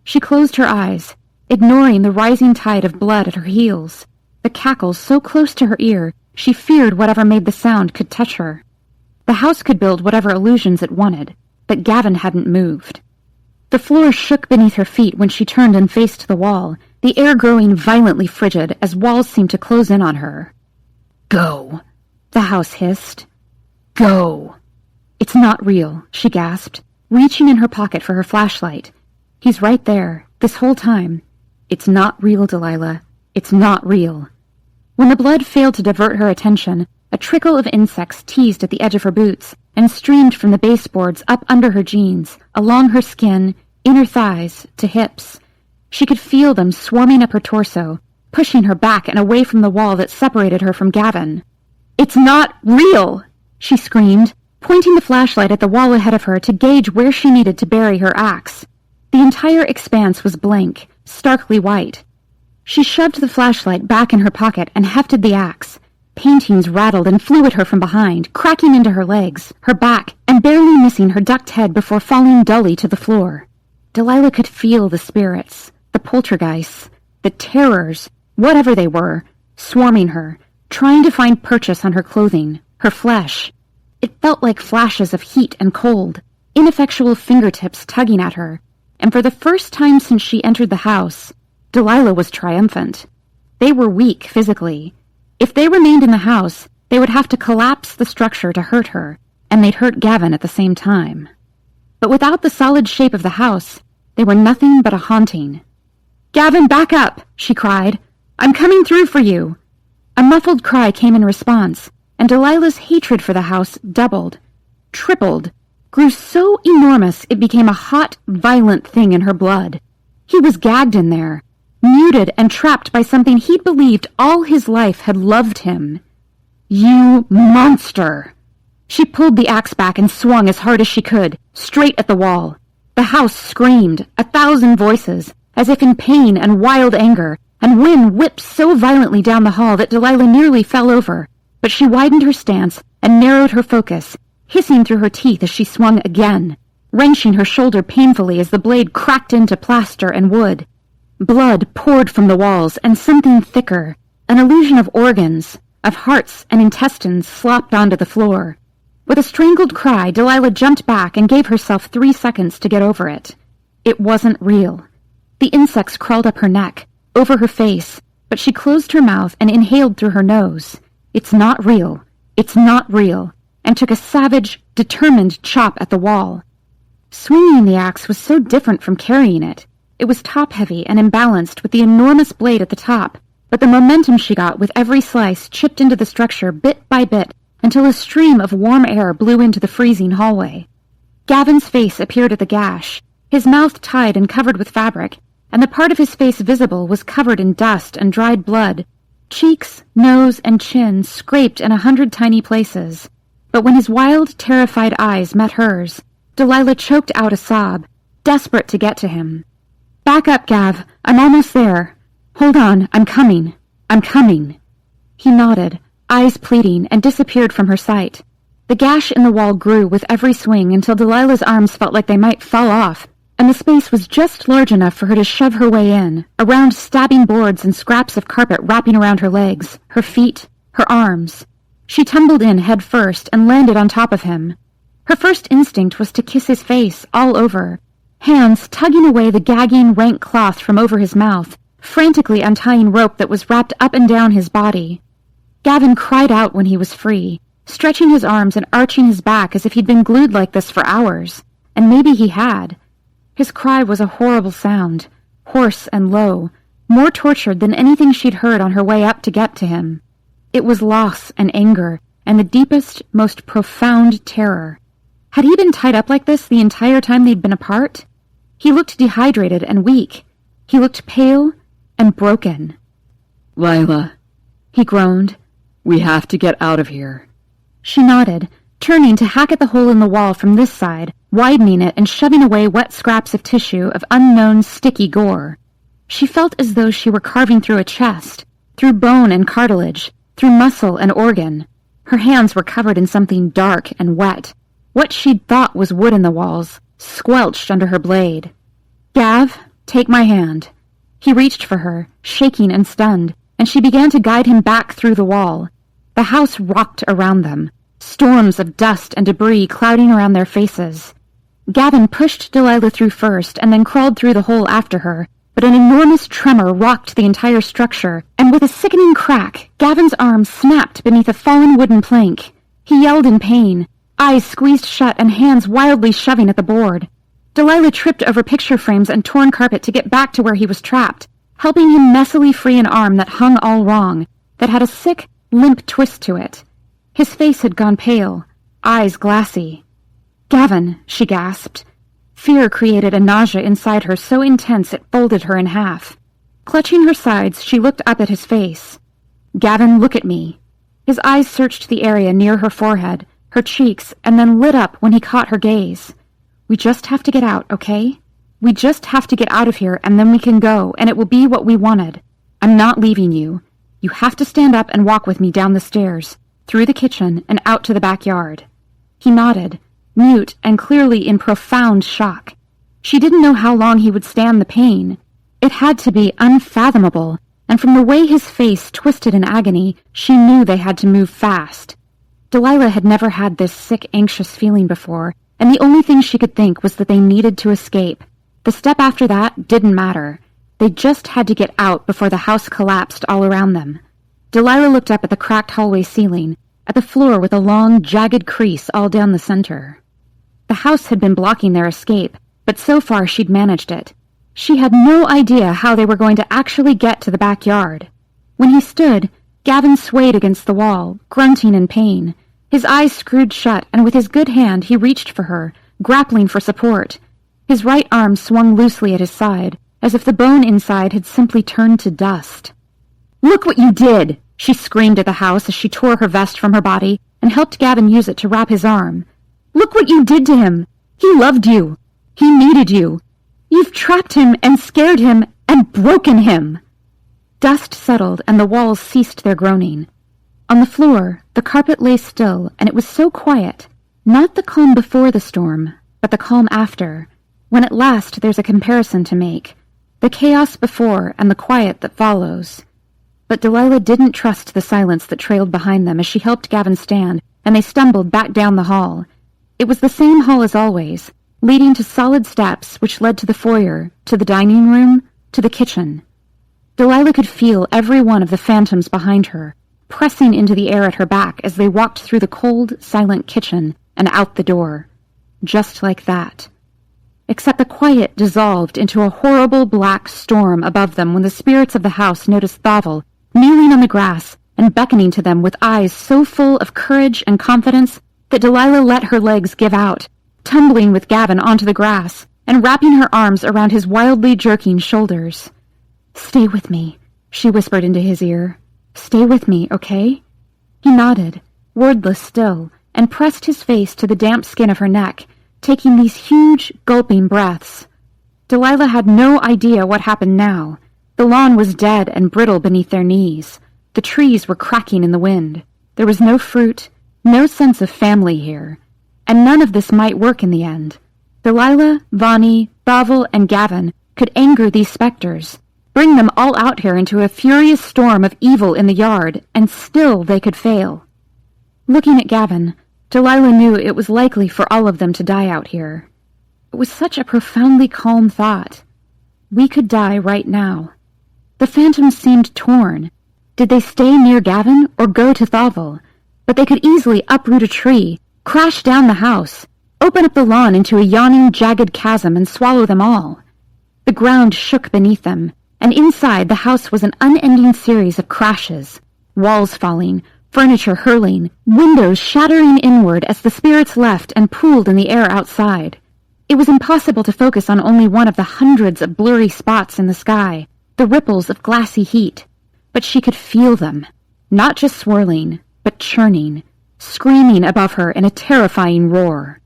She closed her eyes, ignoring the rising tide of blood at her heels. The cackles so close to her ear, she feared whatever made the sound could touch her. The house could build whatever illusions it wanted, but Gavin hadn't moved. The floor shook beneath her feet when she turned and faced the wall, the air growing violently frigid as walls seemed to close in on her. "Go," the house hissed. "Go." "It's not real," she gasped, reaching in her pocket for her flashlight. "He's right there, this whole time. It's not real, Delilah. It's not real." When the blood failed to divert her attention, a trickle of insects teased at the edge of her boots and streamed from the baseboards up under her jeans, along her skin, inner thighs, to hips. She could feel them swarming up her torso, pushing her back and away from the wall that separated her from Gavin. It's not real, she screamed, pointing the flashlight at the wall ahead of her to gauge where she needed to bury her axe. The entire expanse was blank, starkly white. She shoved the flashlight back in her pocket and hefted the axe. Paintings rattled and flew at her from behind, cracking into her legs, her back, and barely missing her ducked head before falling dully to the floor. Delilah could feel the spirits, the poltergeists, the terrors, whatever they were, swarming her, trying to find purchase on her clothing, her flesh. It felt like flashes of heat and cold, ineffectual fingertips tugging at her, and for the first time since she entered the house, Delilah was triumphant. They were weak physically. If they remained in the house, they would have to collapse the structure to hurt her, and they'd hurt Gavin at the same time. But without the solid shape of the house, they were nothing but a haunting. "Gavin, back up!" she cried. "I'm coming through for you!" A muffled cry came in response, and Delilah's hatred for the house doubled, tripled, grew so enormous it became a hot, violent thing in her blood. He was gagged in there, muted and trapped by something he'd believed all his life had loved him. "You monster!" She pulled the axe back and swung as hard as she could, straight at the wall. The house screamed, 1,000 voices, as if in pain and wild anger, and wind whipped so violently down the hall that Delilah nearly fell over, but she widened her stance and narrowed her focus, hissing through her teeth as she swung again, wrenching her shoulder painfully as the blade cracked into plaster and wood. Blood poured from the walls, and something thicker, an illusion of organs, of hearts and intestines, slopped onto the floor. With a strangled cry, Delilah jumped back and gave herself 3 seconds to get over it. It wasn't real. The insects crawled up her neck, over her face, but she closed her mouth and inhaled through her nose. "It's not real. It's not real," and took a savage, determined chop at the wall. Swinging the axe was so different from carrying it. It was top-heavy and imbalanced with the enormous blade at the top, but the momentum she got with every slice chipped into the structure bit by bit until a stream of warm air blew into the freezing hallway. Gavin's face appeared at the gash, his mouth tied and covered with fabric, and the part of his face visible was covered in dust and dried blood. Cheeks, nose, and chin scraped in 100 tiny places. But when his wild, terrified eyes met hers, Delilah choked out a sob, desperate to get to him. "Back up, Gav. I'm almost there. Hold on, I'm coming. I'm coming." He nodded, eyes pleading, and disappeared from her sight. The gash in the wall grew with every swing until Delilah's arms felt like they might fall off, and the space was just large enough for her to shove her way in, around stabbing boards and scraps of carpet wrapping around her legs, her feet, her arms. She tumbled in head first and landed on top of him. Her first instinct was to kiss his face all over, hands tugging away the gagging, rank cloth from over his mouth, frantically untying rope that was wrapped up and down his body. Gavin cried out when he was free, stretching his arms and arching his back as if he'd been glued like this for hours, and maybe he had. His cry was a horrible sound, hoarse and low, more tortured than anything she'd heard on her way up to get to him. It was loss and anger, and the deepest, most profound terror. Had he been tied up like this the entire time they'd been apart? He looked dehydrated and weak. He looked pale and broken. "Lila," he groaned. "we have to get out of here." She nodded, turning to hack at the hole in the wall from this side, widening it and shoving away wet scraps of tissue of unknown sticky gore. She felt as though she were carving through a chest, through bone and cartilage, through muscle and organ. Her hands were covered in something dark and wet. What she'd thought was wood in the walls squelched under her blade. "Gav, take my hand." He reached for her, shaking and stunned, and she began to guide him back through the wall. The house rocked around them, storms of dust and debris clouding around their faces. Gavin pushed Delilah through first and then crawled through the hole after her, but an enormous tremor rocked the entire structure, and with a sickening crack, Gavin's arm snapped beneath a fallen wooden plank. He yelled in pain, eyes squeezed shut and hands wildly shoving at the board. Delilah tripped over picture frames and torn carpet to get back to where he was trapped, helping him messily free an arm that hung all wrong, that had a sick, limp twist to it. His face had gone pale, eyes glassy. "Gavin," she gasped. Fear created a nausea inside her so intense it folded her in half. Clutching her sides, she looked up at his face. "Gavin, look at me." His eyes searched the area near her forehead, her cheeks, and then lit up when he caught her gaze. "We just have to get out, okay? We just have to get out of here, and then we can go, and it will be what we wanted. I'm not leaving you. You have to stand up and walk with me down the stairs, through the kitchen, and out to the backyard." He nodded, mute and clearly in profound shock. She didn't know how long he would stand the pain. It had to be unfathomable, and from the way his face twisted in agony, she knew they had to move fast. Delilah had never had this sick, anxious feeling before, and the only thing she could think was that they needed to escape. The step after that didn't matter. They just had to get out before the house collapsed all around them. Delilah looked up at the cracked hallway ceiling, at the floor with a long, jagged crease all down the center. The house had been blocking their escape, but so far she'd managed it. She had no idea how they were going to actually get to the backyard. When he stood, Gavin swayed against the wall, grunting in pain. His eyes screwed shut, and with his good hand he reached for her, grappling for support. His right arm swung loosely at his side, as if the bone inside had simply turned to dust. "Look what you did!" she screamed at the house as she tore her vest from her body and helped Gavin use it to wrap his arm. "Look what you did to him! He loved you! He needed you! You've trapped him and scared him and broken him!" Dust settled and the walls ceased their groaning. On the floor, the carpet lay still, and it was so quiet. Not the calm before the storm, but the calm after, when at last there's a comparison to make. The chaos before and the quiet that follows. But Delilah didn't trust the silence that trailed behind them as she helped Gavin stand, and they stumbled back down the hall. It was the same hall as always, leading to solid steps which led to the foyer, to the dining room, to the kitchen. Delilah could feel every one of the phantoms behind her, pressing into the air at her back as they walked through the cold, silent kitchen and out the door. Just like that. Except the quiet dissolved into a horrible black storm above them when the spirits of the house noticed Thavel kneeling on the grass and beckoning to them with eyes so full of courage and confidence that Delilah let her legs give out, tumbling with Gavin onto the grass and wrapping her arms around his wildly jerking shoulders. "Stay with me," she whispered into his ear. "Stay with me, okay?" He nodded, wordless still, and pressed his face to the damp skin of her neck, taking these huge, gulping breaths. Delilah had no idea what happened now. The lawn was dead and brittle beneath their knees. The trees were cracking in the wind. There was no fruit, no sense of family here. And none of this might work in the end. Delilah, Vonnie, Thavel, and Gavin could anger these specters, bring them all out here into a furious storm of evil in the yard, and still they could fail. Looking at Gavin, Delilah knew it was likely for all of them to die out here. It was such a profoundly calm thought. We could die right now. The phantoms seemed torn. Did they stay near Gavin or go to Thavel? But they could easily uproot a tree, crash down the house, open up the lawn into a yawning, jagged chasm and swallow them all. The ground shook beneath them, and inside the house was an unending series of crashes, walls falling, furniture hurling, windows shattering inward as the spirits left and pooled in the air outside. It was impossible to focus on only one of the hundreds of blurry spots in the sky, the ripples of glassy heat, but she could feel them, not just swirling, but churning, screaming above her in a terrifying roar.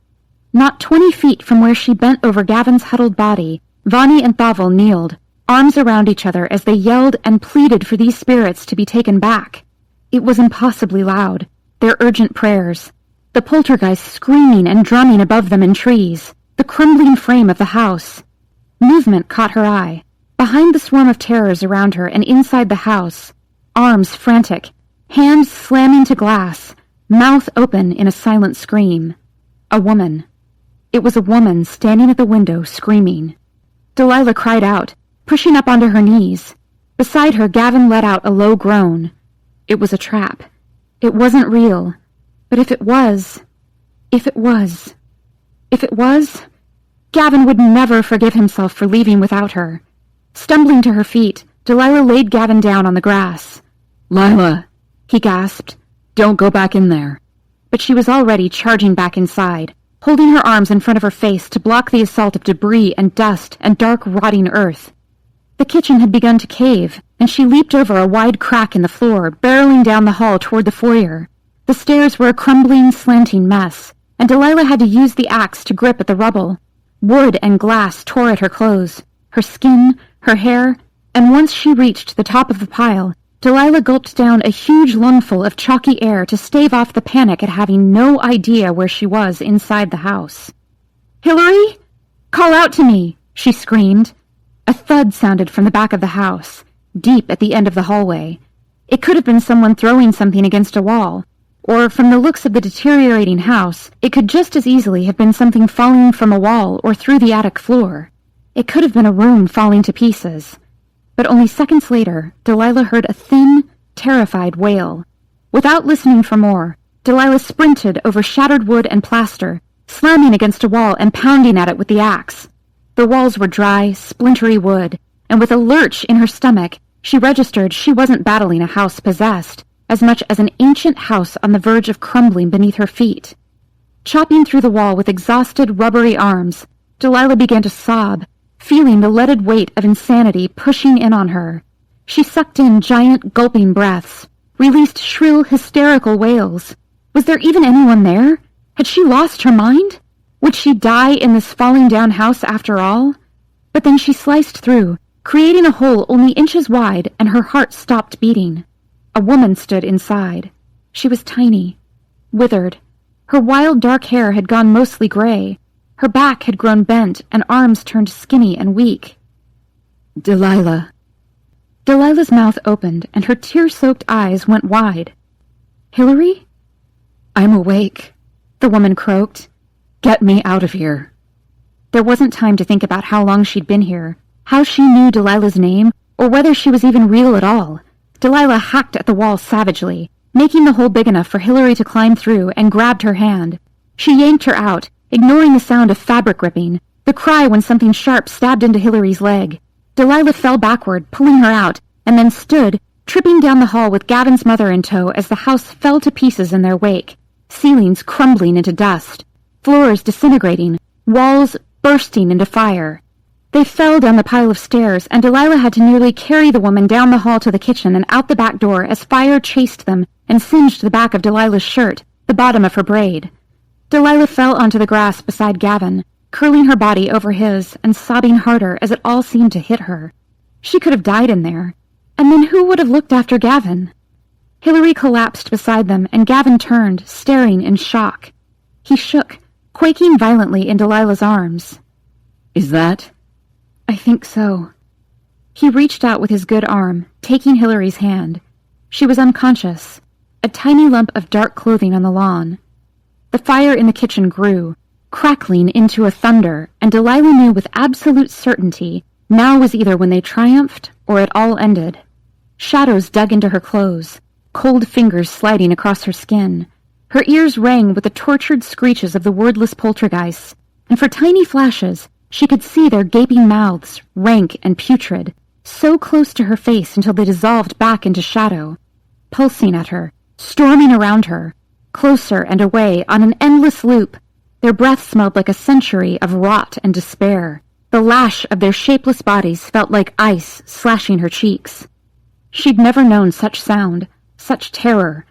Not 20 feet from where she bent over Gavin's huddled body, Vonnie and Thavel kneeled, arms around each other as they yelled and pleaded for these spirits to be taken back. It was impossibly loud, their urgent prayers, the poltergeist screaming and drumming above them in trees, the crumbling frame of the house. Movement caught her eye. Behind the swarm of terrors around her and inside the house, arms frantic, hands slamming to glass, mouth open in a silent scream. A woman. It was a woman standing at the window screaming. Delilah cried out, pushing up onto her knees. Beside her, Gavin let out a low groan. It was a trap. It wasn't real. But if it was... Gavin would never forgive himself for leaving without her. Stumbling to her feet, Delilah laid Gavin down on the grass. "Lila," he gasped, "don't go back in there." But she was already charging back inside, holding her arms in front of her face to block the assault of debris and dust and dark rotting earth. The kitchen had begun to cave, and she leaped over a wide crack in the floor, barreling spiraling down the hall toward the foyer. The stairs were a crumbling, slanting mess, and Delilah had to use the axe to grip at the rubble. Wood and glass tore at her clothes, her skin, her hair, and once she reached the top of the pile, Delilah gulped down a huge lungful of chalky air to stave off the panic at having no idea where she was inside the house. "Hillary? Call out to me!" she screamed. A thud sounded from the back of the house, deep at the end of the hallway. It could have been someone throwing something against a wall, or from the looks of the deteriorating house, it could just as easily have been something falling from a wall or through the attic floor. It could have been a room falling to pieces. But only seconds later, Delilah heard a thin, terrified wail. Without listening for more, Delilah sprinted over shattered wood and plaster, slamming against a wall and pounding at it with the axe. The walls were dry, splintery wood, and with a lurch in her stomach, she registered she wasn't battling a house possessed, as much as an ancient house on the verge of crumbling beneath her feet. Chopping through the wall with exhausted, rubbery arms, Delilah began to sob, feeling the leaded weight of insanity pushing in on her. She sucked in giant, gulping breaths, released shrill, hysterical wails. Was there even anyone there? Had she lost her mind? Would she die in this falling-down house after all? But then she sliced through, creating a hole only inches wide, and her heart stopped beating. A woman stood inside. She was tiny, withered. Her wild dark hair had gone mostly gray. Her back had grown bent, and arms turned skinny and weak. "Delilah." Delilah's mouth opened, and her tear-soaked eyes went wide. "Hillary?" "I'm awake," the woman croaked. "Get me out of here." There wasn't time to think about how long she'd been here, how she knew Delilah's name, or whether she was even real at all. Delilah hacked at the wall savagely, making the hole big enough for Hillary to climb through, and grabbed her hand. She yanked her out, ignoring the sound of fabric ripping, the cry when something sharp stabbed into Hillary's leg. Delilah fell backward, pulling her out, and then stood, tripping down the hall with Gavin's mother in tow as the house fell to pieces in their wake, ceilings crumbling into dust, floors disintegrating, walls bursting into fire. They fell down the pile of stairs, and Delilah had to nearly carry the woman down the hall to the kitchen and out the back door as fire chased them and singed the back of Delilah's shirt, the bottom of her braid. Delilah fell onto the grass beside Gavin, curling her body over his and sobbing harder as it all seemed to hit her. She could have died in there. And then who would have looked after Gavin? Hillary collapsed beside them, and Gavin turned, staring in shock. He shook, quaking violently in Delilah's arms. "Is that?" "I think so." He reached out with his good arm, taking Hillary's hand. She was unconscious, a tiny lump of dark clothing on the lawn. The fire in the kitchen grew, crackling into a thunder, and Delilah knew with absolute certainty now was either when they triumphed or it all ended. Shadows dug into her clothes, cold fingers sliding across her skin. Her ears rang with the tortured screeches of the wordless poltergeists, and for tiny flashes she could see their gaping mouths, rank and putrid, so close to her face until they dissolved back into shadow, pulsing at her, storming around her, closer and away on an endless loop. Their breath smelled like a century of rot and despair. The lash of their shapeless bodies felt like ice slashing her cheeks. She'd never known such sound, such terror.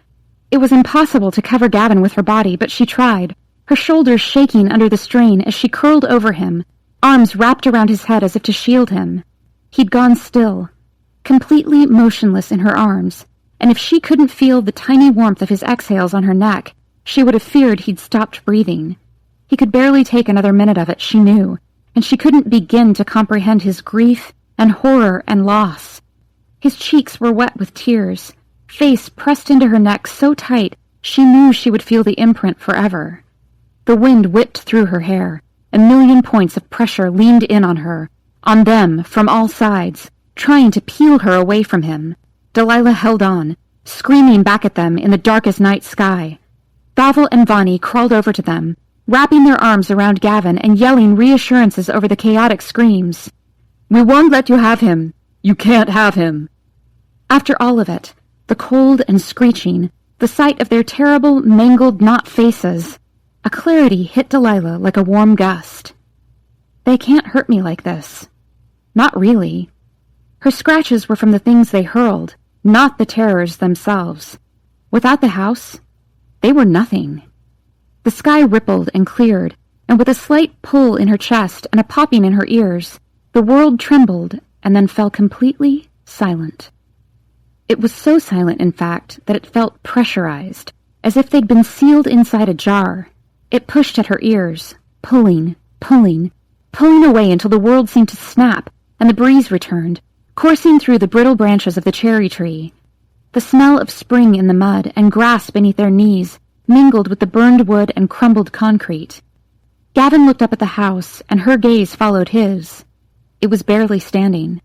It was impossible to cover Gavin with her body, but she tried, her shoulders shaking under the strain as she curled over him, arms wrapped around his head as if to shield him. He'd gone still, completely motionless in her arms, and if she couldn't feel the tiny warmth of his exhales on her neck, she would have feared he'd stopped breathing. He could barely take another minute of it, she knew, and she couldn't begin to comprehend his grief and horror and loss. His cheeks were wet with tears, face pressed into her neck so tight she knew she would feel the imprint forever. The wind whipped through her hair. A million points of pressure leaned in on her, on them from all sides, trying to peel her away from him. Delilah held on, screaming back at them in the darkest night sky. Thavel and Vani crawled over to them, wrapping their arms around Gavin and yelling reassurances over the chaotic screams. "We won't let you have him. You can't have him." After all of it, the cold and screeching, the sight of their terrible, mangled knot faces, a clarity hit Delilah like a warm gust. They can't hurt me like this. Not really. Her scratches were from the things they hurled, not the terrors themselves. Without the house, they were nothing. The sky rippled and cleared, and with a slight pull in her chest and a popping in her ears, the world trembled and then fell completely silent. It was so silent, in fact, that it felt pressurized, as if they'd been sealed inside a jar. It pushed at her ears, pulling away until the world seemed to snap, and the breeze returned, coursing through the brittle branches of the cherry tree. The smell of spring in the mud and grass beneath their knees mingled with the burned wood and crumbled concrete. Gavin looked up at the house, and her gaze followed his. It was barely standing.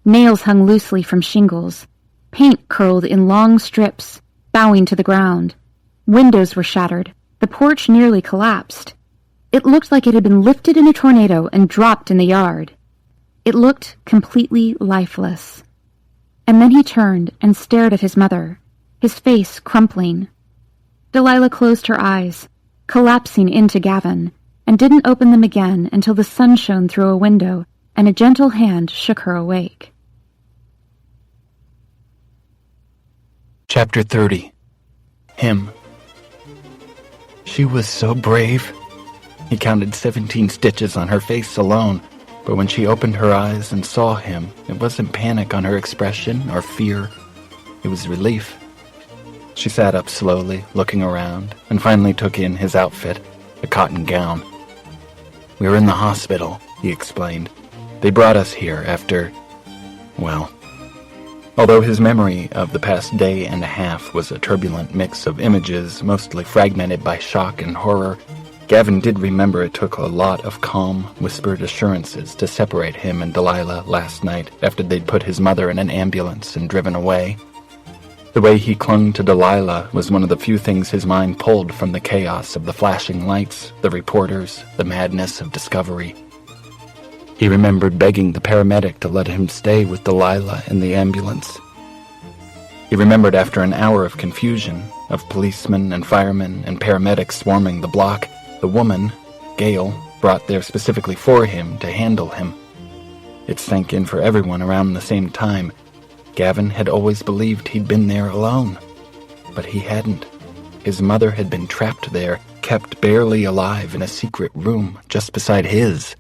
Nails hung loosely from shingles. Paint curled in long strips, bowing to the ground. Windows were shattered. The porch nearly collapsed. It looked like it had been lifted in a tornado and dropped in the yard. It looked completely lifeless. And then he turned and stared at his mother, his face crumpling. Delilah closed her eyes, collapsing into Gavin, and didn't open them again until the sun shone through a window and a gentle hand shook her awake. Chapter 30. Him. She was so brave. He counted 17 stitches on her face alone, but when she opened her eyes and saw him, it wasn't panic on her expression or fear. It was relief. She sat up slowly, looking around, and finally took in his outfit, a cotton gown. "We were in the hospital," he explained. "They brought us here after, well..." Although his memory of the past day and a half was a turbulent mix of images, mostly fragmented by shock and horror, Gavin did remember it took a lot of calm, whispered assurances to separate him and Delilah last night after they'd put his mother in an ambulance and driven away. The way he clung to Delilah was one of the few things his mind pulled from the chaos of the flashing lights, the reporters, the madness of discovery. He remembered begging the paramedic to let him stay with Delilah in the ambulance. He remembered after an hour of confusion, of policemen and firemen and paramedics swarming the block, the woman, Gail, brought there specifically for him to handle him. It sank in for everyone around the same time. Gavin had always believed he'd been there alone, but he hadn't. His mother had been trapped there, kept barely alive in a secret room just beside his.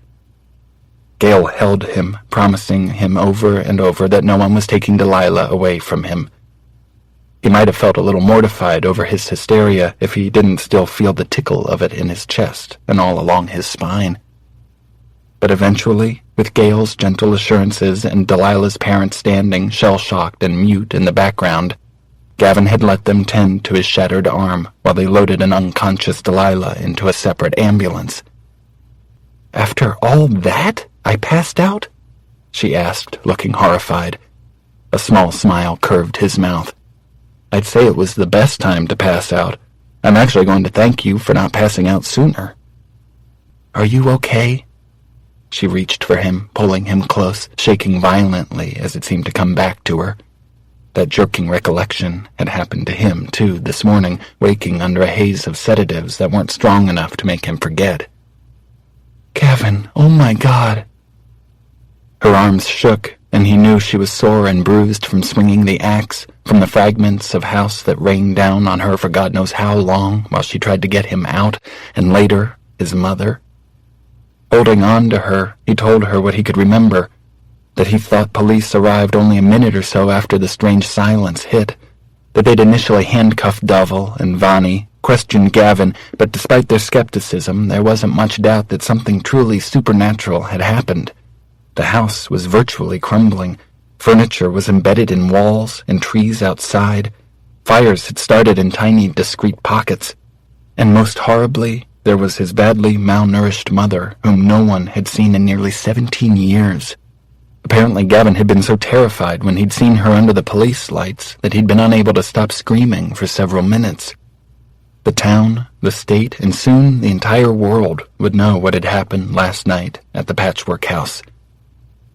Gail held him, promising him over and over that no one was taking Delilah away from him. He might have felt a little mortified over his hysteria if he didn't still feel the tickle of it in his chest and all along his spine. But eventually, with Gail's gentle assurances and Delilah's parents standing shell-shocked and mute in the background, Gavin had let them tend to his shattered arm while they loaded an unconscious Delilah into a separate ambulance. "After all that, I passed out?" she asked, looking horrified. A small smile curved his mouth. "I'd say it was the best time to pass out. I'm actually going to thank you for not passing out sooner." "Are you okay?" She reached for him, pulling him close, shaking violently as it seemed to come back to her. That jerking recollection had happened to him, too, this morning, waking under a haze of sedatives that weren't strong enough to make him forget. "Gavin, oh my God." Her arms shook, and he knew she was sore and bruised from swinging the axe, from the fragments of house that rained down on her for God knows how long while she tried to get him out, and later, his mother. Holding on to her, he told her what he could remember, that he thought police arrived only a minute or so after the strange silence hit, that they'd initially handcuffed Dovell and Vani, questioned Gavin, but despite their skepticism, there wasn't much doubt that something truly supernatural had happened. The house was virtually crumbling. Furniture was embedded in walls and trees outside. Fires had started in tiny, discreet pockets. And most horribly, there was his badly malnourished mother, whom no one had seen in nearly 17 years. Apparently Gavin had been so terrified when he'd seen her under the police lights that he'd been unable to stop screaming for several minutes. The town, the state, and soon the entire world would know what had happened last night at the Patchwork House.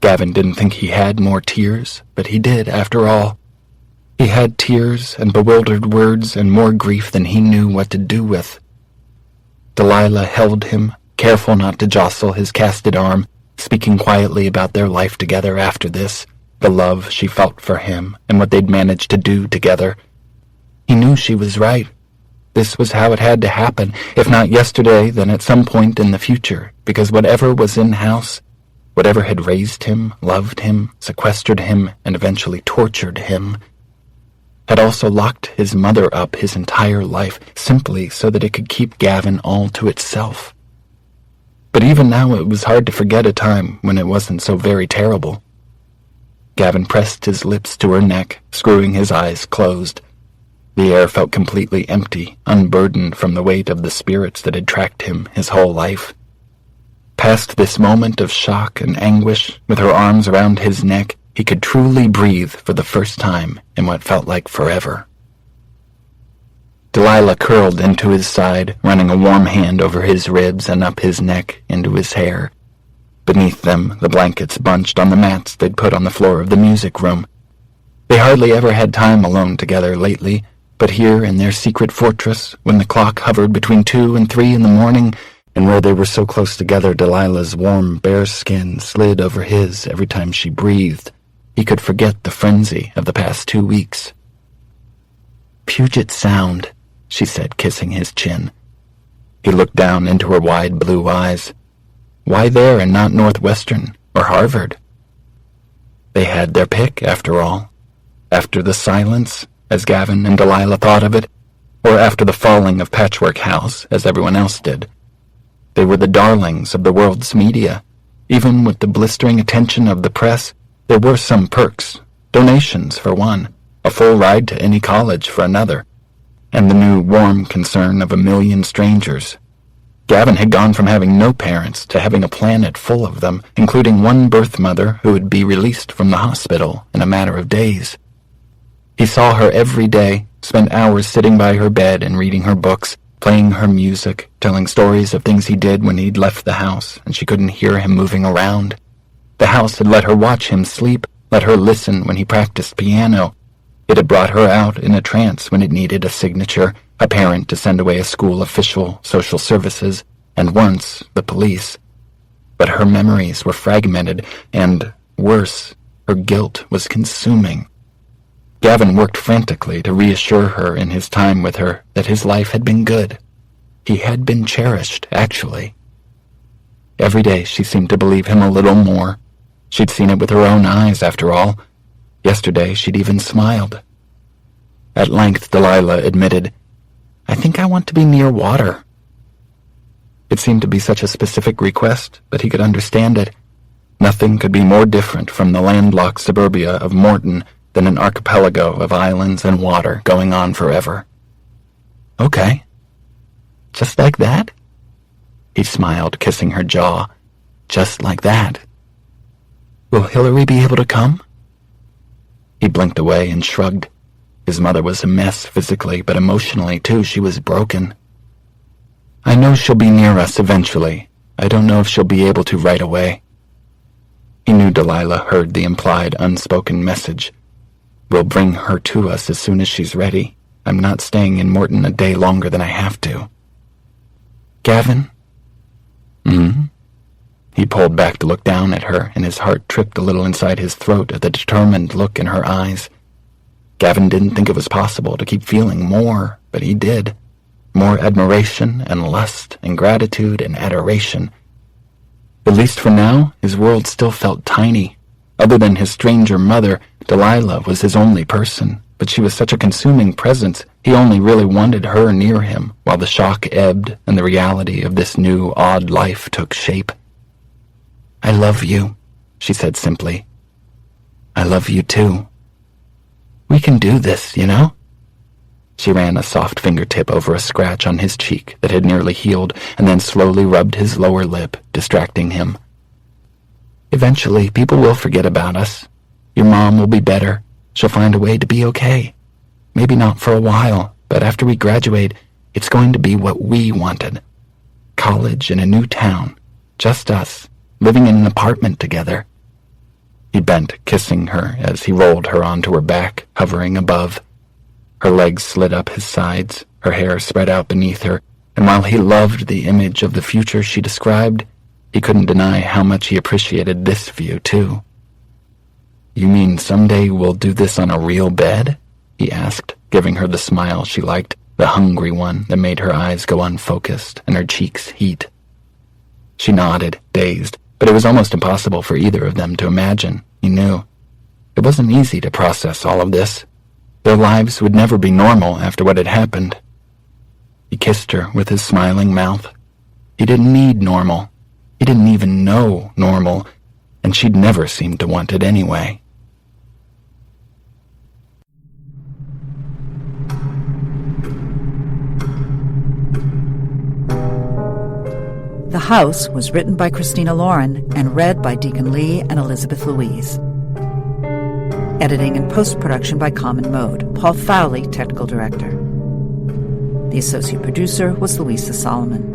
Gavin didn't think he had more tears, but he did, after all. He had tears and bewildered words and more grief than he knew what to do with. Delilah held him, careful not to jostle his casted arm, speaking quietly about their life together after this, the love she felt for him and what they'd managed to do together. He knew she was right. This was how it had to happen, if not yesterday, then at some point in the future, because whatever was in House, whatever had raised him, loved him, sequestered him, and eventually tortured him, had also locked his mother up his entire life simply so that it could keep Gavin all to itself. But even now it was hard to forget a time when it wasn't so very terrible. Gavin pressed his lips to her neck, screwing his eyes closed. The air felt completely empty, unburdened from the weight of the spirits that had tracked him his whole life. Past this moment of shock and anguish, with her arms around his neck, he could truly breathe for the first time in what felt like forever. Delilah curled into his side, running a warm hand over his ribs and up his neck into his hair. Beneath them, the blankets bunched on the mats they'd put on the floor of the music room. They hardly ever had time alone together lately, but here in their secret fortress, when the clock hovered between 2 and 3 in the morning, and where they were so close together Delilah's warm, bare skin slid over his every time she breathed, he could forget the frenzy of the past 2 weeks. "Puget Sound," she said, kissing his chin. He looked down into her wide blue eyes. Why there and not Northwestern or Harvard? They had their pick, after all. After the silence, as Gavin and Delilah thought of it, or after the falling of Patchwork House, as everyone else did. They were the darlings of the world's media. Even with the blistering attention of the press, there were some perks. Donations, for one, a full ride to any college for another, and the new warm concern of 1 million strangers. Gavin had gone from having no parents to having a planet full of them, including one birth mother who would be released from the hospital in a matter of days. He saw her every day, spent hours sitting by her bed and reading her books, playing her music, telling stories of things he did when he'd left the house and she couldn't hear him moving around. The house had let her watch him sleep, let her listen when he practiced piano. It had brought her out in a trance when it needed a signature, a parent to send away a school official, social services, and once the police. But her memories were fragmented, and, worse, her guilt was consuming. Gavin worked frantically to reassure her in his time with her that his life had been good. He had been cherished, actually. Every day she seemed to believe him a little more. She'd seen it with her own eyes, after all. Yesterday she'd even smiled. At length Delilah admitted, "I think I want to be near water." It seemed to be such a specific request, but he could understand it. Nothing could be more different from the landlocked suburbia of Morton than an archipelago of islands and water going on forever. "Okay. Just like that?" He smiled, kissing her jaw. "Just like that. Will Hillary be able to come?" He blinked away and shrugged. His mother was a mess physically, but emotionally, too, she was broken. "I know she'll be near us eventually. I don't know if she'll be able to right away." He knew Delilah heard the implied, unspoken message. "We'll bring her to us as soon as she's ready. I'm not staying in Morton a day longer than I have to." "Gavin?" He pulled back to look down at her, and his heart tripped a little inside his throat at the determined look in her eyes. Gavin didn't think it was possible to keep feeling more, but he did. More admiration and lust and gratitude and adoration. At least for now, his world still felt tiny. Other than his stranger mother, Delilah was his only person, but she was such a consuming presence, he only really wanted her near him, while the shock ebbed and the reality of this new, odd life took shape. "I love you," she said simply. "I love you too. We can do this, you know?" She ran a soft fingertip over a scratch on his cheek that had nearly healed, and then slowly rubbed his lower lip, distracting him. "Eventually, people will forget about us. Your mom will be better. She'll find a way to be okay. Maybe not for a while, but after we graduate, it's going to be what we wanted. College in a new town. Just us, living in an apartment together." He bent, kissing her as he rolled her onto her back, hovering above. Her legs slid up his sides, her hair spread out beneath her, and while he loved the image of the future she described, he couldn't deny how much he appreciated this view, too. You mean someday we'll do this on a real bed? He asked, giving her the smile she liked, the hungry one that made her eyes go unfocused and her cheeks heat. She nodded, dazed, but it was almost impossible for either of them to imagine, he knew. It wasn't easy to process all of this. Their lives would never be normal after what had happened. He kissed her with his smiling mouth. He didn't need normal. He didn't even know normal, and she'd never seemed to want it anyway. The House was written by Christina Lauren and read by Deacon Lee and Elizabeth Louise. Editing and post-production by Common Mode. Paul Fowley, technical director. The associate producer was Louisa Solomon.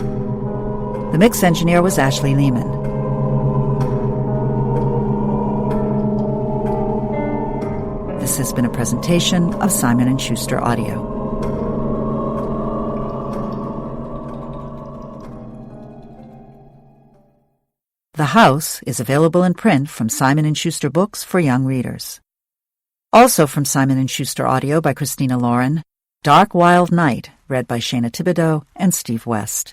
The mix engineer was Ashley Lehman. This has been a presentation of Simon & Schuster Audio. The House is available in print from Simon & Schuster Books for young readers. Also from Simon & Schuster Audio by Christina Lauren, Dark Wild Night, read by Shana Thibodeau and Steve West.